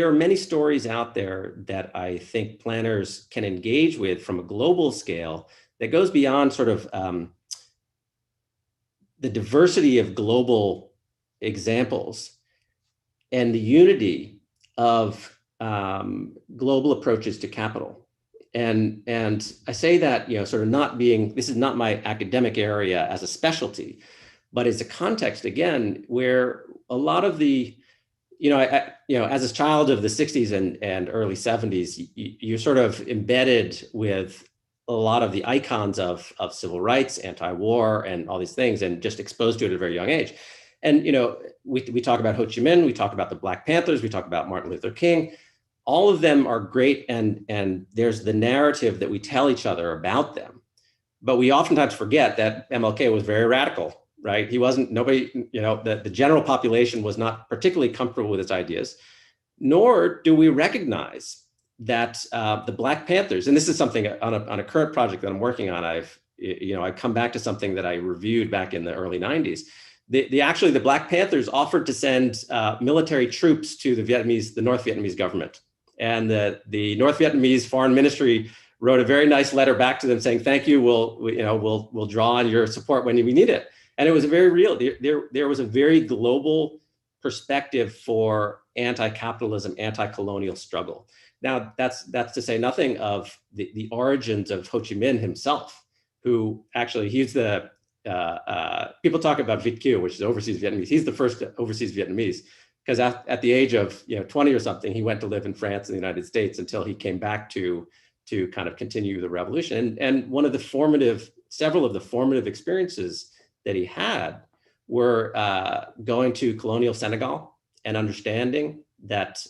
[SPEAKER 17] are many stories out there that I think planners can engage with from a global scale that goes beyond sort of the diversity of global examples and the unity of global approaches to capital. And I say that, sort of not being, this is not my academic area as a specialty, but it's a context, again, where a lot of the, as a child of the 60s and early 70s, you're sort of embedded with a lot of the icons of civil rights, anti-war, and all these things, and just exposed to it at a very young age. And, we talk about Ho Chi Minh, we talk about the Black Panthers, we talk about Martin Luther King. All of them are great, and there's the narrative that we tell each other about them. But we oftentimes forget that MLK was very radical, right? He wasn't, nobody, the general population was not particularly comfortable with his ideas, nor do we recognize that the Black Panthers, and this is something on a current project that I'm working on, I come back to something that I reviewed back in the early 90s. Actually, the Black Panthers offered to send military troops to the North Vietnamese government. And the North Vietnamese Foreign Ministry wrote a very nice letter back to them saying, "Thank you. We'll draw on your support when we need it." And it was very real. There was a very global perspective for anti-capitalism, anti-colonial struggle. Now, that's to say nothing of the origins of Ho Chi Minh himself, who actually he's the people talk about Viet Kieu, which is overseas Vietnamese. He's the first overseas Vietnamese, because at the age of 20 or something, he went to live in France and the United States until he came back to kind of continue the revolution. And several of the formative experiences that he had were going to colonial Senegal and understanding that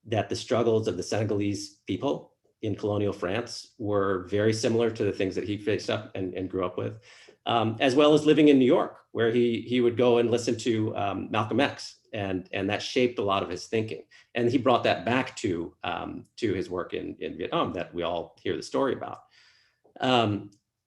[SPEAKER 17] the struggles of the Senegalese people in colonial France were very similar to the things that he faced up and grew up with, as well as living in New York, where he would go and listen to Malcolm X, and that shaped a lot of his thinking. And he brought that back to his work in Vietnam that we all hear the story about.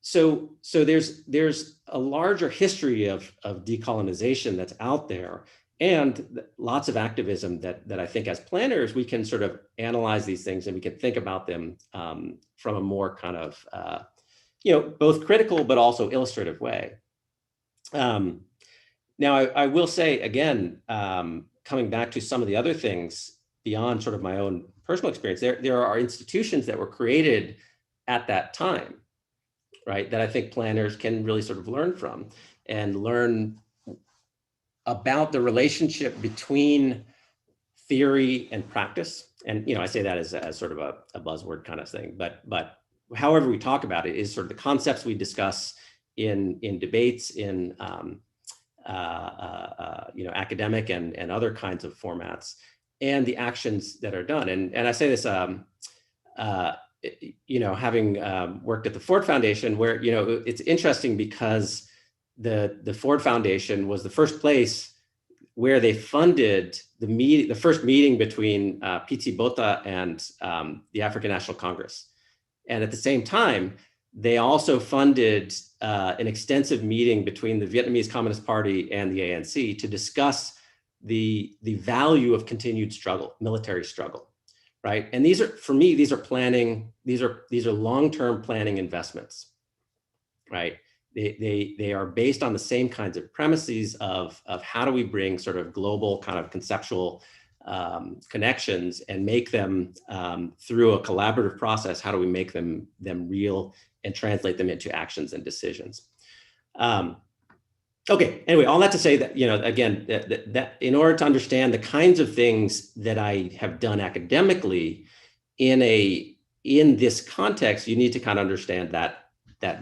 [SPEAKER 17] So there's a larger history of decolonization that's out there, and lots of activism that I think as planners, we can sort of analyze these things and we can think about them from a more kind of, both critical, but also illustrative way. Now, I will say, again, coming back to some of the other things beyond sort of my own personal experience, there are institutions that were created at that time, right, that I think planners can really sort of learn from and learn about the relationship between theory and practice. And, I say that as sort of a buzzword kind of thing, but however we talk about it is sort of the concepts we discuss in debates, in academic and other kinds of formats, and the actions that are done. And I say this, having worked at the Ford Foundation, where, it's interesting because the Ford Foundation was the first place where they funded the first meeting between P.T. Botha and the African National Congress. And at the same time, they also funded an extensive meeting between the Vietnamese Communist Party and the ANC to discuss the value of continued struggle, military struggle, right? And these are, for me, these are planning, these are long-term planning investments, right? They are based on the same kinds of premises of how do we bring sort of global kind of conceptual connections and make them through a collaborative process. How do we make them real and translate them into actions and decisions? Okay, anyway, all that to say that, you know, again, that in order to understand the kinds of things that I have done academically in this context, you need to kind of understand that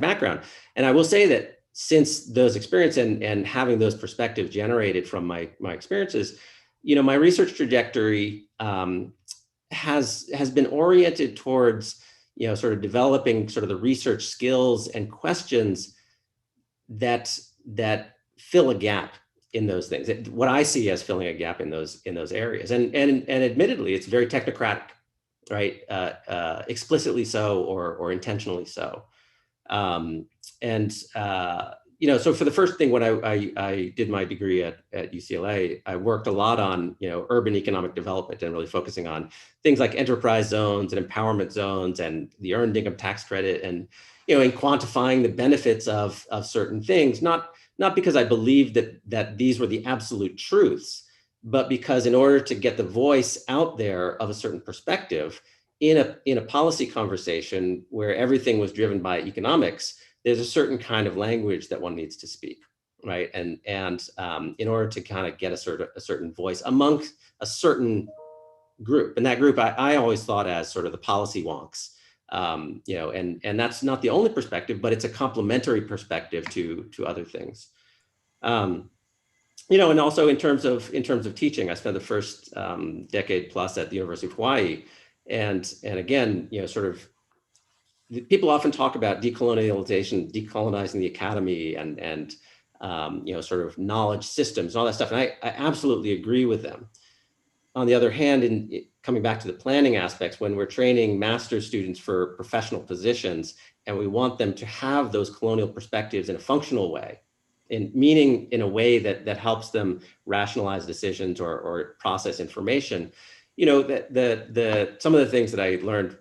[SPEAKER 17] background. And I will say that since those experiences and having those perspectives generated from my experiences, you know, my research trajectory has been oriented towards, you know, sort of developing sort of the research skills and questions that fill a gap in those things. What I see as filling a gap in those areas, and admittedly, it's very technocratic, right? Explicitly so or intentionally so. You know, so for the first thing, when I did my degree at UCLA, I worked a lot on, you know, urban economic development and really focusing on things like enterprise zones and empowerment zones and the earned income tax credit, and, you know, in quantifying the benefits of certain things, not because I believed that these were the absolute truths, but because in order to get the voice out there of a certain perspective in a policy conversation where everything was driven by economics, there's a certain kind of language that one needs to speak, right? And in order to kind of get a certain voice amongst a certain group, and that group I always thought as sort of the policy wonks, you know, and that's not the only perspective, but it's a complementary perspective to other things. You know, and also in terms of teaching, I spent the first decade plus at the University of Hawaii, and again, you know, sort of people often talk about decolonialization, decolonizing the academy, and you know, sort of knowledge systems and all that stuff, and I absolutely agree with them. On the other hand, coming back to the planning aspects, when we're training master's students for professional positions and we want them to have those colonial perspectives in a functional way, meaning in a way that helps them rationalize decisions or process information, you know, some of the things that I learned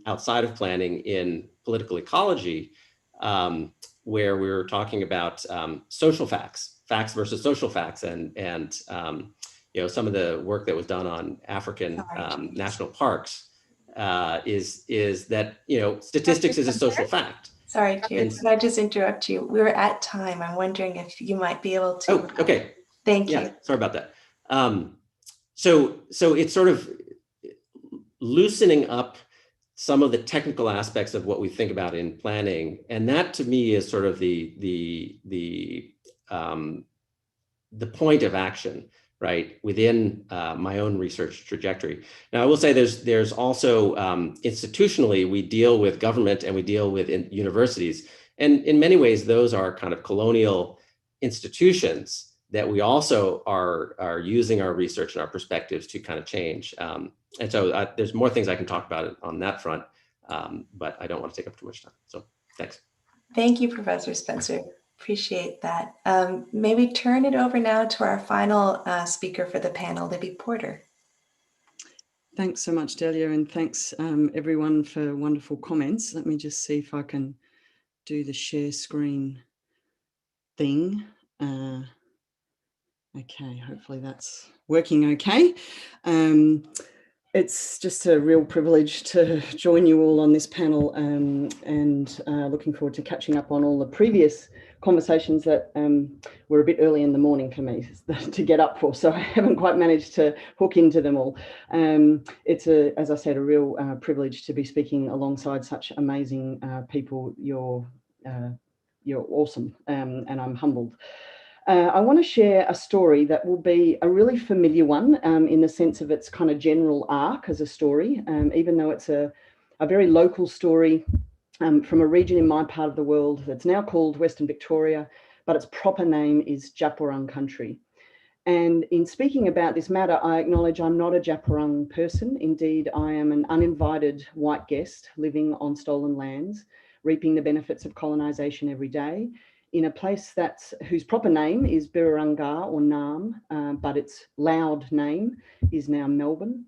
[SPEAKER 17] outside of planning in political ecology, where we were talking about social facts versus social facts, and you know, some of the work that was done on African national parks is that, you know, statistics is a social fact.
[SPEAKER 14] Sorry, Chair, can I just interrupt you? We were at time. I'm wondering if you might be able to.
[SPEAKER 17] Oh, okay.
[SPEAKER 14] Thank you.
[SPEAKER 17] Yeah, sorry about that. So it's sort of loosening up some of the technical aspects of what we think about in planning, and that to me is sort of the point of action, right, within my own research trajectory. Now, I will say there's also institutionally, we deal with government and we deal with universities, and in many ways those are kind of colonial institutions that we also are using our research and our perspectives to kind of change. And so there's more things I can talk about on that front, but I don't want to take up too much time. So thanks.
[SPEAKER 14] Thank you, Professor Spencer. Appreciate that. Maybe turn it over now to our final speaker for the panel, Libby Porter.
[SPEAKER 16] Thanks so much, Delia, and thanks everyone for wonderful comments. Let me just see if I can do the share screen thing. Okay, hopefully that's working okay. It's just a real privilege to join you all on this panel, and looking forward to catching up on all the previous conversations that were a bit early in the morning for me to get up for, so I haven't quite managed to hook into them all. It's, as I said, a real privilege to be speaking alongside such amazing people. You're awesome, and I'm humbled. I want to share a story that will be a really familiar one in the sense of its kind of general arc as a story, even though it's a very local story from a region in my part of the world that's now called Western Victoria, but its proper name is Djab Wurrung country. And in speaking about this matter, I acknowledge I'm not a Djab Wurrung person. Indeed, I am an uninvited white guest living on stolen lands, reaping the benefits of colonisation every day, in a place whose proper name is Birrarunga or Naarm, but its loud name is now Melbourne.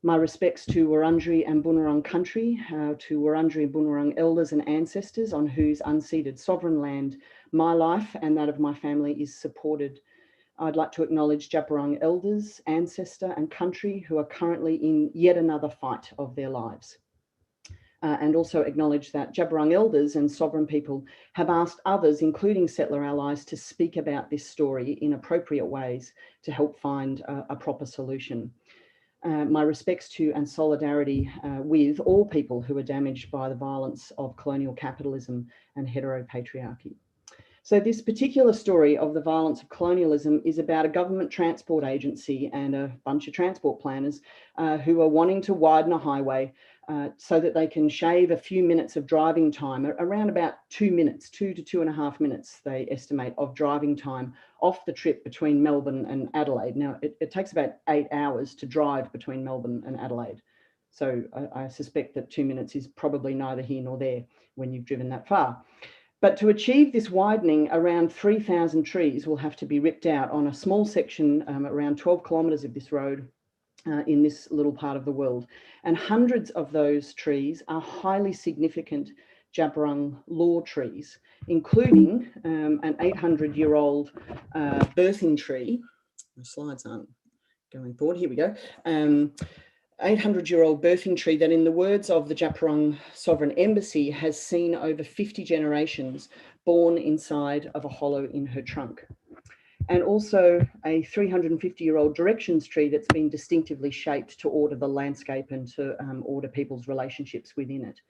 [SPEAKER 16] My respects to Wurundjeri and Bunurong country, to Wurundjeri and Bunurong elders and ancestors on whose unceded sovereign land my life and that of my family is supported. I'd like to acknowledge Djab Wurrung elders, ancestor and country who are currently in yet another fight of their lives. And also acknowledge that Djab Wurrung elders and sovereign people have asked others, including settler allies, to speak about this story in appropriate ways to help find a proper solution. My respects to and solidarity with all people who are damaged by the violence of colonial capitalism and heteropatriarchy. So this particular story of the violence of colonialism is about a government transport agency and a bunch of transport planners who are wanting to widen a highway so that they can shave a few minutes of driving time, around about 2 minutes, 2 to 2.5 minutes, they estimate, of driving time off the trip between Melbourne and Adelaide. Now, it takes about 8 hours to drive between Melbourne and Adelaide. So I suspect that 2 minutes is probably neither here nor there when you've driven that far. But to achieve this widening, around 3,000 trees will have to be ripped out on a small section, around 12 kilometres of this road in this little part of the world. And hundreds of those trees are highly significant Djab Wurrung law trees, including an 800-year-old birthing tree. The slides aren't going forward. Here we go. 800-year-old birthing tree that, in the words of the Djab Wurrung Sovereign Embassy, has seen over 50 generations born inside of a hollow in her trunk. And also a 350-year-old directions tree that's been distinctively shaped to order the landscape and to order people's relationships within it.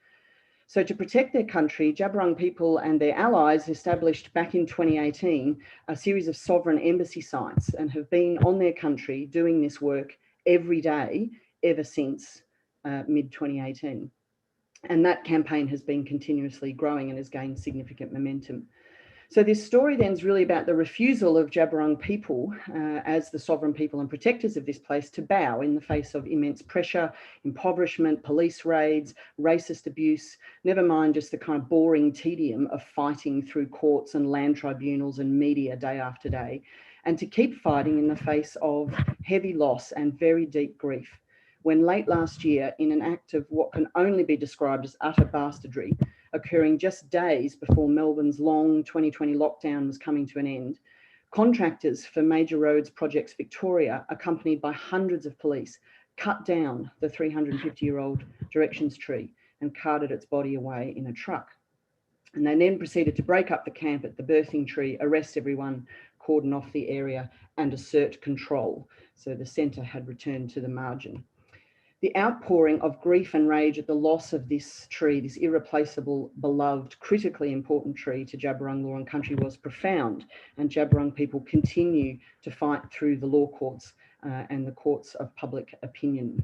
[SPEAKER 16] So to protect their country, Djab Wurrung people and their allies established back in 2018 a series of sovereign embassy sites and have been on their country doing this work every day ever since mid-2018. And that campaign has been continuously growing and has gained significant momentum. So this story then is really about the refusal of Djab Wurrung people as the sovereign people and protectors of this place to bow in the face of immense pressure, impoverishment, police raids, racist abuse, never mind just the kind of boring tedium of fighting through courts and land tribunals and media day after day, and to keep fighting in the face of heavy loss and very deep grief. When late last year, in an act of what can only be described as utter bastardry, occurring just days before Melbourne's long 2020 lockdown was coming to an end, contractors for Major Roads Projects Victoria, accompanied by hundreds of police, cut down the 350-year-old directions tree and carted its body away in a truck. And they then proceeded to break up the camp at the birthing tree, arrest everyone, cordon off the area and assert control. So the centre had returned to the margin. The outpouring of grief and rage at the loss of this tree, this irreplaceable, beloved, critically important tree to Djab Wurrung law and country, was profound, and Djab Wurrung people continue to fight through the law courts and the courts of public opinion.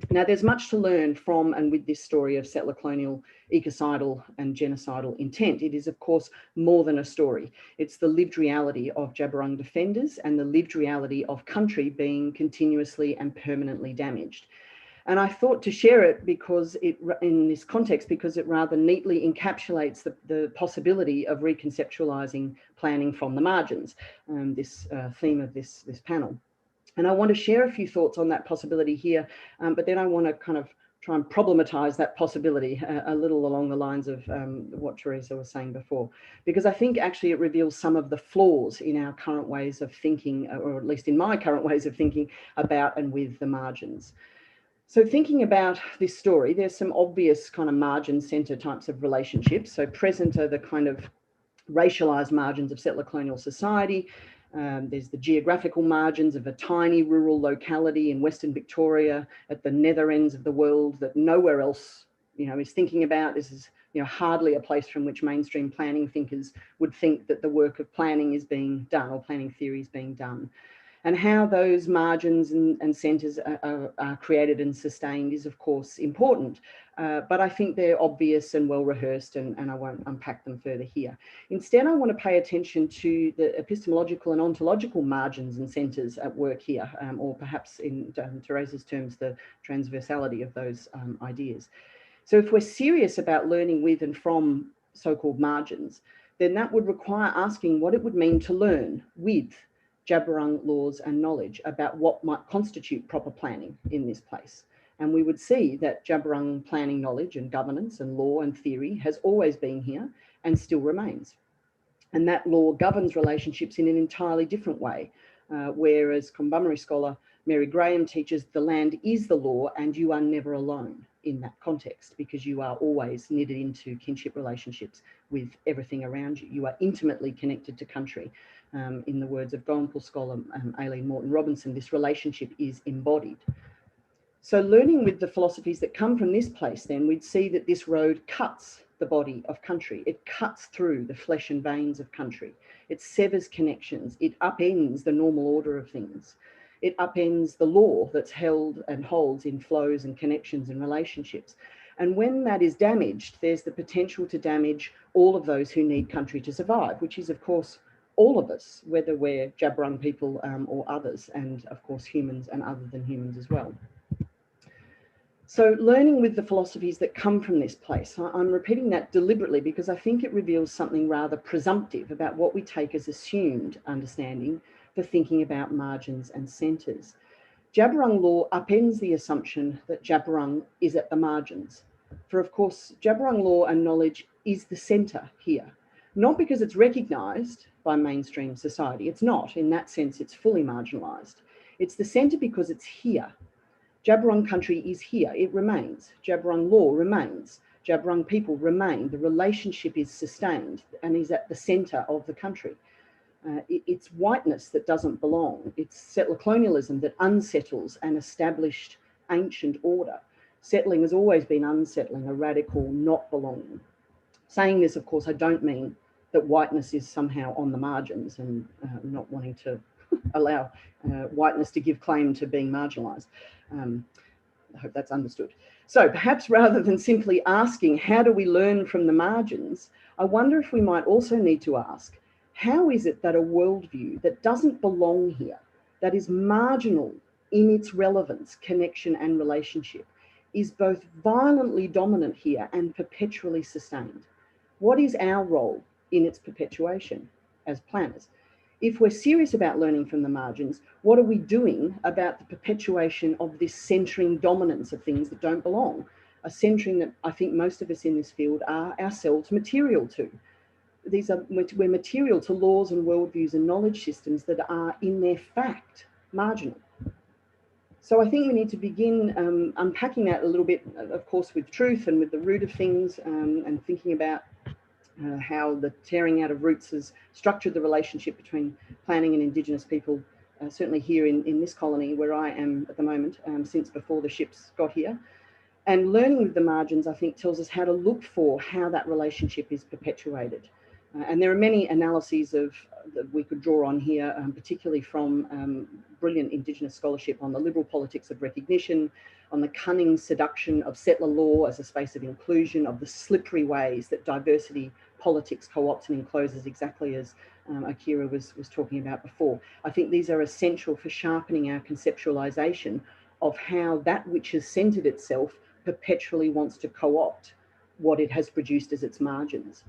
[SPEAKER 16] Now, there's much to learn from and with this story of settler colonial ecocidal and genocidal intent. It is, of course, more than a story. It's the lived reality of Djab Wurrung defenders and the lived reality of country being continuously and permanently damaged. And I thought to share it because in this context, because it rather neatly encapsulates the possibility of reconceptualizing planning from the margins, this theme of this panel. And I want to share a few thoughts on that possibility here, but then I want to kind of try and problematize that possibility a little along the lines of what Teresa was saying before, because I think actually it reveals some of the flaws in our current ways of thinking, or at least in my current ways of thinking about and with the margins. So thinking about this story, there's some obvious kind of margin centre types of relationships. So present are the kind of racialised margins of settler colonial society. There's the geographical margins of a tiny rural locality in Western Victoria at the nether ends of the world that nowhere else, is thinking about. This is, hardly a place from which mainstream planning thinkers would think that the work of planning is being done or planning theory is being done. And how those margins and centres are created and sustained is, of course, important. But I think they're obvious and well rehearsed, and I won't unpack them further here. Instead, I want to pay attention to the epistemological and ontological margins and centres at work here, or perhaps in Teresa's terms, the transversality of those ideas. So if we're serious about learning with and from so-called margins, then that would require asking what it would mean to learn with Djab laws and knowledge about what might constitute proper planning in this place. And we would see that Djab planning knowledge and governance and law and theory has always been here and still remains. And that law governs relationships in an entirely different way, whereas Kombumerri scholar Mary Graham teaches the land is the law and you are never alone in that context because you are always knitted into kinship relationships with everything around you. You are intimately connected to country. In the words of Gowanpool scholar Aileen Morton Robinson, this relationship is embodied. So learning with the philosophies that come from this place, then we'd see that this road cuts the body of country. It cuts through the flesh and veins of country. It severs connections. It upends the normal order of things. It upends the law that's held and holds in flows and connections and relationships. And when that is damaged, there's the potential to damage all of those who need country to survive, which is, of course, all of us, whether we're Djab people or others, and of course, humans and other than humans as well. So learning with the philosophies that come from this place, I'm repeating that deliberately because I think it reveals something rather presumptive about what we take as assumed understanding for thinking about margins and centres. Djab law upends the assumption that Djab is at the margins. For of course, Djab law and knowledge is the centre here, not because it's recognised by mainstream society. It's not. In that sense, it's fully marginalised. It's the centre because it's here. Djab country is here, it remains. Djab law remains. Djab people remain. The relationship is sustained and is at the centre of the country. It's whiteness that doesn't belong. It's settler colonialism that unsettles an established ancient order. Settling has always been unsettling, a radical not belonging. Saying this, of course, I don't mean that whiteness is somehow on the margins and not wanting to allow whiteness to give claim to being marginalised. I hope that's understood. So perhaps rather than simply asking, how do we learn from the margins, I wonder if we might also need to ask, how is it that a worldview that doesn't belong here, that is marginal in its relevance, connection and relationship, is both violently dominant here and perpetually sustained? What is our role in its perpetuation as planners? If we're serious about learning from the margins, what are we doing about the perpetuation of this centering dominance of things that don't belong? A centering that I think most of us in this field are ourselves material to. We're material to laws and worldviews and knowledge systems that are in their fact marginal. So I think we need to begin unpacking that a little bit, of course, with truth and with the root of things and thinking about how the tearing out of roots has structured the relationship between planning and Indigenous people, certainly here in this colony where I am at the moment, since before the ships got here. And learning with the margins, I think, tells us how to look for how that relationship is perpetuated. And there are many analyses that we could draw on here, particularly from brilliant Indigenous scholarship on the liberal politics of recognition, on the cunning seduction of settler law as a space of inclusion, of the slippery ways that diversity politics co-opts and encloses, exactly as Akira was talking about before. I think these are essential for sharpening our conceptualization of how that which has centered itself perpetually wants to co-opt what it has produced as its margins.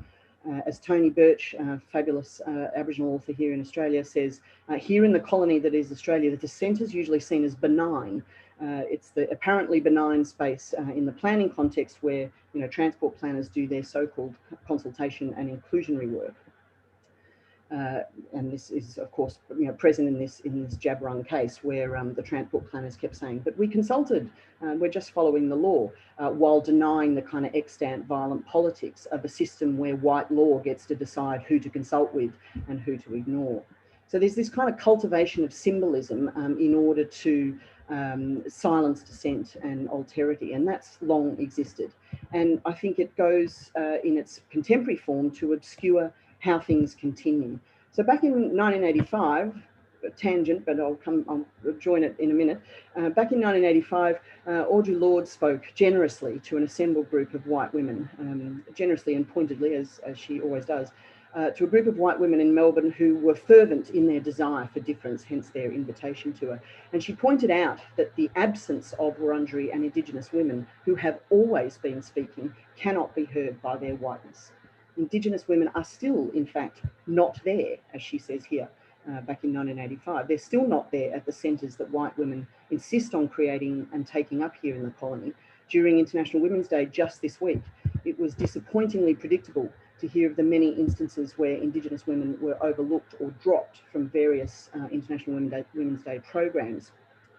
[SPEAKER 16] As Tony Birch, fabulous Aboriginal author here in Australia, says, here in the colony that is Australia, the dissent is usually seen as benign. It's the apparently benign space in the planning context where transport planners do their so-called consultation and inclusionary work. And this is, of course, present in this Djab case where the transport planners kept saying, but we consulted, we're just following the law, while denying the kind of extant violent politics of a system where white law gets to decide who to consult with and who to ignore. So there's this kind of cultivation of symbolism in order to silence dissent and alterity, and that's long existed. And I think it goes in its contemporary form to obscure how things continue. So back in 1985, a tangent, but I'll join it in a minute. Back in 1985, Audre Lorde spoke generously to an assembled group of white women, generously and pointedly, as she always does, to a group of white women in Melbourne who were fervent in their desire for difference, hence their invitation to her. And she pointed out that the absence of Wurundjeri and Indigenous women who have always been speaking cannot be heard by their whiteness. Indigenous women are still, in fact, not there, as she says here. back in 1985. They're still not there at the centres that white women insist on creating and taking up here in the colony. During International Women's Day just this week, it was disappointingly predictable to hear of the many instances where Indigenous women were overlooked or dropped from various International Women's Day programs,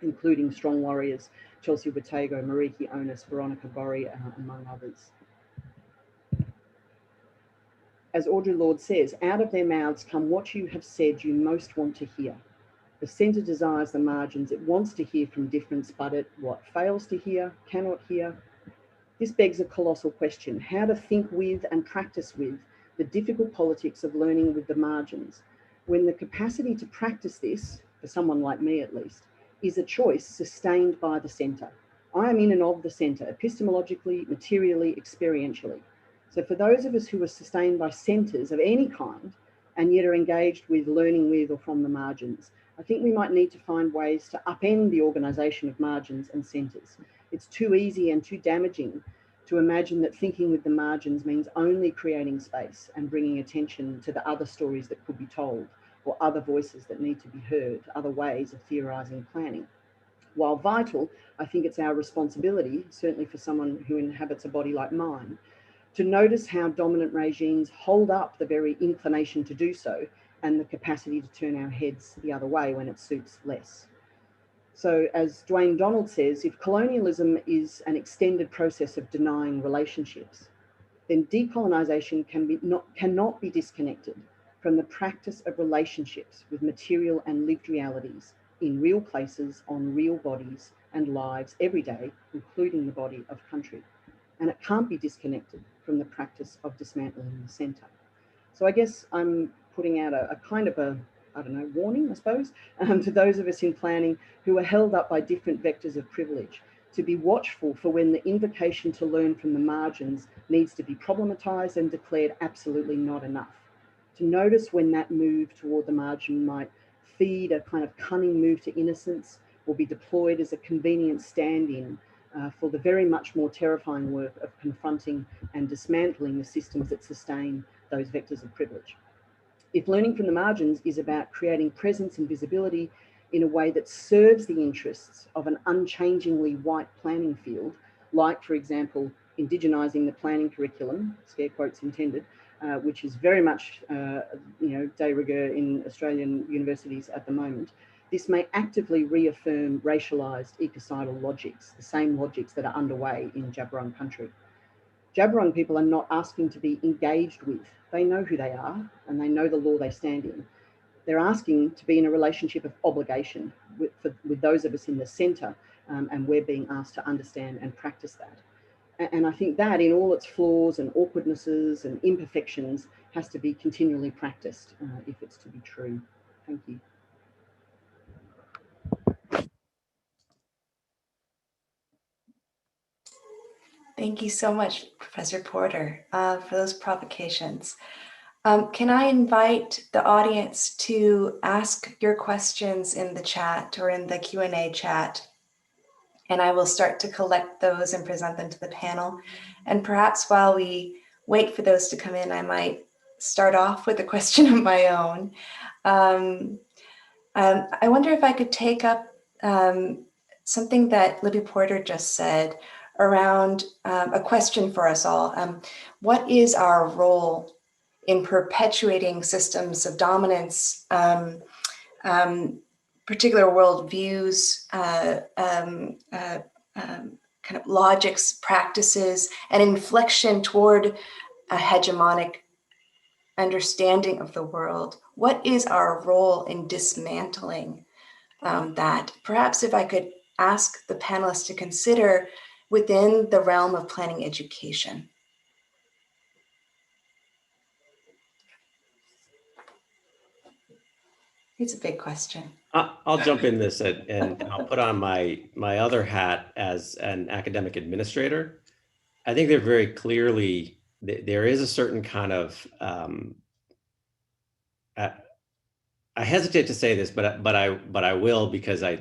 [SPEAKER 16] including Strong Warriors, Chelsea Watego, Mariki Onus, Veronica Borri, among others. As Audre Lorde says, out of their mouths come what you have said you most want to hear. The centre desires the margins. It wants to hear from difference, but it what fails to hear, cannot hear. This begs a colossal question: how to think with and practice with the difficult politics of learning with the margins, when the capacity to practice this, for someone like me at least, is a choice sustained by the centre. I am in and of the centre, epistemologically, materially, experientially. So for those of us who are sustained by centres of any kind and yet are engaged with learning with or from the margins, I think we might need to find ways to upend the organisation of margins and centres. It's too easy and too damaging to imagine that thinking with the margins means only creating space and bringing attention to the other stories that could be told, or other voices that need to be heard, other ways of theorising and planning. While vital, I think it's our responsibility, certainly for someone who inhabits a body like mine, to notice how dominant regimes hold up the very inclination to do so and the capacity to turn our heads the other way when it suits less. So as Dwayne Donald says, if colonialism is an extended process of denying relationships, then decolonisation cannot be disconnected from the practice of relationships with material and lived realities in real places, on real bodies and lives every day, including the body of country. And it can't be disconnected from the practice of dismantling the centre. So I guess I'm putting out a kind of a, I don't know, warning, I suppose, to those of us in planning who are held up by different vectors of privilege, to be watchful for when the invocation to learn from the margins needs to be problematised and declared absolutely not enough. To notice when that move toward the margin might feed a kind of cunning move to innocence or be deployed as a convenient stand-in for the very much more terrifying work of confronting and dismantling the systems that sustain those vectors of privilege. If learning from the margins is about creating presence and visibility in a way that serves the interests of an unchangingly white planning field, like, for example, indigenising the planning curriculum, scare quotes intended, which is very much de rigueur in Australian universities at the moment, this may actively reaffirm racialised ecocidal logics, the same logics that are underway in Djabwurrung country. Djabwurrung people are not asking to be engaged with. They know who they are and they know the law they stand in. They're asking to be in a relationship of obligation with those of us in the centre, and we're being asked to understand and practice that. And I think that in all its flaws and awkwardnesses and imperfections has to be continually practiced if it's to be true. Thank you.
[SPEAKER 14] Thank you so much, Professor Porter, for those provocations. Can I invite the audience to ask your questions in the chat or in the Q&A chat? And I will start to collect those and present them to the panel. And perhaps while we wait for those to come in, I might start off with a question of my own. I wonder if I could take up something that Libby Porter just said around a question for us all. What is our role in perpetuating systems of dominance, particular worldviews, kind of logics, practices, and inflection toward a hegemonic understanding of the world? What is our role in dismantling that? Perhaps if I could ask the panelists to consider within the realm of planning education. It's a big question.
[SPEAKER 17] I'll jump in this and I'll put on my other hat as an academic administrator. I think they're very clearly, there is a certain kind of, I hesitate to say this, but I will because I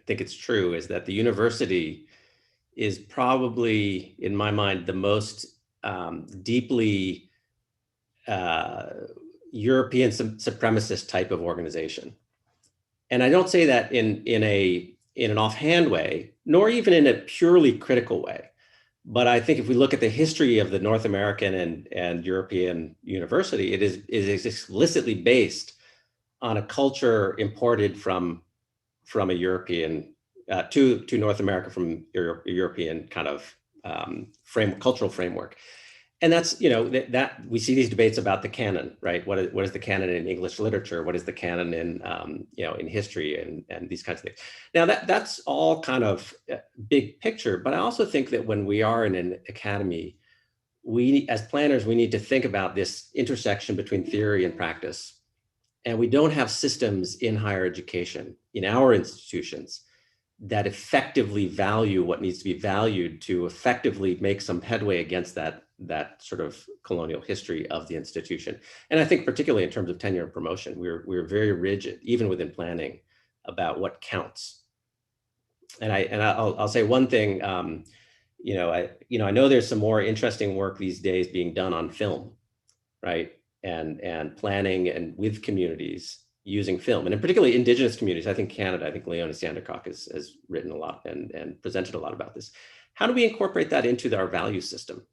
[SPEAKER 17] think it's true, is that the university is probably, in my mind, the most deeply European supremacist type of organization. And I don't say that in an offhand way, nor even in a purely critical way. But I think if we look at the history of the North American and European university, it is explicitly based on a culture imported from a European to North America from a European kind of cultural framework. And that's, you know, that we see these debates about the canon, right? What is the canon in English literature? What is the canon in, you know, in history and these kinds of things. Now that's all kind of big picture, but I also think that when we are in an academy, we, as planners, we need to think about this intersection between theory and practice. And we don't have systems in higher education, in our institutions, that effectively value what needs to be valued to effectively make some headway against that sort of colonial history of the institution. And I think particularly in terms of tenure and promotion, we're very rigid, even within planning, about what counts. And I'll say one thing, I know there's some more interesting work these days being done on film, right? And planning and with communities using film, and in particularly indigenous communities. I think Canada, I think Leonie Sandercock has written a lot and presented a lot about this. How do we incorporate that into our value system?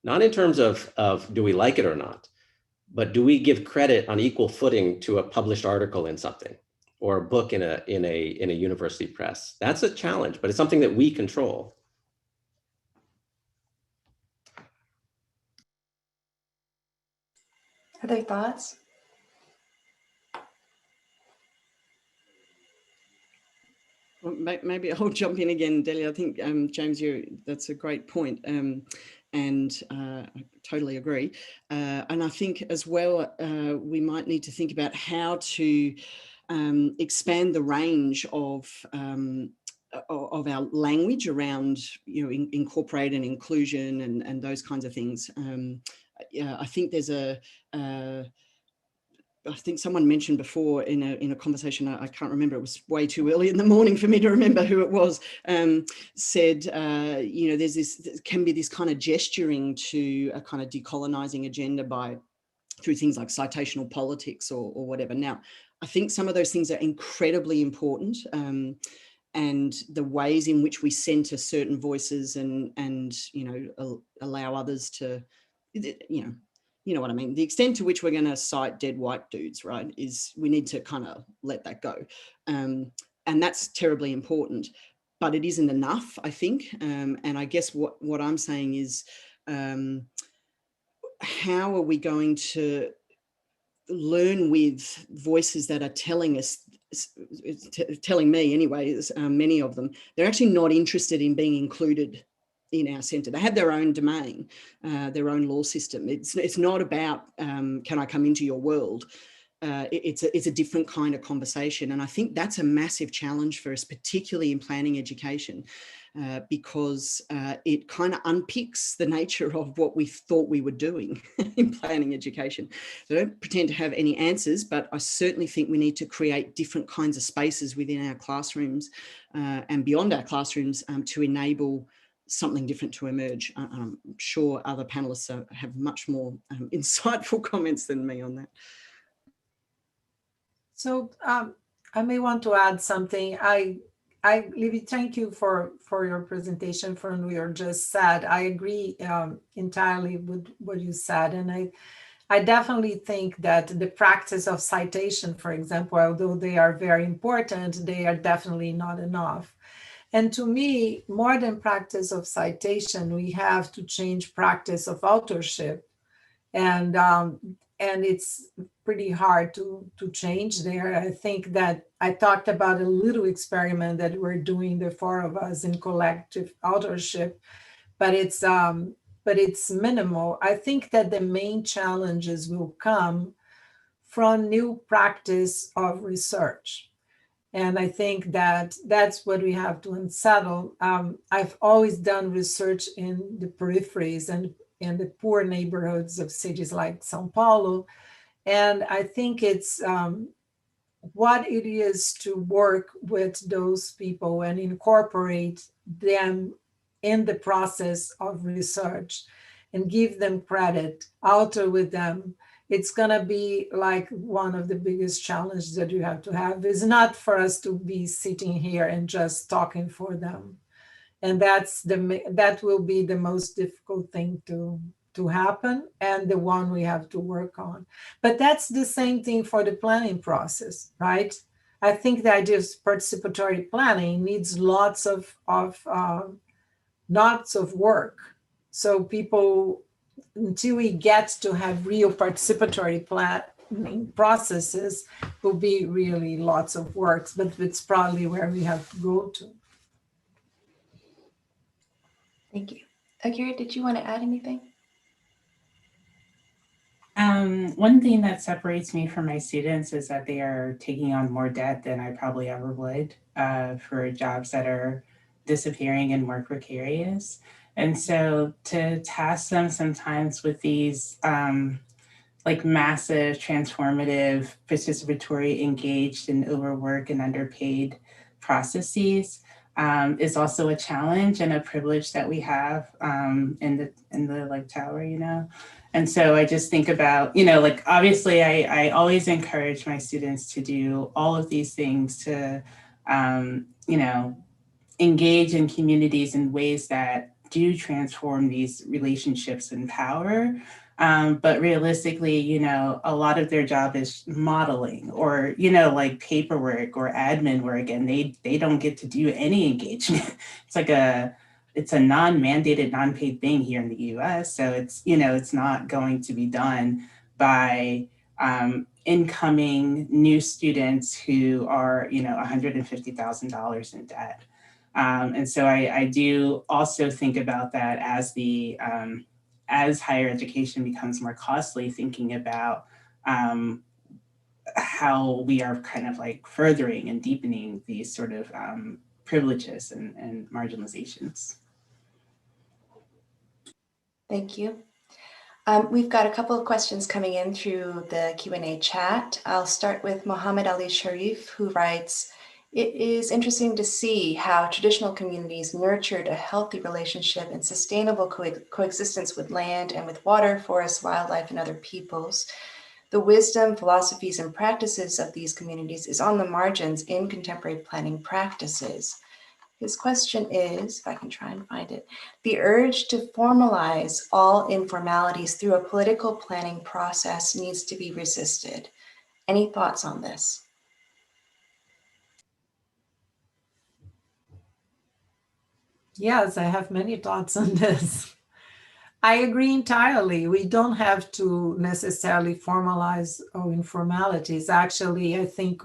[SPEAKER 17] Not in terms of do we like it or not, but do we give credit on equal footing to a published article in something or a book in a university press? That's a challenge, but it's something that we control.
[SPEAKER 14] Other thoughts?
[SPEAKER 16] Well, maybe I'll jump in again, Delia. I think, James, that's a great point. And I totally agree. And I think as well, we might need to think about how to expand the range of our language around, you know, incorporate and inclusion and those kinds of things. I think there's I think someone mentioned before in a conversation, I can't remember, it was way too early in the morning for me to remember who it was, said, you know, there can be this kind of gesturing to a kind of decolonizing agenda through things like citational politics or whatever. Now, I think some of those things are incredibly important, and the ways in which we center certain voices and you know, allow others to, you know what I mean? The extent to which we're going to cite dead white dudes, right, is we need to kind of let that go. And that's terribly important, but it isn't enough, I think. And I guess what I'm saying is, how are we going to learn with voices that are telling us, telling me anyway, many of them, they're actually not interested in being included in our centre. They have their own domain, their own law system. It's not about can I come into your world? It's a different kind of conversation, and I think that's a massive challenge for us, particularly in planning education, because it kind of unpicks the nature of what we thought we were doing in planning education. So I don't pretend to have any answers, but I certainly think we need to create different kinds of spaces within our classrooms and beyond our classrooms to enable something different to emerge. I'm sure other panelists have much more insightful comments than me on that.
[SPEAKER 13] So I may want to add something. Livy, thank you for your presentation, for what you just said. I agree entirely with what you said. And I definitely think that the practice of citation, for example, although they are very important, they are definitely not enough. And to me, more than practice of citation, we have to change practice of authorship. And it's pretty hard to change there. I think that I talked about a little experiment that we're doing, the four of us, in collective authorship, but it's minimal. I think that the main challenges will come from new practice of research. And I think that that's what we have to unsettle. I've always done research in the peripheries and in the poor neighborhoods of cities like Sao Paulo. And I think it's what it is to work with those people and incorporate them in the process of research and give them credit, author with them, it's going to be like one of the biggest challenges that you have to have. Is not for us to be sitting here and just talking for them. And that will be the most difficult thing to happen, and the one we have to work on. But that's the same thing for the planning process, right? I think the idea of participatory planning needs lots of work. So people, until we get to have real participatory planning processes, will be really lots of work, but it's probably where we have to go to.
[SPEAKER 14] Thank you. Akira, did you want to add anything?
[SPEAKER 15] One thing that separates me from my students is that they are taking on more debt than I probably ever would for jobs that are disappearing and more precarious. And so to task them sometimes with these like massive, transformative, participatory, engaged, and overworked and underpaid processes is also a challenge and a privilege that we have in the like tower, you know. And so I just think about, you know, like obviously I always encourage my students to do all of these things to, you know, engage in communities in ways that do transform these relationships and power. But realistically, you know, a lot of their job is modeling or, you know, like paperwork or admin work, and they don't get to do any engagement. It's a non-mandated, non-paid thing here in the US. So it's, you know, it's not going to be done by incoming new students who are, you know, $150,000 in debt. And so I do also think about that as as higher education becomes more costly, thinking about how we are kind of like furthering and deepening these sort of privileges and marginalizations.
[SPEAKER 14] Thank you. We've got a couple of questions coming in through the Q&A chat. I'll start with Mohammed Ali Sharif, who writes, "It is interesting to see how traditional communities nurtured a healthy relationship and sustainable coexistence with land and with water, forests, wildlife, and other peoples. The wisdom, philosophies, and practices of these communities is on the margins in contemporary planning practices." His question is, if I can try and find it, "The urge to formalize all informalities through a political planning process needs to be resisted. Any thoughts on this?"
[SPEAKER 13] Yes, I have many thoughts on this. I agree entirely. We don't have to necessarily formalize all informalities. Actually, I think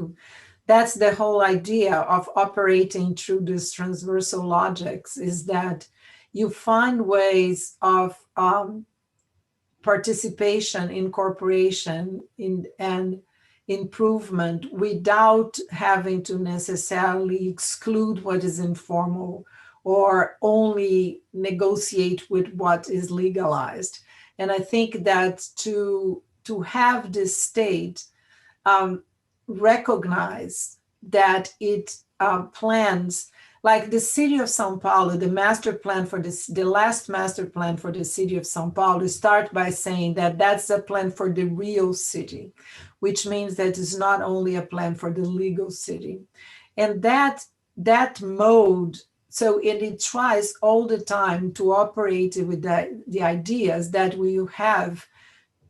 [SPEAKER 13] that's the whole idea of operating through these transversal logics, is that you find ways of participation, incorporation, and improvement without having to necessarily exclude what is informal or only negotiate with what is legalized. And I think that to have this state recognize that it plans, like the city of São Paulo, the master plan for this, the last master plan for the city of São Paulo, start by saying that that's a plan for the real city, which means that it's not only a plan for the legal city. And that mode, so it tries all the time to operate with the ideas that we have,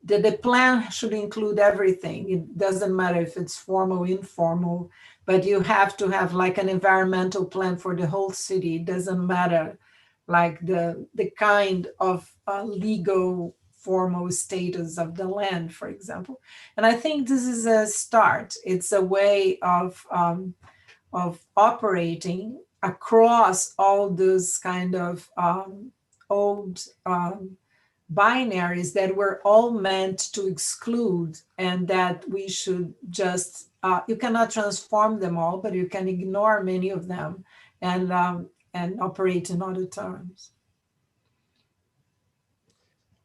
[SPEAKER 13] that the plan should include everything. It doesn't matter if it's formal, informal, but you have to have like an environmental plan for the whole city. It doesn't matter like the kind of legal formal status of the land, for example. And I think this is a start. It's a way of operating across all those kind of old binaries that were all meant to exclude, and that we should just, you cannot transform them all, but you can ignore many of them and operate in other terms.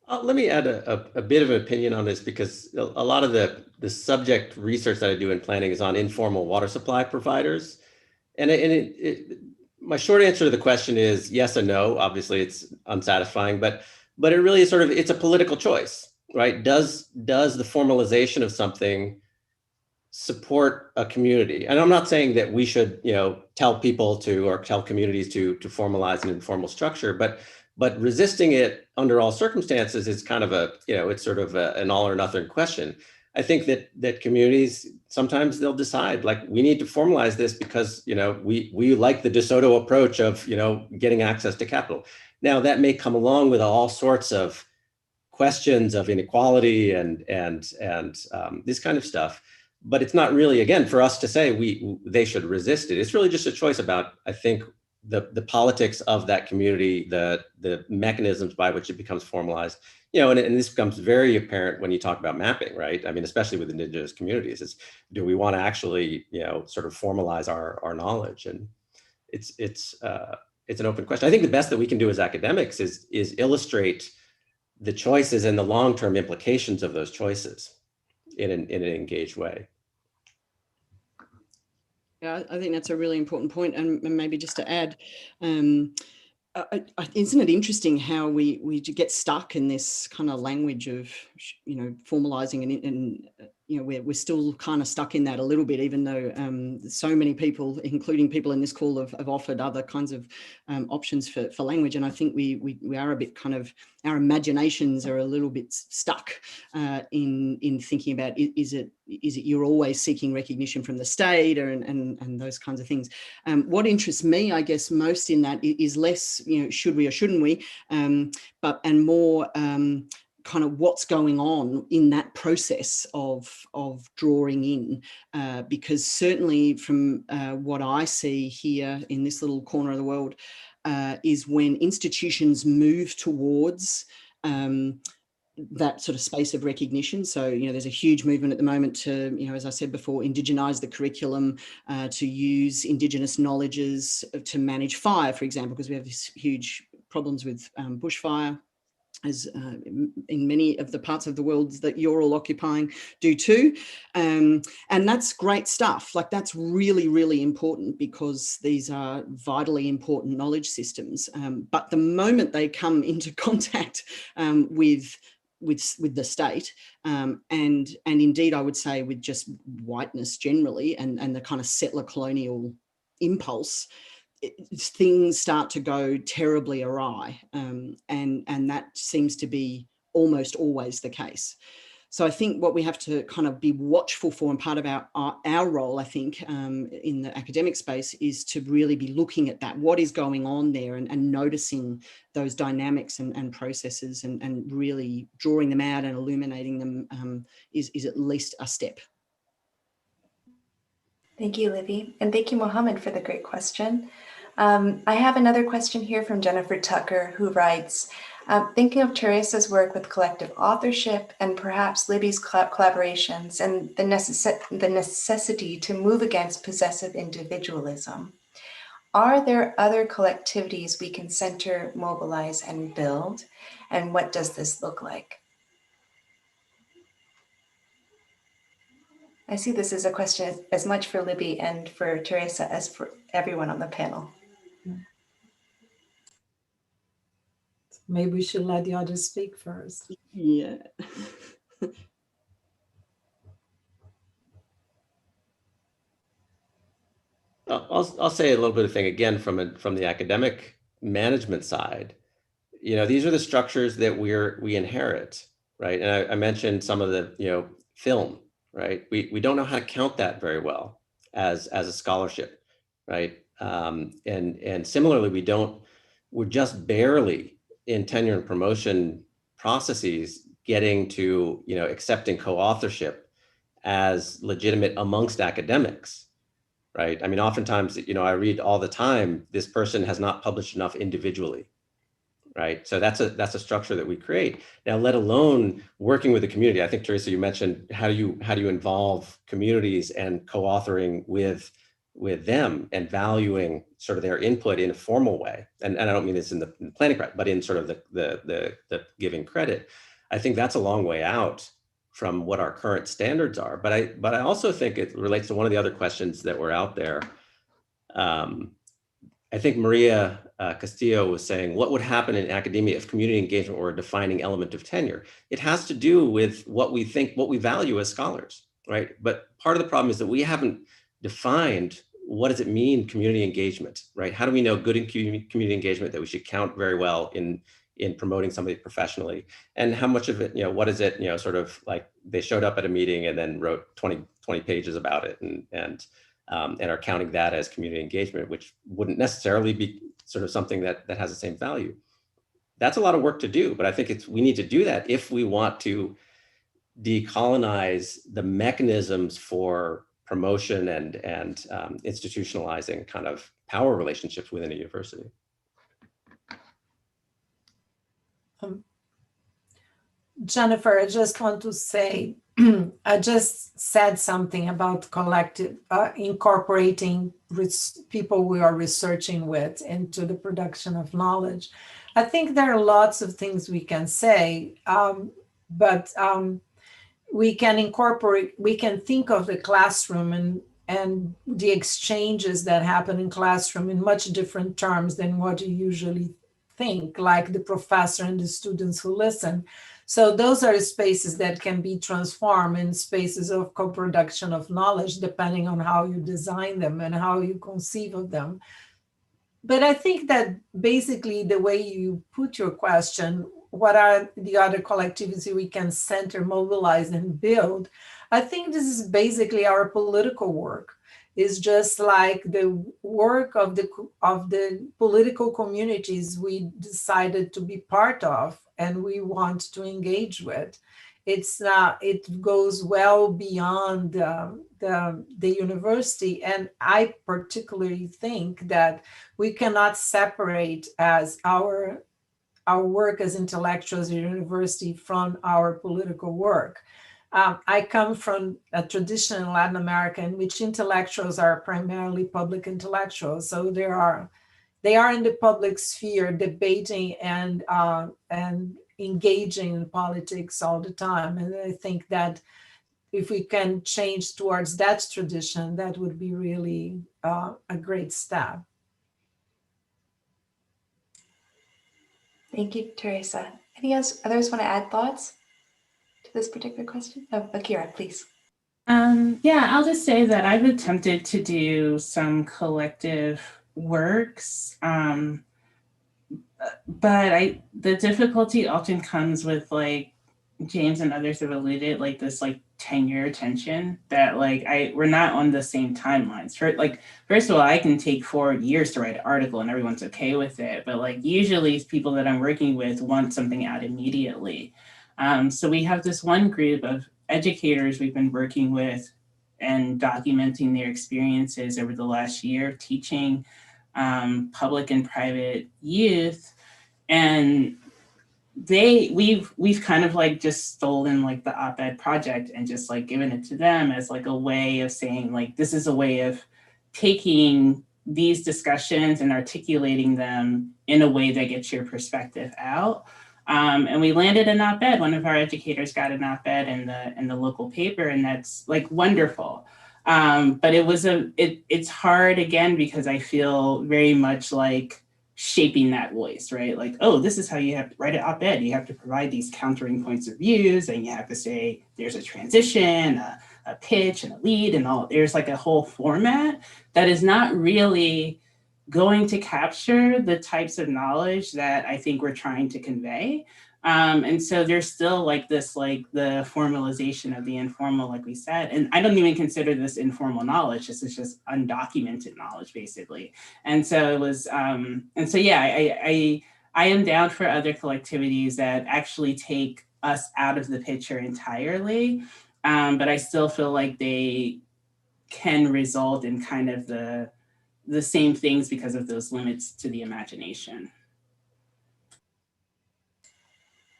[SPEAKER 17] Let me add a bit of an opinion on this, because a lot of the subject research that I do in planning is on informal water supply providers. And my short answer to the question is yes and no. Obviously, it's unsatisfying, but it really is sort of, it's a political choice. right? Does the formalization of something support a community? And I'm not saying that we should, tell people to, or tell communities to formalize an informal structure, but resisting it under all circumstances is kind of a, it's sort of an all or nothing question. I think that communities, sometimes they'll decide, like, we need to formalize this because, we like the DeSoto approach of, getting access to capital. Now, that may come along with all sorts of questions of inequality and this kind of stuff. But it's not really, again, for us to say they should resist it. It's really just a choice about, I think, the politics of that community, the mechanisms by which it becomes formalized. And this becomes very apparent when you talk about mapping, right? I mean, especially with Indigenous communities, is, do we want to actually, sort of formalize our knowledge? And it's an open question. I think the best that we can do as academics is illustrate the choices and the long-term implications of those choices in an engaged way.
[SPEAKER 16] Yeah, I think that's a really important point. And maybe just to add, isn't it interesting how we get stuck in this kind of language of, formalizing and we're still kind of stuck in that a little bit, even though so many people, including people in this call, have offered other kinds of options for language. And I think we are a bit kind of, our imaginations are a little bit stuck in thinking about, is it you're always seeking recognition from the state and those kinds of things. What interests me, I guess, most in that is less, should we or shouldn't we, and more kind of what's going on in that process of drawing in, because certainly from what I see here in this little corner of the world is when institutions move towards that sort of space of recognition. So, there's a huge movement at the moment to, as I said before, indigenize the curriculum, to use Indigenous knowledges to manage fire, for example, because we have these huge problems with bushfire, as in many of the parts of the world that you're all occupying do too. And that's great stuff. Like, that's really, really important, because these are vitally important knowledge systems. But the moment they come into contact with the state, and indeed, I would say with just whiteness generally, and the kind of settler colonial impulse, things start to go terribly awry, and that seems to be almost always the case. So I think what we have to kind of be watchful for, and part of our role, I think, in the academic space, is to really be looking at that, what is going on there, and noticing those dynamics and processes, and really drawing them out and illuminating them is at least a step.
[SPEAKER 14] Thank you, Livy. And thank you, Mohammed, for the great question. I have another question here from Jennifer Tucker, who writes, thinking of Teresa's work with collective authorship and perhaps Libby's collaborations and the necessity to move against possessive individualism, are there other collectivities we can center, mobilize, and build? And what does this look like? I see this as a question as much for Libby and for Teresa as for everyone on the panel.
[SPEAKER 13] Maybe we should let the others speak first.
[SPEAKER 16] Yeah.
[SPEAKER 17] I'll say a little bit of thing again from the academic management side. These are the structures that we inherit, right? And I mentioned some of the film, right? We don't know how to count that very well as a scholarship, right? And similarly, we're just barely in tenure and promotion processes getting to accepting co-authorship as legitimate amongst academics. Right. I mean, oftentimes, I read all the time, this person has not published enough individually. Right. So that's a structure that we create now, let alone working with the community. I think, Teresa, you mentioned how do you involve communities and co-authoring with them and valuing sort of their input in a formal way. And I don't mean this in the planning, but in sort of the giving credit. I think that's a long way out from what our current standards are. But I also think it relates to one of the other questions that were out there. I think Maria Castillo was saying, what would happen in academia if community engagement were a defining element of tenure? It has to do with what we think, what we value as scholars, right? But part of the problem is that we haven't defined what does it mean, community engagement, right? How do we know good in community engagement that we should count very well in promoting somebody professionally? And how much of it, what is it, sort of like they showed up at a meeting and then wrote 20 pages about it and are counting that as community engagement, which wouldn't necessarily be sort of something that has the same value. That's a lot of work to do, but I think we need to do that if we want to decolonize the mechanisms for promotion and institutionalizing kind of power relationships within a university.
[SPEAKER 13] Jennifer, I just want to say, I just said something about collective, incorporating people we are researching with into the production of knowledge. I think there are lots of things we can say, but we can incorporate, we can think of the classroom and the exchanges that happen in classroom in much different terms than what you usually think, like the professor and the students who listen. So those are spaces that can be transformed in spaces of co-production of knowledge, depending on how you design them and how you conceive of them. But I think that basically the way you put your question, what are the other collectivities we can center, mobilize, and build? I think this is basically our political work. It's just like the work of the political communities we decided to be part of and we want to engage with. It goes well beyond the university. And I particularly think that we cannot separate as our work as intellectuals at university from our political work. I come from a tradition in Latin America in which intellectuals are primarily public intellectuals. So they are in the public sphere debating and engaging in politics all the time. And I think that if we can change towards that tradition, that would be really a great step.
[SPEAKER 14] Thank you, Teresa. Any others want to add thoughts to this particular question? Oh, Akira, please.
[SPEAKER 15] Yeah, I'll just say that I've attempted to do some collective works, but the difficulty often comes with, like James and others have alluded, like this like tenure tension that we're not on the same timelines. First of all, I can take 4 years to write an article and everyone's okay with it, but usually people that I'm working with want something out immediately. So we have this one group of educators we've been working with and documenting their experiences over the last year of teaching public and private youth. And we've kind of just stolen the op-ed project and just given it to them as a way of saying this is a way of taking these discussions and articulating them in a way that gets your perspective out. And we landed an op-ed. One of our educators got an op-ed in the local paper, and that's wonderful. But it's hard again because I feel very much shaping that voice, right? Oh, this is how you have to write an op-ed. You have to provide these countering points of views, and you have to say there's a transition, a pitch, and a lead, and all. There's a whole format that is not really going to capture the types of knowledge that I think we're trying to convey. And so there's still the formalization of the informal, like we said, and I don't even consider this informal knowledge. This is just undocumented knowledge, basically. And so it was, yeah, I am down for other collectivities that actually take us out of the picture entirely, but I still feel like they can result in kind of the same things because of those limits to the imagination.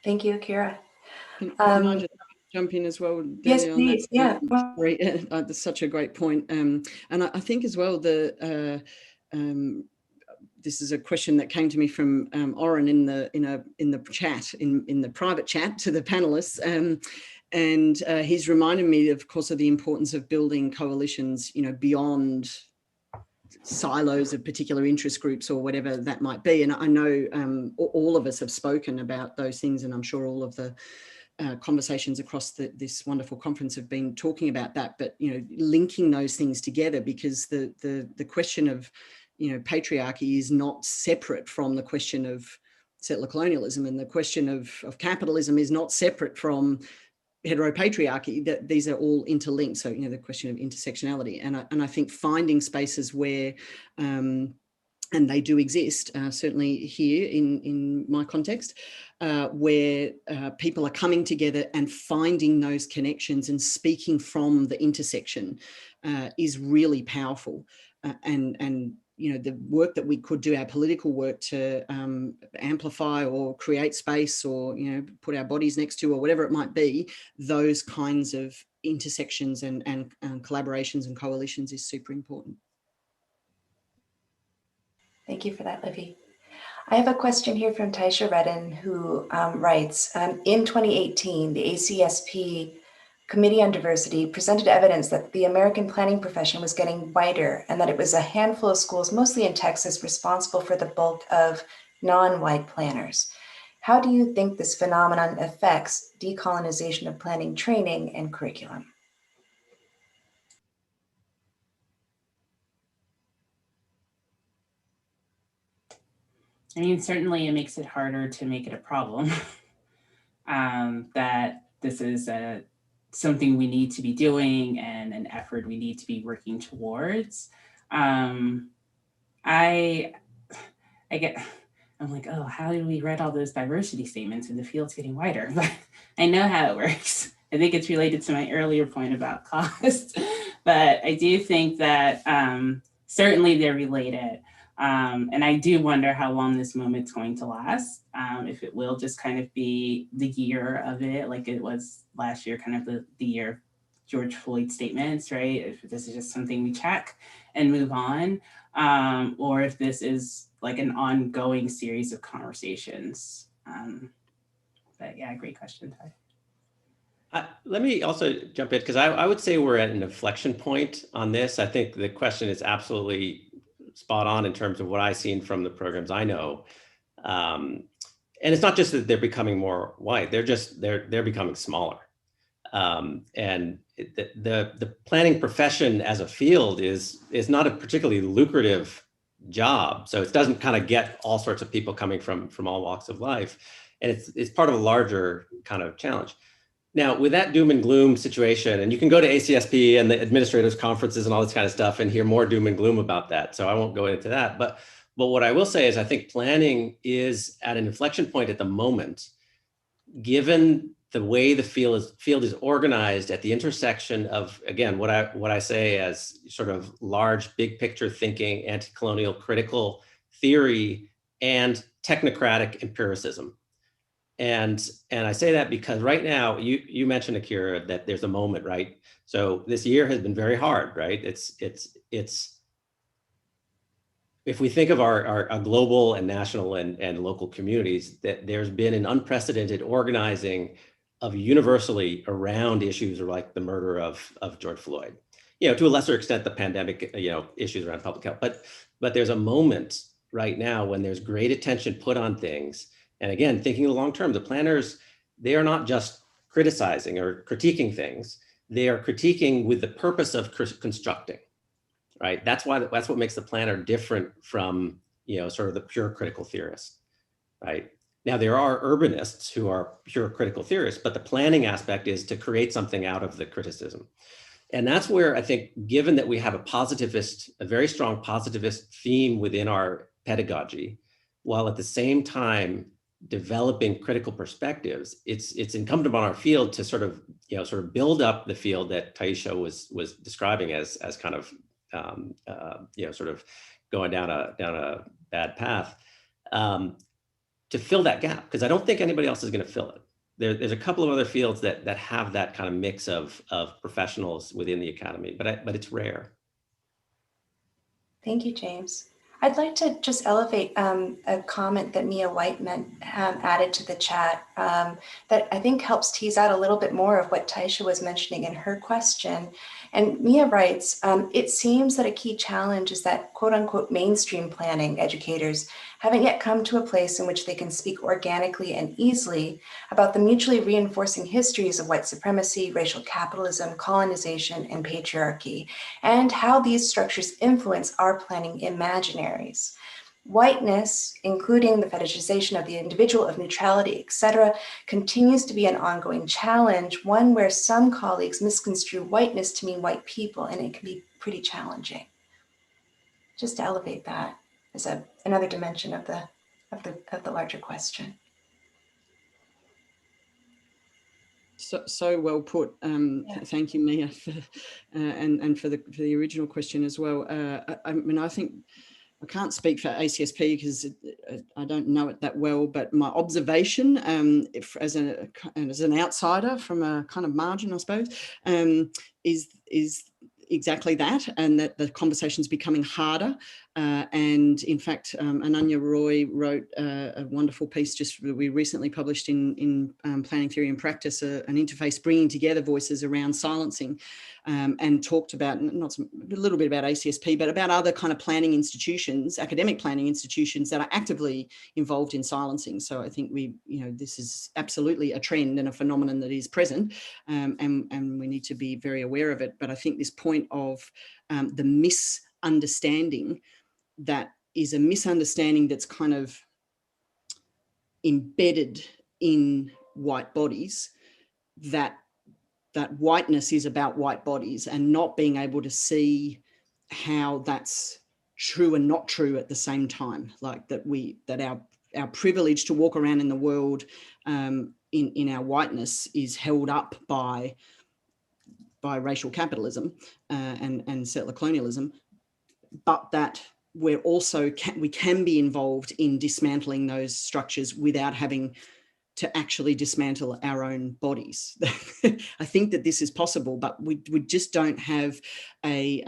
[SPEAKER 14] Thank you, Akira.
[SPEAKER 16] Can I just jump in as well?
[SPEAKER 14] Yes, please. Yeah.
[SPEAKER 16] That's such a great point. And I think as well, this is a question that came to me from Oren in the chat, in the private chat to the panelists. And he's reminded me, of course, of the importance of building coalitions, beyond silos of particular interest groups or whatever that might be. And I know all of us have spoken about those things, and I'm sure all of the conversations across this wonderful conference have been talking about that, but linking those things together, because the question of patriarchy is not separate from the question of settler colonialism, and the question of capitalism is not separate from heteropatriarchy. That these are all interlinked. So the question of intersectionality, and I think finding spaces where and they do exist, certainly here in my context, where people are coming together and finding those connections and speaking from the intersection is really powerful. And the work that we could do, our political work to amplify or create space or put our bodies next to or whatever it might be, those kinds of intersections and collaborations and coalitions is super important.
[SPEAKER 14] Thank you for that, Livy. I have a question here from Taisha Redden, who writes, in 2018, the ACSP Committee on Diversity presented evidence that the American planning profession was getting whiter, and that it was a handful of schools, mostly in Texas, responsible for the bulk of non-white planners. How do you think this phenomenon affects decolonization of planning training and curriculum?
[SPEAKER 15] I mean, certainly it makes it harder to make it a problem. That this is something we need to be doing and an effort we need to be working towards. I'm like, oh, how do we write all those diversity statements and the field's getting wider? But I know how it works. I think it's related to my earlier point about cost, but I do think that certainly they're related. And I do wonder how long this moment's going to last, if it will just kind of be the year of it, like it was last year, kind of the year of George Floyd statements, right? If this is just something we check and move on, or if this is like an ongoing series of conversations. But yeah, great question, Ty.
[SPEAKER 17] Let me also jump in, because I would say we're at an inflection point on this. I think the question is absolutely spot on in terms of what I've seen from the programs I know. And it's not just that they're becoming more white, they're becoming smaller. And the planning profession as a field is not a particularly lucrative job. So it doesn't kind of get all sorts of people coming from all walks of life. And it's part of a larger kind of challenge. Now, with that doom and gloom situation, and you can go to ACSP and the administrators conferences and all this kind of stuff and hear more doom and gloom about that. So I won't go into that. But what I will say is I think planning is at an inflection point at the moment, given the way the field is organized at the intersection of, again, what I say as sort of large, big picture thinking, anti-colonial critical theory, and technocratic empiricism. And I say that because right now, you mentioned, Akira, that there's a moment, right? So this year has been very hard, right? It's if we think of our global and national and local communities, that there's been an unprecedented organizing of universally around issues like the murder of George Floyd. To a lesser extent, the pandemic, issues around public health. But there's a moment right now when there's great attention put on things. And again, thinking of the long term, the planners, they are not just criticizing or critiquing things. They are critiquing with the purpose of constructing, right? That's what makes the planner different from, sort of the pure critical theorist, right? Now, there are urbanists who are pure critical theorists, but the planning aspect is to create something out of the criticism. And that's where I think, given that we have a very strong positivist theme within our pedagogy, while at the same time developing critical perspectives, it's incumbent upon our field to sort of build up the field that Taisha was describing as kind of sort of going down a bad path, to fill that gap, because I don't think anybody else is going to fill it. There's a couple of other fields that have that kind of mix of professionals within the academy, but it's rare.
[SPEAKER 14] Thank you, James. I'd like to just elevate a comment that Mia Whiteman added to the chat that I think helps tease out a little bit more of what Taisha was mentioning in her question. And Mia writes, it seems that a key challenge is that quote unquote mainstream planning educators haven't yet come to a place in which they can speak organically and easily about the mutually reinforcing histories of white supremacy, racial capitalism, colonization, and patriarchy, and how these structures influence our planning imaginaries. Whiteness, including the fetishization of the individual, of neutrality, etc., continues to be an ongoing challenge, one where some colleagues misconstrue whiteness to mean white people, and it can be pretty challenging. Just to elevate that as another dimension of the larger question.
[SPEAKER 16] So well put. Thank you, Mia, for, and for the original question as well. I mean, I think I can't speak for ACSP because I don't know it that well, but my observation as an outsider from a kind of margin, I suppose, is exactly that, and that the conversation's becoming harder. And in fact, Ananya Roy wrote a wonderful piece just that we recently published in Planning Theory and Practice, an interface bringing together voices around silencing, and talked about a little bit about ACSP, but about other kind of planning institutions, academic planning institutions that are actively involved in silencing. So I think this is absolutely a trend and a phenomenon that is present, and we need to be very aware of it. But I think this point of the misunderstanding, that is a misunderstanding that's kind of embedded in white bodies, that whiteness is about white bodies, and not being able to see how that's true and not true at the same time. Like that our privilege to walk around in the world in our whiteness is held up by racial capitalism and settler colonialism, but that we're also we can be involved in dismantling those structures without having to actually dismantle our own bodies. I think that this is possible, but we just don't have a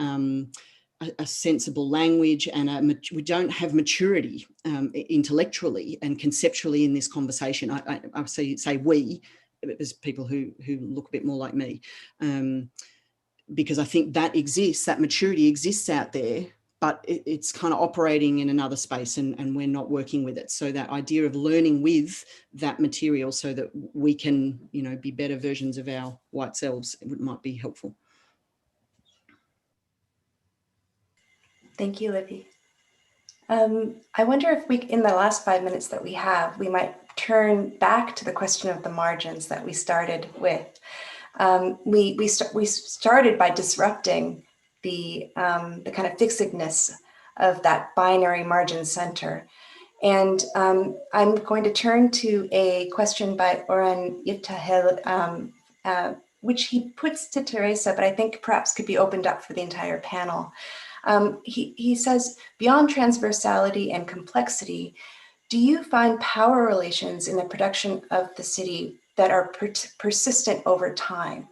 [SPEAKER 16] sensible language, and we don't have maturity intellectually and conceptually in this conversation. I say we, as people who look a bit more like me, because I think that exists, that maturity exists out there, but it's kind of operating in another space, and we're not working with it. So that idea of learning with that material so that we can, be better versions of our white selves, might be helpful.
[SPEAKER 14] Thank you, Libby. I wonder if in the last 5 minutes that we have, we might turn back to the question of the margins that we started with. We started by disrupting the kind of fixedness of that binary margin center. And I'm going to turn to a question by Oren Yiftahel, which he puts to Teresa, but I think perhaps could be opened up for the entire panel. He says, beyond transversality and complexity, do you find power relations in the production of the city that are persistent over time?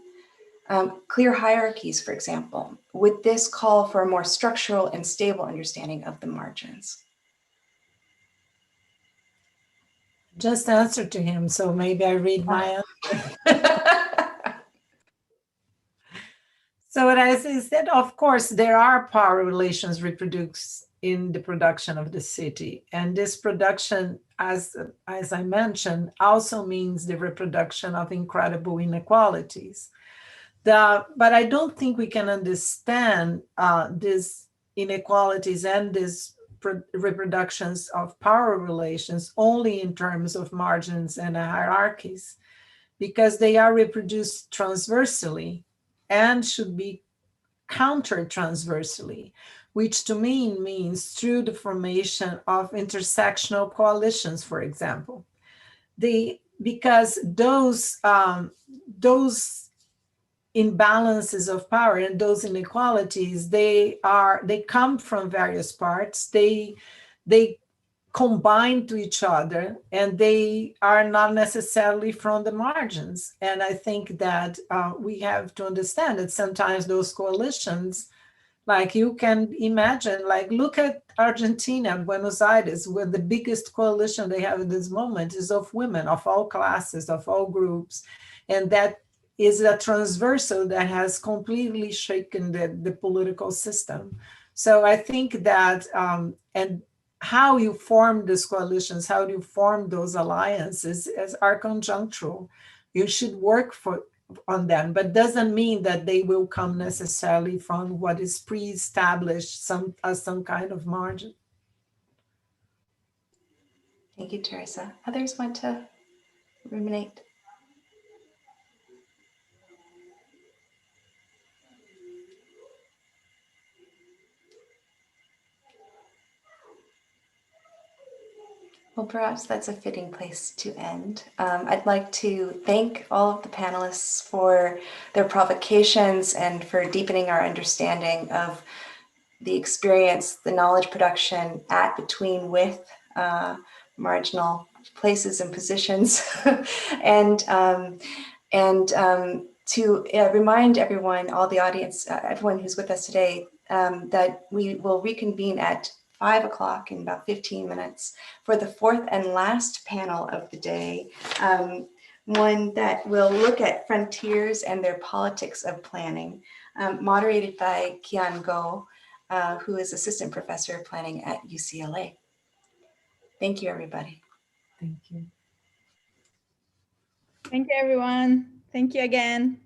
[SPEAKER 14] Clear hierarchies, for example. Would this call for a more structural and stable understanding of the margins?
[SPEAKER 13] Just answer to him, so maybe I read my answer. So what I said, of course, there are power relations reproduced in the production of the city. And this production, as I mentioned, also means the reproduction of incredible inequalities. But I don't think we can understand these inequalities and these reproductions of power relations only in terms of margins and hierarchies, because they are reproduced transversely and should be countered transversely, which to me means through the formation of intersectional coalitions, for example. Because those imbalances of power and those inequalities, they come from various parts. They combine to each other, and they are not necessarily from the margins. And I think that we have to understand that sometimes those coalitions, Like you can imagine, like look at Argentina, Buenos Aires, where the biggest coalition they have at this moment is of women, of all classes, of all groups. And that is a transversal that has completely shaken the political system. So I think that, and how you form these coalitions, how you form those alliances are conjunctural. You should work on them, but doesn't mean that they will come necessarily from what is pre-established as some kind of margin.
[SPEAKER 14] Thank you, Teresa. Others want to ruminate? Well, perhaps that's a fitting place to end. I'd like to thank all of the panelists for their provocations and for deepening our understanding of the experience, the knowledge production at, between, with marginal places and positions. and to remind everyone, all the audience, everyone who's with us today, that we will reconvene at 5 o'clock in about 15 minutes for the fourth and last panel of the day, one that will look at frontiers and their politics of planning, moderated by Kian Go, who is Assistant Professor of Planning at UCLA. Thank you, everybody.
[SPEAKER 13] Thank you.
[SPEAKER 2] Thank you, everyone. Thank you again.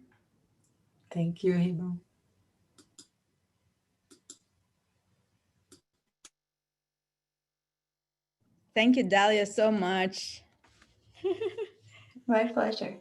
[SPEAKER 13] Thank you, Hiba.
[SPEAKER 2] Thank you, Dalia, so much.
[SPEAKER 14] My pleasure.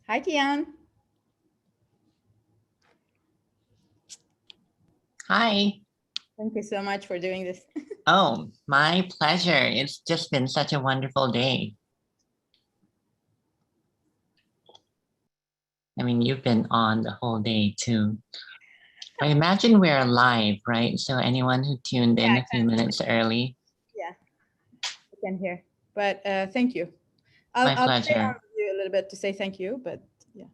[SPEAKER 2] Hi, Kian.
[SPEAKER 18] Hi.
[SPEAKER 2] Thank you so much for doing this.
[SPEAKER 18] Oh, my pleasure. It's just been such a wonderful day. I mean, you've been on the whole day too. I imagine we're live, right? So anyone who tuned in a few minutes early.
[SPEAKER 2] Yeah, I can hear. But thank you.
[SPEAKER 18] My
[SPEAKER 2] I'll stay on
[SPEAKER 18] pleasure.
[SPEAKER 2] with you a little bit to say thank you, but yeah.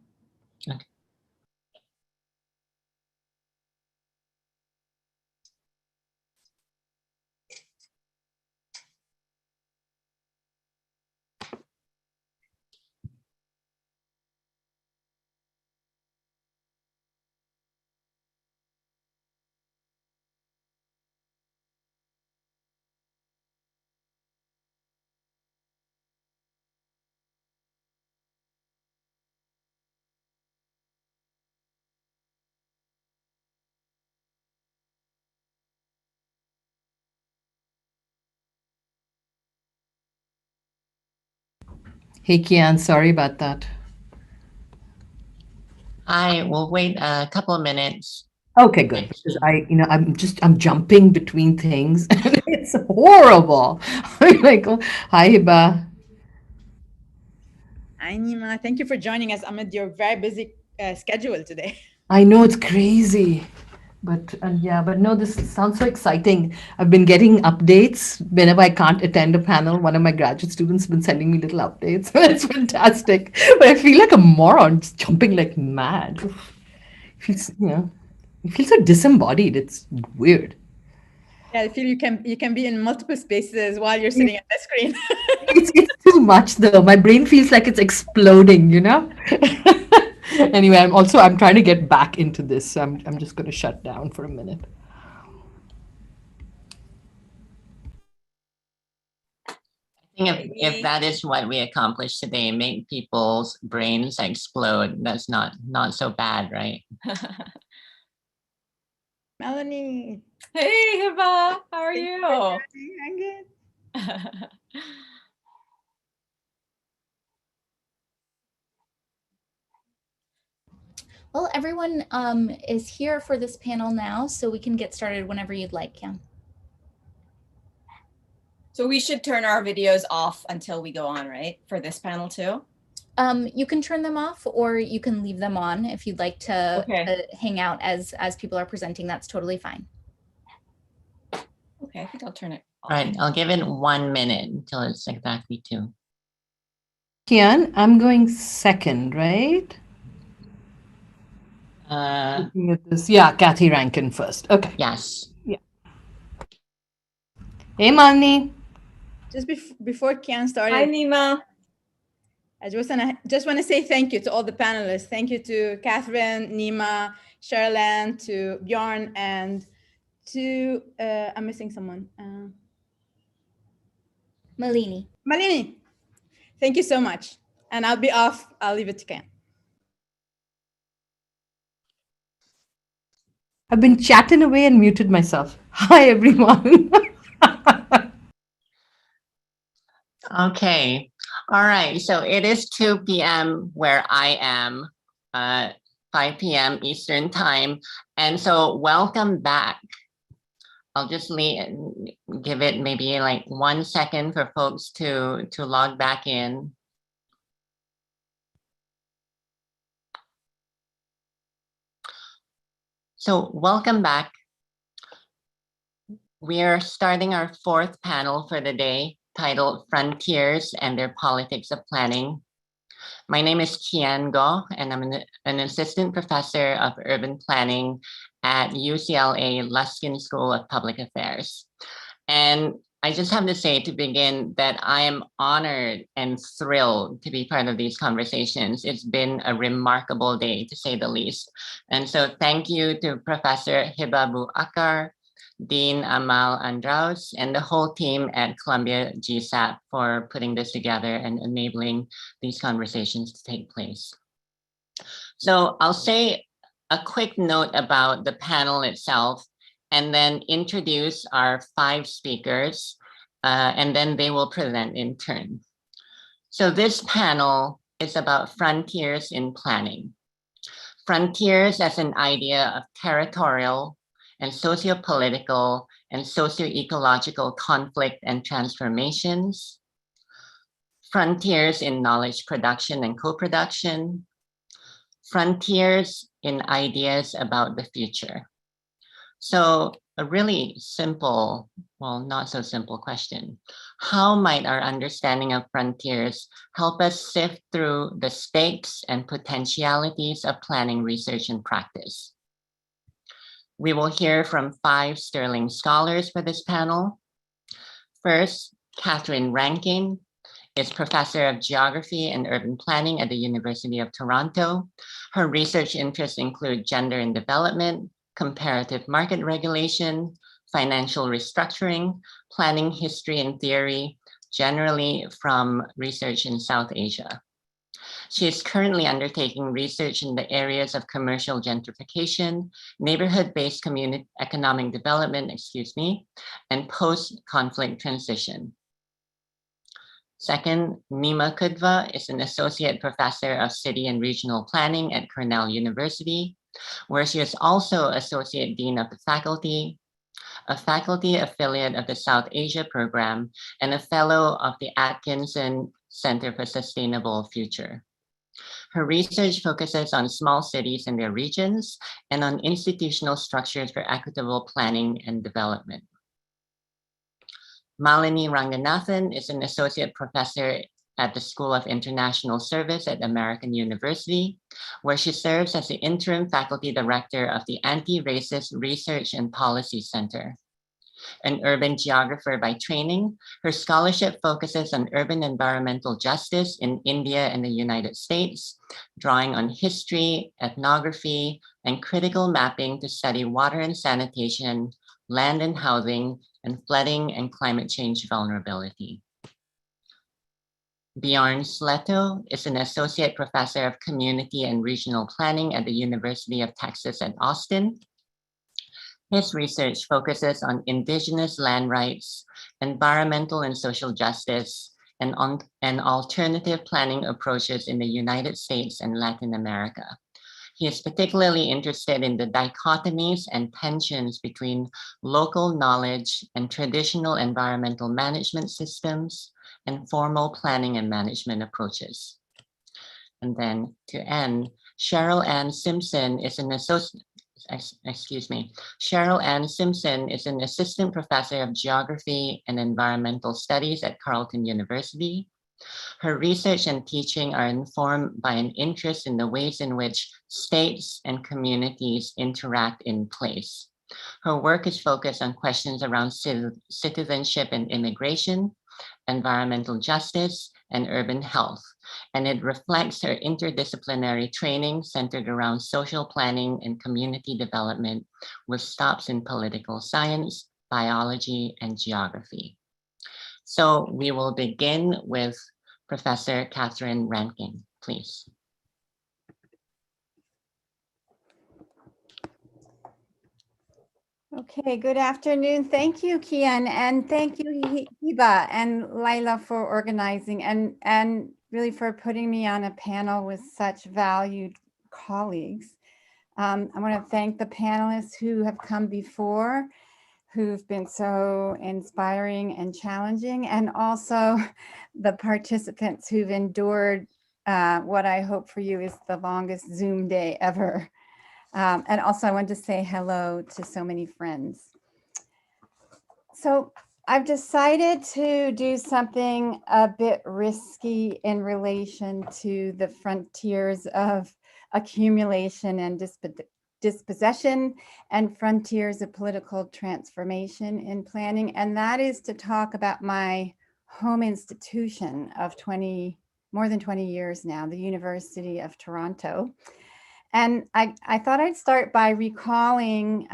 [SPEAKER 18] Okay.
[SPEAKER 13] Hey, Kian, sorry about that.
[SPEAKER 18] Hi, we'll wait a couple of minutes.
[SPEAKER 13] Okay, good. Because I'm jumping between things and it's horrible. I'm like, oh, hi, Hiba.
[SPEAKER 2] Hi, Nima. Thank you for joining us amid your very busy schedule today.
[SPEAKER 13] I know it's crazy, but no, this sounds so exciting. I've been getting updates whenever I can't attend a panel. One of my graduate students has been sending me little updates. It's fantastic. But I feel like a moron, just jumping like mad. It feels, it feels so disembodied. It's weird.
[SPEAKER 2] Yeah, I feel you can be in multiple spaces while you're sitting at the screen.
[SPEAKER 13] It's too much though. My brain feels like it's exploding, Anyway, I'm trying to get back into this. So I'm just going to shut down for a minute.
[SPEAKER 18] I think if that is what we accomplished today, make people's brains explode, that's not so bad, right?
[SPEAKER 2] Melanie.
[SPEAKER 19] Hey, Hiba, how are you?
[SPEAKER 2] I'm good.
[SPEAKER 6] Well, everyone is here for this panel now, so we can get started whenever you'd like, Kian.
[SPEAKER 19] So we should turn our videos off until we go on, right? For this panel too?
[SPEAKER 6] You can turn them off or you can leave them on if you'd like to hang out as people are presenting. That's totally fine.
[SPEAKER 19] Okay, I think I'll turn it off.
[SPEAKER 18] Right, I'll give it 1 minute until it's exactly 2.
[SPEAKER 13] Kian, I'm going second, right? Looking at this, yeah, Kathy Rankin first. Okay.
[SPEAKER 18] Yes.
[SPEAKER 13] Yeah. Hey, Malini.
[SPEAKER 2] Just before Kian started.
[SPEAKER 19] Hi, Nima.
[SPEAKER 2] I just want to say thank you to all the panelists. Thank you to Catherine, Nima, Sherilyn, to Bjorn, and to I'm missing someone.
[SPEAKER 6] Malini.
[SPEAKER 2] Malini. Thank you so much. And I'll be off. I'll leave it to Kian.
[SPEAKER 13] I've been chatting away and muted myself. Hi, everyone.
[SPEAKER 18] Okay. All right. So it is 2 p.m. where I am, 5 p.m. Eastern time. And so welcome back. I'll just give it maybe like 1 second for folks to log back in. So welcome back. We are starting our 4th panel for the day, titled Frontiers and Their Politics of Planning. My name is Kian Go, and I'm an assistant professor of urban planning at UCLA Luskin School of Public Affairs. And I just have to say to begin that I am honored and thrilled to be part of these conversations. It's been a remarkable day, to say the least. And so thank you to Professor Hiba Akar, Dean Amal Andraus, and the whole team at Columbia GSAPP for putting this together and enabling these conversations to take place. So I'll say a quick note about the panel itself, and then introduce our 5 speakers, and then they will present in turn. So this panel is about frontiers in planning. Frontiers as an idea of territorial and socio-political and socio-ecological conflict and transformations, frontiers in knowledge production and co-production, frontiers in ideas about the future. So a really simple, well, not so simple question. How might our understanding of frontiers help us sift through the stakes and potentialities of planning, research, and practice? We will hear from 5 sterling scholars for this panel. First, Catherine Rankin is Professor of Geography and Urban Planning at the University of Toronto. Her research interests include gender and development, comparative market regulation, financial restructuring, planning history and theory, generally from research in South Asia. She is currently undertaking research in the areas of commercial gentrification, neighborhood-based community economic development, and post-conflict transition. Second, Nima Kudva is an associate professor of city and regional planning at Cornell University, where she is also associate dean of the faculty, a faculty affiliate of the South Asia program, and a fellow of the Atkinson Center for Sustainable Future. Her research focuses on small cities and their regions and on institutional structures for equitable planning and development. Malini Ranganathan is an associate professor at the School of International Service at American University, where she serves as the interim faculty director of the Anti-Racist Research and Policy Center. An urban geographer by training, her scholarship focuses on urban environmental justice in India and the United States, drawing on history, ethnography, and critical mapping to study water and sanitation, land and housing, and flooding and climate change vulnerability. Bjorn Sleto is an associate professor of community and regional planning at the University of Texas at Austin. His research focuses on indigenous land rights, environmental and social justice, and alternative planning approaches in the United States and Latin America. He is particularly interested in the dichotomies and tensions between local knowledge and traditional environmental management systems and formal planning and management approaches. And then to end, Cheryl Ann Simpson is an assistant professor of geography and environmental studies at Carleton University. Her research and teaching are informed by an interest in the ways in which states and communities interact in place. Her work is focused on questions around citizenship and immigration, environmental justice, and urban health, and it reflects her interdisciplinary training centered around social planning and community development with stops in political science, biology, and geography. So we will begin with Professor Catherine Rankin, please.
[SPEAKER 20] Okay, good afternoon. Thank you, Kian, and thank you, Hiba and Laila, for organizing and really for putting me on a panel with such valued colleagues. I want to thank the panelists who have come before, who've been so inspiring and challenging, and also the participants who've endured what I hope for you is the longest Zoom day ever. And also I want to say hello to so many friends. So I've decided to do something a bit risky in relation to the frontiers of accumulation and dispossession and frontiers of political transformation in planning. And that is to talk about my home institution of more than 20 years now, the University of Toronto. And I thought I'd start by recalling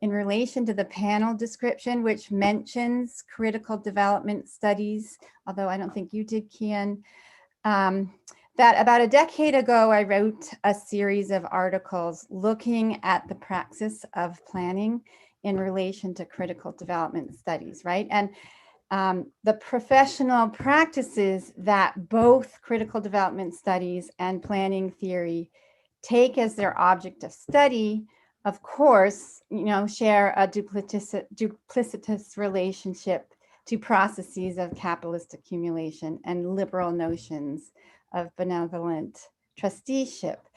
[SPEAKER 20] in relation to the panel description, which mentions critical development studies, although I don't think you did, Kian, that about a decade ago, I wrote a series of articles looking at the praxis of planning in relation to critical development studies, right? And the professional practices that both critical development studies and planning theory take as their object of study, of course, share a duplicitous relationship to processes of capitalist accumulation and liberal notions of benevolent trusteeship.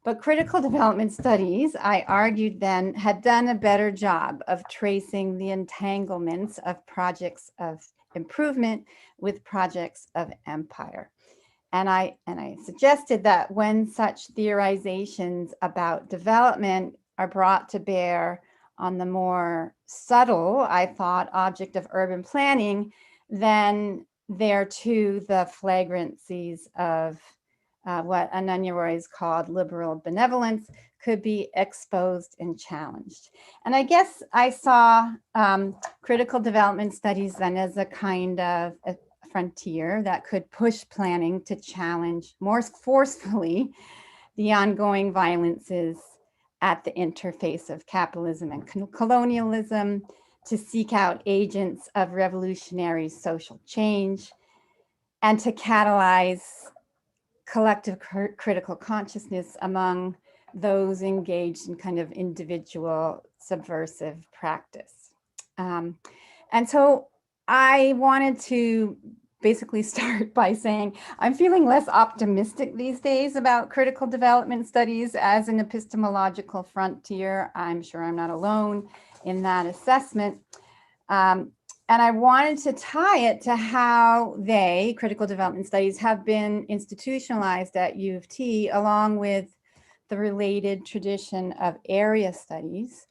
[SPEAKER 20] But critical development studies, I argued then, had done a better job of tracing the entanglements of projects of improvement with projects of empire. And I suggested that when such theorizations about development are brought to bear on the more subtle, I thought, object of urban planning, then there too the flagrancies of what Ananya Roy's called liberal benevolence could be exposed and challenged. And I guess I saw critical development studies then as a kind of a frontier that could push planning to challenge more forcefully the ongoing violences at the interface of capitalism and colonialism, to seek out agents of revolutionary social change, and to catalyze collective critical consciousness among those engaged in kind of individual subversive practice. And so I wanted to basically start by saying I'm feeling less optimistic these days about critical development studies as an epistemological frontier. I'm sure I'm not alone in that assessment. And I wanted to tie it to how critical development studies, have been institutionalized at U of T, along with the related tradition of area studies,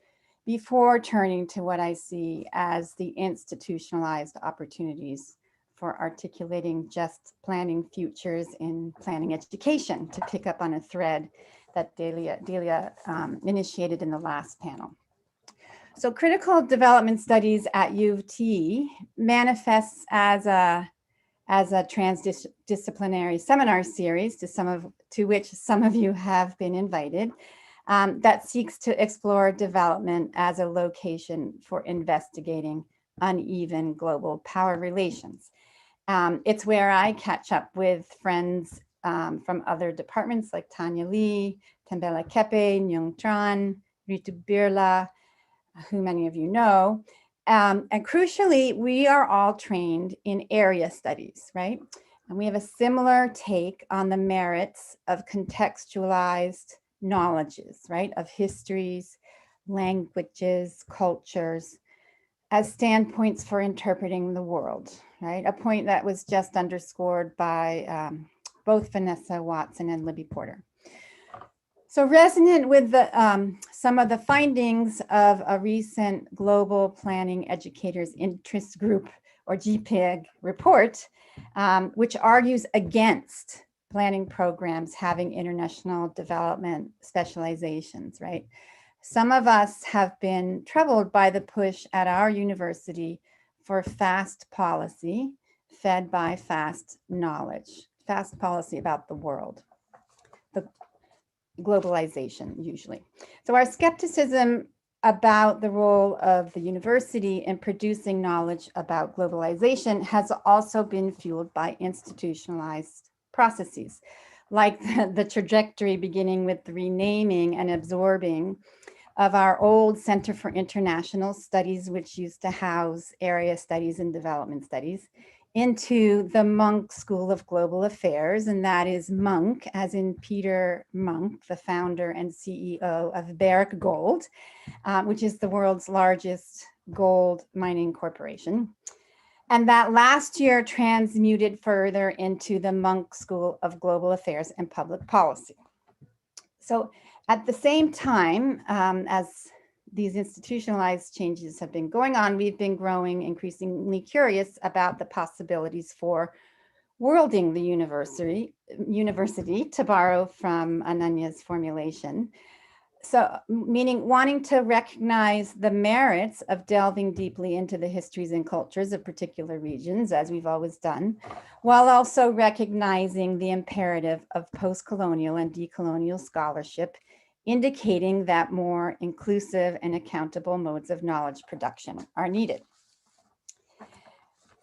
[SPEAKER 20] before turning to what I see as the institutionalized opportunities for articulating just planning futures in planning education, to pick up on a thread that Delia initiated in the last panel. So critical development studies at U of T manifests as a transdisciplinary seminar series to which some of you have been invited, that seeks to explore development as a location for investigating uneven global power relations. It's where I catch up with friends from other departments like Tanya Lee, Tembela Kepe, Nyung Tran, Ritu Birla, who many of you know. And crucially, we are all trained in area studies, right? And we have a similar take on the merits of contextualized knowledges, right? Of histories, languages, cultures, as standpoints for interpreting the world, right? A point that was just underscored by both Vanessa Watson and Libby Porter. So resonant with some of the findings of a recent Global Planning Educators Interest Group, or GPIG, report, which argues against planning programs having international development specializations, right? Some of us have been troubled by the push at our university for fast policy fed by fast knowledge, fast policy about the world. Globalization, usually. So our skepticism about the role of the university in producing knowledge about globalization has also been fueled by institutionalized processes, like the trajectory beginning with the renaming and absorbing of our old Center for International Studies, which used to house area studies and development studies, into the Munk School of Global Affairs, and that is Munk, as in Peter Munk, the founder and CEO of Barrick Gold, which is the world's largest gold mining corporation. And that last year transmuted further into the Munk School of Global Affairs and Public Policy. So at the same time, as these institutionalized changes have been going on, we've been growing increasingly curious about the possibilities for worlding the university, to borrow from Ananya's formulation. So meaning wanting to recognize the merits of delving deeply into the histories and cultures of particular regions, as we've always done, while also recognizing the imperative of post-colonial and decolonial scholarship, indicating that more inclusive and accountable modes of knowledge production are needed.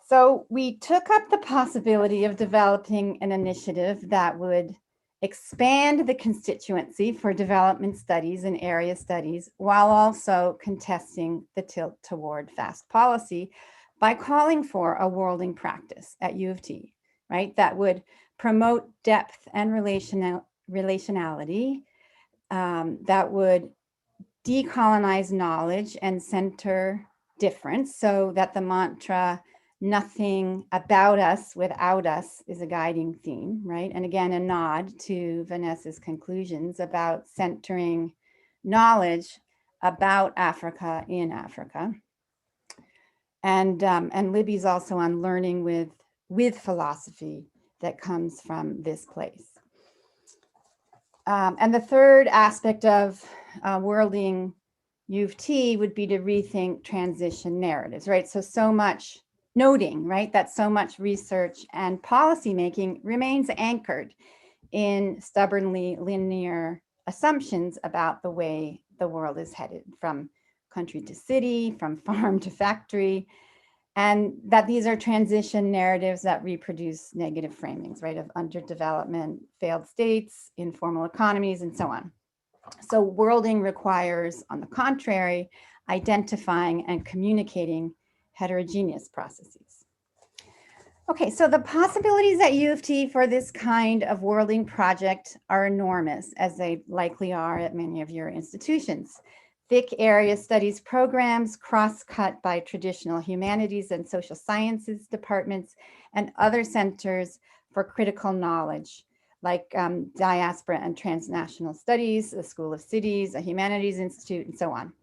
[SPEAKER 20] So we took up the possibility of developing an initiative that would expand the constituency for development studies and area studies while also contesting the tilt toward fast policy by calling for a worlding practice at U of T, right? That would promote depth and relationality, that would decolonize knowledge and center difference, so that the mantra, nothing about us without us, is a guiding theme, right? And again, a nod to Vanessa's conclusions about centering knowledge about Africa in Africa. And Libby's also on learning with philosophy that comes from this place. And the third aspect of worlding U of T would be to rethink transition narratives, right? So much noting, right, that so much research and policymaking remains anchored in stubbornly linear assumptions about the way the world is headed, from country to city, from farm to factory, and that these are transition narratives that reproduce negative framings, right, of underdevelopment, failed states, informal economies, and so on. So worlding requires, on the contrary, identifying and communicating heterogeneous processes. Okay, so the possibilities at U of T for this kind of worlding project are enormous, as they likely are at many of your institutions. Thick area studies programs cross-cut by traditional humanities and social sciences departments and other centers for critical knowledge, like diaspora and transnational studies, the School of Cities, a Humanities Institute, and so on.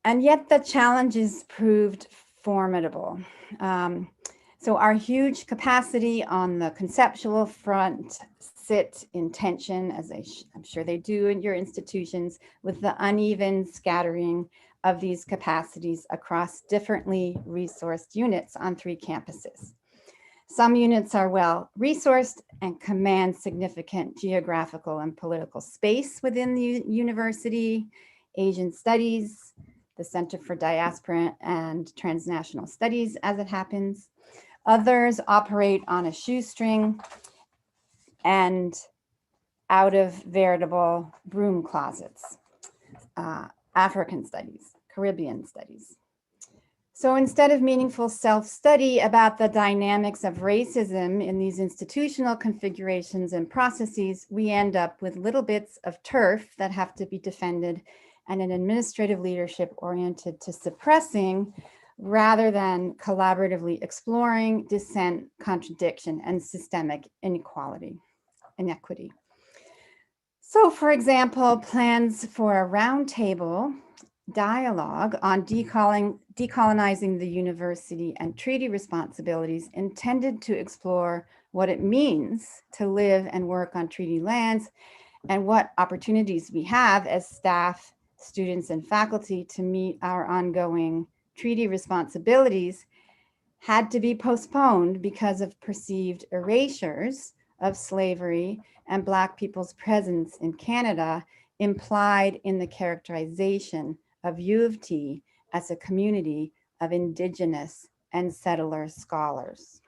[SPEAKER 20] And yet the challenges proved formidable. So our huge capacity on the conceptual front sit in tension, as I'm sure they do in your institutions, with the uneven scattering of these capacities across differently resourced units on 3 campuses. Some units are well resourced and command significant geographical and political space within the university: Asian Studies, the Center for Diaspora and Transnational Studies, as it happens. Others operate on a shoestring and out of veritable broom closets: African Studies, Caribbean Studies. So instead of meaningful self-study about the dynamics of racism in these institutional configurations and processes, we end up with little bits of turf that have to be defended and an administrative leadership oriented to suppressing rather than collaboratively exploring dissent, contradiction, and systemic inequity. So, for example, plans for a roundtable dialogue on decolonizing the university and treaty responsibilities intended to explore what it means to live and work on treaty lands and what opportunities we have as staff, students, and faculty to meet our ongoing treaty responsibilities had to be postponed because of perceived erasures of slavery and Black people's presence in Canada implied in the characterization of U of T as a community of Indigenous and settler scholars.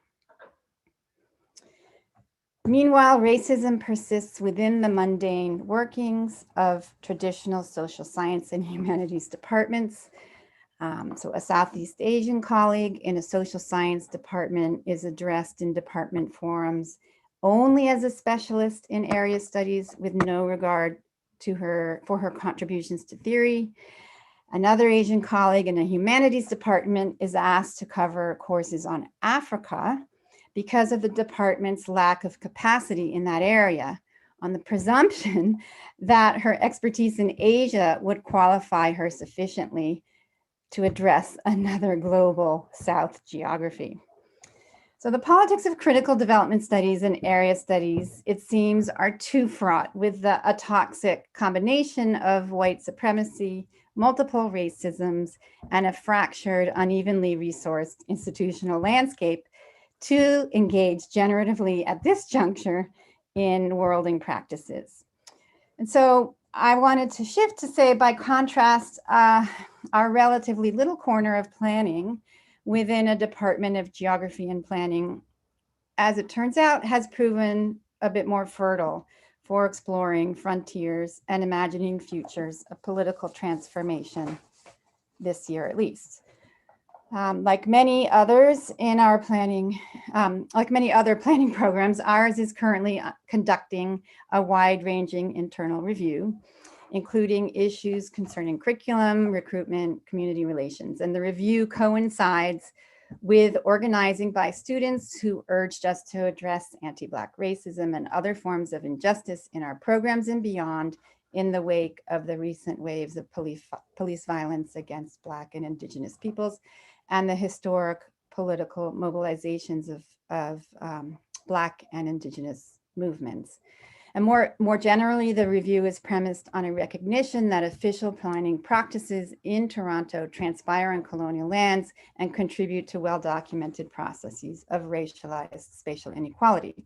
[SPEAKER 20] Meanwhile, racism persists within the mundane workings of traditional social science and humanities departments. So a Southeast Asian colleague in a social science department is addressed in department forums only as a specialist in area studies with no regard to for her contributions to theory. Another Asian colleague in a humanities department is asked to cover courses on Africa because of the department's lack of capacity in that area, on the presumption that her expertise in Asia would qualify her sufficiently to address another global South geography. So the politics of critical development studies and area studies, it seems, are too fraught with a toxic combination of white supremacy, multiple racisms, and a fractured, unevenly resourced institutional landscape to engage generatively at this juncture in worlding practices. And so I wanted to shift to say, by contrast, our relatively little corner of planning within a Department of Geography and Planning, as it turns out, has proven a bit more fertile for exploring frontiers and imagining futures of political transformation this year at least. Like many others in our planning, like many other planning programs, ours is currently conducting a wide-ranging internal review, including issues concerning curriculum, recruitment, community relations. And the review coincides with organizing by students who urged us to address anti-Black racism and other forms of injustice in our programs and beyond in the wake of the recent waves of police violence against Black and Indigenous peoples and the historic political mobilizations of Black and Indigenous movements. And more generally, the review is premised on a recognition that official planning practices in Toronto transpire on colonial lands and contribute to well-documented processes of racialized spatial inequality.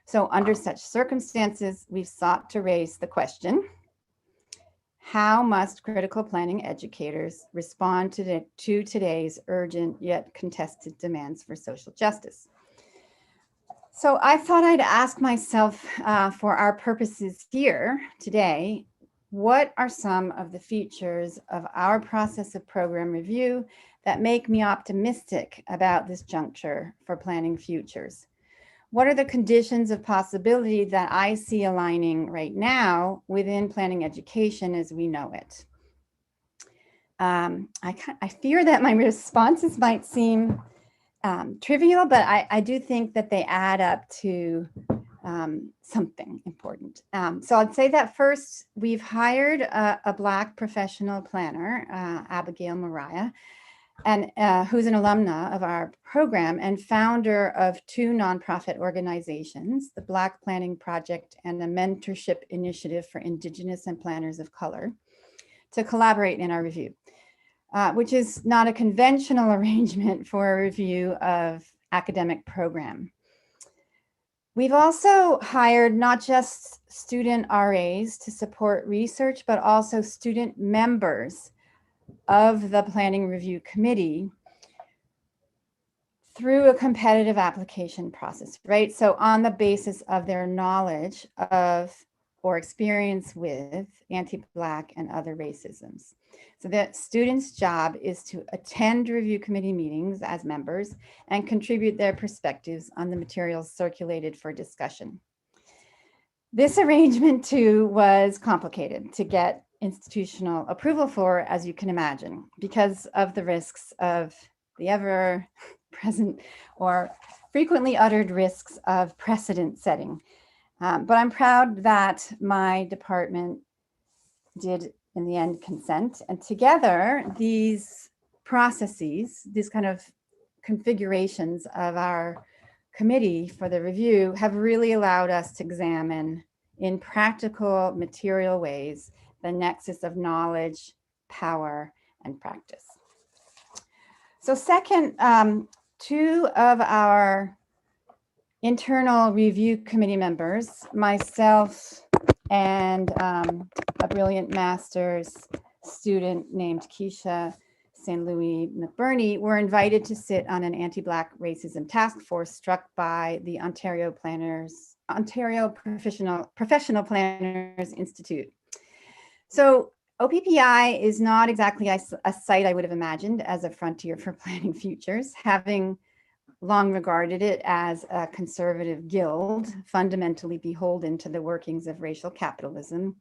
[SPEAKER 20] So under such circumstances, we've sought to raise the question, how must critical planning educators respond to today's urgent yet contested demands for social justice? So I thought I'd ask myself, for our purposes here today, what are some of the features of our process of program review that make me optimistic about this juncture for planning futures? What are the conditions of possibility that I see aligning right now within planning education as we know it? I fear that my responses might seem trivial, but I do think that they add up to something important. So I'd say that first, we've hired a Black professional planner, Abigail Mariah, and who's an alumna of our program and founder of two nonprofit organizations, the Black Planning Project and the Mentorship Initiative for Indigenous and Planners of Color, to collaborate in our review. Which is not a conventional arrangement for a review of academic program. We've also hired not just student RAs to support research, but also student members of the Planning Review Committee through a competitive application process, right? So on the basis of their knowledge of or experience with anti-Black and other racisms. So the students' job is to attend review committee meetings as members and contribute their perspectives on the materials circulated for discussion. This arrangement too was complicated to get institutional approval for, as you can imagine, because of the risks of the ever present or frequently uttered risks of precedent setting. But I'm proud that my department did in the end consent, and together these processes, these kind of configurations of our committee for the review have really allowed us to examine in practical material ways the nexus of knowledge, power, and practice. So second, two of our internal review committee members, myself and a brilliant master's student named Keisha St. Louis McBurney, were invited to sit on an anti-Black racism task force struck by the Ontario Professional Planners Institute. So OPPI is not exactly a site I would have imagined as a frontier for planning futures, having long regarded it as a conservative guild, fundamentally beholden to the workings of racial capitalism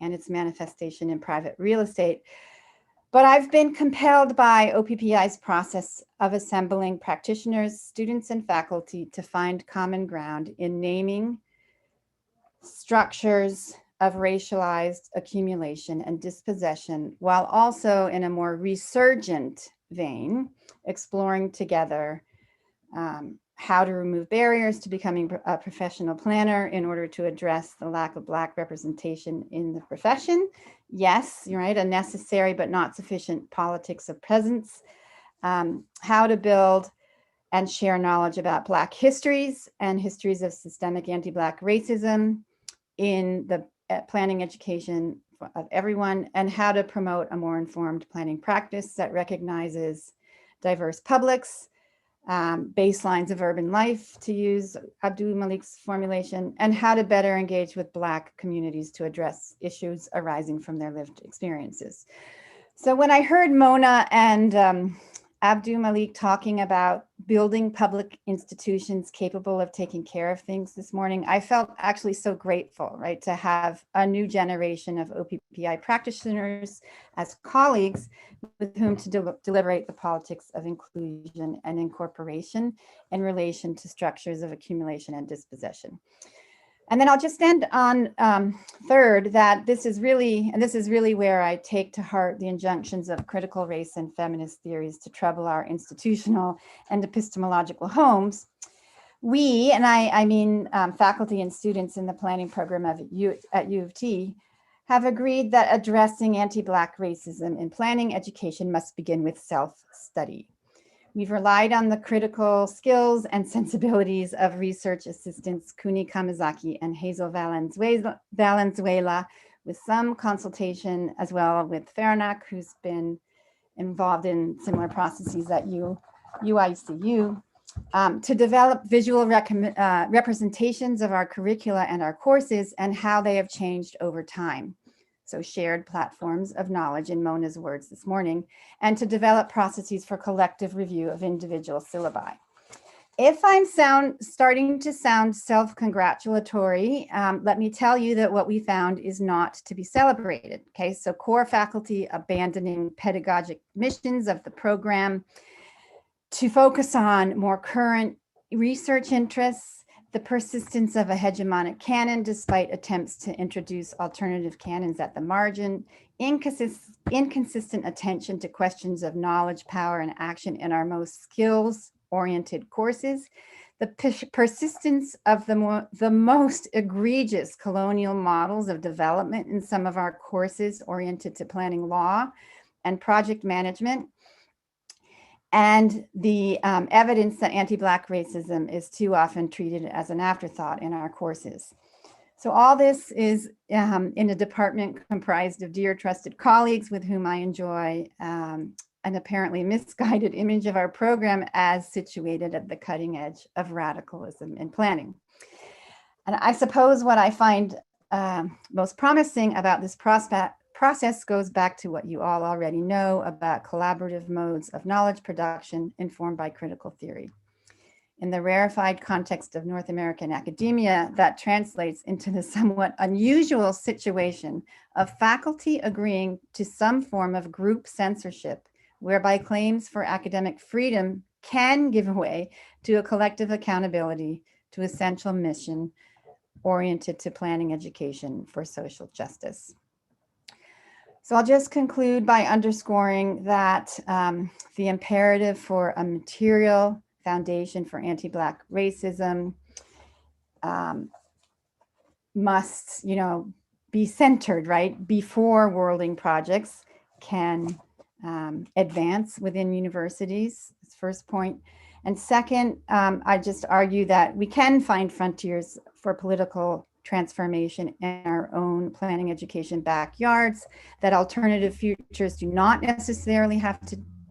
[SPEAKER 20] and its manifestation in private real estate. But I've been compelled by OPPI's process of assembling practitioners, students, and faculty to find common ground in naming structures of racialized accumulation and dispossession, while also in a more resurgent vein, exploring together how to remove barriers to becoming a professional planner in order to address the lack of Black representation in the profession. Yes, you're right, a necessary but not sufficient politics of presence. How to build and share knowledge about Black histories and histories of systemic anti-Black racism in the planning education of everyone, and how to promote a more informed planning practice that recognizes diverse publics, baselines of urban life, to use Abdul Malik's formulation, and how to better engage with Black communities to address issues arising from their lived experiences. So when I heard Mona and Abdul Malik talking about building public institutions capable of taking care of things this morning, I felt actually so grateful, right, to have a new generation of OPPI practitioners as colleagues with whom to deliberate the politics of inclusion and incorporation in relation to structures of accumulation and dispossession. And then I'll just end on third, that this is really where I take to heart the injunctions of critical race and feminist theories to trouble our institutional and epistemological homes. We, and I mean faculty and students in the planning program at U of T, have agreed that addressing anti-Black racism in planning education must begin with self-study. We've relied on the critical skills and sensibilities of research assistants Kuni Kamizaki and Hazel Valenzuela, with some consultation as well with Faranak, who's been involved in similar processes at UICU, to develop visual representations of our curricula and our courses and how they have changed over time. So shared platforms of knowledge, in Mona's words this morning, and to develop processes for collective review of individual syllabi. If I'm starting to sound self-congratulatory, let me tell you that what we found is not to be celebrated. Okay, so core faculty abandoning pedagogic missions of the program to focus on more current research interests, the persistence of a hegemonic canon despite attempts to introduce alternative canons at the margin, inconsistent attention to questions of knowledge, power, and action in our most skills-oriented courses, the persistence of the most egregious colonial models of development in some of our courses oriented to planning law and project management, and the evidence that anti-Black racism is too often treated as an afterthought in our courses. So all this is in a department comprised of dear trusted colleagues with whom I enjoy an apparently misguided image of our program as situated at the cutting edge of radicalism in planning. And I suppose what I find most promising about this process goes back to what you all already know about collaborative modes of knowledge production informed by critical theory. In the rarefied context of North American academia, that translates into the somewhat unusual situation of faculty agreeing to some form of group censorship, whereby claims for academic freedom can give way to a collective accountability to essential mission oriented to planning education for social justice. So I'll just conclude by underscoring that the imperative for a material foundation for anti-Black racism must, be centered, right, before worlding projects can advance within universities. That's first point. And second, I just argue that we can find frontiers for political transformation in our own planning education backyards, that alternative futures do not necessarily have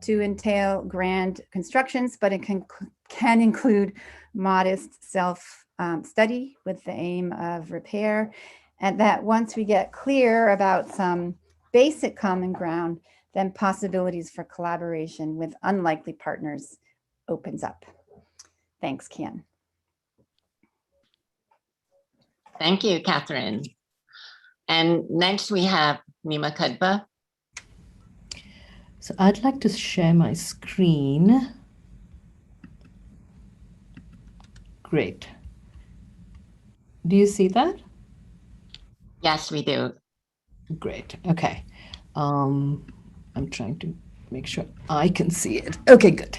[SPEAKER 20] to entail grand constructions, but it can include modest self-study with the aim of repair. And that once we get clear about some basic common ground, then possibilities for collaboration with unlikely partners opens up. Thanks, Kian.
[SPEAKER 18] Thank you, Catherine. And next we have Nima Kadba.
[SPEAKER 21] So I'd like to share my screen. Great. Do you see that?
[SPEAKER 18] Yes, we do.
[SPEAKER 21] Great. Okay. I'm trying to make sure I can see it. Okay, good.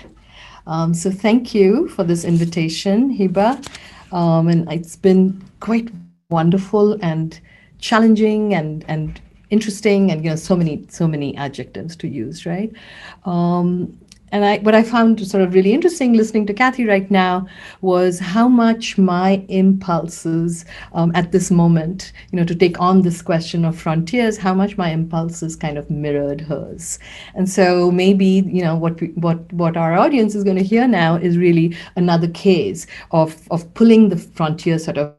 [SPEAKER 21] So thank you for this invitation, Hiba. And it's been quite wonderful and challenging and interesting, and so many adjectives to use, right? what I found sort of really interesting listening to Kathy right now was how much my impulses at this moment, to take on this question of frontiers, how much my impulses kind of mirrored hers. And so maybe, what our audience is going to hear now is really another case of pulling the frontier sort of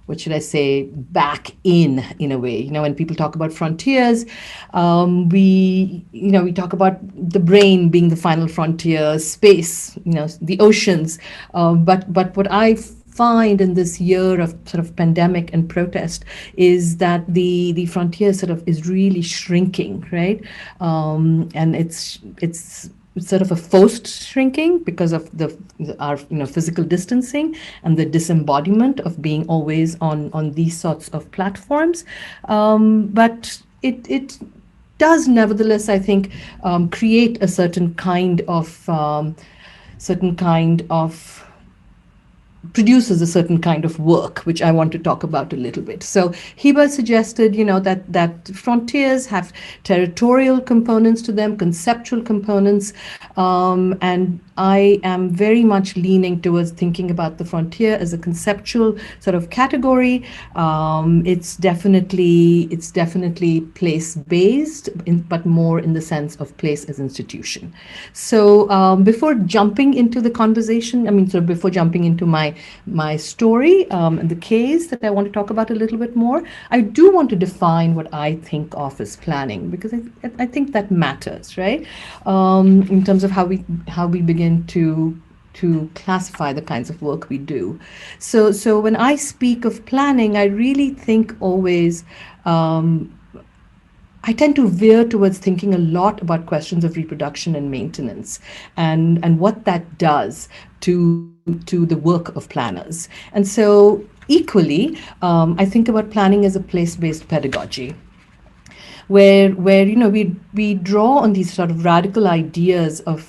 [SPEAKER 21] what should I say, back in a way. When people talk about frontiers, we talk about the brain being the final frontier, space, the oceans. But what I find in this year of sort of pandemic and protest is that the frontier sort of is really shrinking, right? And it's sort of a forced shrinking because of our physical distancing and the disembodiment of being always on these sorts of platforms. But it does nevertheless, I think, create a certain kind of produces a certain kind of work, which I want to talk about a little bit. So Hiba suggested, that frontiers have territorial components to them, conceptual components, and I am very much leaning towards thinking about the frontier as a conceptual sort of category. It's definitely place-based, but more in the sense of place as institution. So before jumping into the conversation, before jumping into my story and the case that I want to talk about a little bit more, I do want to define what I think of as planning, because I think that matters, right? In terms of how we begin to classify the kinds of work we do. So when I speak of planning, I really think always I tend to veer towards thinking a lot about questions of reproduction and maintenance and what that does to the work of planners. And so equally, I think about planning as a place-based pedagogy, where we draw on these sort of radical ideas or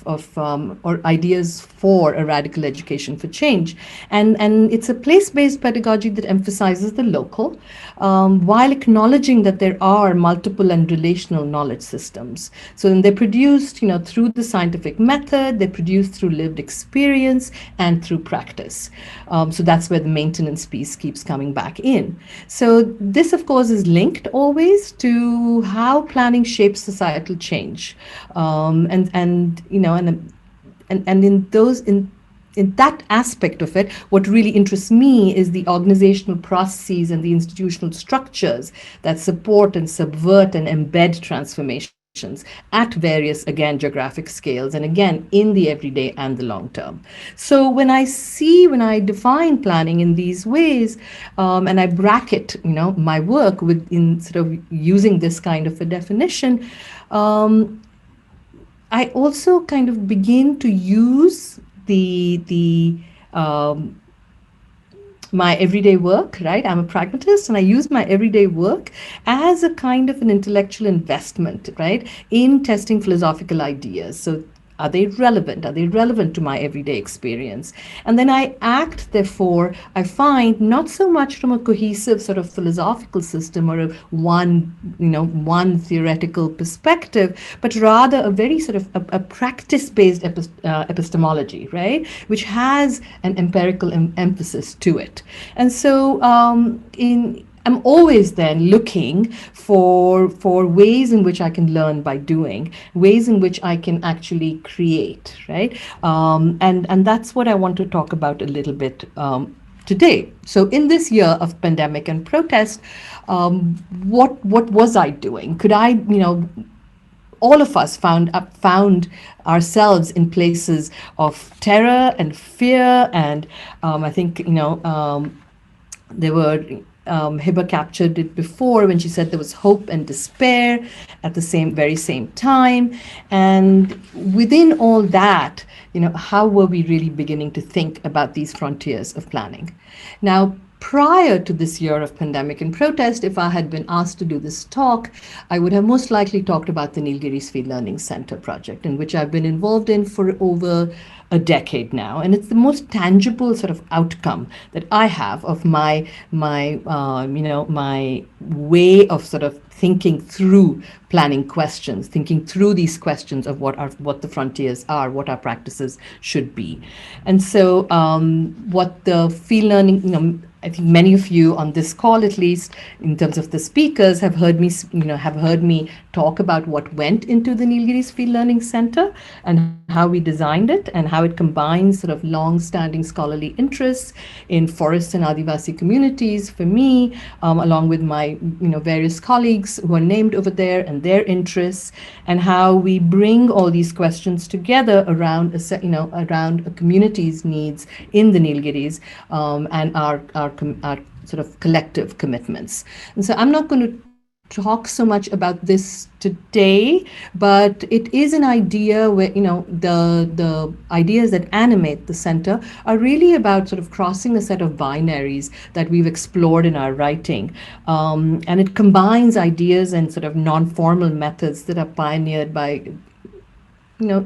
[SPEAKER 21] ideas for a radical education for change, and it's a place-based pedagogy that emphasizes the local, while acknowledging that there are multiple and relational knowledge systems. So then they're produced, through the scientific method, they're produced through lived experience and through practice. So that's where the maintenance piece keeps coming back in. So this, of course, is linked always to how planning shapes societal change, and in that aspect of it, what really interests me is the organizational processes and the institutional structures that support and subvert and embed transformations at various, again, geographic scales, and again, in the everyday and the long term. So when I define planning in these ways, and I bracket, my work in sort of using this kind of a definition, I also kind of begin to use my everyday work, right? I'm a pragmatist, and I use my everyday work as a kind of an intellectual investment, right, in testing philosophical ideas. So are they relevant? Are they relevant to my everyday experience? And then I act, therefore, I find, not so much from a cohesive sort of philosophical system or one theoretical perspective, but rather a very sort of a practice-based epistemology, right, which has an empirical emphasis to it. And so I'm always then looking for ways in which I can learn by doing, ways in which I can actually create, right? And that's what I want to talk about a little bit today. So in this year of pandemic and protest, what was I doing? Could I, all of us found ourselves in places of terror and fear, and I think, there were, Hiba captured it before when she said there was hope and despair at the very same time. And within all that, how were we really beginning to think about these frontiers of planning? Now, prior to this year of pandemic and protest, if I had been asked to do this talk, I would have most likely talked about the Nilgiris Field Learning Center project, in which I've been involved in for over a decade now, and it's the most tangible sort of outcome that I have of my way of sort of thinking through planning questions, thinking through these questions of what the frontiers are, what our practices should be. And so what the field learning, I think many of you on this call, at least in terms of the speakers, have heard me talk about what went into the Nilgiris Field Learning Center and how we designed it and how it combines sort of long-standing scholarly interests in forests and Adivasi communities for me, along with my various colleagues who are named over there and their interests, and how we bring all these questions together around a community's needs in the Nilgiris and our sort of collective commitments. And so I'm not going to talk so much about this today, but it is an idea where the ideas that animate the center are really about sort of crossing a set of binaries that we've explored in our writing, and it combines ideas and sort of non-formal methods that are pioneered by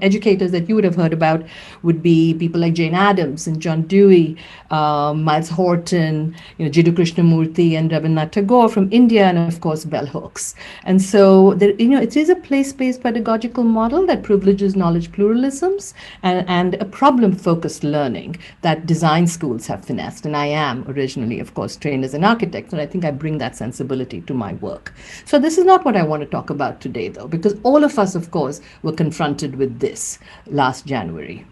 [SPEAKER 21] educators that you would have heard about would be people like Jane Addams and John Dewey, Miles Horton, Jiddu Krishnamurti and Rabindranath Tagore from India, and of course bell hooks. And so it is a place-based pedagogical model that privileges knowledge pluralisms and a problem-focused learning that design schools have finessed. And I am originally, of course, trained as an architect, and I think I bring that sensibility to my work. So this is not what I want to talk about today, though, because all of us, of course, were confronted with this last January.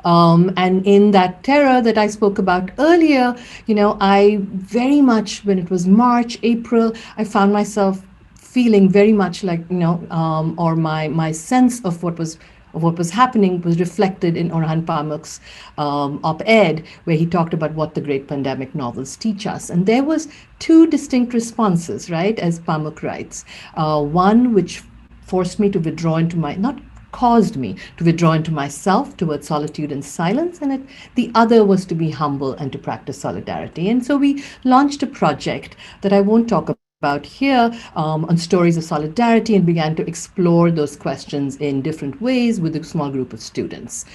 [SPEAKER 21] And in that terror that I spoke about earlier, I very much, when it was March, April, I found myself feeling very much like, or my sense of what was happening was reflected in Orhan Pamuk's op-ed, where he talked about what the great pandemic novels teach us. And there was two distinct responses, right, as Pamuk writes. One which forced me to withdraw into caused me to withdraw into myself towards solitude and silence, and the other was to be humble and to practice solidarity. And so we launched a project that I won't talk about here on stories of solidarity, and began to explore those questions in different ways with a small group of students.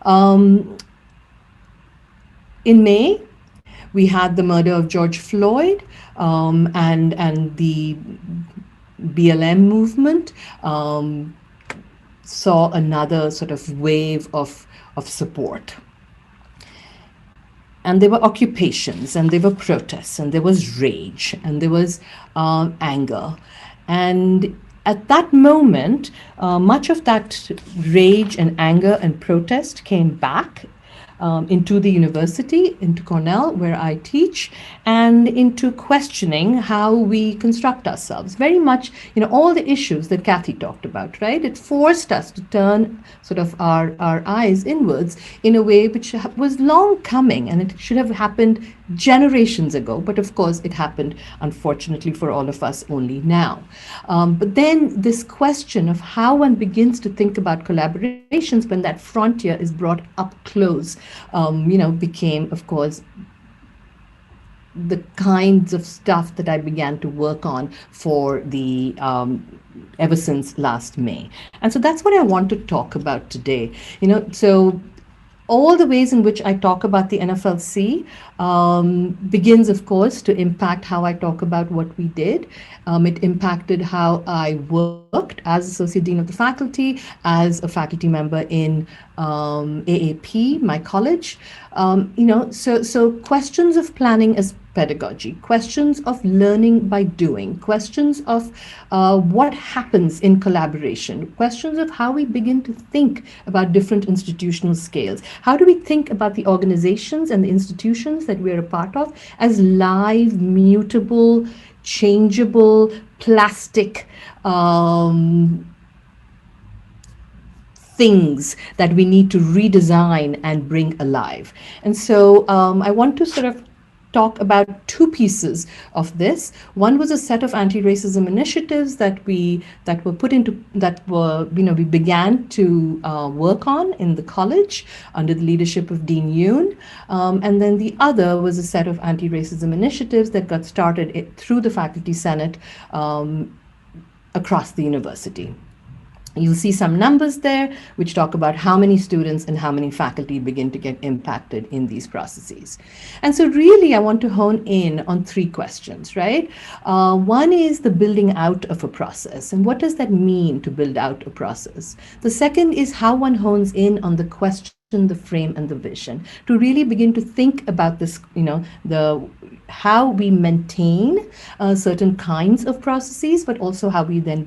[SPEAKER 21] In May, we had the murder of George Floyd, and the BLM movement saw another sort of wave of support. And there were occupations, and there were protests, and there was rage, and there was anger. And at that moment, much of that rage and anger and protest came back into the university, into Cornell, where I teach, and into questioning how we construct ourselves. Very much, all the issues that Kathy talked about, right? It forced us to turn sort of our eyes inwards in a way which was long coming, and it should have happened generations ago. But of course, it happened, unfortunately for all of us, only now. But then this question of how one begins to think about collaborations when that frontier is brought up close, became, of course, the kinds of stuff that I began to work on for the ever since last May. And so that's what I want to talk about today. So all the ways in which I talk about the NFLC begins, of course, to impact how I talk about what we did. It impacted how I worked as Associate Dean of the Faculty, as a faculty member in AAP, my college. So questions of planning as pedagogy, questions of learning by doing, questions of what happens in collaboration, questions of how we begin to think about different institutional scales. How do we think about the organizations and the institutions that we're a part of as live, mutable, changeable, plastic things that we need to redesign and bring alive? And so I want to sort of talk about two pieces of this. One was a set of anti-racism initiatives that we began to work on in the college under the leadership of Dean Yoon, and then the other was a set of anti-racism initiatives that got started through the Faculty Senate across the university. You'll see some numbers there which talk about how many students and how many faculty begin to get impacted in these processes. And so really I want to hone in on three questions, right? One is the building out of a process. And what does that mean to build out a process? The second is how one hones in on the question, the frame, and the vision, to really begin to think about this, how we maintain certain kinds of processes, but also how we then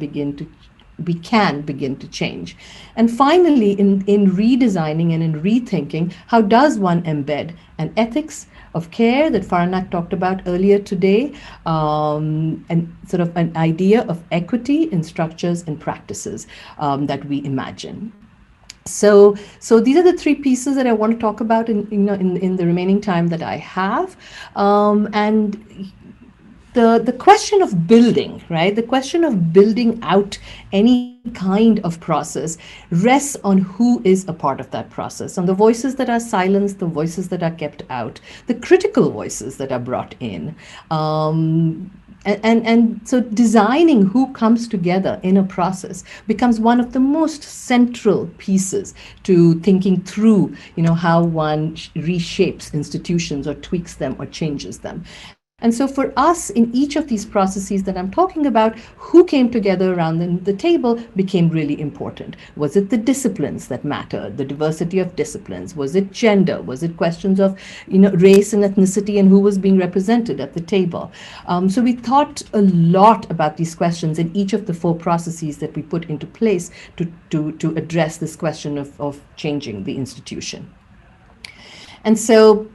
[SPEAKER 21] can begin to change. And finally, in redesigning and in rethinking, how does one embed an ethics of care that Farhanak talked about earlier today, and sort of an idea of equity in structures and practices that we imagine. So these are the three pieces that I want to talk about in the remaining time that I have. And the question of building, right? The question of building out any kind of process rests on who is a part of that process, on the voices that are silenced, the voices that are kept out, the critical voices that are brought in. And so designing who comes together in a process becomes one of the most central pieces to thinking through, how one reshapes institutions or tweaks them or changes them. And so for us, in each of these processes that I'm talking about, who came together around the table became really important. Was it the disciplines that mattered, the diversity of disciplines? Was it gender? Was it questions of race and ethnicity and who was being represented at the table? So we thought a lot about these questions in each of the four processes that we put into place to address this question of changing the institution. And so,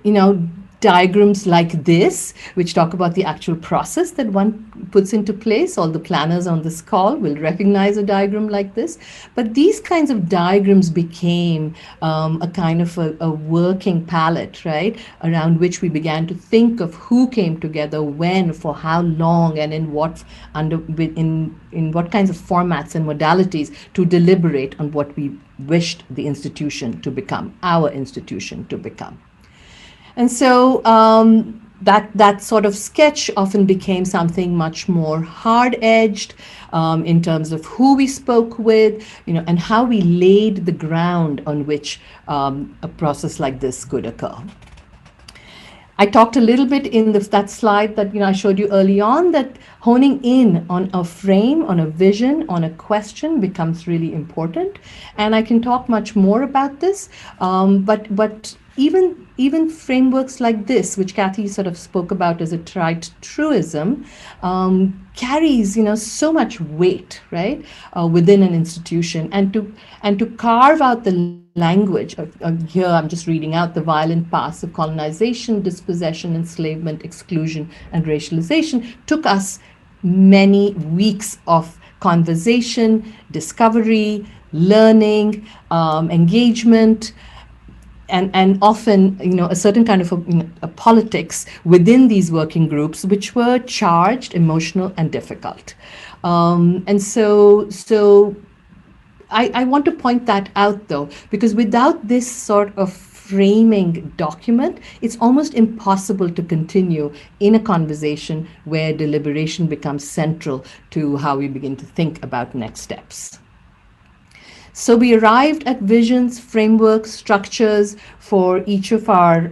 [SPEAKER 21] diagrams like this, which talk about the actual process that one puts into place. All the planners on this call will recognize a diagram like this. But these kinds of diagrams became a kind of a working palette, right, around which we began to think of who came together, when, for how long, and in what kinds of formats and modalities to deliberate on what we wished the institution to become, our institution to become. And so that sort of sketch often became something much more hard-edged in terms of who we spoke with, and how we laid the ground on which a process like this could occur. I talked a little bit in that slide that I showed you early on, that honing in on a frame, on a vision, on a question becomes really important. And I can talk much more about this, but even frameworks like this, which Kathy sort of spoke about as a trite truism, carries so much weight, right, within an institution, and to carve out the language here I'm just reading out: the violent past of colonization, dispossession, enslavement, exclusion, and racialization took us many weeks of conversation, discovery, learning, engagement, and often, a certain kind of a politics within these working groups, which were charged, emotional, and difficult. And so I want to point that out, though, because without this sort of framing document, it's almost impossible to continue in a conversation where deliberation becomes central to how we begin to think about next steps. So we arrived at visions, frameworks, structures for each of our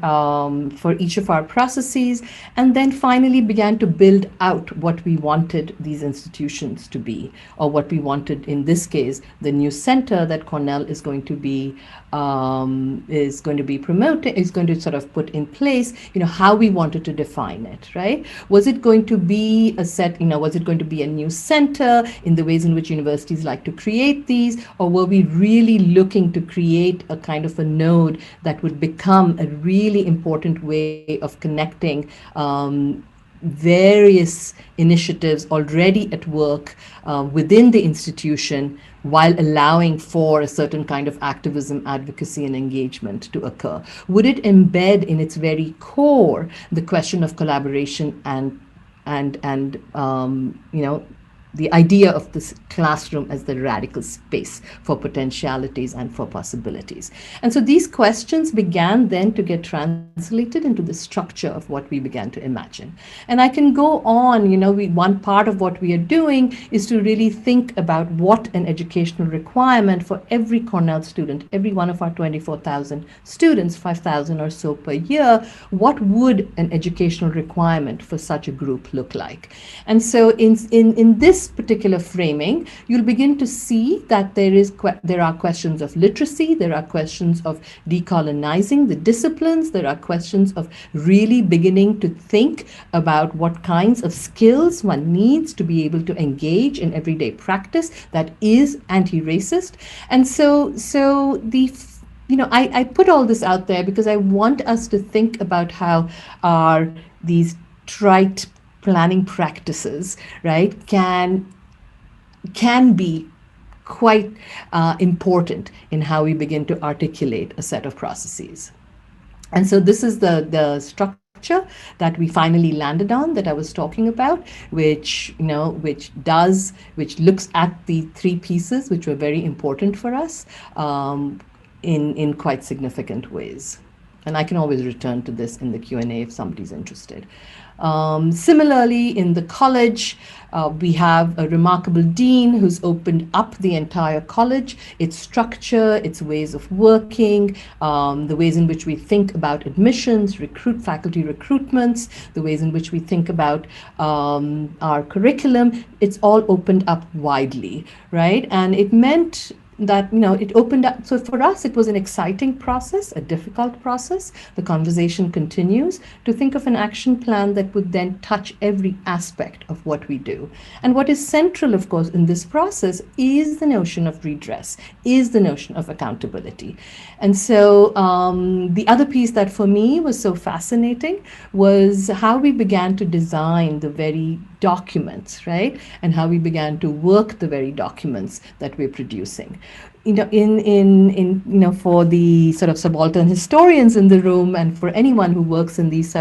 [SPEAKER 21] processes, and then finally began to build out what we wanted these institutions to be, or what we wanted, in this case, the new center that Cornell is going to be promoting, is going to sort of put in place. How we wanted to define it, right? Was it going to be a set? Was it going to be a new center in the ways in which universities like to create these, or were we really looking to create a kind of a node that would become a really important way of connecting various initiatives already at work within the institution, while allowing for a certain kind of activism, advocacy, and engagement to occur? Would it embed in its very core the question of collaboration and the idea of this classroom as the radical space for potentialities and for possibilities? And so these questions began then to get translated into the structure of what we began to imagine. And I can go on, one part of what we are doing is to really think about what an educational requirement for every Cornell student, every one of our 24,000 students, 5,000 or so per year, what would an educational requirement for such a group look like? And so in this particular framing, you'll begin to see that there are questions of literacy, there are questions of decolonizing the disciplines, there are questions of really beginning to think about what kinds of skills one needs to be able to engage in everyday practice that is anti-racist. And so I put all this out there because I want us to think about how these trite planning practices, right, can be quite important in how we begin to articulate a set of processes. And so this is the structure that we finally landed on that I was talking about, which looks at the three pieces which were very important for us in quite significant ways. And I can always return to this in the Q&A if somebody's interested. Similarly, in the college, we have a remarkable dean who's opened up the entire college, its structure, its ways of working, the ways in which we think about admissions, faculty recruitments, the ways in which we think about our curriculum. It's all opened up widely, right? And it meant that, it opened up. So for us, it was an exciting process, a difficult process. The conversation continues to think of an action plan that would then touch every aspect of what we do. And what is central, of course, in this process is the notion of redress, is the notion of accountability. And so the other piece that for me was so fascinating was how we began to design the very documents, right? And how we began to work the very documents that we're producing. For the sort of subaltern historians in the room, and for anyone who works in these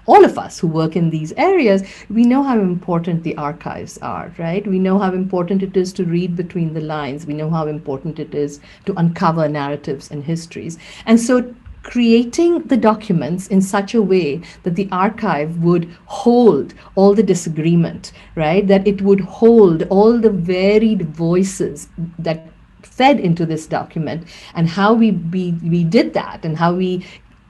[SPEAKER 21] all of us who work in these areas, we know how important the archives are, right? We know how important it is to read between the lines. We know how important it is to uncover narratives and histories. And so creating the documents in such a way that the archive would hold all the disagreement, right? That it would hold all the varied voices that fed into this document, and how we did that, and how we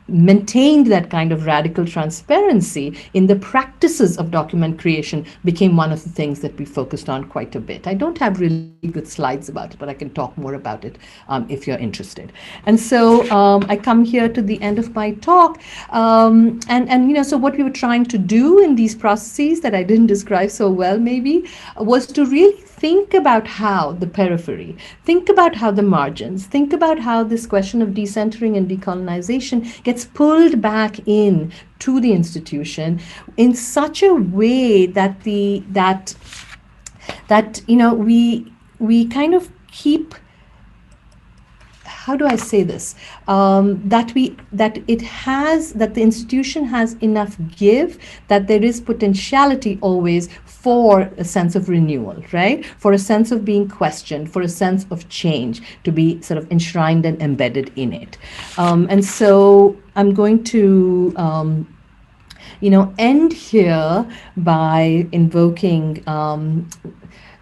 [SPEAKER 21] maintained that kind of radical transparency in the practices of document creation became one of the things that we focused on quite a bit. I don't have really good slides about it, but I can talk more about it if you're interested. And so I come here to the end of my talk. So what we were trying to do in these processes that I didn't describe so well maybe was to really think about how the periphery, think about how the margins, think about how this question of decentering and decolonization gets pulled back in to the institution in such a way that we kind of keep, how do I say this? That the institution has enough give, that there is potentiality always for a sense of renewal, right? For a sense of being questioned, for a sense of change to be sort of enshrined and embedded in it. And so I'm going to end here by invoking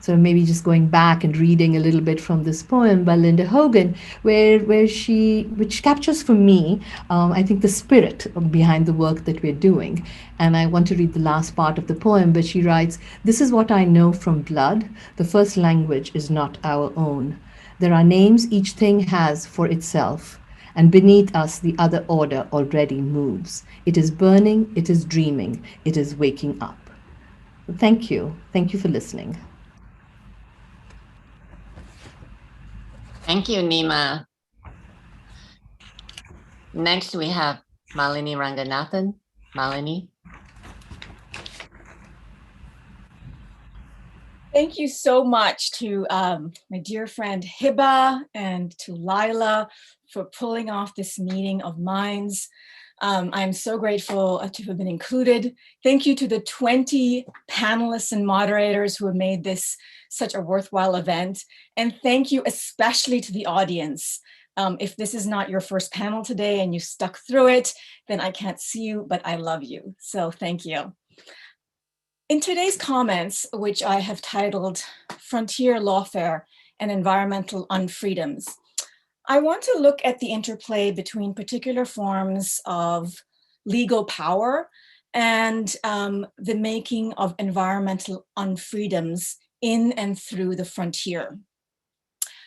[SPEAKER 21] so maybe just going back and reading a little bit from this poem by Linda Hogan, which captures for me, I think, the spirit behind the work that we're doing. And I want to read the last part of the poem, but she writes, "This is what I know from blood. The first language is not our own. There are names each thing has for itself, and beneath us the other order already moves. It is burning, it is dreaming, it is waking up." Thank you. Thank you for listening.
[SPEAKER 18] Thank you, Nima. Next, we have Malini Ranganathan. Malini.
[SPEAKER 19] Thank you so much to my dear friend Hiba and to Lila for pulling off this meeting of minds. I'm so grateful to have been included. Thank you to the 20 panelists and moderators who have made this such a worthwhile event. And thank you especially to the audience. If this is not your first panel today and you stuck through it, then I can't see you, but I love you. So thank you. In today's comments, which I have titled Frontier Lawfare and Environmental Unfreedoms, I want to look at the interplay between particular forms of legal power and the making of environmental unfreedoms in and through the frontier.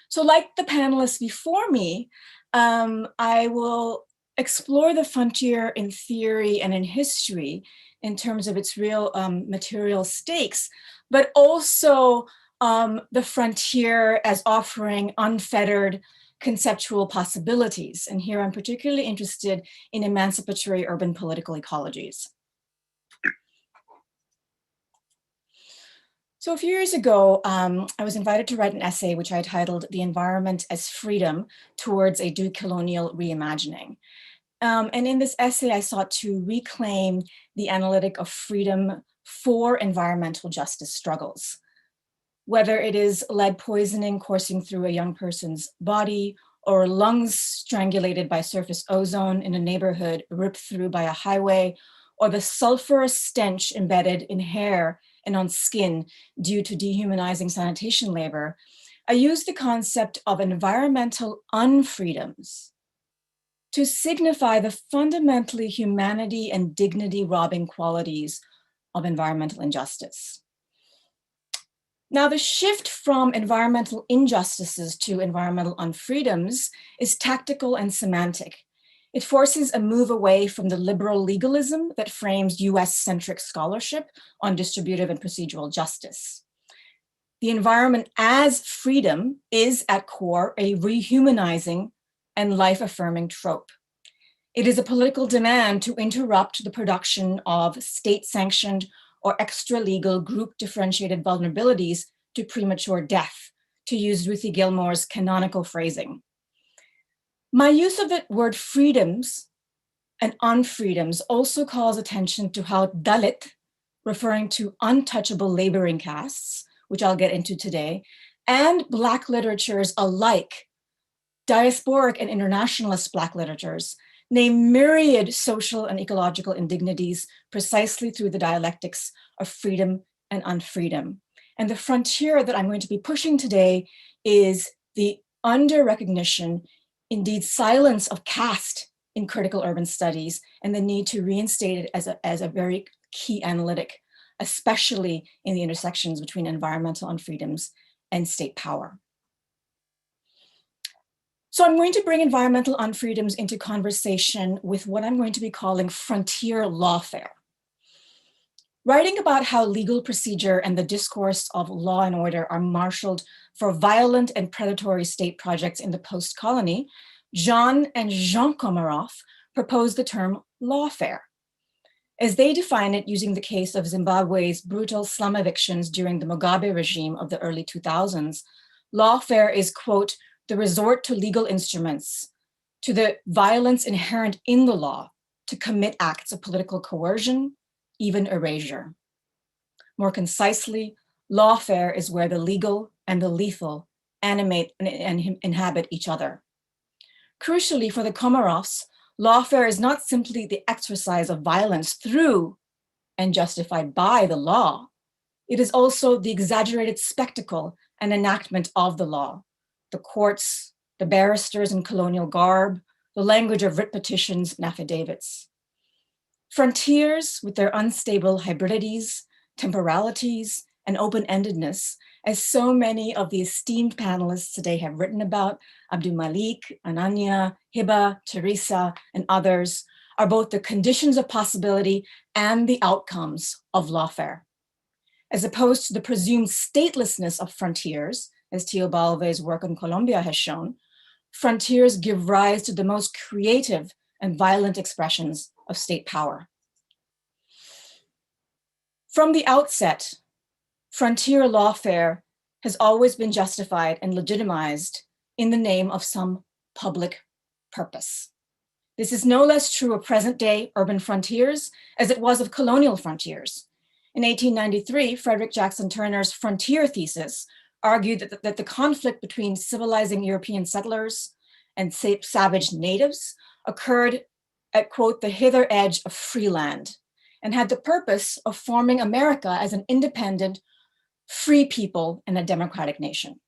[SPEAKER 19] So like the panelists before me, I will explore the frontier in theory and in history in terms of its real material stakes, but also the frontier as offering unfettered conceptual possibilities. And here I'm particularly interested in emancipatory urban political ecologies. So a few years ago, I was invited to write an essay which I titled The Environment as Freedom Towards a Decolonial Reimagining. And in this essay, I sought to reclaim the analytic of freedom for environmental justice struggles. Whether it is lead poisoning coursing through a young person's body, or lungs strangulated by surface ozone in a neighborhood ripped through by a highway, or the sulfurous stench embedded in hair and on skin due to dehumanizing sanitation labor, I used the concept of environmental unfreedoms to signify the fundamentally humanity and dignity robbing qualities of environmental injustice. Now, the shift from environmental injustices to environmental unfreedoms is tactical and semantic. It forces a move away from the liberal legalism that frames US-centric scholarship on distributive and procedural justice. The environment as freedom is at core a rehumanizing and life-affirming trope. It is a political demand to interrupt the production of state-sanctioned or extra-legal group-differentiated vulnerabilities to premature death, to use Ruthie Gilmore's canonical phrasing. My use of the word freedoms and unfreedoms also calls attention to how Dalit, referring to untouchable laboring castes, which I'll get into today, and Black literatures alike, diasporic and internationalist Black literatures, name myriad social and ecological indignities precisely through the dialectics of freedom and unfreedom. And the frontier that I'm going to be pushing today is the under-recognition, indeed silence of caste in critical urban studies, and the need to reinstate it as a very key analytic, especially in the intersections between environmental unfreedoms and state power. So I'm going to bring environmental unfreedoms into conversation with what I'm going to be calling frontier lawfare. Writing about how legal procedure and the discourse of law and order are marshaled for violent and predatory state projects in the post-colony, Jean and Jean Komarov proposed the term lawfare. As they define it using the case of Zimbabwe's brutal slum evictions during the Mugabe regime of the early 2000s, lawfare is, quote, the resort to legal instruments, to the violence inherent in the law, to commit acts of political coercion, even erasure. More concisely, lawfare is where the legal and the lethal animate and inhabit each other. Crucially, for the Komarovs, lawfare is not simply the exercise of violence through and justified by the law. It is also the exaggerated spectacle and enactment of the law. The courts, the barristers in colonial garb, the language of writ petitions and affidavits. Frontiers, with their unstable hybridities, temporalities, and open-endedness, as so many of the esteemed panelists today have written about, Abdul Malik, Ananya, Hiba, Teresa, and others, are both the conditions of possibility and the outcomes of lawfare. As opposed to the presumed statelessness of frontiers, as Tio Balve's work on Colombia has shown, frontiers give rise to the most creative and violent expressions of state power. From the outset, frontier lawfare has always been justified and legitimized in the name of some public purpose. This is no less true of present-day urban frontiers as it was of colonial frontiers. In 1893, Frederick Jackson Turner's frontier thesis argued that the conflict between civilizing European settlers and savage natives occurred at, quote, the hither edge of free land, and had the purpose of forming America as an independent, free people and a democratic nation.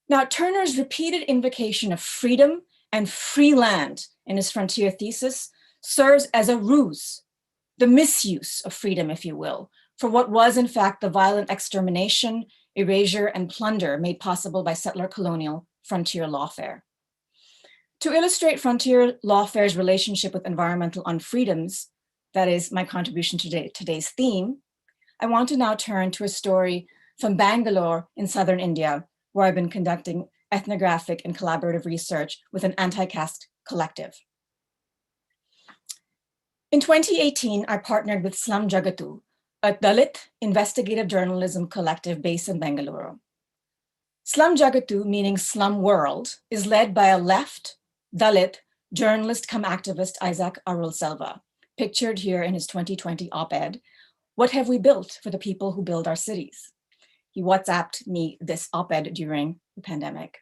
[SPEAKER 19] Now, Turner's repeated invocation of freedom and free land in his frontier thesis serves as a ruse, the misuse of freedom, if you will, for what was in fact the violent extermination, erasure, and plunder made possible by settler colonial frontier lawfare. To illustrate frontier lawfare's relationship with environmental unfreedoms, that is my contribution to today's theme, I want to now turn to a story from Bangalore in southern India, where I've been conducting ethnographic and collaborative research with an anti-caste collective. In 2018, I partnered with Slum Jagatu, a Dalit investigative journalism collective based in Bangalore. Slum Jagatu, meaning slum world, is led by a left Dalit journalist come activist Isaac Arulselva, pictured here in his 2020 op-ed, "What have we built for the people who build our cities?" He WhatsApped me this op-ed during the pandemic.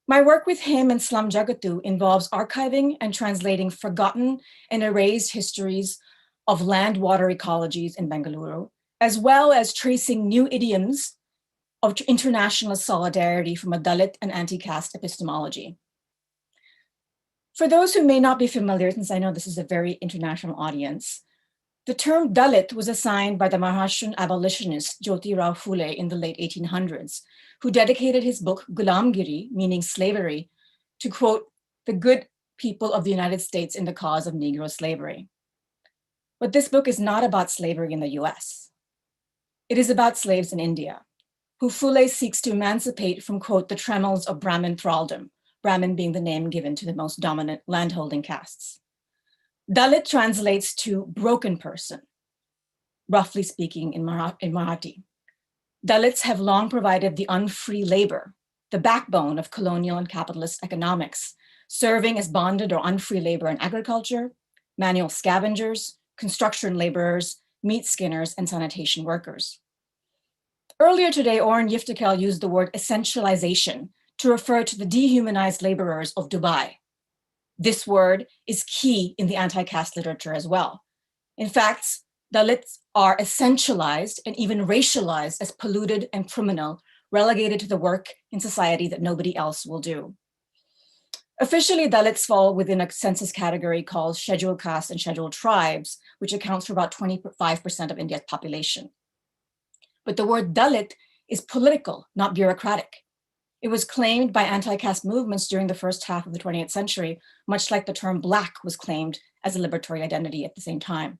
[SPEAKER 19] My work with him and Slum Jagatu involves archiving and translating forgotten and erased histories of land-water ecologies in Bengaluru, as well as tracing new idioms of internationalist solidarity from a Dalit and anti-caste epistemology. For those who may not be familiar, since I know this is a very international audience, the term Dalit was assigned by the Maharashtrian abolitionist Jyoti Rao Phule in the late 1800s, who dedicated his book Gulamgiri, meaning slavery, to quote, the good people of the United States in the cause of Negro slavery. But this book is not about slavery in the US. It is about slaves in India, who Phule seeks to emancipate from, quote, the trammels of Brahmin thraldom, Brahmin being the name given to the most dominant landholding castes. Dalit translates to broken person, roughly speaking in Marathi. Dalits have long provided the unfree labor, the backbone of colonial and capitalist economics, serving as bonded or unfree labor in agriculture, manual scavengers, construction laborers, meat skinners, and sanitation workers. Earlier today, Oren Yiftekel used the word essentialization to refer to the dehumanized laborers of Dubai. This word is key in the anti-caste literature as well. In fact, Dalits are essentialized and even racialized as polluted and criminal, relegated to the work in society that nobody else will do. Officially, Dalits fall within a census category called scheduled castes and scheduled tribes, which accounts for about 25% of India's population. But the word Dalit is political, not bureaucratic. It was claimed by anti-caste movements during the first half of the 20th century, much like the term Black was claimed as a liberatory identity at the same time.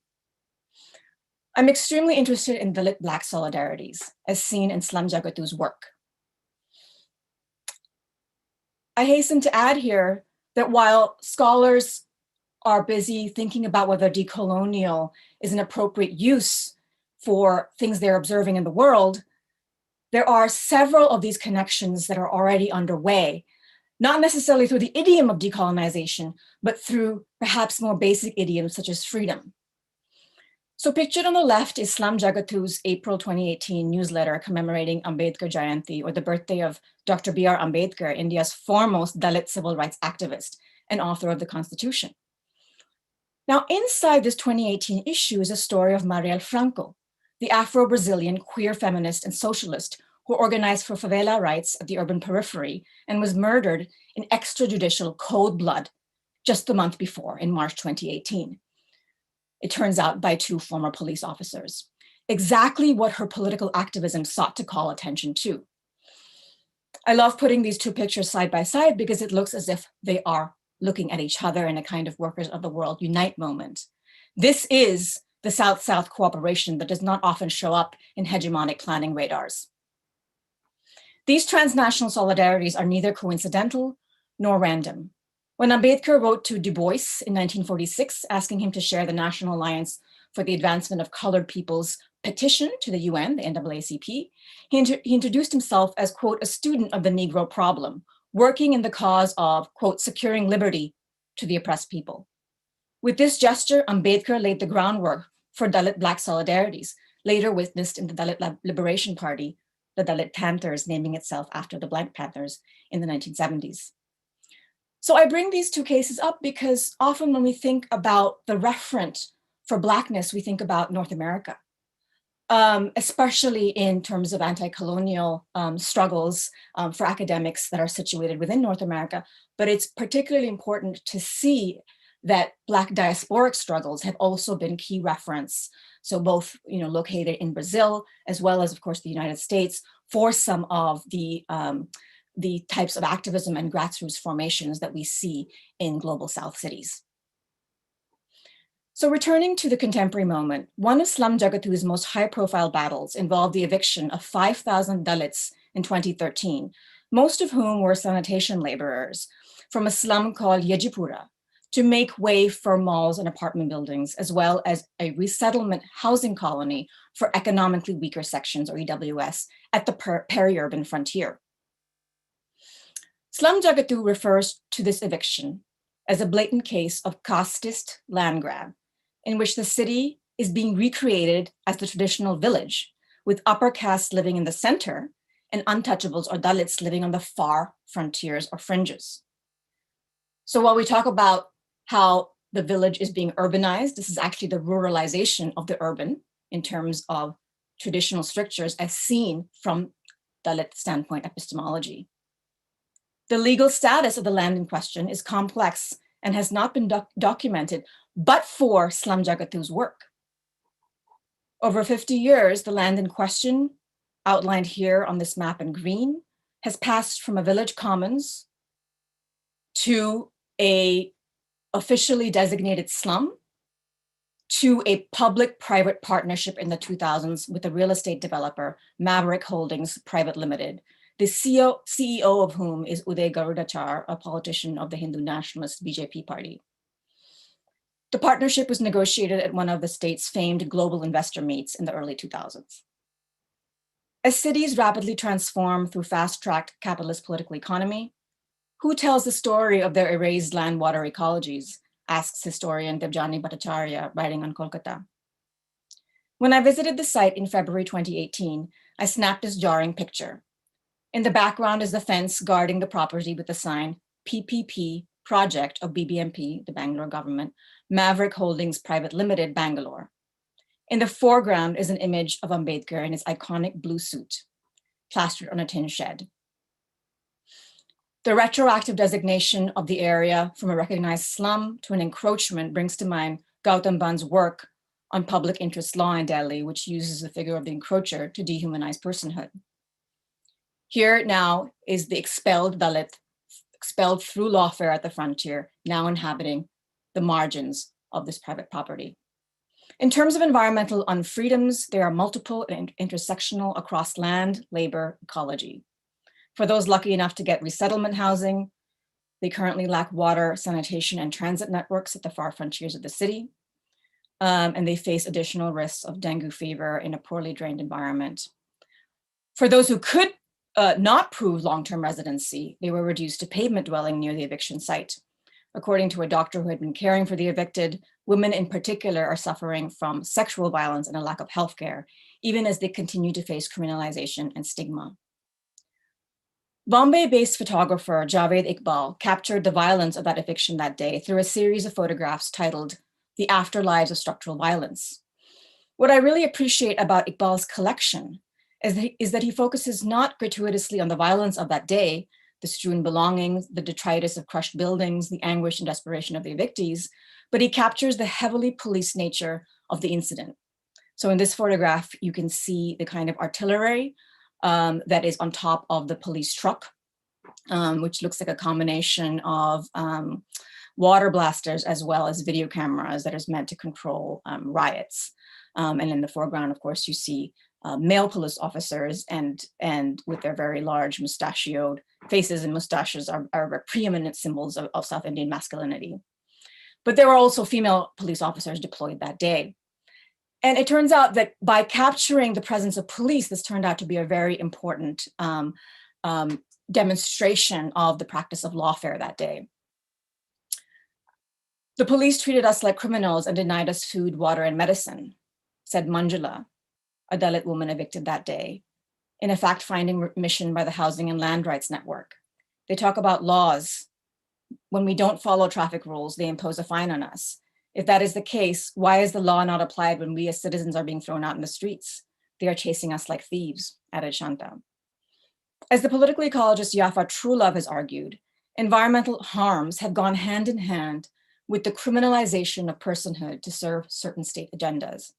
[SPEAKER 19] I'm extremely interested in Dalit Black solidarities, as seen in Slum Jagatu's work. I hasten to add here that while scholars are busy thinking about whether decolonial is an appropriate use for things they're observing in the world, there are several of these connections that are already underway, not necessarily through the idiom of decolonization, but through perhaps more basic idioms such as freedom. So pictured on the left is Slum Jagatu's April 2018 newsletter commemorating Ambedkar Jayanti, or the birthday of Dr. B.R. Ambedkar, India's foremost Dalit civil rights activist and author of the Constitution. Now, inside this 2018 issue is a story of Marielle Franco, the Afro-Brazilian queer feminist and socialist who organized for favela rights at the urban periphery and was murdered in extrajudicial cold blood just the month before, in March 2018. It turns out by two former police officers. Exactly what her political activism sought to call attention to. I love putting these two pictures side by side because it looks as if they are looking at each other in a kind of workers of the world unite moment. This is the South-South cooperation that does not often show up in hegemonic planning radars. These transnational solidarities are neither coincidental nor random. When Ambedkar wrote to Du Bois in 1946, asking him to share the National Alliance for the Advancement of Colored Peoples petition to the UN, the NAACP, he introduced himself as, quote, a student of the Negro problem, working in the cause of, quote, securing liberty to the oppressed people. With this gesture, Ambedkar laid the groundwork for Dalit Black solidarities, later witnessed in the Dalit Liberation Party, the Dalit Panthers, naming itself after the Black Panthers in the 1970s. So I bring these two cases up because often when we think about the referent for Blackness, we think about North America, especially in terms of anti-colonial struggles for academics that are situated within North America. But it's particularly important to see that Black diasporic struggles have also been key reference. So both, located in Brazil, as well as, of course, the United States, for some of the types of activism and grassroots formations that we see in global South cities. So returning to the contemporary moment, one of Slum Jagatu's most high-profile battles involved the eviction of 5,000 Dalits in 2013, most of whom were sanitation laborers from a slum called Yejipura, to make way for malls and apartment buildings, as well as a resettlement housing colony for economically weaker sections, or EWS, at the peri-urban frontier. Slum Jagatu refers to this eviction as a blatant case of casteist land grab, in which the city is being recreated as the traditional village, with upper castes living in the center and untouchables or Dalits living on the far frontiers or fringes. So while we talk about how the village is being urbanized, this is actually the ruralization of the urban in terms of traditional strictures as seen from Dalit standpoint epistemology. The legal status of the land in question is complex and has not been documented, but for Slum Jagatu's work. Over 50 years, the land in question, outlined here on this map in green, has passed from a village commons to a officially designated slum, to a public-private partnership in the 2000s with a real estate developer, Maverick Holdings Private Limited, the CEO of whom is Uday Garudachar, a politician of the Hindu nationalist BJP party. The partnership was negotiated at one of the state's famed global investor meets in the early 2000s. As cities rapidly transform through fast-tracked capitalist political economy, who tells the story of their erased land-water ecologies, asks historian Debjani Bhattacharya, writing on Kolkata. When I visited the site in February 2018, I snapped this jarring picture. In the background is the fence guarding the property with the sign PPP, Project of BBMP, the Bangalore government, Maverick Holdings Private Limited, Bangalore. In the foreground is an image of Ambedkar in his iconic blue suit, plastered on a tin shed. The retroactive designation of the area from a recognized slum to an encroachment brings to mind Gautam Band's work on public interest law in Delhi, which uses the figure of the encroacher to dehumanize personhood. Here now is the expelled Dalit, expelled through lawfare at the frontier, now inhabiting the margins of this private property. In terms of environmental unfreedoms, they are multiple and intersectional across land, labor, ecology. For those lucky enough to get resettlement housing, they currently lack water, sanitation, and transit networks at the far frontiers of the city. And they face additional risks of dengue fever in a poorly drained environment. For those who could not prove long-term residency, they were reduced to pavement dwelling near the eviction site. According to a doctor who had been caring for the evicted, women in particular are suffering from sexual violence and a lack of healthcare, even as they continue to face criminalization and stigma. Bombay-based photographer Javed Iqbal captured the violence of that eviction that day through a series of photographs titled The Afterlives of Structural Violence. What I really appreciate about Iqbal's collection is that he focuses not gratuitously on the violence of that day, the strewn belongings, the detritus of crushed buildings, the anguish and desperation of the evictees, but he captures the heavily policed nature of the incident. So in this photograph, you can see the kind of artillery that is on top of the police truck, which looks like a combination of water blasters as well as video cameras that is meant to control riots. And in the foreground, of course, you see male police officers and with their very large mustachioed faces, and mustaches are preeminent symbols of South Indian masculinity. But there were also female police officers deployed that day. And it turns out that by capturing the presence of police, this turned out to be a very important demonstration of the practice of lawfare that day. The police treated us like criminals and denied us food, water, and medicine, said Manjula, a Dalit woman evicted that day, in a fact-finding mission by the Housing and Land Rights Network. They talk about laws. When we don't follow traffic rules, they impose a fine on us. If that is the case, why is the law not applied when we as citizens are being thrown out in the streets? They are chasing us like thieves, added Shanta. As the political ecologist Yafa Trulove has argued, environmental harms have gone hand in hand with the criminalization of personhood to serve certain state agendas.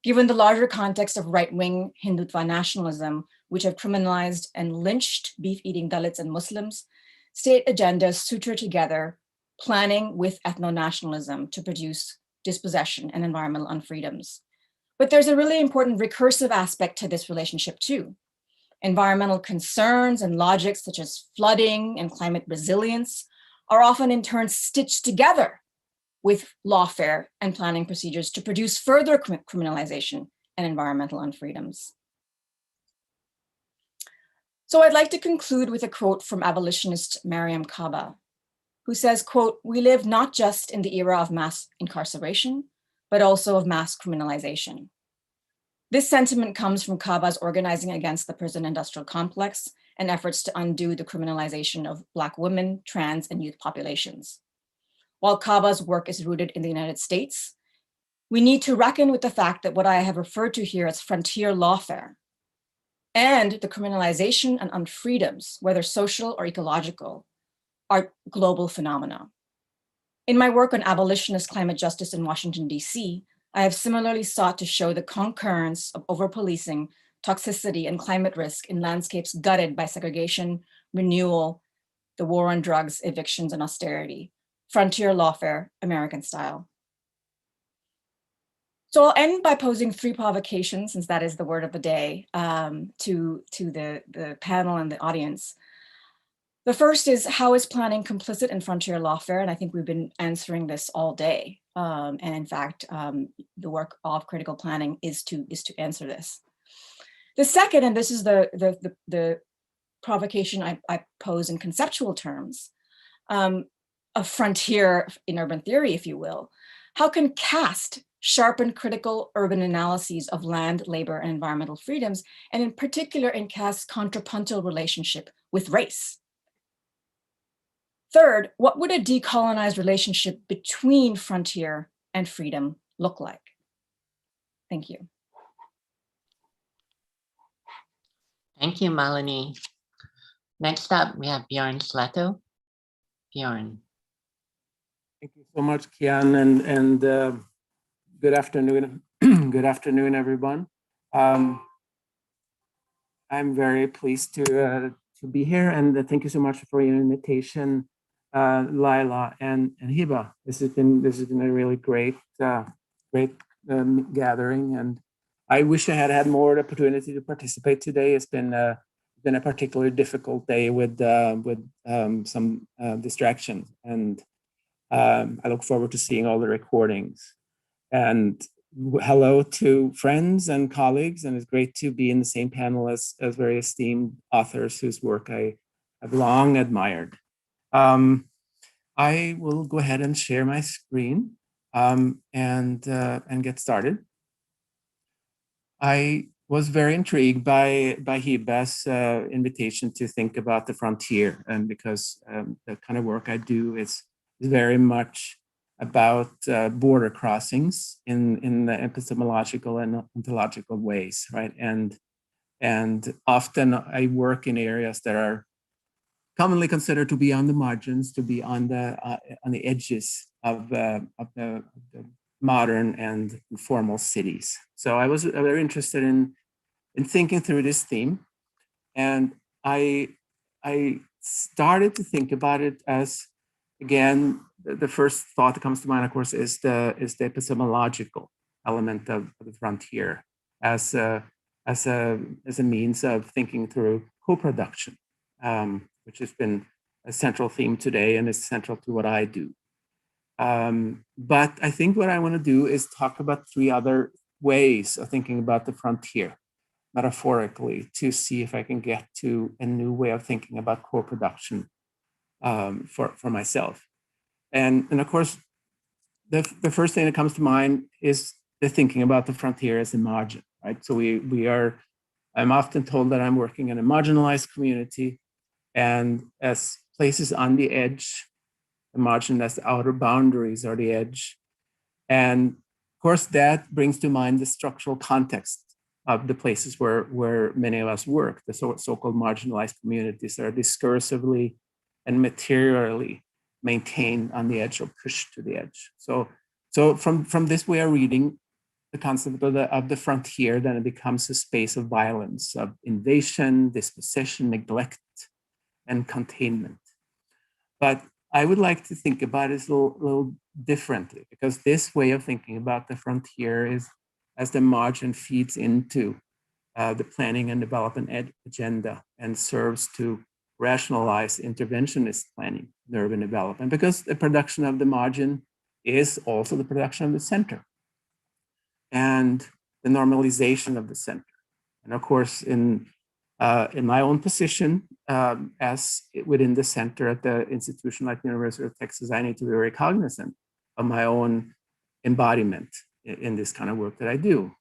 [SPEAKER 19] Given the larger context of right-wing Hindutva nationalism, which have criminalized and lynched beef-eating Dalits and Muslims, state agendas suture together planning with ethno-nationalism to produce dispossession and environmental unfreedoms. But there's a really important recursive aspect to this relationship too. Environmental concerns and logics such as flooding and climate resilience are often in turn stitched together with lawfare and planning procedures to produce further criminalization and environmental unfreedoms. So I'd like to conclude with a quote from abolitionist Mariam Kaba, who says, quote, "We live not just in the era of mass incarceration, but also of mass criminalization." This sentiment comes from Kaba's organizing against the prison industrial complex and efforts to undo the criminalization of Black women, trans, and youth populations. While Kaba's work is rooted in the United States, we need to reckon with the fact that what I have referred to here as frontier lawfare and the criminalization and unfreedoms, whether social or ecological, are global phenomena. In my work on abolitionist climate justice in Washington, DC, I have similarly sought to show the concurrence of over-policing, toxicity, and climate risk in landscapes gutted by segregation, renewal, the war on drugs, evictions, and austerity. Frontier lawfare, American style. So I'll end by posing 3 provocations, since that is the word of the day, to the panel and the audience. The first is, how is planning complicit in frontier lawfare? And I think we've been answering this all day. And in fact, the work of critical planning is to answer this. The second, and this is the provocation I pose in conceptual terms, a frontier in urban theory, if you will. How can CAST sharpen critical urban analyses of land, labor, and environmental freedoms, and in particular in CAST's contrapuntal relationship with race? Third, what would a decolonized relationship between frontier and freedom look like? Thank you.
[SPEAKER 18] Thank you, Malini. Next up, we have Bjorn Sleto. Bjorn.
[SPEAKER 1] Thank you so much, Kian, and good afternoon. Good afternoon, everyone. I'm very pleased to be here, and thank you so much for your invitation, Laila and Hiba. This has been a really great gathering, and I wish I had had more opportunity to participate today. It's been a particularly difficult day with some distractions, and I look forward to seeing all the recordings. And hello to friends and colleagues, and it's great to be in the same panel as very esteemed authors whose work I have long admired. I will go ahead and share my screen and get started. I was very intrigued by Hiba's invitation to think about the frontier, and because the kind of work I do is very much about border crossings in the epistemological and ontological ways, right? And often I work in areas that are commonly considered to be on the margins, to be on the edges of the modern and formal cities. So I was very interested in thinking through this theme, and I started to think about it as, again, the first thought that comes to mind, of course, is the epistemological element of the frontier as a means of thinking through co-production, which has been a central theme today and is central to what I do. But I think what I want to do is talk about 3 other ways of thinking about the frontier, metaphorically, to see if I can get to a new way of thinking about co-production for myself. And of course, the first thing that comes to mind is the thinking about the frontier as a margin, right? So I'm often told that I'm working in a marginalized community, and as places on the edge, the margin as the outer boundaries are the edge. And of course, that brings to mind the structural context of the places where many of us work, the so-called marginalized communities that are discursively and materially maintained on the edge or pushed to the edge. So from this way of reading the concept of the frontier, then it becomes a space of violence, of invasion, dispossession, neglect, and containment. But I would like to think about it a little differently, because this way of thinking about the frontier is as the margin feeds into the planning and development agenda and serves to rationalize interventionist planning in urban development, because the production of the margin is also the production of the center and the normalization of the center. And of course, in my own position as within the center at the institution like the University of Texas, I need to be very cognizant of my own embodiment in this kind of work that I do.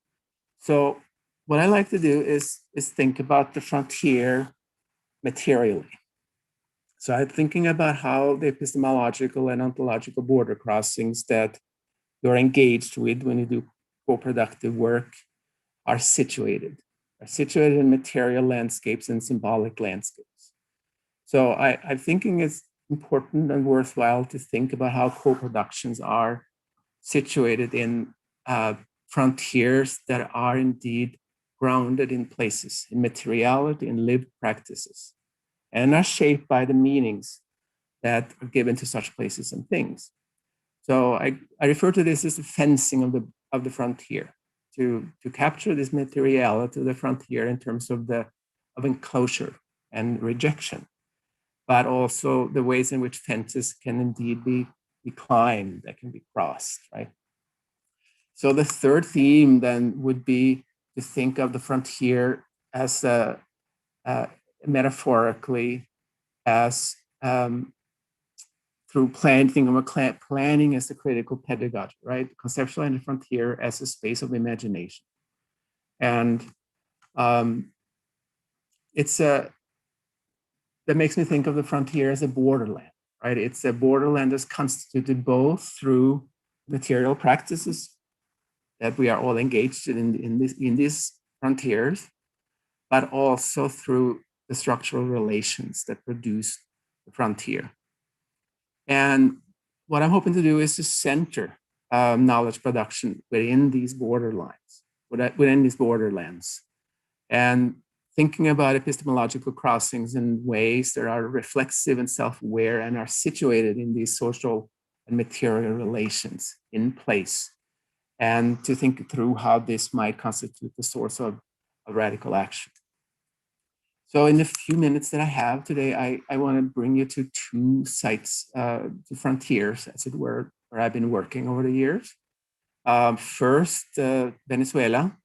[SPEAKER 1] So what I like to do is think about the frontier materially. So I'm thinking about how the epistemological and ontological border crossings that you're engaged with when you do co-productive work are situated in material landscapes and symbolic landscapes. So I'm thinking it's important and worthwhile to think about how co-productions are situated in frontiers that are indeed grounded in places, in materiality, in lived practices, and are shaped by the meanings that are given to such places and things. So I refer to this as the fencing of the frontier, to capture this materiality of the frontier in terms of enclosure and rejection, but also the ways in which fences can indeed be climbed, that can be crossed, right? So the third theme then would be to think of the frontier as metaphorically as through planning as a critical pedagogy, right? Conceptualizing the frontier as a space of imagination. And that makes me think of the frontier as a borderland, right? It's a borderland that's constituted both through material practices that we are all engaged in these frontiers, but also through the structural relations that produce the frontier. And what I'm hoping to do is to center knowledge production within these borderlands, and thinking about epistemological crossings in ways that are reflexive and self-aware and are situated in these social and material relations in place, and to think through how this might constitute the source of radical action. So in the few minutes that I have today, I want to bring you to two sites, to frontiers, as it were, where I've been working over the years. First, Venezuela,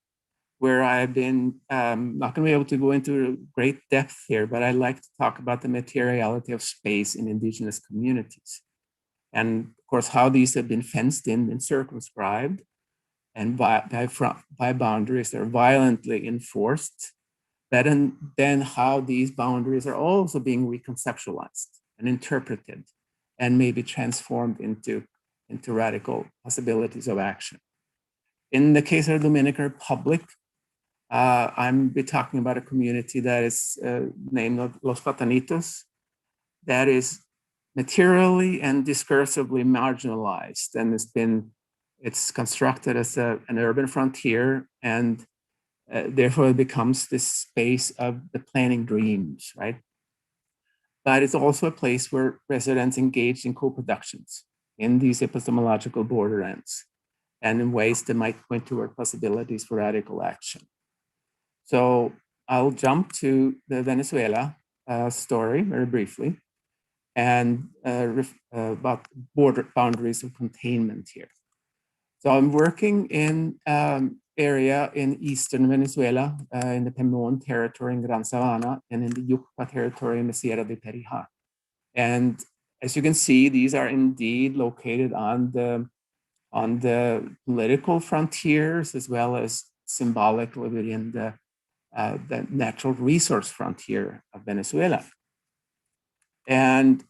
[SPEAKER 1] where I've been not going to be able to go into great depth here, but I like to talk about the materiality of space in indigenous communities. And of course, how these have been fenced in and circumscribed, and by boundaries that are violently enforced, but then how these boundaries are also being reconceptualized and interpreted and maybe transformed into radical possibilities of action. In the case of the Dominican Republic, I'm be talking about a community that is named Los Platanitos, that is materially and discursively marginalized, and it's constructed as an urban frontier, and therefore it becomes this space of the planning dreams, right? But it's also a place where residents engage in co-productions in these epistemological borderlands and in ways that might point toward possibilities for radical action. So I'll jump to the Venezuela story very briefly, and about border boundaries of containment here. So I'm working in area in eastern Venezuela, in the Pemon territory in Gran Sabana, and in the Yucpa territory in the Sierra de Perijá. And as you can see, these are indeed located on the political frontiers as well as symbolically within the natural resource frontier of Venezuela. And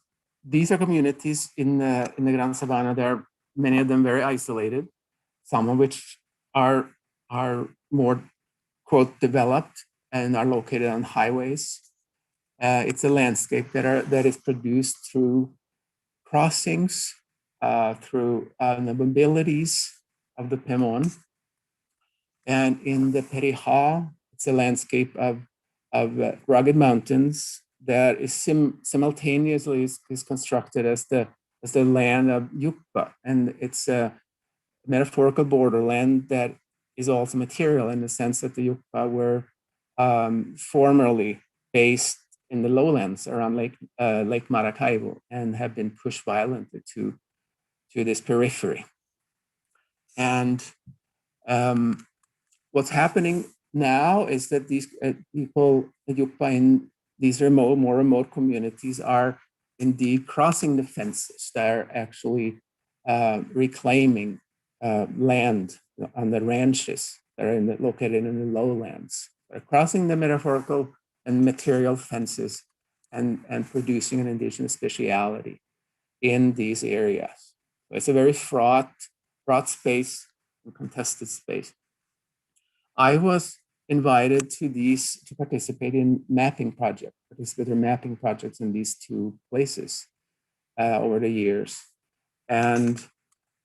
[SPEAKER 1] these are communities in the Gran Sabana. There are many of them very isolated, some of which are more, quote, developed and are located on highways. It's a landscape that is produced through crossings, through the mobilities of the Pemon. And in the Perijá, it's a landscape of rugged mountains that is simultaneously is constructed as the land of Yucpa. And it's a metaphorical borderland that is also material in the sense that the Yucpa were formerly based in the lowlands around Lake Maracaibo and have been pushed violently to this periphery. And what's happening now is that these people, the Yucpa in these more remote communities, are indeed crossing the fences. They're actually reclaiming land on the ranches that are located in the lowlands. They're crossing the metaphorical and material fences and producing an indigenous speciality in these areas. So it's a very fraught space and contested space. I was invited to participate in mapping projects in these two places over the years. And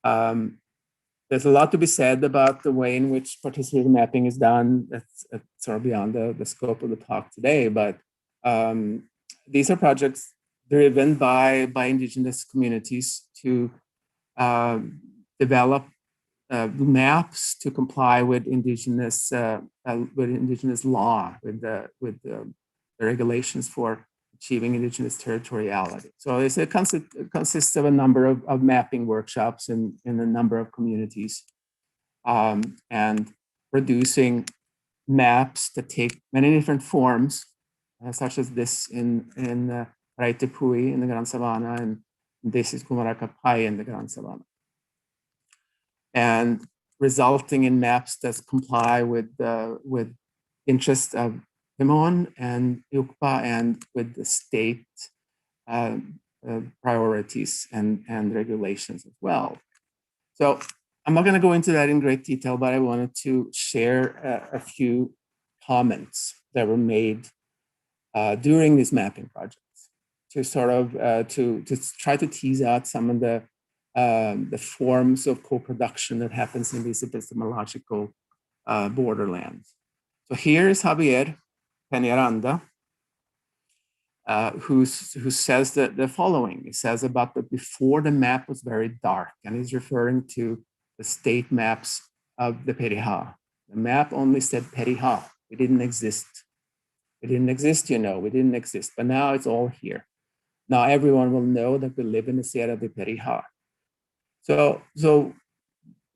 [SPEAKER 1] there's a lot to be said about the way in which participative mapping is done. That's sort of beyond the scope of the talk today, but these are projects driven by indigenous communities to develop maps to comply with indigenous law, with the regulations for achieving indigenous territoriality. So it consists of a number of mapping workshops in a number of communities, and producing maps that take many different forms, such as this in Raitepui in the Gran Sabana, and this is Kumaracapai in the Gran Sabana, and resulting in maps that comply with interests of Pemon and Yucpa and with the state priorities and regulations as well. So I'm not going to go into that in great detail, but I wanted to share a few comments that were made during these mapping projects to sort of to try to tease out some of the forms of co-production that happens in these epistemological borderlands. So here is Javier Peñaranda, who says the following. He says about before the map was very dark, and he's referring to the state maps of the Perijá. The map only said Perijá. It didn't exist. It didn't exist, we didn't exist, but now it's all here. Now everyone will know that we live in the Sierra de Perijá. So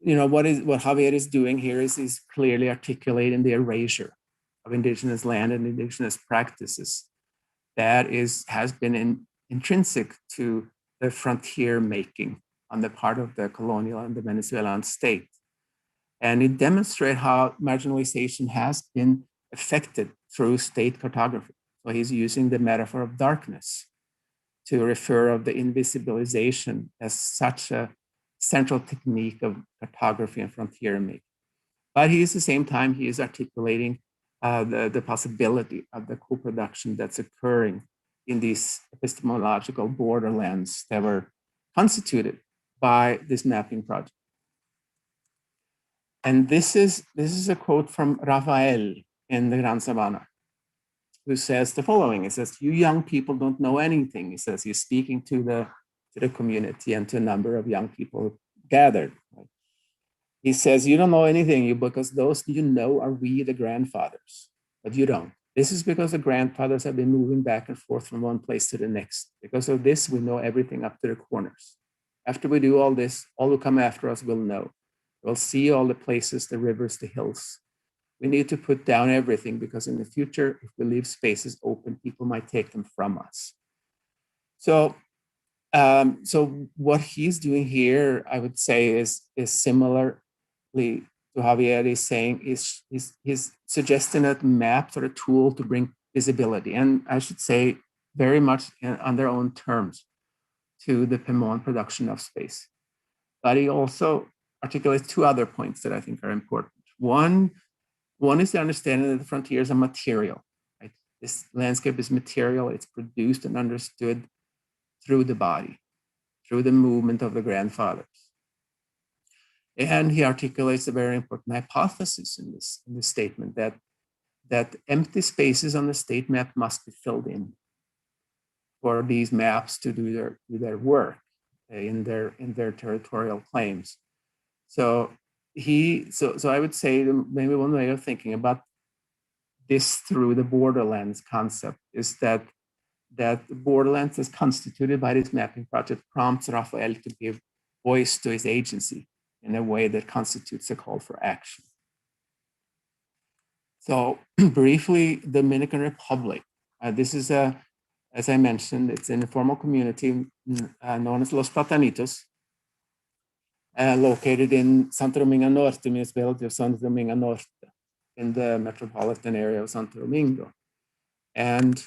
[SPEAKER 1] what Javier is doing here is clearly articulating the erasure of indigenous land and indigenous practices that has been intrinsic to the frontier making on the part of the colonial and the Venezuelan state. And it demonstrates how marginalization has been affected through state cartography. So he's using the metaphor of darkness to refer of the invisibilization as such a central technique of cartography and frontier making. But at the same time, he is articulating the possibility of the co-production that's occurring in these epistemological borderlands that were constituted by this mapping project. And this is a quote from Rafael in the Gran Sabana, who says the following. He says, "You young people don't know anything." He says he's speaking to the community and to a number of young people gathered. Right? He says, "You don't know anything because those you know are we, the grandfathers, but you don't. This is because the grandfathers have been moving back and forth from one place to the next. Because of this, we know everything up to the corners. After we do all this, all who come after us will know. We'll see all the places, the rivers, the hills. We need to put down everything because in the future, if we leave spaces open, people might take them from us. So what he's doing here, I would say, is similarly to Javier is saying, he's suggesting a map or a tool to bring visibility, and I should say very much on their own terms, to the Pemon production of space. But he also articulates two other points that I think are important. One is the understanding that the frontier is a material. Right? This landscape is material. It's produced and understood through the body, through the movement of the grandfathers. And he articulates a very important hypothesis in this statement, that empty spaces on the state map must be filled in for these maps to do their work in their territorial claims. So I would say maybe one way of thinking about this through the borderlands concept is that borderlands is constituted by this mapping project prompts Rafael to give voice to his agency in a way that constitutes a call for action. So briefly, Dominican Republic. This is as I mentioned, it's an informal community known as Los Platanitos, located in Santo Domingo Norte, municipality of Santo Domingo Norte, in the metropolitan area of Santo Domingo. And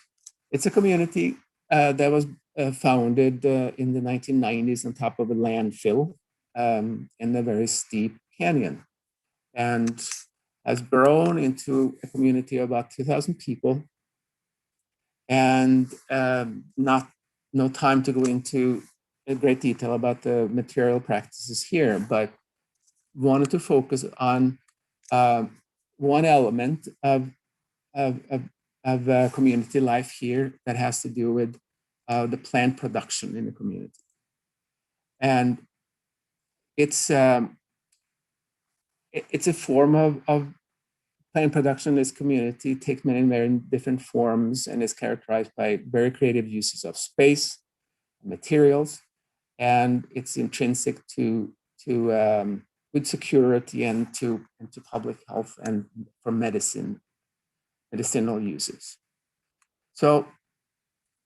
[SPEAKER 1] it's a community that was founded in the 1990s on top of a landfill in a very steep canyon, and has grown into a community of about 2,000 people. And no time to go into great detail about the material practices here, but wanted to focus on one element of community life here that has to do with the plant production in the community. And it's a form of plant production. This community takes many very different forms and is characterized by very creative uses of space, materials, and it's intrinsic to food security and to public health and for medicinal uses. So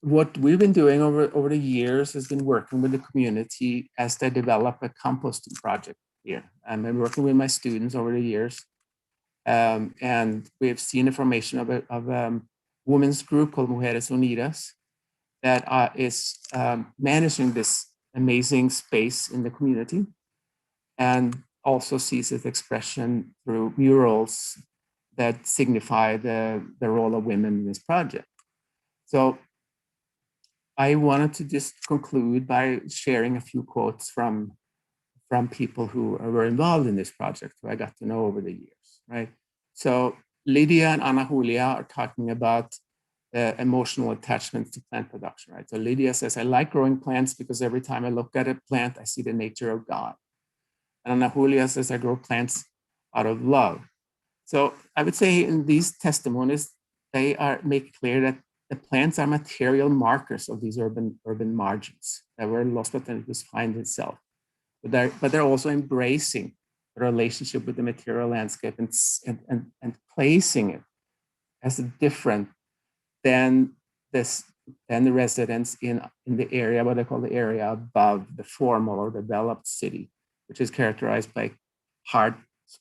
[SPEAKER 1] what we've been doing over the years has been working with the community as they develop a composting project here. I've been working with my students over the years. And we've seen the formation of a women's group called Mujeres Unidas that is managing this amazing space in the community, and also sees its expression through murals that signify the role of women in this project. So I wanted to just conclude by sharing a few quotes from people who were involved in this project, who I got to know over the years, right? So Lydia and Ana Julia are talking about emotional attachment to plant production, right? So Lydia says, I like growing plants because every time I look at a plant, I see the nature of God. And Ana Julia says, I grow plants out of love. So I would say in these testimonies, they make clear that the plants are material markers of these urban margins, that where Los Platanitos find itself. But they're also embracing the relationship with the material landscape and placing it as different than the residents in the area, what they call the area above the formal or developed city, which is characterized by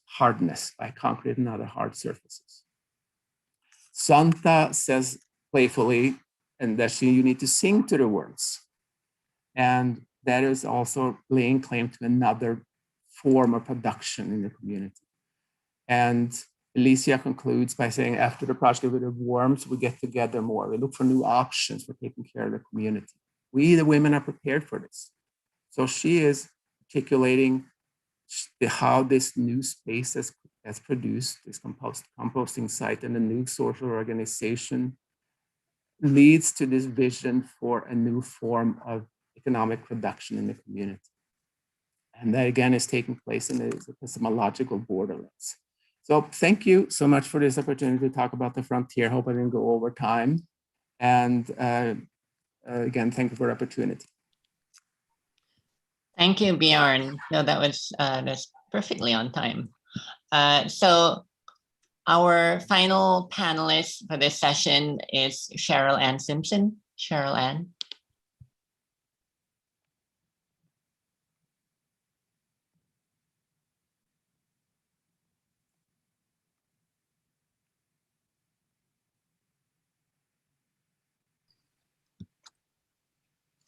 [SPEAKER 1] hardness, by concrete and other hard surfaces. Santa says playfully, and that you need to sing to the words. And that is also laying claim to another form of production in the community. And Alicia concludes by saying, after the project a bit warms, we get together more. We look for new options for taking care of the community. We, the women, are prepared for this. So she is articulating how this new space has produced this composting site and a new social organization leads to this vision for a new form of economic production in the community. And that again is taking place in the epistemological borderlands. So thank you so much for this opportunity to talk about the frontier. Hope I didn't go over time. And again, thank you for the opportunity.
[SPEAKER 18] Thank you, Bjorn. No, that was perfectly on time. So our final panelist for this session is Cheryl Ann Simpson. Cheryl Ann.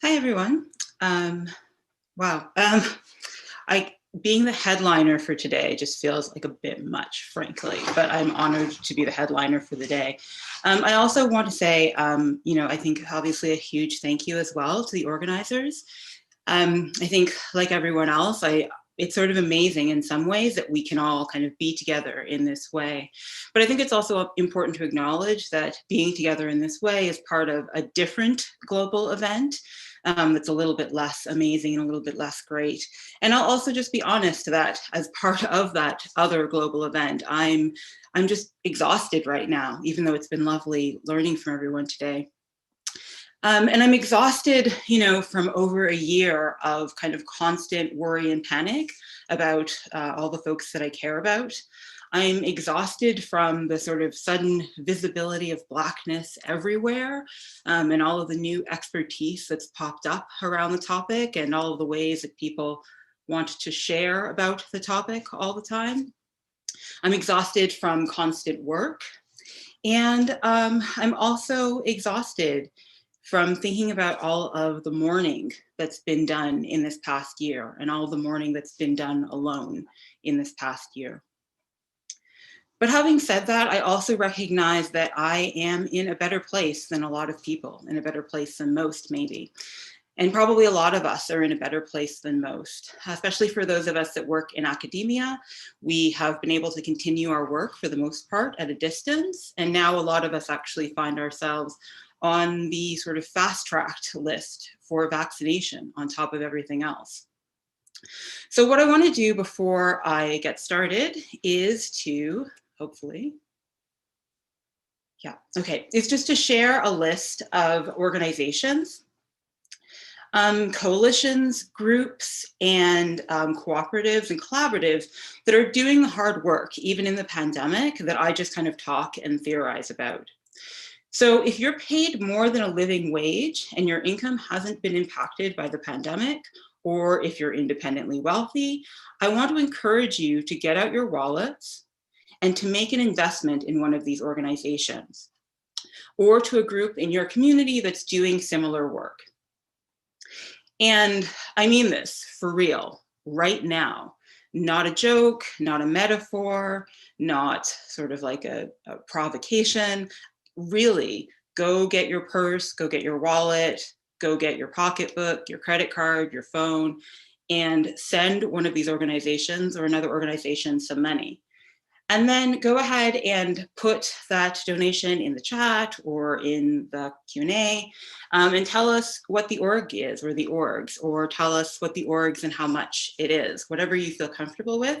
[SPEAKER 3] Hi, everyone. Wow. Being the headliner for today just feels like a bit much, frankly, but I'm honored to be the headliner for the day. I also want to say, I think obviously a huge thank you as well to the organizers. I think like everyone else, it's sort of amazing in some ways that we can all kind of be together in this way. But I think it's also important to acknowledge that being together in this way is part of a different global event that's a little bit less amazing and a little bit less great. And I'll also just be honest that as part of that other global event, I'm just exhausted right now, even though it's been lovely learning from everyone today. And I'm exhausted, from over a year of kind of constant worry and panic about all the folks that I care about. I'm exhausted from the sort of sudden visibility of Blackness everywhere, and all of the new expertise that's popped up around the topic and all of the ways that people want to share about the topic all the time. I'm exhausted from constant work. And I'm also exhausted from thinking about all of the mourning that's been done in this past year and all of the mourning that's been done alone in this past year. But having said that, I also recognize that I am in a better place than a lot of people, in a better place than most, maybe. And probably a lot of us are in a better place than most, especially for those of us that work in academia. We have been able to continue our work for the most part at a distance. And now a lot of us actually find ourselves on the sort of fast-tracked list for vaccination on top of everything else. So what I want to do before I get started is to, hopefully, it's just to share a list of organizations, coalitions, groups, and cooperatives and collaboratives that are doing the hard work, even in the pandemic, that I just kind of talk and theorize about. So if you're paid more than a living wage and your income hasn't been impacted by the pandemic, or if you're independently wealthy, I want to encourage you to get out your wallets and to make an investment in one of these organizations, or to a group in your community that's doing similar work. And I mean this for real, right now, not a joke, not a metaphor, not sort of like a provocation. Really, go get your purse, go get your wallet, go get your pocketbook, your credit card, your phone, and send one of these organizations or another organization some money. And then go ahead and put that donation in the chat or in the Q&A, and tell us what the org is or the orgs, or tell us what the orgs and how much it is, whatever you feel comfortable with.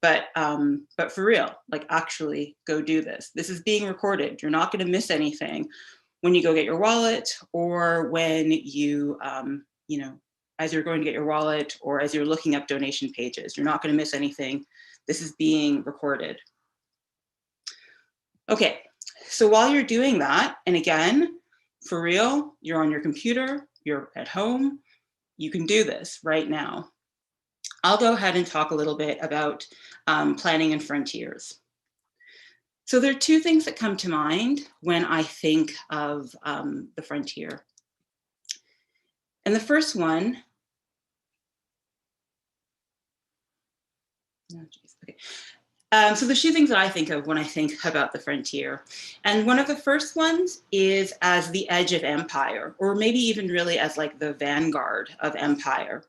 [SPEAKER 3] But for real, like actually go do this. This is being recorded. You're not going to miss anything when you go get your wallet, or when you, as you're going to get your wallet, or as you're looking up donation pages. You're not going to miss anything. This is being recorded. Okay, so while you're doing that, and again, for real, you're on your computer, you're at home, you can do this right now. I'll go ahead and talk a little bit about planning and frontiers. So there are two things that come to mind when I think of the frontier. And the first one, so there's two things that I think of when I think about the frontier. And one of the first ones is as the edge of empire, or maybe even really as like the vanguard of empire.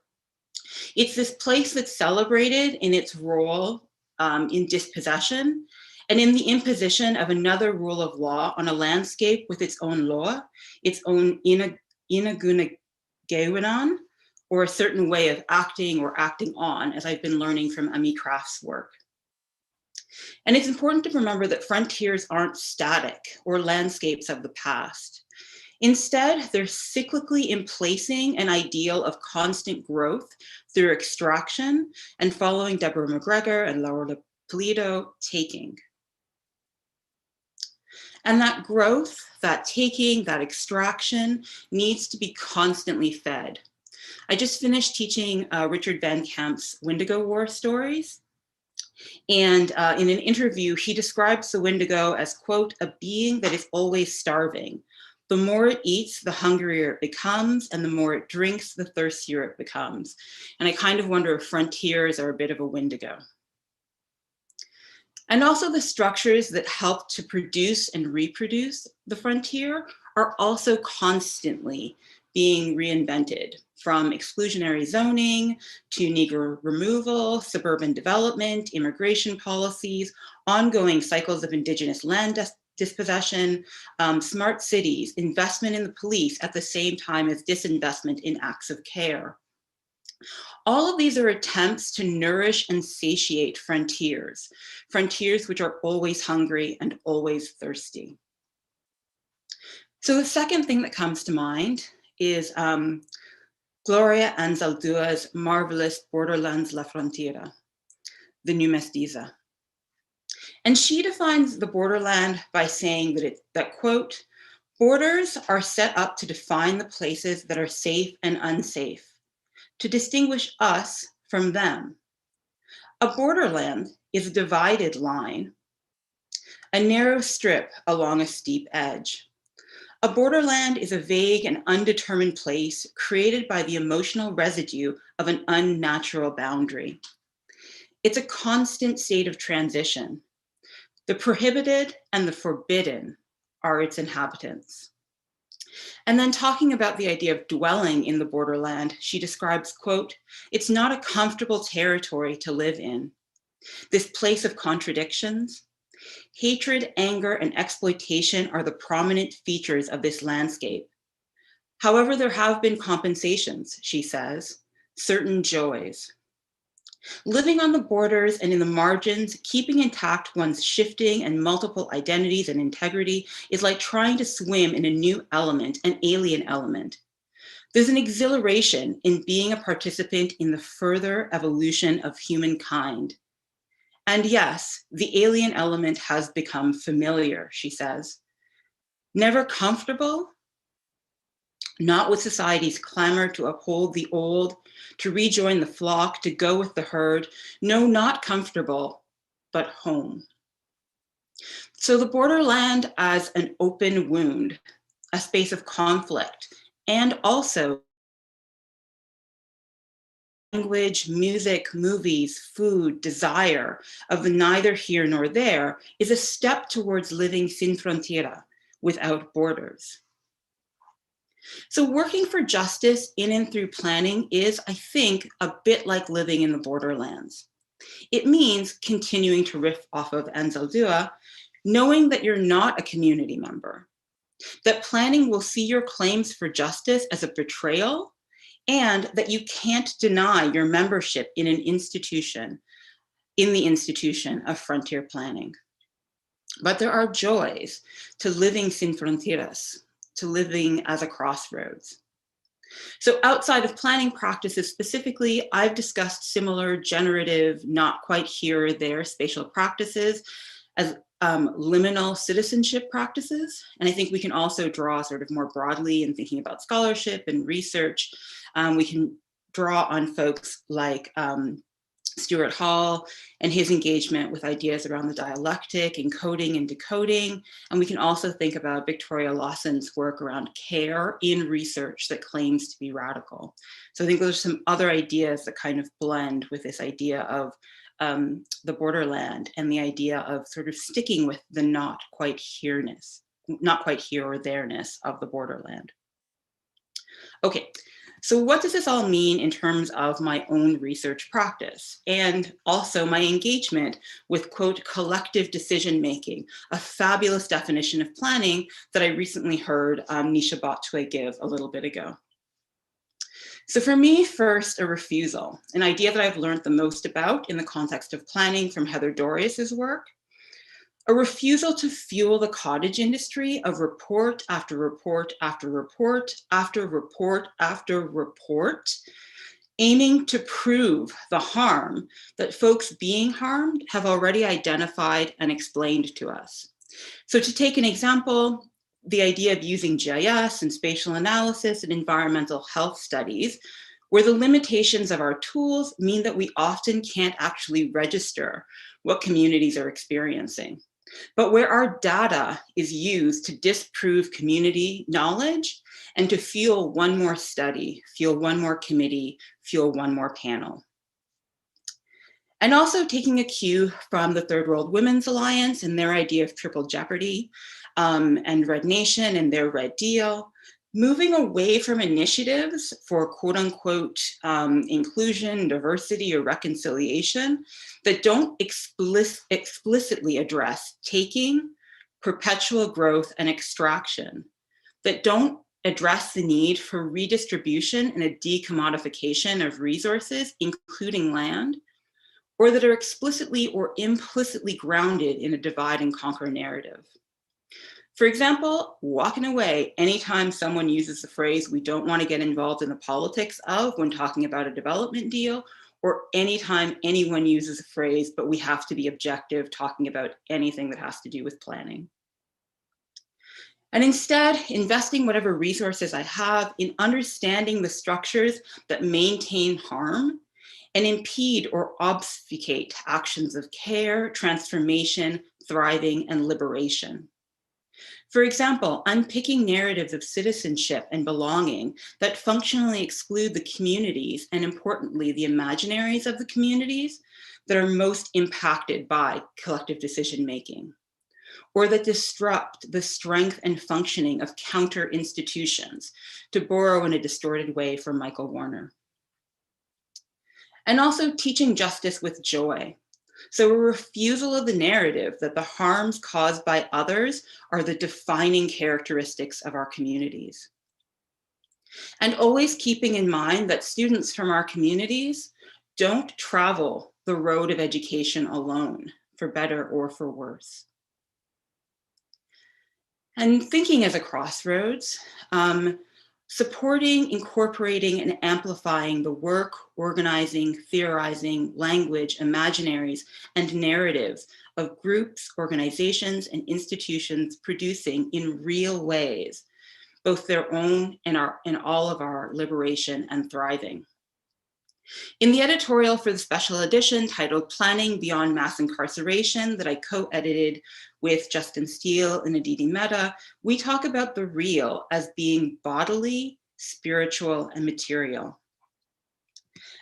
[SPEAKER 3] It's this place that's celebrated in its role in dispossession and in the imposition of another rule of law on a landscape with its own law, its own inagunagewinan, or a certain way of acting or acting on, as I've been learning from Amy Craft's work. And it's important to remember that frontiers aren't static or landscapes of the past. Instead, they're cyclically emplacing an ideal of constant growth through extraction and following Deborah McGregor and Laura Pulido, taking. And that growth, that taking, that extraction needs to be constantly fed. I just finished teaching Richard Van Camp's Wendigo War stories. And in an interview, he describes the Wendigo as, quote, a being that is always starving. The more it eats, the hungrier it becomes, and the more it drinks, the thirstier it becomes. And I kind of wonder if frontiers are a bit of a Wendigo. And also the structures that help to produce and reproduce the frontier are also constantly being reinvented, from exclusionary zoning to Negro removal, suburban development, immigration policies, ongoing cycles of indigenous land dispossession, smart cities, investment in the police at the same time as disinvestment in acts of care. All of these are attempts to nourish and satiate frontiers, frontiers which are always hungry and always thirsty. So the second thing that comes to mind is Gloria Anzaldua's marvelous Borderlands La Frontera, the new mestiza. And she defines the borderland by saying that, quote, borders are set up to define the places that are safe and unsafe, to distinguish us from them. A borderland is a divided line, a narrow strip along a steep edge. A borderland is a vague and undetermined place created by the emotional residue of an unnatural boundary. It's a constant state of transition. The prohibited and the forbidden are its inhabitants. And then talking about the idea of dwelling in the borderland, she describes, quote, it's not a comfortable territory to live in. This place of contradictions, hatred, anger, and exploitation are the prominent features of this landscape. However, there have been compensations, she says, certain joys. Living on the borders and in the margins, keeping intact one's shifting and multiple identities and integrity is like trying to swim in a new element, an alien element. There's an exhilaration in being a participant in the further evolution of humankind. And yes, the alien element has become familiar, she says. Never comfortable, not with society's clamor to uphold the old, to rejoin the flock, to go with the herd. No, not comfortable, but home. So the borderland as an open wound, a space of conflict, and also language, music, movies, food, desire of the neither here nor there is a step towards living sin frontera, without borders. So working for justice in and through planning is, I think, a bit like living in the borderlands. It means continuing to riff off of Anzaldúa, knowing that you're not a community member, that planning will see your claims for justice as a betrayal, and that you can't deny your membership in an institution, in the institution of frontier planning. But there are joys to living sin fronteras, to living as a crossroads. So outside of planning practices specifically, I've discussed similar generative, not quite here or there spatial practices as liminal citizenship practices. And I think we can also draw sort of more broadly in thinking about scholarship and research. We can draw on folks like Stuart Hall and his engagement with ideas around the dialectic, encoding and decoding. And we can also think about Victoria Lawson's work around care in research that claims to be radical. So I think those are some other ideas that kind of blend with this idea of the borderland and the idea of sort of sticking with the not quite here or there-ness of the borderland. Okay. So what does this all mean in terms of my own research practice and also my engagement with, quote, collective decision-making, a fabulous definition of planning that I recently heard Nisha Botway give a little bit ago. So for me, first, a refusal, an idea that I've learned the most about in the context of planning from Heather Dorius's work. a refusal to fuel the cottage industry of report after report after report after report after report, aiming to prove the harm that folks being harmed have already identified and explained to us. So to take an example, the idea of using GIS and spatial analysis and environmental health studies, where the limitations of our tools mean that we often can't actually register what communities are experiencing. But where our data is used to disprove community knowledge and to fuel one more study, fuel one more committee, fuel one more panel. And also taking a cue from the Third World Women's Alliance and their idea of triple jeopardy, and Red Nation and their Red Deal, moving away from initiatives for quote unquote inclusion, diversity, or reconciliation that don't explicitly address taking, perpetual growth, and extraction, that don't address the need for redistribution and a decommodification of resources, including land, or that are explicitly or implicitly grounded in a divide and conquer narrative. For example, walking away anytime someone uses the phrase, "we don't want to get involved in the politics of," when talking about a development deal, or anytime anyone uses the phrase, "but we have to be objective," talking about anything that has to do with planning. And instead, investing whatever resources I have in understanding the structures that maintain harm and impede or obfuscate actions of care, transformation, thriving, and liberation. For example, unpicking narratives of citizenship and belonging that functionally exclude the communities, and importantly, the imaginaries of the communities that are most impacted by collective decision-making, or that disrupt the strength and functioning of counter institutions, to borrow in a distorted way from Michael Warner. And also teaching justice with joy. So a refusal of the narrative that the harms caused by others are the defining characteristics of our communities. And always keeping in mind that students from our communities don't travel the road of education alone, for better or for worse. And thinking as a crossroads, supporting, incorporating, and amplifying the work, organizing, theorizing, language, imaginaries, and narratives of groups, organizations, and institutions producing in real ways, both their own and all of our liberation and thriving. In the editorial for the special edition titled "Planning Beyond Mass Incarceration" that I co-edited with Justin Steele and Aditi Mehta, we talk about the real as being bodily, spiritual, and material.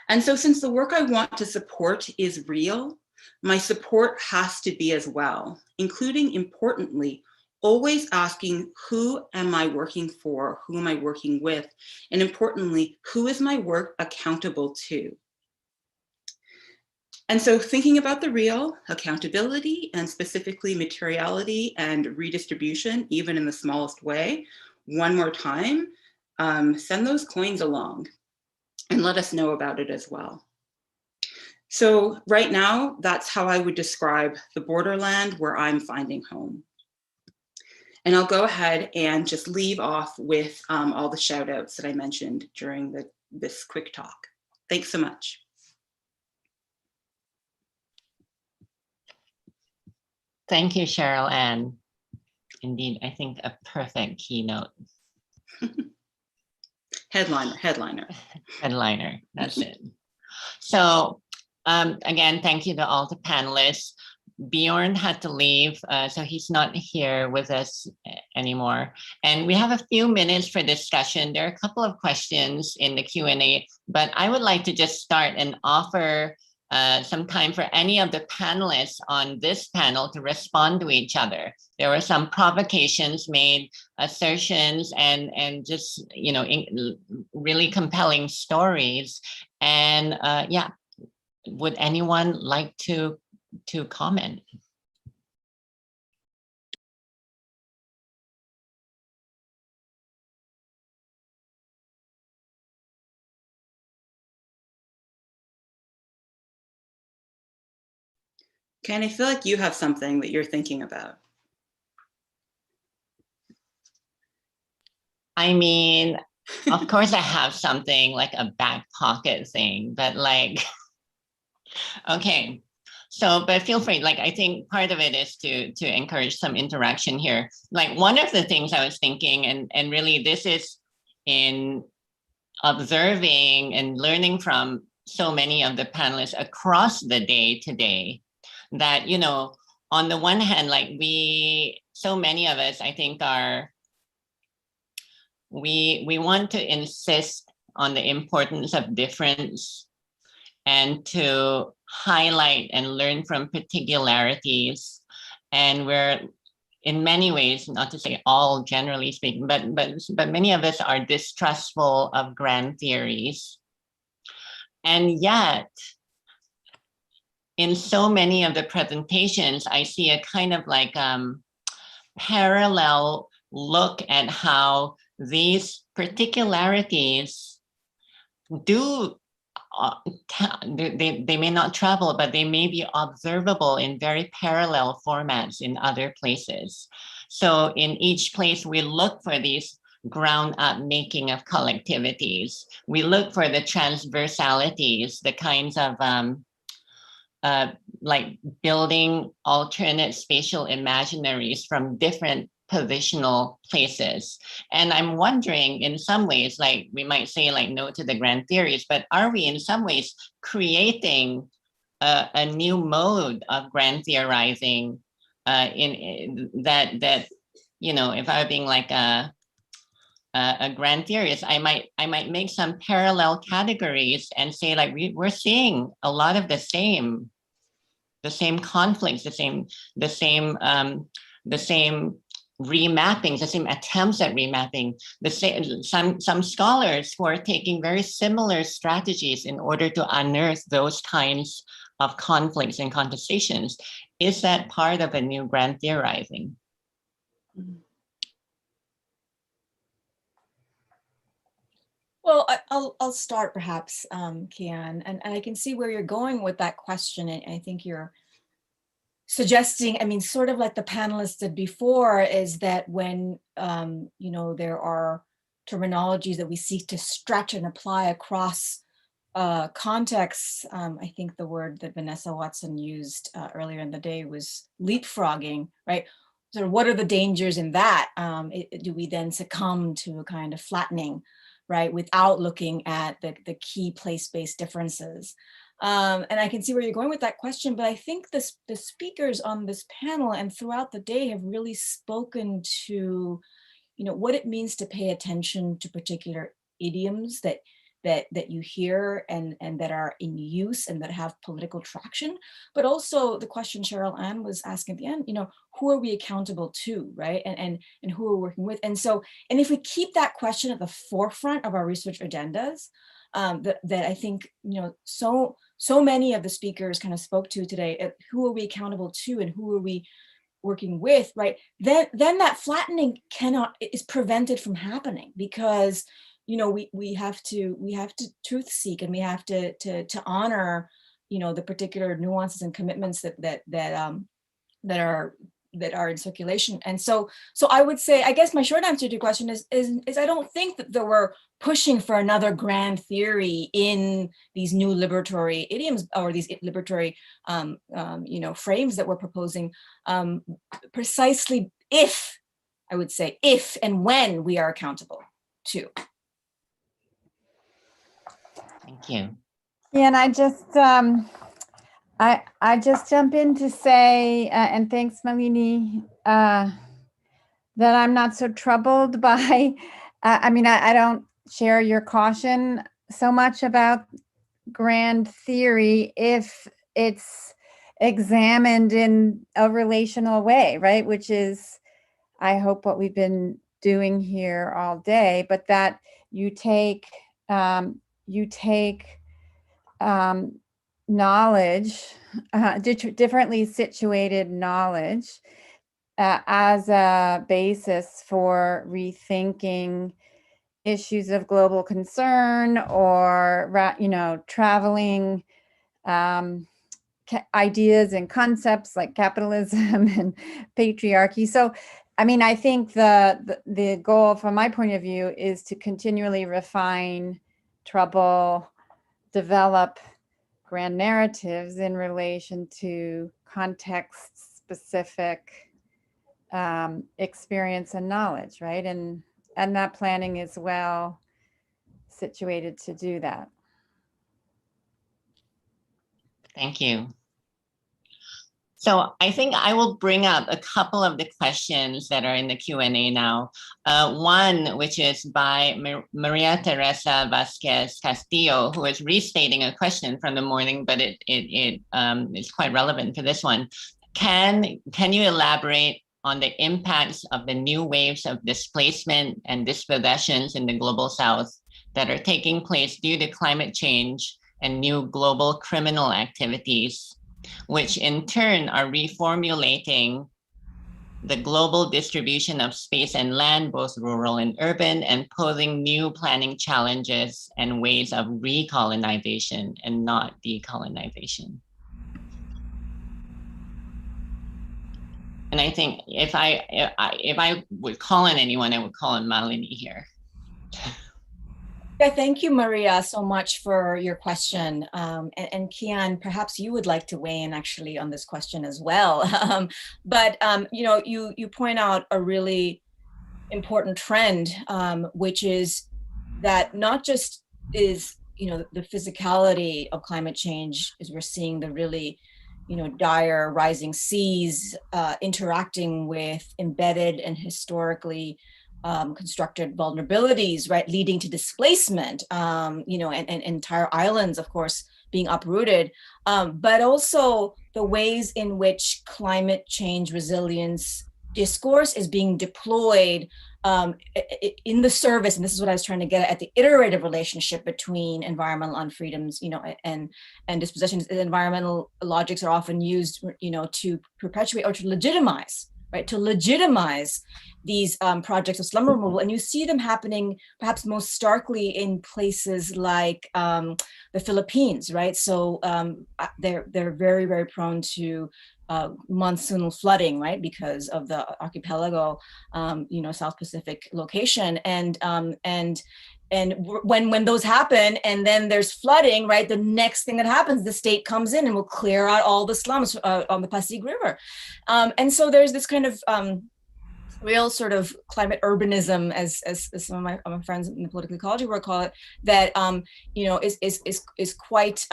[SPEAKER 3] And so since the work I want to support is real, my support has to be as well, including, importantly, always asking, who am I working for? Who am I working with? And importantly, who is my work accountable to? And so thinking about the real, accountability, and specifically materiality and redistribution, even in the smallest way, one more time, send those coins along and let us know about it as well. So right now, that's how I would describe the borderland where I'm finding home. And I'll go ahead and just leave off with all the shout outs that I mentioned during this quick talk. Thanks so much.
[SPEAKER 18] Thank you, Cheryl Ann. Indeed, I think a perfect keynote.
[SPEAKER 3] Headliner.
[SPEAKER 18] Headliner, that's it. So again, thank you to all the panelists. Bjorn had to leave, so he's not here with us anymore. And we have a few minutes for discussion. There are a couple of questions in the Q&A, but I would like to just start and offer some time for any of the panelists on this panel to respond to each other. There were some provocations made, assertions, and just, you know, really compelling stories. And yeah, would anyone like to comment?
[SPEAKER 3] Ken, I feel like you have something that you're thinking about.
[SPEAKER 18] I mean, of course I have something like a back pocket thing, but like, okay. So, but feel free, like, I think part of it is to encourage some interaction here. Like one of the things I was thinking, and really this is in observing and learning from so many of the panelists across the day today, that, you know, on the one hand, like so many of us, I think we want to insist on the importance of difference and to highlight and learn from particularities. And we're in many ways, not to say all generally speaking, but many of us are distrustful of grand theories. And yet, in so many of the presentations, I see a kind of like parallel look at how these particularities do they may not travel, but they may be observable in very parallel formats in other places. So in each place, we look for these ground up making of collectivities. We look for the transversalities, the kinds of like building alternate spatial imaginaries from different positional places. And I'm wondering, in some ways, like we might say like no to the grand theories, but are we in some ways creating a new mode of grand theorizing in that, you know, if I were being like a grand theorist, I might make some parallel categories and say like we're seeing a lot of the same conflicts, the same remappings, the same attempts at remapping, some scholars who are taking very similar strategies in order to unearth those kinds of conflicts and contestations. Is that part of a new grand theorizing?
[SPEAKER 19] Well, I'll start perhaps, Kian, and I can see where you're going with that question. And I think you're suggesting, I mean, sort of like the panelists did before, is that when, you know, there are terminologies that we seek to stretch and apply across contexts, I think the word that Vanessa Watson used earlier in the day was leapfrogging, right? So what are the dangers in that? Do we then succumb to a kind of flattening, right, without looking at the key place-based differences? And I can see where you're going with that question, but I think the speakers on this panel and throughout the day have really spoken to, you know, what it means to pay attention to particular idioms that you hear and that are in use and that have political traction, but also the question Cheryl Ann was asking at the end, you know, who are we accountable to, right? And who we're working with. And so, and if we keep that question at the forefront of our research agendas, that I think, you know, so many of the speakers kind of spoke to today, who are we accountable to and who are we working with, right? Then that flattening is prevented from happening, because, you know, we have to truth seek, and we have to honor, you know, the particular nuances and commitments that are in circulation. And so I would say, I guess my short answer to your question is I don't think that we're pushing for another grand theory in these new liberatory idioms or these liberatory you know, frames that we're proposing, precisely if, I would say, if and when we are accountable to.
[SPEAKER 18] Thank you.
[SPEAKER 20] Yeah, and I just jump in to say, and thanks, Malini, that I'm not so troubled by, I mean, I don't share your caution so much about grand theory if it's examined in a relational way, right? Which is, I hope, what we've been doing here all day, but that you take knowledge, differently situated knowledge, as a basis for rethinking issues of global concern, or, you know, traveling ideas and concepts like capitalism and patriarchy. So, I mean, I think the goal from my point of view is to continually refine, trouble, develop grand narratives in relation to context-specific experience and knowledge, right? And that planning is well situated to do that.
[SPEAKER 18] Thank you. So I think I will bring up a couple of the questions that are in the Q&A now. One, which is by Maria Teresa Vasquez Castillo, who is restating a question from the morning, but it is quite relevant for this one. Can you elaborate on the impacts of the new waves of displacement and dispossessions in the global South that are taking place due to climate change and new global criminal activities, which in turn are reformulating the global distribution of space and land, both rural and urban, and posing new planning challenges and ways of recolonization and not decolonization? And I think if I would call on anyone, I would call on Malini here.
[SPEAKER 19] Yeah, thank you, Maria, so much for your question. And Kian, perhaps you would like to weigh in actually on this question as well. But you know, you point out a really important trend, which is that not just is, you know, the physicality of climate change, as we're seeing the really, you know, dire rising seas interacting with embedded and historically constructed vulnerabilities, right, leading to displacement, you know, and entire islands, of course, being uprooted, but also the ways in which climate change resilience discourse is being deployed in the service, and this is what I was trying to get at the iterative relationship between environmental unfreedoms, you know, and dispossessions. Environmental logics are often used, you know, to perpetuate or to legitimize, right, to legitimize these projects of slum removal. And you see them happening perhaps most starkly in places like the Philippines, right? So they're very, very prone to monsoonal flooding, right, because of the archipelago, you know, South Pacific location. And when those happen and then there's flooding, right, the next thing that happens, the state comes in and will clear out all the slums on the Pasig River. And so there's this kind of real sort of climate urbanism, as some of my friends in the political ecology world call it, that you know, is quite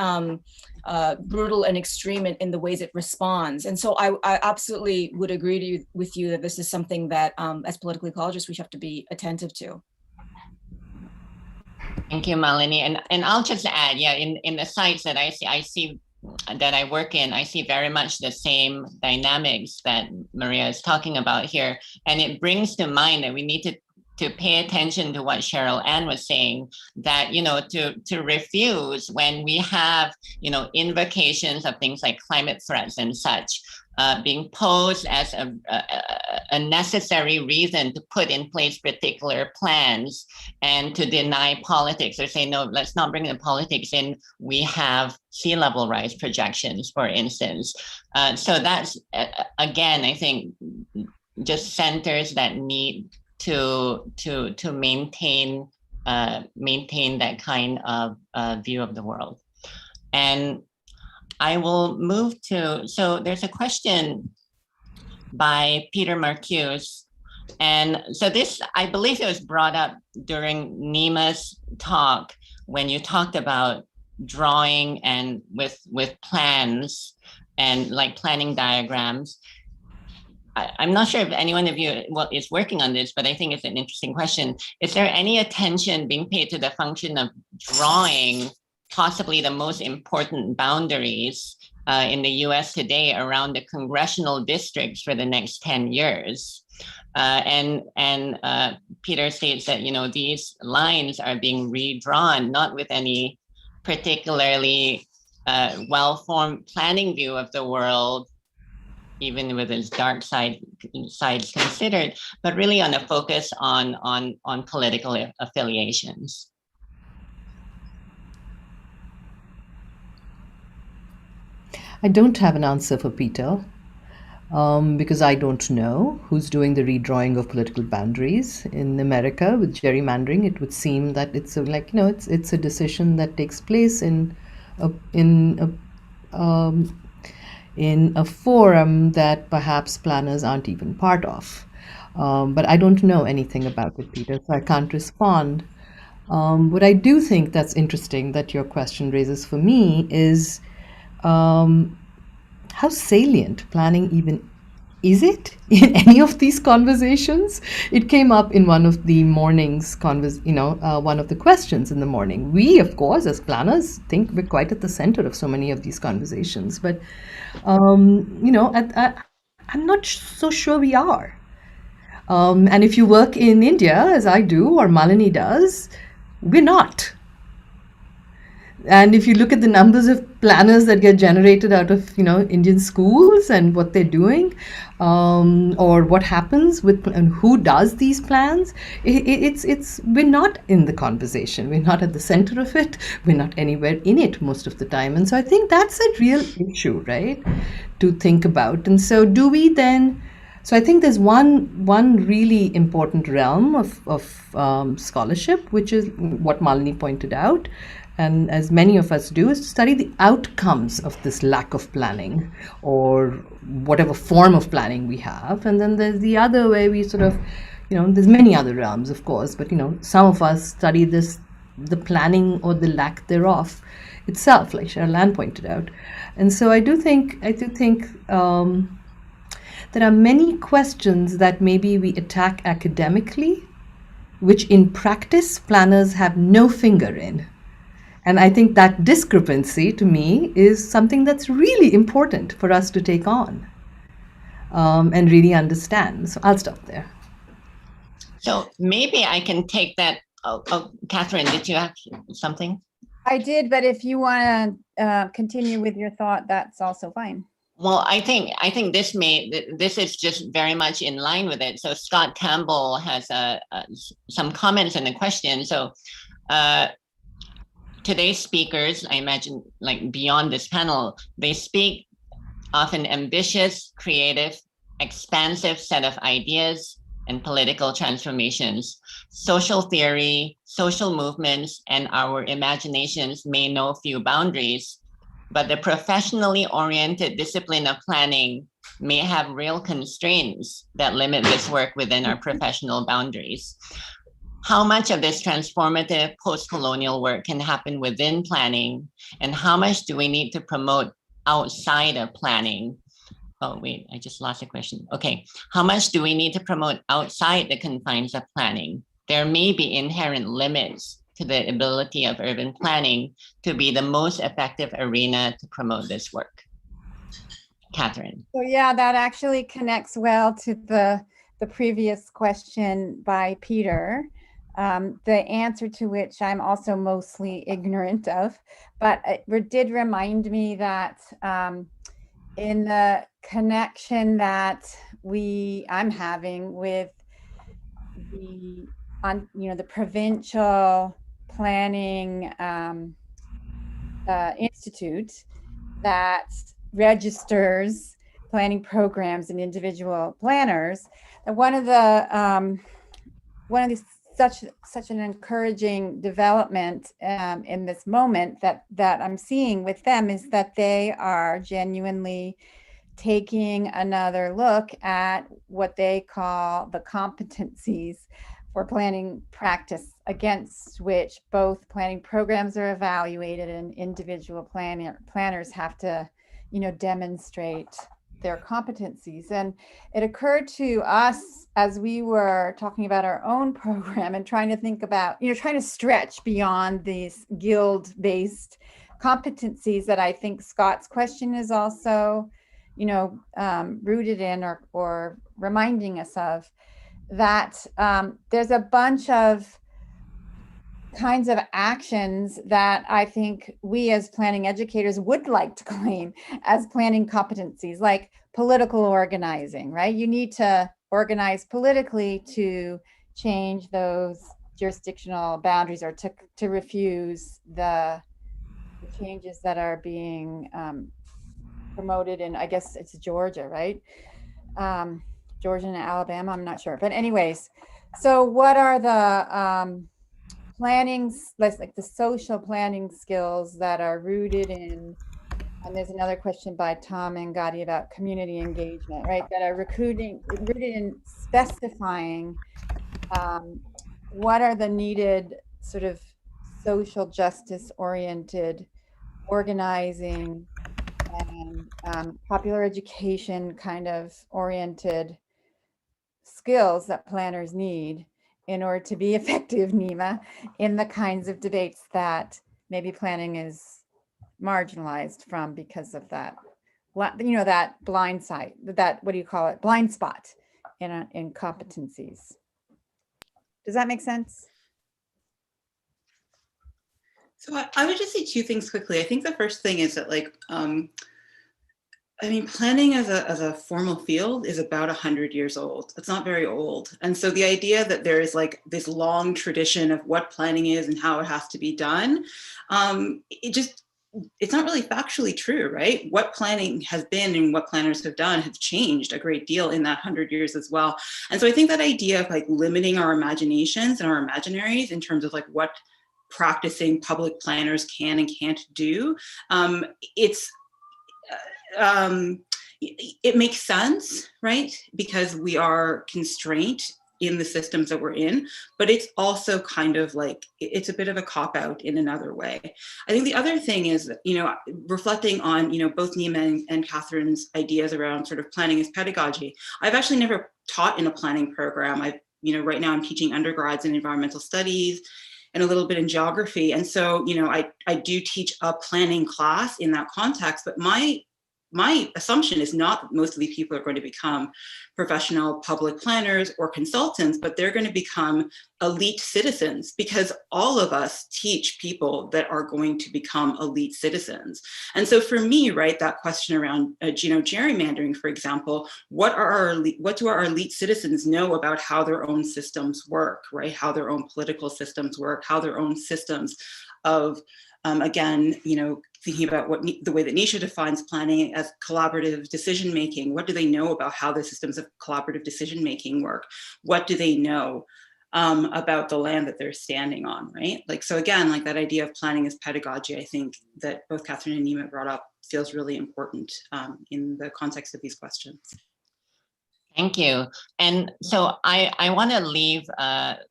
[SPEAKER 19] brutal and extreme in the ways it responds. And so I absolutely would agree with you that this is something that as political ecologists we have to be attentive to.
[SPEAKER 18] Thank you, Malini. And I'll just add, yeah, in the sites that I see that I work in, I see very much the same dynamics that Maria is talking about here. And it brings to mind that we need to pay attention to what Cheryl Ann was saying, that, you know, to refuse when we have, you know, invocations of things like climate threats and such, being posed as a necessary reason to put in place particular plans and to deny politics, or say, no, let's not bring the politics in. We have sea level rise projections, for instance. So that's, again, I think just centers that need to maintain that kind of view of the world. And I will move to, so there's a question by Peter Marcuse. And so this, I believe it was brought up during Nima's talk when you talked about drawing and with plans and like planning diagrams. I'm not sure if anyone of you is working on this, but I think it's an interesting question. Is there any attention being paid to the function of drawing possibly the most important boundaries in the US today around the congressional districts for the next 10 years? And Peter states that, you know, these lines are being redrawn, not with any particularly well-formed planning view of the world, even with its dark sides considered, but really on a focus on political affiliations.
[SPEAKER 21] I don't have an answer for Peter. Because I don't know who's doing the redrawing of political boundaries in America with gerrymandering. It would seem that it's it's a decision that takes place a in a forum that perhaps planners aren't even part of. But I don't know anything about it, Peter, so I can't respond. What I do think that's interesting that your question raises for me is how salient planning even is it in any of these conversations? It came up in one of the morning's one of the questions in the morning. We, of course, as planners, think we're quite at the center of so many of these conversations, but I'm not so sure we are. And if you work in India, as I do, or Malini does, we're not. And if you look at the numbers of planners that get generated out of Indian schools and what they're doing, or what happens with and who does these plans, it's we're not in the conversation. We're not at the center of it. We're not anywhere in it most of the time. And so I think that's a real issue, right, to think about. And so do we then? So I think there's one really important realm of scholarship, which is what Malini pointed out, and as many of us do, is to study the outcomes of this lack of planning or whatever form of planning we have. And then there's the other way we sort of, there's many other realms, of course, but some of us study the planning or the lack thereof itself, like Cheryl Land pointed out. And so I do think there are many questions that maybe we attack academically, which in practice planners have no finger in. And I think that discrepancy, to me, is something that's really important for us to take on and really understand. So I'll stop there.
[SPEAKER 18] So maybe I can take that. Oh, Catherine, did you have something?
[SPEAKER 20] I did, but if you want to continue with your thought, that's also fine.
[SPEAKER 18] Well, I think this is just very much in line with it. So Scott Campbell has some comments and a question. So today's speakers, I imagine, like beyond this panel, they speak often ambitious, creative, expansive set of ideas and political transformations. Social theory, social movements, and our imaginations may know few boundaries, but the professionally oriented discipline of planning may have real constraints that limit this work within our professional boundaries. How much of this transformative post-colonial work can happen within planning, and how much do we need to promote outside of planning? Oh, wait, I just lost a question. Okay, how much do we need to promote outside the confines of planning? There may be inherent limits to the ability of urban planning to be the most effective arena to promote this work. Catherine.
[SPEAKER 20] So yeah, that actually connects well to the previous question by Peter, the answer to which I'm also mostly ignorant of, but it did remind me that in the connection that I'm having with the provincial planning institute that registers planning programs and individual planners, and one of the such an encouraging development in this moment that I'm seeing with them is that they are genuinely taking another look at what they call the competencies for planning practice, against which both planning programs are evaluated and individual planners have to, demonstrate their competencies. And it occurred to us as we were talking about our own program and trying to think about, trying to stretch beyond these guild-based competencies that I think Scott's question is also, rooted in or reminding us of, that there's a bunch of kinds of actions that I think we as planning educators would like to claim as planning competencies, like political organizing, right? You need to organize politically to change those jurisdictional boundaries or to refuse the changes that are being promoted in, I guess it's Georgia, right? Georgia and Alabama, I'm not sure. But anyways, so what are the plannings, like the social planning skills that are rooted in, and there's another question by Tom and Gadi about community engagement, right? That are rooted in specifying what are the needed sort of social justice oriented organizing and popular education kind of oriented skills that planners need in order to be effective, Nima, in the kinds of debates that maybe planning is marginalized from because of that, that blind side, that, what do you call it, blind spot in competencies. Does that make sense?
[SPEAKER 3] So I would just say two things quickly. I think the first thing is that, like, I mean, planning as a formal field is about 100 years old. It's not very old. And so the idea that there is like this long tradition of what planning is and how it has to be done, it's not really factually true, right? What planning has been and what planners have done have changed a great deal in that 100 years as well. And so I think that idea of like limiting our imaginations and our imaginaries in terms of like what practicing public planners can and can't do, it makes sense, right? Because we are constrained in the systems that we're in, but it's also kind of like, it's a bit of a cop-out in another way. I think the other thing is, reflecting on, both Nima and Catherine's ideas around sort of planning as pedagogy. I've actually never taught in a planning program. Right now I'm teaching undergrads in environmental studies and a little bit in geography. And so, I do teach a planning class in that context, but my assumption is not that most of these people are going to become professional public planners or consultants, but they're going to become elite citizens, because all of us teach people that are going to become elite citizens. And so for me, right, that question around gerrymandering, for example, what do our elite citizens know about how their own systems work, right? How their own political systems work, how their own systems of again, thinking about the way that Nisha defines planning as collaborative decision-making. What do they know about how the systems of collaborative decision-making work? What do they know about the land that they're standing on, right? Like, so again, like that idea of planning as pedagogy, I think that both Catherine and Nima brought up feels really important in the context of these questions.
[SPEAKER 18] Thank you. And so I want to leave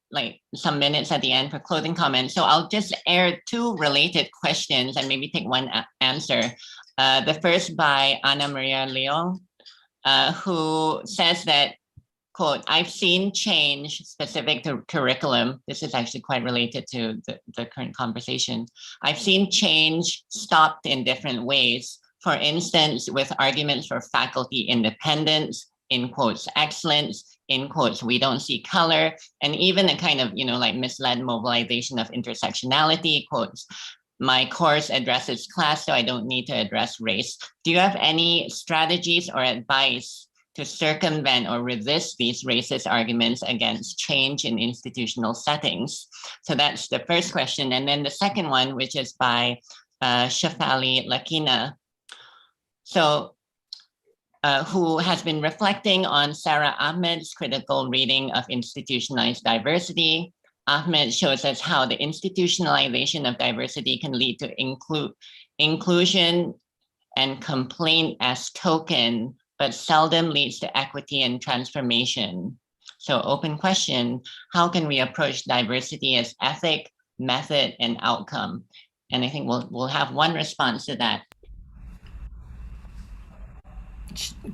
[SPEAKER 18] like some minutes at the end for closing comments. So I'll just air two related questions and maybe take one answer. The first by Ana Maria Leon, who says that, quote, "I've seen change specific to curriculum." This is actually quite related to the current conversation. "I've seen change stopped in different ways. For instance, with arguments for faculty independence, in quotes, excellence, in quotes, we don't see color, and even a kind of, like misled mobilization of intersectionality, quotes, my course addresses class, so I don't need to address race." Do you have any strategies or advice to circumvent or resist these racist arguments against change in institutional settings? So that's the first question. And then the second one, which is by Shafali Lakina. So, who has been reflecting on Sarah Ahmed's critical reading of Institutionalized Diversity. Ahmed shows us how the institutionalization of diversity can lead to inclusion and complaint as token, but seldom leads to equity and transformation. So open question, how can we approach diversity as ethic, method, and outcome? And I think we'll have one response to that.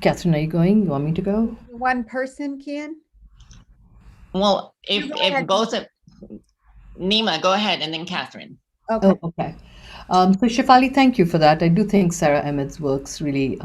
[SPEAKER 21] Catherine, are you going? You want me to go?
[SPEAKER 20] One person, Kian?
[SPEAKER 18] Well, if both of Nima, go ahead, and then Catherine.
[SPEAKER 20] Okay.
[SPEAKER 21] Oh, okay. So Shafali, thank you for that. I do think Sarah Ahmed's work's really,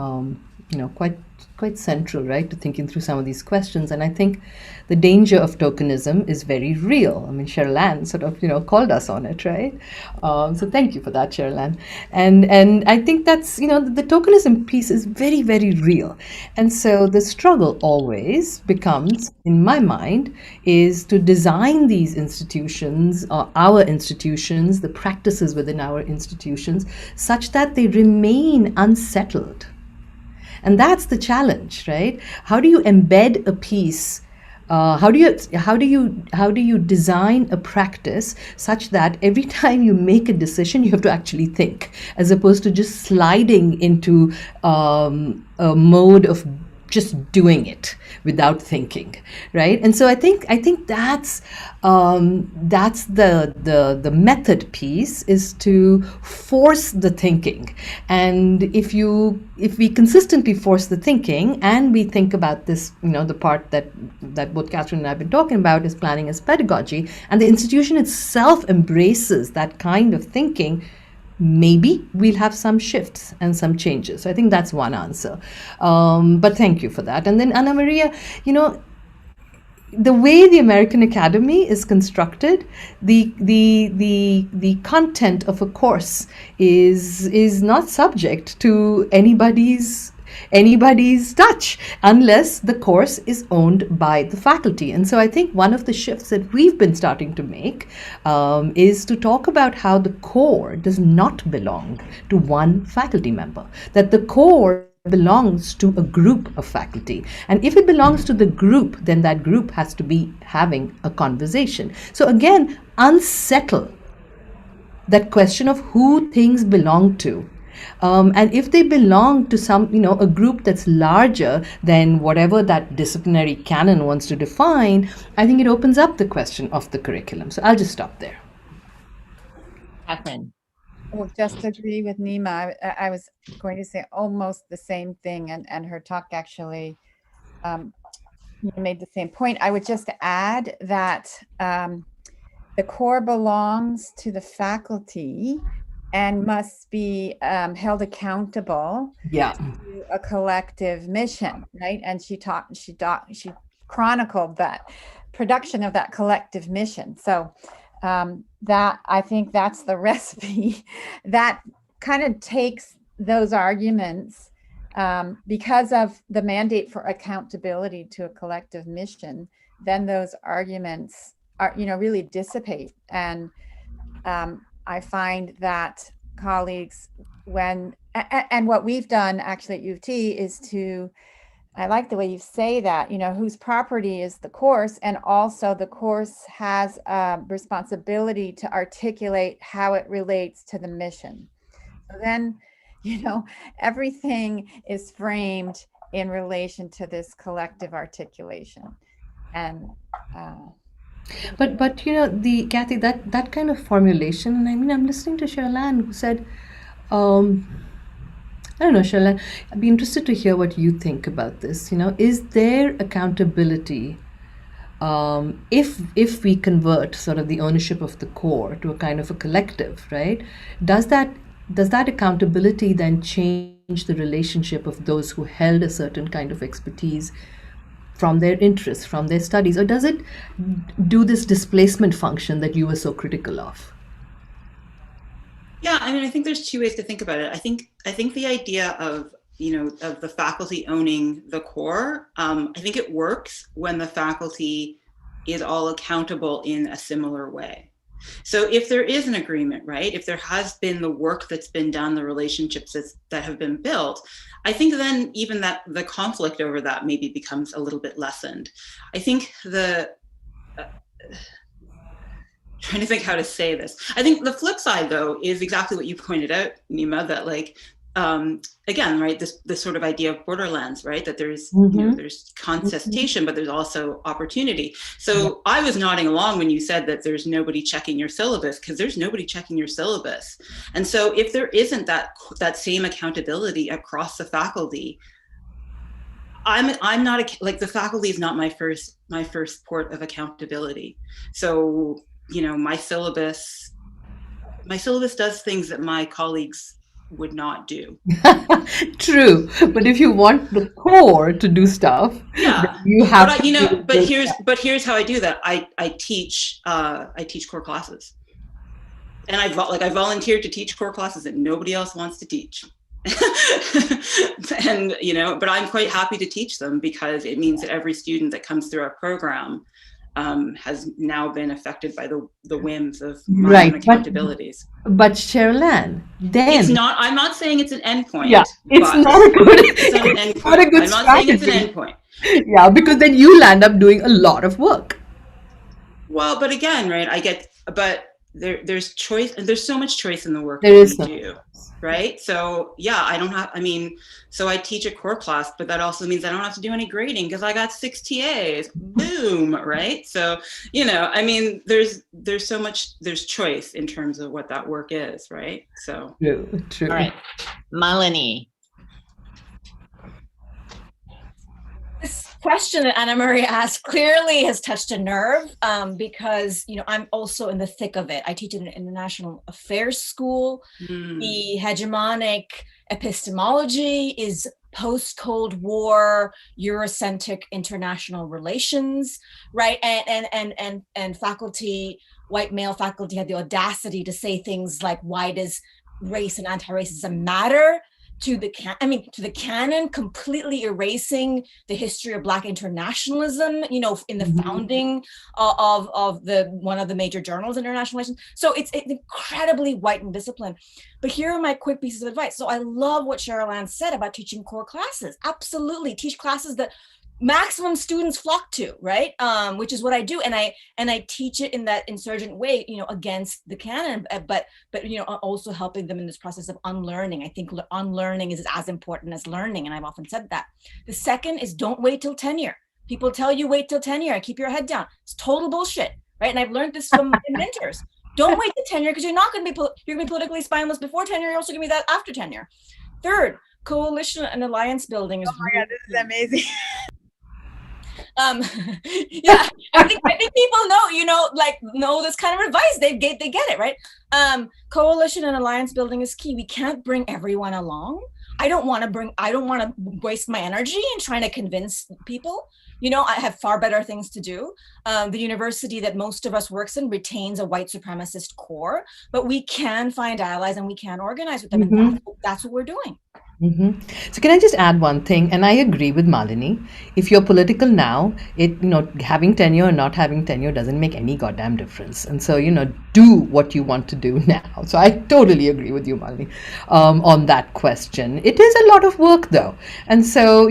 [SPEAKER 21] quite central, right, to thinking through some of these questions. And I think the danger of tokenism is very real. I mean, Cheryl Ann sort of, called us on it, right? So thank you for that, Cheryl Ann. And I think that's, the tokenism piece is very, very real. And so the struggle always becomes, in my mind, is to design these institutions, or our institutions, the practices within our institutions, such that they remain unsettled. And that's the challenge, right? How do you embed a piece? How do you design a practice such that every time you make a decision, you have to actually think, as opposed to just sliding into a mode of just doing it without thinking, right? And so I think that's the method piece, is to force the thinking. And if we consistently force the thinking, and we think about this, the part that both Catherine and I have been talking about, is planning as pedagogy, and the institution itself embraces that kind of thinking, maybe we'll have some shifts and some changes. So I think that's one answer. But thank you for that. And then Anna Maria, the way the American Academy is constructed, the content of a course is not subject to anybody's touch, unless the course is owned by the faculty. And so I think one of the shifts that we've been starting to make is to talk about how the core does not belong to one faculty member, that the core belongs to a group of faculty. And if it belongs to the group, then that group has to be having a conversation. So again, unsettle that question of who things belong to. And if they belong to a group that's larger than whatever that disciplinary canon wants to define, I think it opens up the question of the curriculum. So I'll just stop there.
[SPEAKER 18] Catherine.
[SPEAKER 20] Well, just agree with Nima. I was going to say almost the same thing, and her talk actually made the same point. I would just add that the core belongs to the faculty and must be held accountable to a collective mission, right? And she chronicled that production of that collective mission. So that, I think that's the recipe that kind of takes those arguments, because of the mandate for accountability to a collective mission, then those arguments are, really dissipate. And I find that colleagues, and what we've done actually at U of T is I like the way you say that, whose property is the course, and also the course has a responsibility to articulate how it relates to the mission. So then, everything is framed in relation to this collective articulation. And
[SPEAKER 21] But Kathy, that kind of formulation, and I mean, I'm listening to Sherlan, who said, I don't know, Sherlan, I'd be interested to hear what you think about this. Is there accountability if we convert sort of the ownership of the core to a kind of a collective, right? Does that accountability then change the relationship of those who held a certain kind of expertise from their interests, from their studies, or does it do this displacement function that you were so critical of?
[SPEAKER 3] Yeah, I mean, I think there's two ways to think about it. I think the idea of of the faculty owning the core, I think it works when the faculty is all accountable in a similar way. So if there is an agreement, right, if there has been the work that's been done, the relationships that have been built, I think then even that the conflict over that maybe becomes a little bit lessened. I think trying to think how to say this. I think the flip side, though, is exactly what you pointed out, Nima, that again, right, this sort of idea of borderlands, right, that there's there's contestation, but there's also opportunity. So I was nodding along when you said that there's nobody checking your syllabus, because there's nobody checking your syllabus. And so if there isn't that same accountability across the faculty, I'm not the faculty is not my first port of accountability. So my syllabus does things that my colleagues would not do.
[SPEAKER 21] True, but if you want the core to do stuff, you have
[SPEAKER 3] but here's how I do that. I teach core classes, and I volunteered to teach core classes that nobody else wants to teach. And but I'm quite happy to teach them, because it means that every student that comes through our program has now been affected by the whims of my
[SPEAKER 21] Right,
[SPEAKER 3] own accountabilities.
[SPEAKER 21] but Cheryl Ann, then
[SPEAKER 3] It's not, I'm not saying it's an endpoint.
[SPEAKER 21] yeah, it's
[SPEAKER 3] but
[SPEAKER 21] not a good,
[SPEAKER 3] it's not an
[SPEAKER 21] it's not a
[SPEAKER 3] endpoint.
[SPEAKER 21] good
[SPEAKER 3] I'm not saying it's an
[SPEAKER 21] strategy.
[SPEAKER 3] endpoint.
[SPEAKER 21] Yeah, because then you'll end up doing a lot of work.
[SPEAKER 3] Well, but again, right, but there's choice, and there's so much choice in the work
[SPEAKER 21] There
[SPEAKER 3] that
[SPEAKER 21] is
[SPEAKER 3] we
[SPEAKER 21] no
[SPEAKER 3] do, right? So yeah, so I teach a core class, but that also means I don't have to do any grading because I got 6 TAs, boom, right? So, there's so much, there's choice in terms of what that work is, right? So.
[SPEAKER 21] True.
[SPEAKER 18] All right, Malini.
[SPEAKER 19] This question that Anna Marie asked clearly has touched a nerve because I'm also in the thick of it. I teach in an international affairs school. The hegemonic epistemology is post-Cold War Eurocentric international relations, right? And faculty, white male faculty, had the audacity to say things like, "Why does race and anti-racism matter?" to the canon, completely erasing the history of Black internationalism, in the founding of one of the major journals, international relations. So it's incredibly white and disciplined. But here are my quick pieces of advice. So I love what Cheryl Ann said about teaching core classes. Absolutely, teach classes that maximum students flock to, right? Which is what I do, and I teach it in that insurgent way, against the canon, but also helping them in this process of unlearning. I think unlearning is as important as learning, and I've often said that. The second is don't wait till tenure. People tell you wait till tenure and keep your head down. It's total bullshit, right? And I've learned this from my mentors. Don't wait till tenure because you're going to be politically spineless before tenure. You're also going to be that after tenure. Third, coalition and alliance building is. Oh my God, this is amazing. Yeah, I think people know this kind of advice. They get it, right? Coalition and alliance building is key. We can't bring everyone along. I don't want to waste my energy in trying to convince people. I have far better things to do. The university that most of us works in retains a white supremacist core, but we can find allies and we can organize with them. And that's what we're doing.
[SPEAKER 21] So can I just add one thing? And I agree with Malini. If you're political now, having tenure or not having tenure doesn't make any goddamn difference. And so, do what you want to do now. So I totally agree with you, Malini, on that question. It is a lot of work though. And so,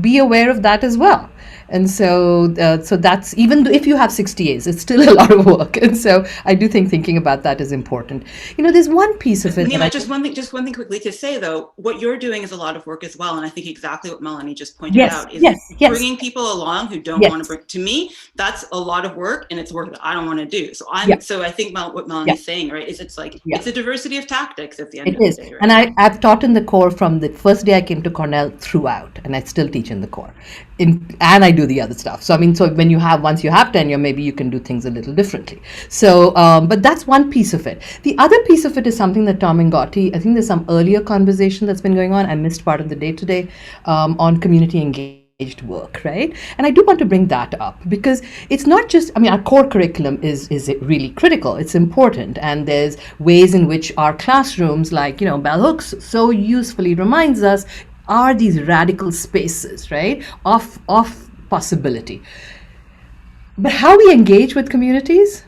[SPEAKER 21] be aware of that as well. And so, so that's, even if you have 60 A's, it's still a lot of work. And so I do think thinking about that is important. There's one piece of it.
[SPEAKER 3] Just one thing quickly to say though, what you're doing is a lot of work as well. And I think exactly what Melanie just pointed out is bringing people along who don't want to bring, to me, that's a lot of work, and it's work that I don't want to do. So so I think what Melanie's saying, right, is it's like, it's a diversity of tactics at the end of the day. Right?
[SPEAKER 21] And I've taught in the core from the first day I came to Cornell throughout, and I still teach in the core. And I do the other stuff. So when once you have tenure, maybe you can do things a little differently. So, but that's one piece of it. The other piece of it is something that Tom and Gotti, I think there's some earlier conversation that's been going on. I missed part of the day today on community engaged work, right? And I do want to bring that up because it's not just, our core curriculum is really critical. It's important. And there's ways in which our classrooms, like, Bell Hooks so usefully reminds us, are these radical spaces, right, of possibility. But how we engage with communities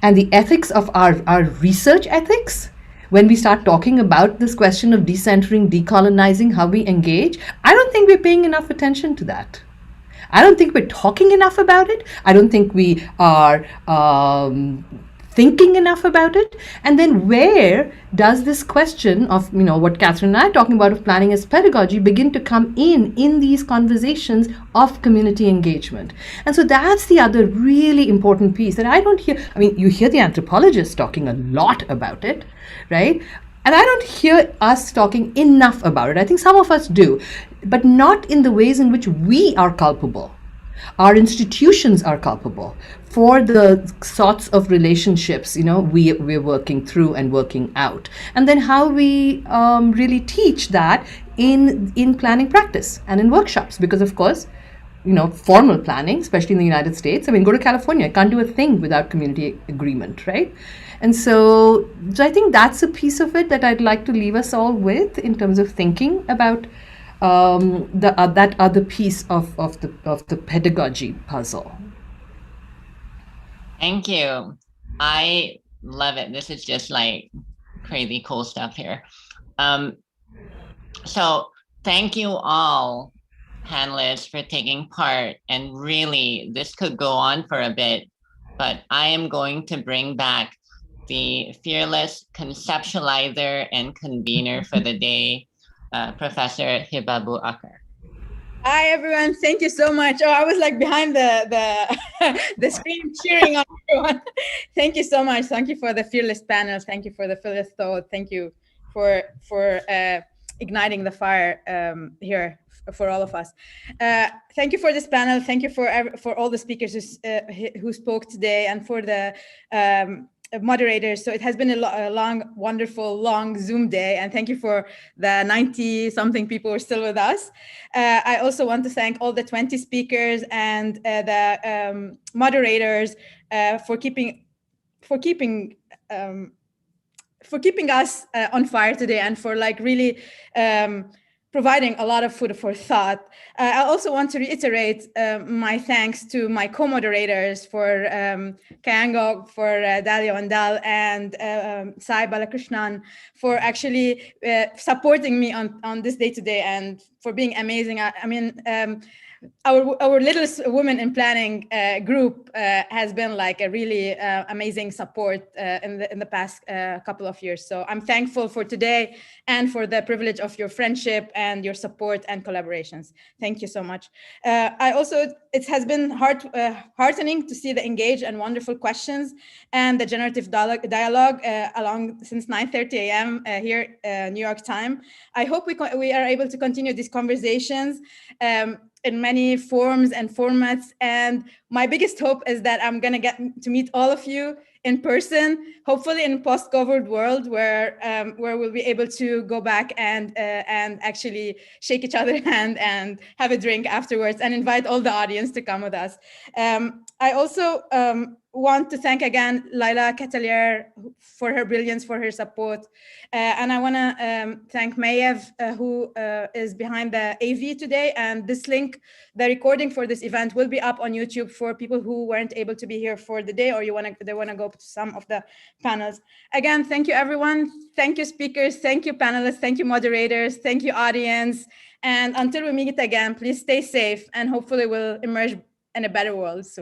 [SPEAKER 21] and the ethics of our research ethics, when we start talking about this question of decentering, decolonizing, how we engage, I don't think we're paying enough attention to that. I don't think we're talking enough about it. I don't think we are thinking enough about it. And then where does this question of, what Catherine and I are talking about of planning as pedagogy begin to come in these conversations of community engagement? And so that's the other really important piece that I don't hear. You hear the anthropologists talking a lot about it, right? And I don't hear us talking enough about it. I think some of us do, but not in the ways in which we are culpable. Our institutions are culpable for the sorts of relationships, we're working through and working out. And then how we really teach that in planning practice and in workshops. Because of course, formal planning, especially in the United States, go to California, I can't do a thing without community agreement, right? And so I think that's a piece of it that I'd like to leave us all with in terms of thinking about that other piece of the pedagogy puzzle.
[SPEAKER 18] Thank you. I love it. This is just like crazy cool stuff here. So thank you all panelists for taking part. And really, this could go on for a bit, but I am going to bring back the fearless conceptualizer and convener for the day, Professor Hiba Akar.
[SPEAKER 2] Hi, everyone. Thank you so much. Oh, I was like behind the the screen cheering on everyone. Thank you so much. Thank you for the fearless panel. Thank you for the fearless thought. Thank you for igniting the fire here for all of us. Thank you for this panel. Thank you for all the speakers who spoke today, and for the moderators. So it has been a long, wonderful, long Zoom day, and thank you for the 90 something people who are still with us. I also want to thank all the 20 speakers and the moderators for keeping us on fire today, and for like really providing a lot of food for thought. I also want to reiterate my thanks to my co-moderators, for Kayango, for Dalio Andal, and Sai Balakrishnan, for actually supporting me on this day today, and for being amazing. I mean, our Little Women in Planning group has been like a really amazing support in the past couple of years. So I'm thankful for today and for the privilege of your friendship and your support and collaborations. Thank you so much. It has been heartening to see the engaged and wonderful questions and the generative dialogue along since 9:30 a.m. Here, New York time. I hope we are able to continue these conversations in many forms and formats. And my biggest hope is that I'm gonna get to meet all of you in person, hopefully in a post-COVID world where we'll be able to go back and actually shake each other's hand and have a drink afterwards, and invite all the audience to come with us. I also want to thank again Laila Catalier for her brilliance, for her support. And I want to thank Mayev, who is behind the AV today. And this link, the recording for this event, will be up on YouTube for people who weren't able to be here for the day, or they want to go to some of the panels. Again, thank you, everyone. Thank you, speakers. Thank you, panelists. Thank you, moderators. Thank you, audience. And until we meet again, please stay safe, and hopefully we'll emerge in a better world soon.